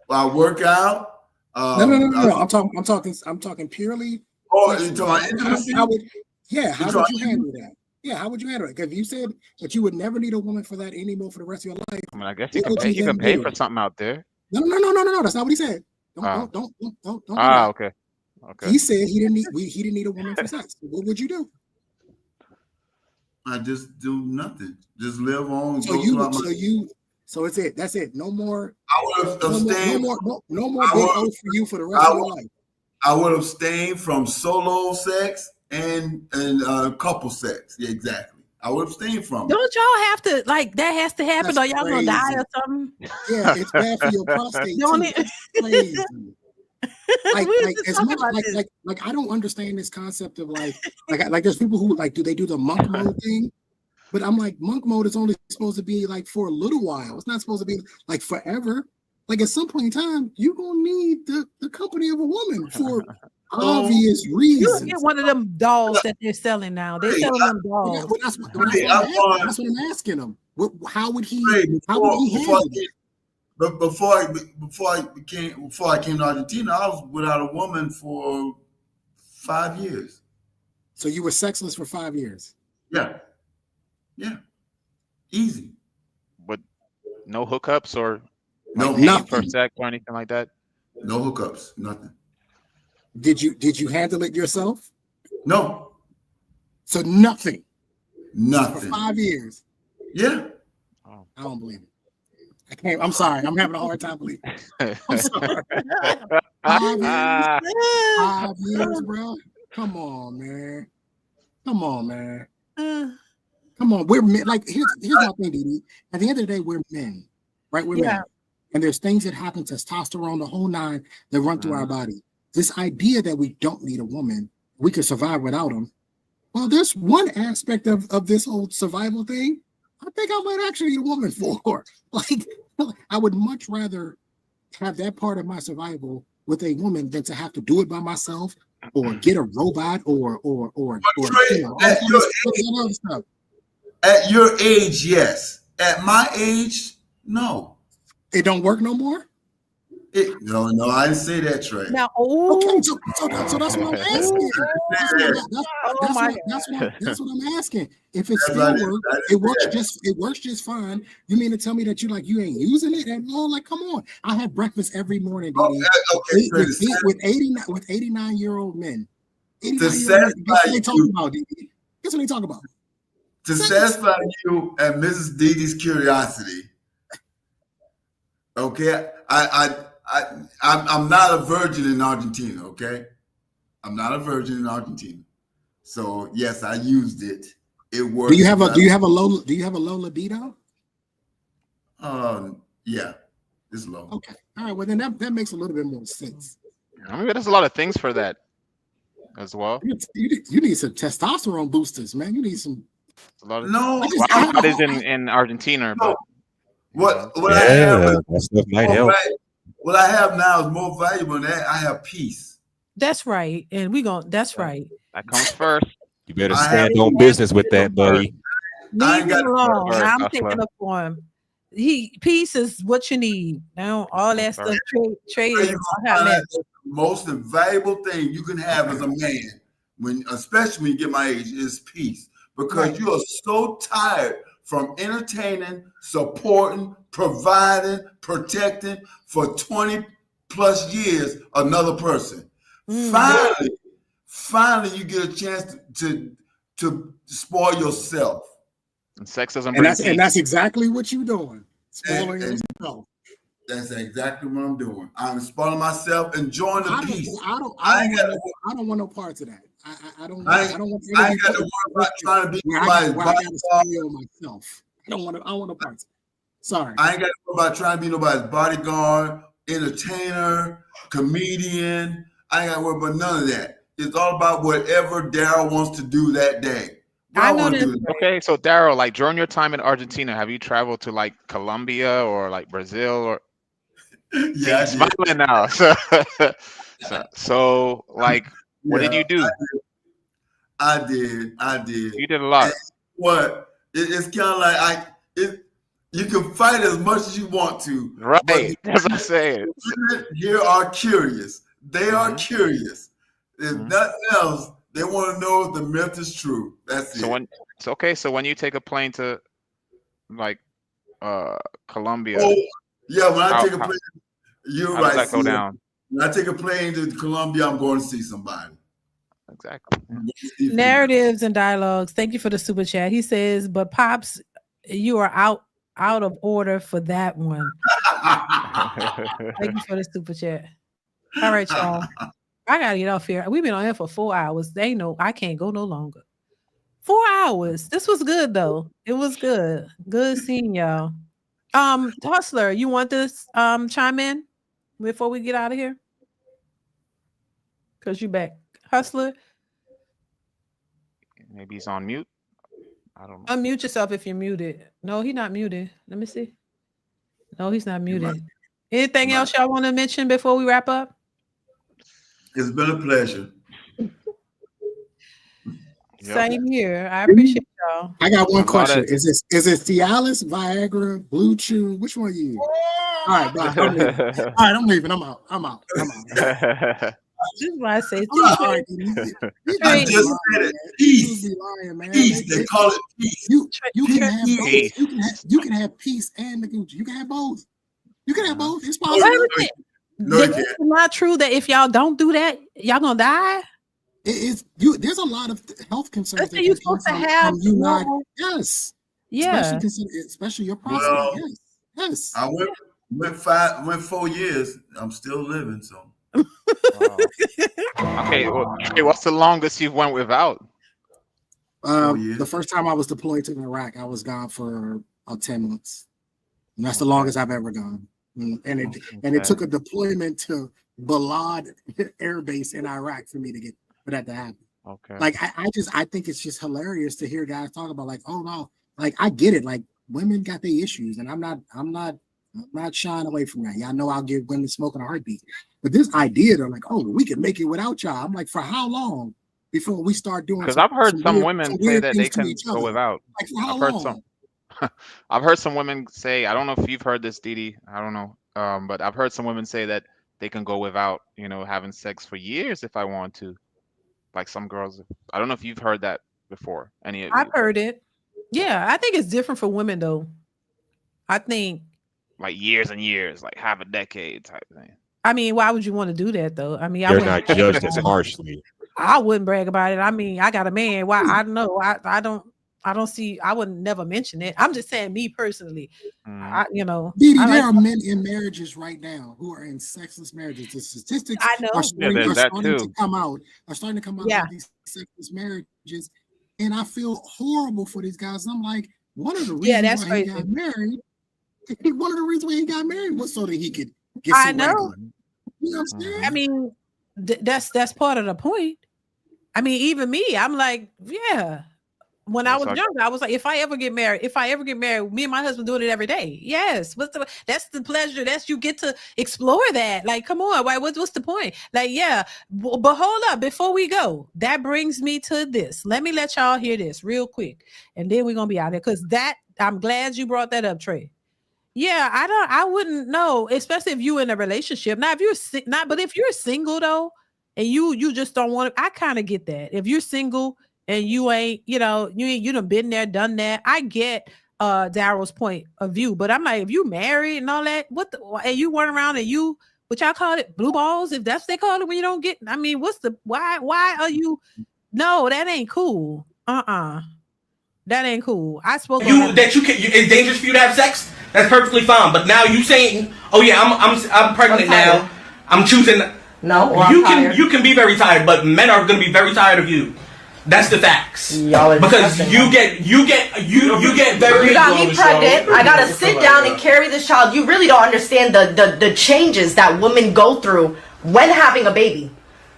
I work out. No. I'm talking purely. Oh, you're talking how would you handle that? Yeah, how would you handle it? Because you said that you would never need a woman for that anymore for the rest of your life. I mean, I guess you can pay for something out there. No. That's not what he said. Don't. Okay. He said he didn't need a woman for sex. What would you do? I just do nothing. Just live on. So it's it. That's it. No more. I would abstain. No more big O for you for the rest of your life. I would abstain from solo sex and couple sex. Yeah, exactly. I would abstain from it. Don't y'all have to that has to happen or y'all gonna die or something? Yeah, it's bad for your prostate. Don't it? Crazy. I don't understand this concept of like there's people who do they do the monk mode thing? But I'm like, monk mode is only supposed to be like for a little while. It's not supposed to be like forever. Like at some point in time, you're gonna need the company of a woman for obvious reasons. You get one of them dolls that they're selling now. They're selling them dolls. That's what I'm asking them. How would he handle it? But before I came to Argentina, I was without a woman for 5 years. So you were sexless for 5 years? Yeah. Easy. But no hookups or nothing for sex or anything like that? No hookups, nothing. Did you handle it yourself? No. So nothing. Nothing. For 5 years. Yeah. I don't believe it. I can't. I'm sorry. I'm having a hard time believing it. I'm sorry. 5 years, bro. Come on, man. Come on. We're men. Like here's my thing, DeeDee. At the end of the day, we're men, right? We're men, and there's things that happen, testosterone, the whole nine, that run through our body. This idea that we don't need a woman, we can survive without them. Well, there's one aspect of this whole survival thing I think I might actually need a woman for. Like, I would much rather have that part of my survival with a woman than to have to do it by myself or get a robot or stuff. At your age, yes. At my age, no. It don't work no more? No, I didn't say that, Trey. Now, okay, so that's what I'm asking. That's what I'm asking. If it still works, it works just fine. You mean to tell me that you ain't using it at all? Like, come on. I have breakfast every morning, DeeDee, with 89-year-old men. 89-year-old men. Guess what they talk about, DeeDee? Guess what they talk about? To satisfy you and Mrs. DeeDee's curiosity. Okay, I'm not a virgin in Argentina. Okay, I'm not a virgin in Argentina. So yes, I used it. It works. Do you have a low libido? Yeah, it's low. Okay, all right. Well, then that makes a little bit more sense. I mean, there's a lot of things for that as well. You need some testosterone boosters, man. You need some. A lot of that is in Argentina, but what I have, that stuff might help. What I have now is more valuable than that. I have peace. That's right, and that's right. That comes first. You better stand on business with that, buddy. Leave him alone. I'm taking up for him. Peace is what you need. Now all that stuff trade is the most invaluable thing you can have as a man, especially when you get my age, is peace. Because you are so tired from entertaining, supporting, providing, protecting for 20 plus years another person. Finally, you get a chance to spoil yourself. And sex doesn't bring peace. And that's exactly what you're doing. Spoiling yourself. That's exactly what I'm doing. I'm spoiling myself, enjoying the peace. I don't want no parts of that. I don't want. I ain't got to worry about trying to be nobody's bodyguard. Myself. I want no parts. Sorry. I ain't got to worry about trying to be nobody's bodyguard, entertainer, comedian. I ain't got to worry about none of that. It's all about whatever Daryl wants to do that day. Okay, so Daryl, like during your time in Argentina, have you traveled to like Colombia or like Brazil or? Yeah, he's smiling now. So like, what did you do? I did. You did a lot. And it's kind of like you can fight as much as you want to. Right. That's what I'm saying. Here are curious. They are curious. If nothing else, they want to know if the myth is true. That's it. So when you take a plane to like Colombia. Oh, yeah, when I take a plane, you're right. How does that go down? When I take a plane to Colombia, I'm going to see somebody. Exactly. Narratives and dialogues. Thank you for the super chat. He says, but Pops, you are out of order for that one. Thank you for the super chat. All right, y'all. I gotta get off here. We've been on here for 4 hours. They know I can't go no longer. 4 hours. This was good though. It was good. Good seeing y'all. Hustler, you want this chime in before we get out of here? Because you back. Hustler. Maybe he's on mute. I don't know. Unmute yourself if you're muted. No, he's not muted. Let me see. No, he's not muted. Anything else y'all want to mention before we wrap up? It's been a pleasure. Same here. I appreciate y'all. I got one question. Is it Cialis, Viagra, Blue Chew? Which one are you? All right, bye. I'm leaving. I'm out. This is why I say I just said it. Peace. Peace. They call it peace. You can have both. You can have peace and the Gucci. You can have both. You can have both. It's possible. It's not true that if y'all don't do that, y'all gonna die. There's a lot of health concerns that you're supposed to have. Yes. Yeah. Especially your prostate. Yes. I went 4 years. I'm still living. So. Wow. Okay. Well, what's the longest you went without? The first time I was deployed to Iraq, I was gone for about 10 months, and that's the longest I've ever gone. And it took a deployment to Balad Air Base in Iraq for that to happen. Okay. Like I think it's just hilarious to hear guys talk about like, oh no, like I get it, like women got their issues, and I'm not shying away from that. Y'all know I'll give women smoke in a heartbeat. But this idea, they're like, oh, we can make it without y'all. I'm like, for how long before we start doing? Because I've heard some women say that they can go without. Like, for how long? I've heard some women say, I don't know if you've heard this, DeeDee. I don't know. But I've heard some women say that they can go without, having sex for years if I want to. Like some girls. I don't know if you've heard that before. I've heard it. Yeah, I think it's different for women though. I think like years and years, like half a decade type thing. I mean, why would you want to do that though? I mean, you're not judged as harshly. I wouldn't brag about it. I mean, I got a man. Why? I don't know. I don't see. I would never mention it. I'm just saying, me personally. DeeDee, there are men in marriages right now who are in sexless marriages. The statistics are starting to come out. Of these sexless marriages, and I feel horrible for these guys. I'm like, one of the reasons why he got married. One of the reasons why he got married was so that he could get some regular. You know what I'm saying? I mean, that's part of the point. I mean, even me, I'm like, yeah. When I was younger, I was like, if I ever get married, me and my husband doing it every day. Yes. That's the pleasure. You get to explore that. Like, come on, what's the point? Like, yeah. But hold up, before we go, that brings me to this. Let me let y'all hear this real quick. And then we're gonna be out there. Because I'm glad you brought that up, Trey. Yeah, I wouldn't know, especially if you're in a relationship. Now, if you're single though, and you just don't want to, I kind of get that. If you're single and you ain't, you done been there, done that. I get Daryl's point of view, but I'm like, if you married and all that, and you run around and you, what y'all call it, blue balls, if that's what they call it when you don't get, I mean, why are you, no, that ain't cool. That ain't cool. I spoke it's dangerous for you to have sex. That's perfectly fine. But now you saying, oh yeah, I'm pregnant now. I'm choosing. No, you can be very tired, but men are going to be very tired of you. That's the facts. Because you get very. You got me pregnant. I gotta sit down and carry this child. You really don't understand the changes that women go through when having a baby.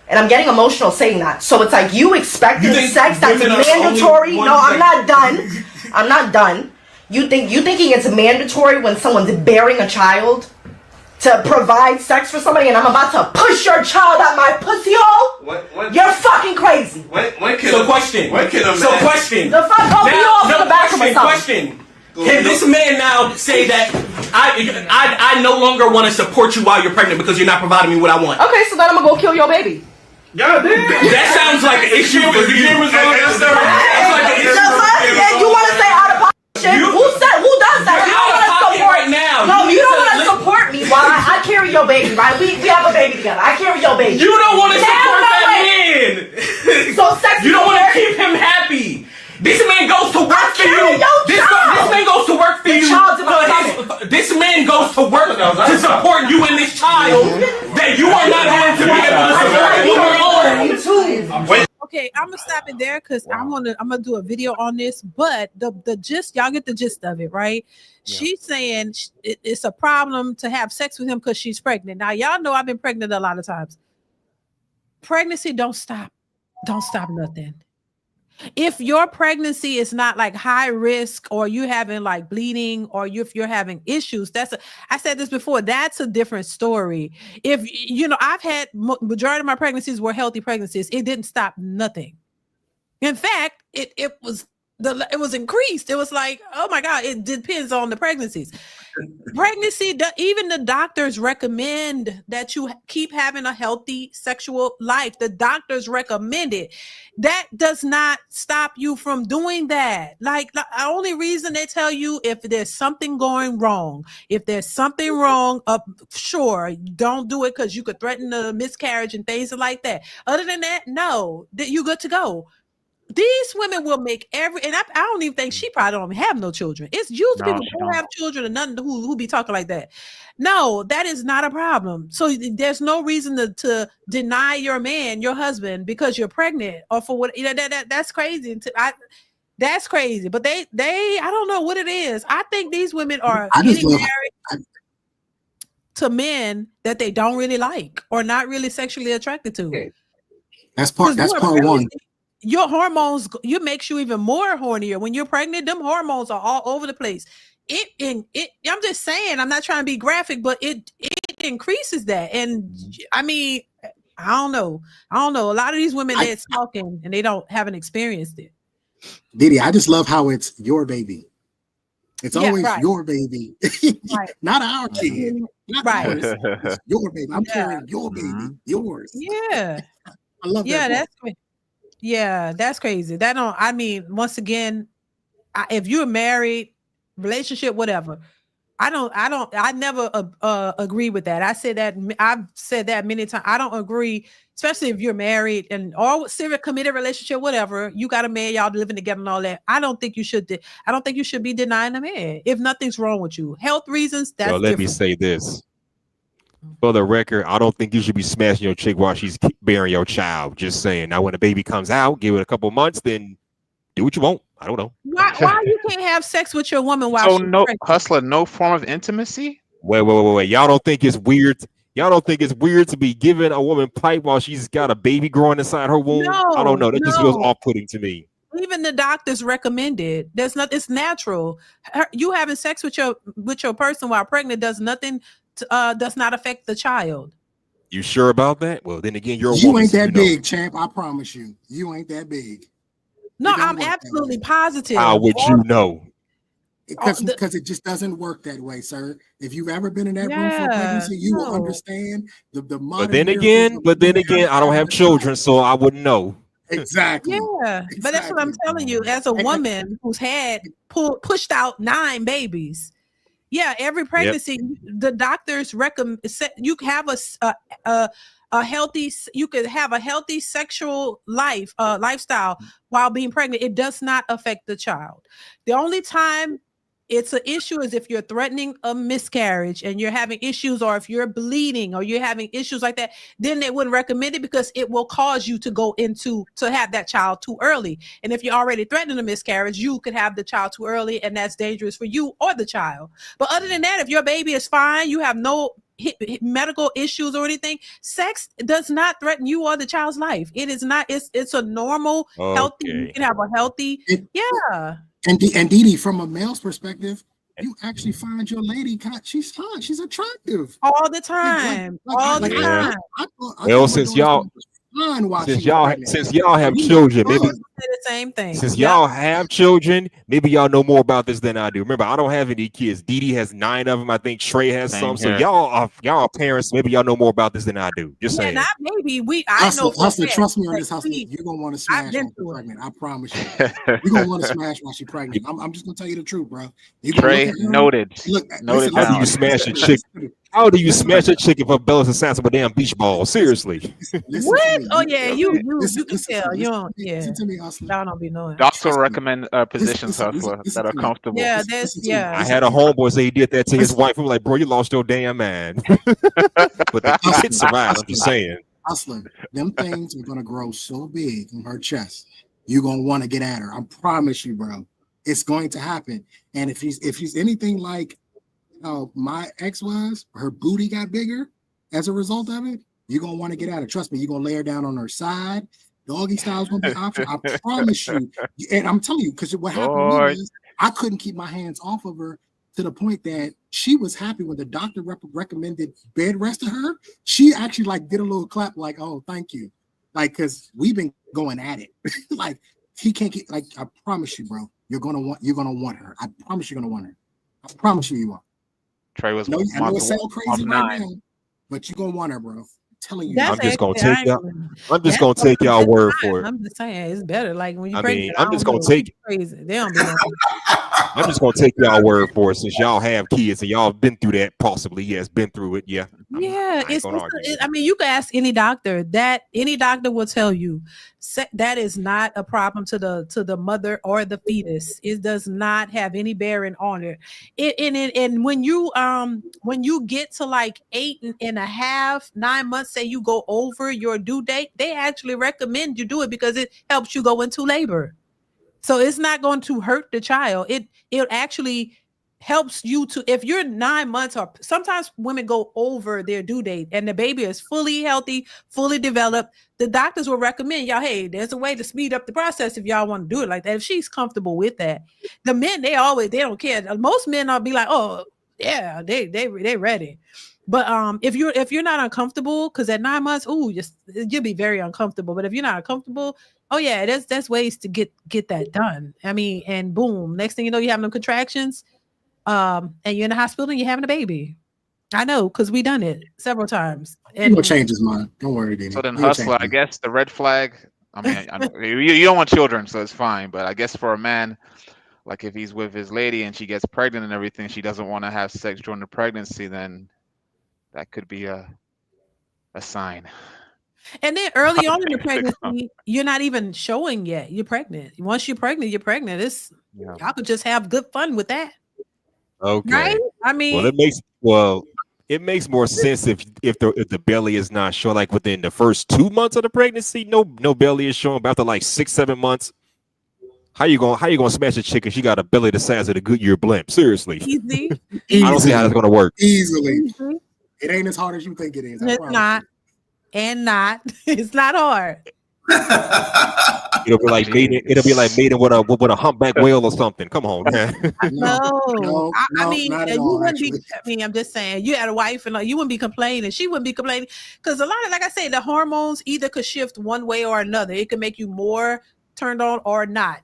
And I'm getting emotional saying that. So it's like you expecting sex that's mandatory. No, I'm not done. I'm not done. You thinking it's mandatory when someone's bearing a child to provide sex for somebody, and I'm about to push your child out my pussy hole? You're fucking crazy. Question. The fuck go be off in the bathroom or something. Question. Can this man now say that I no longer want to support you while you're pregnant because you're not providing me what I want? Okay, so then I'm gonna go kill your baby. Yeah, that sounds like an issue for you. You want to say out of pocket shit? Who does that? You don't want to support right now. No, you don't want to support me while I carry your baby, right? We have a baby together. I carry your baby. You don't want to support that man. So sex. You don't want to keep him happy. This man goes to work for you. This man goes to work for you. This man goes to work to support you and this child that you are not going to be able to support on your own. Okay, I'm gonna stop it there because I'm gonna do a video on this. But the gist, y'all get the gist of it, right? Yeah. She's saying it's a problem to have sex with him because she's pregnant. Now y'all know I've been pregnant a lot of times. Pregnancy don't stop nothing. If your pregnancy is not like high risk, or you having like bleeding, or if you're having issues, I said this before, that's a different story. If I've had majority of my pregnancies were healthy pregnancies. It didn't stop nothing. In fact, it was increased. It was like, oh my God, it depends on the pregnancies. Pregnancy, even the doctors recommend that you keep having a healthy sexual life. The doctors recommend it. That does not stop you from doing that. Like, the only reason they tell you if there's something going wrong, sure, don't do it because you could threaten a miscarriage and things like that. Other than that, no, you're good to go. These women will make and I don't even think she probably don't have no children. It's usually people who don't have children and nothing who be talking like that. No, that is not a problem. So there's no reason to deny your man, your husband, because you're pregnant or for what that's crazy. That's crazy. But they I don't know what it is. I think these women are getting married to men that they don't really like or not really sexually attracted to. That's part one. Your hormones, makes you even more hornier when you're pregnant. Them hormones are all over the place. I'm just saying, I'm not trying to be graphic, but it increases that. And I mean, I don't know. A lot of these women that's talking and they haven't experienced it. DeeDee, I just love how it's your baby. It's always your baby, not our kid. Not ours. It's your baby. I'm carrying your baby, yours. Yeah, I love that. Yeah, that's great. Yeah, that's crazy. Once again, if you're married, relationship, whatever, I never agree with that. I've said that many times. I don't agree, especially if you're married and all serious committed relationship, whatever. You got a man, y'all living together and all that. I don't think you should be denying a man if nothing's wrong with you. Health reasons. That's well, let me say this. For the record, I don't think you should be smashing your chick while she's bearing your child. Just saying. Now, when the baby comes out, give it a couple months, then do what you want. I don't know. Why you can't have sex with your woman while she's pregnant? Hustler, no form of intimacy? Wait. Y'all don't think it's weird? Y'all don't think it's weird to be giving a woman pipe while she's got a baby growing inside her womb? I don't know. That just feels off-putting to me. Even the doctors recommend it. It's natural. You having sex with your person while pregnant does nothing. Does not affect the child. You sure about that? Well, then again, you ain't that big, champ. I promise you, you ain't that big. No, I'm absolutely positive. How would you know? Because it just doesn't work that way, sir. If you've ever been in that room for pregnancy, you will understand the modern. But then again, I don't have children, so I wouldn't know. Exactly. Yeah, but that's what I'm telling you. As a woman who's had pushed out 9 babies, yeah, every pregnancy, the doctors recommend you have a healthy. You could have a healthy sexual lifestyle while being pregnant. It does not affect the child. The only time it's an issue is if you're threatening a miscarriage and you're having issues, or if you're bleeding or you're having issues like that, then they wouldn't recommend it because it will cause you to go into to have that child too early. And if you're already threatening a miscarriage, you could have the child too early, and that's dangerous for you or the child. But other than that, if your baby is fine, you have no medical issues or anything, sex does not threaten you or the child's life. It is not. It's a normal, healthy. You can have a healthy. And DeeDee, from a male's perspective, you actually find your lady, she's hot, she's attractive all the time, all the time. Well, since y'all have children, maybe the same thing. Since y'all have children, maybe y'all know more about this than I do. Remember, I don't have any kids. DeeDee has 9 of them. I think Trey has some. So y'all are parents. Maybe y'all know more about this than I do. Just saying. Not maybe. Hustler, trust me on this, Hustler. You're gonna want to smash while she's pregnant. I promise you. You're gonna want to smash while she's pregnant. I'm just gonna tell you the truth, bro. Trey, noted. Noted. How do you smash a chick? How do you smash a chicken for Bella's the size of a damn beach ball? Seriously. What? Oh yeah, you can tell. You don't. Yeah. Listen to me, Hustler. Y'all don't be knowing. Doctor recommend positions, Hustler, that are comfortable. Yeah, I had a homeboy say he did that to his wife. I'm like, bro, you lost your damn man. But the kid survived. I'm just saying. Hustler, them things are gonna grow so big on her chest. You're gonna want to get at her. I promise you, bro. It's going to happen. And if he's anything like my ex was, her booty got bigger as a result of it, you're gonna want to get at her. Trust me, you're gonna lay her down on her side. Doggy style is gonna be an option. I promise you. And I'm telling you, because what happened to me was I couldn't keep my hands off of her to the point that she was happy when the doctor recommended bed rest to her. She actually like did a little clap, like, "Oh, thank you," like because we've been going at it. Like he can't get. Like I promise you, bro, you're gonna want her. I promise you're gonna want her. I promise you are. Trey was. I know it sounds crazy right now, but you're gonna want her, bro. I'm telling you. I'm just gonna take y'all word for it. I'm just saying it's better. Like when you. I'm just gonna take. Crazy. They don't be. I'm just gonna take y'all word for it since y'all have kids and y'all been through that. Possibly, yes, been through it. Yeah. I mean, you can ask any doctor. That any doctor will tell you that is not a problem to the mother or the fetus. It does not have any bearing on it. And when you get to like 8.5, 9 months, say you go over your due date, they actually recommend you do it because it helps you go into labor. So it's not going to hurt the child. It actually helps you to, if you're 9 months, or sometimes women go over their due date and the baby is fully healthy, fully developed, the doctors will recommend y'all, hey, there's a way to speed up the process if y'all want to do it like that. If she's comfortable with that. The men, they don't care. Most men will be like, oh yeah, they ready. But if you're not uncomfortable, because at 9 months, you'll be very uncomfortable. But if you're not uncomfortable, oh yeah, there's ways to get that done. I mean, and boom, next thing you know, you have them contractions. And you're in the hospital and you're having a baby. I know, because we done it several times. And he'll change his mind. Don't worry, DeeDee. So then, Hustler, I guess the red flag. I mean, you don't want children, so it's fine. But I guess for a man, like if he's with his lady and she gets pregnant and everything, she doesn't want to have sex during the pregnancy, then that could be a sign. And then early on in the pregnancy, you're not even showing yet. You're pregnant. Once you're pregnant, you're pregnant. Y'all could just have good fun with that. Okay. Right? I mean, it makes more sense if the belly is not showing, like within the first 2 months of the pregnancy, no belly is showing. But after like 6-7 months, how you gonna smash a chick if she got a belly the size of the Goodyear blimp? Seriously, easy. I don't see how that's gonna work. Easily. It ain't as hard as you think it is. It's not. It's not hard. It'll be like mating with a humpback whale or something. Come on, man. No, I mean, you wouldn't be. I mean, I'm just saying, you had a wife and you wouldn't be complaining. She wouldn't be complaining because a lot of, like I say, the hormones either could shift one way or another. It could make you more turned on or not.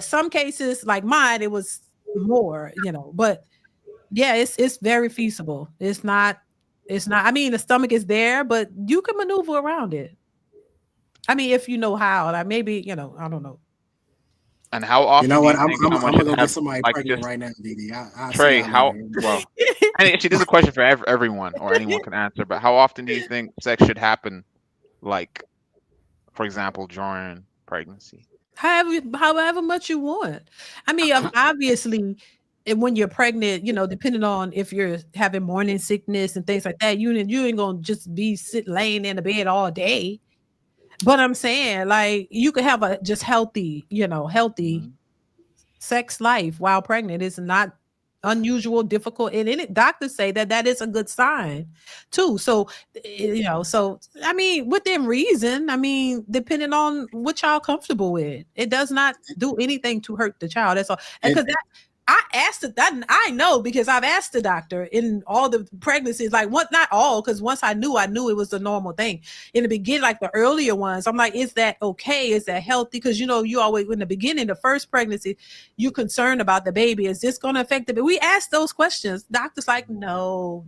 Some cases, like mine, it was more, But yeah, it's very feasible. It's not. I mean, the stomach is there, but you can maneuver around it. I mean, if you know how, like maybe, I don't know. And how often You know what? do you think someone I'm should gonna go have get somebody like pregnant just right now, DeeDee. I'll see Trey? y'all later. And actually, this is a question for everyone or anyone can answer. But how often do you think sex should happen? Like, for example, during pregnancy. However much you want. I mean, obviously, when you're pregnant, depending on if you're having morning sickness and things like that, you ain't gonna just be laying in the bed all day. But I'm saying, like, you could have a just healthy sex life while pregnant. It's not unusual, difficult, and any doctors say that is a good sign too. So so I mean, within reason, I mean, depending on what y'all comfortable with, it does not do anything to hurt the child. That's all. Because I asked that I know because I've asked the doctor in all the pregnancies, like not all, because once I knew it was the normal thing. In the beginning, like the earlier ones, I'm like, is that okay? Is that healthy? Because you always in the beginning, the first pregnancy, you're concerned about the baby. Is this going to affect the baby? We asked those questions. Doctor's like, no.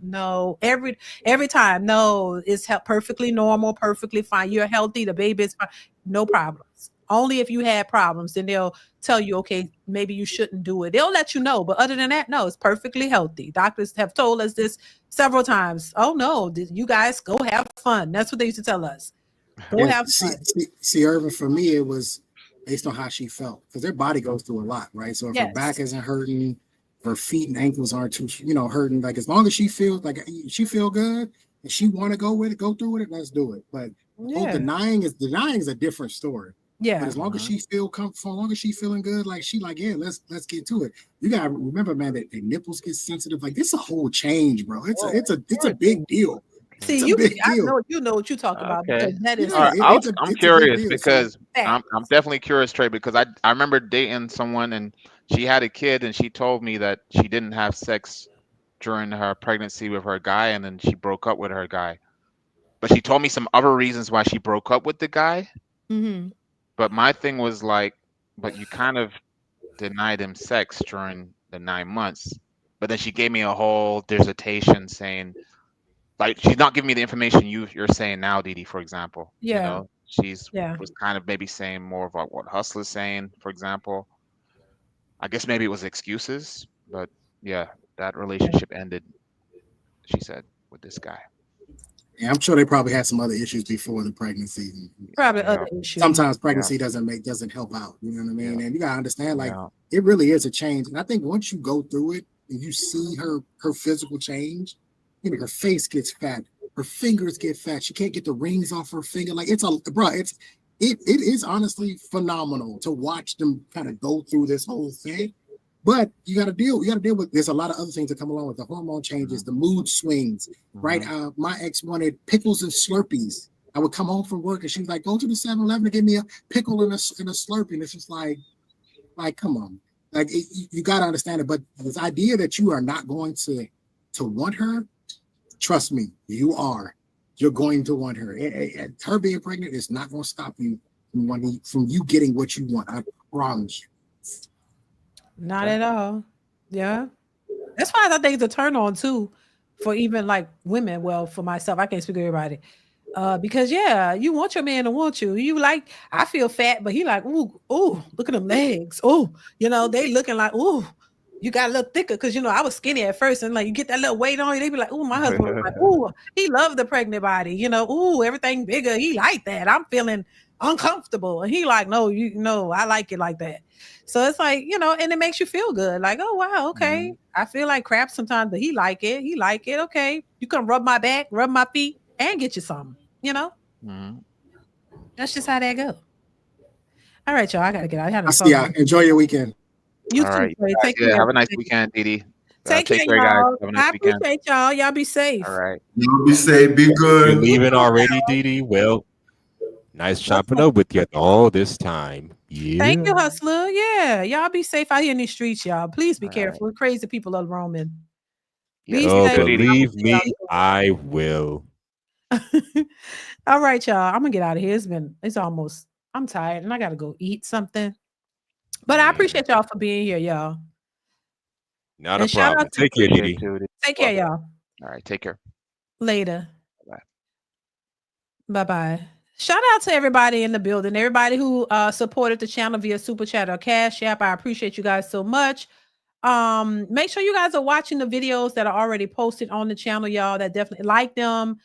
Every time, no, it's perfectly normal, perfectly fine. You're healthy. The baby is fine. No problems. Only if you had problems, then they'll tell you, okay, maybe you shouldn't do it. They'll let you know. But other than that, no, it's perfectly healthy. Doctors have told us this several times. Oh, no, you guys go have fun. That's what they used to tell us. Go have fun. See, Irvin, for me, it was based on how she felt. Because their body goes through a lot, right? So if her back isn't hurting, her feet and ankles aren't too, hurting. Like, as long as she feels like she feel good and she want to go through with it, let's do it. But denying is a different story. Yeah. But as long as she feel comfortable, as long as she feeling good, like she like, yeah, let's get to it. You gotta remember, man, that the nipples get sensitive. Like, this is a whole change, bro. It's a big deal. See, I know what you talk about because that is. I'm curious because I'm definitely curious, Trey, because I remember dating someone and she had a kid and she told me that she didn't have sex during her pregnancy with her guy and then she broke up with her guy. But she told me some other reasons why she broke up with the guy. Mm-hmm. But my thing was like, but you kind of denied him sex during the 9 months. But then she gave me a whole dissertation saying, like, she's not giving me the information you're saying now, DeeDee, for example. Yeah. She's was kind of maybe saying more of what Hustler's saying, for example. I guess maybe it was excuses, but yeah, that relationship ended, she said, with this guy. Yeah, I'm sure they probably had some other issues before the pregnancy. Probably other issues. Sometimes pregnancy doesn't help out. You know what I mean? And you gotta understand, like, it really is a change. And I think once you go through it and you see her physical change, her face gets fat, her fingers get fat. She can't get the rings off her finger. Like, it is honestly phenomenal to watch them kind of go through this whole thing. But you got to deal with. There's a lot of other things that come along with the hormone changes, the mood swings, right? My ex wanted pickles and Slurpees. I would come home from work and she was like, "Go to the 7-Eleven and give me a pickle and a Slurpee." And it's just like, come on, like, you got to understand it. But this idea that you are not going to want her, trust me, you are. You're going to want her. Her being pregnant is not going to stop you from you getting what you want. I promise you. Not at all. Yeah. That's why I think it's a turn on too for even like women. Well, for myself, I can't speak to everybody. Because you want your man to want you. You like, I feel fat, but he like, ooh, look at them legs. Oh, they looking like, ooh, you got a little thicker. Cause I was skinny at first. And like, you get that little weight on you, they be like, ooh, my husband was like, ooh, he loved the pregnant body. Ooh, everything bigger. He like that. I'm feeling uncomfortable. And he like, no, I like it like that. So it's like, and it makes you feel good. Like, oh, wow, okay. I feel like crap sometimes, but he like it. He like it. Okay. You can rub my back, rub my feet, and get you something, That's just how that go. All right, y'all. I got to get out. Enjoy your weekend. You too. Right. Take care. Have a nice weekend, DeeDee. Take care, y'all. Guys. Have a nice I weekend. appreciate y'all. Y'all be safe. All right. Y'all be safe. Be good. You're leaving already, DeeDee? Well, nice chopping up with you all this time. Yeah. Thank you, Hustler. Yeah. Y'all be safe out here in these streets, y'all. Please be careful. Crazy people are roaming. Believe me, I will. All right, y'all. I'm gonna get out of here. I'm tired and I gotta go eat something. But I appreciate y'all for being here, y'all. Not a problem. Take care, DeeDee. Take care, y'all. All right, take care. Later. Bye. Bye-bye. Shout out to everybody in the building, everybody who supported the channel via Super Chat or Cash App. I appreciate you guys so much. Make sure you guys are watching the videos that are already posted on the channel, y'all. That definitely like them,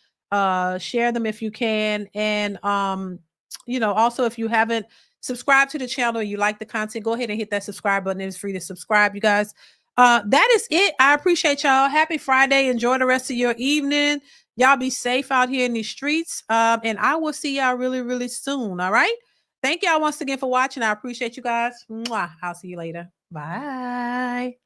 share them if you can, and also if you haven't subscribed to the channel, you like the content, go ahead and hit that subscribe button. It's free to subscribe, you guys. That is it. I appreciate y'all. Happy Friday. Enjoy the rest of your evening. Y'all be safe out here in these streets. And I will see y'all really, really soon. All right. Thank y'all once again for watching. I appreciate you guys. Mwah. I'll see you later. Bye.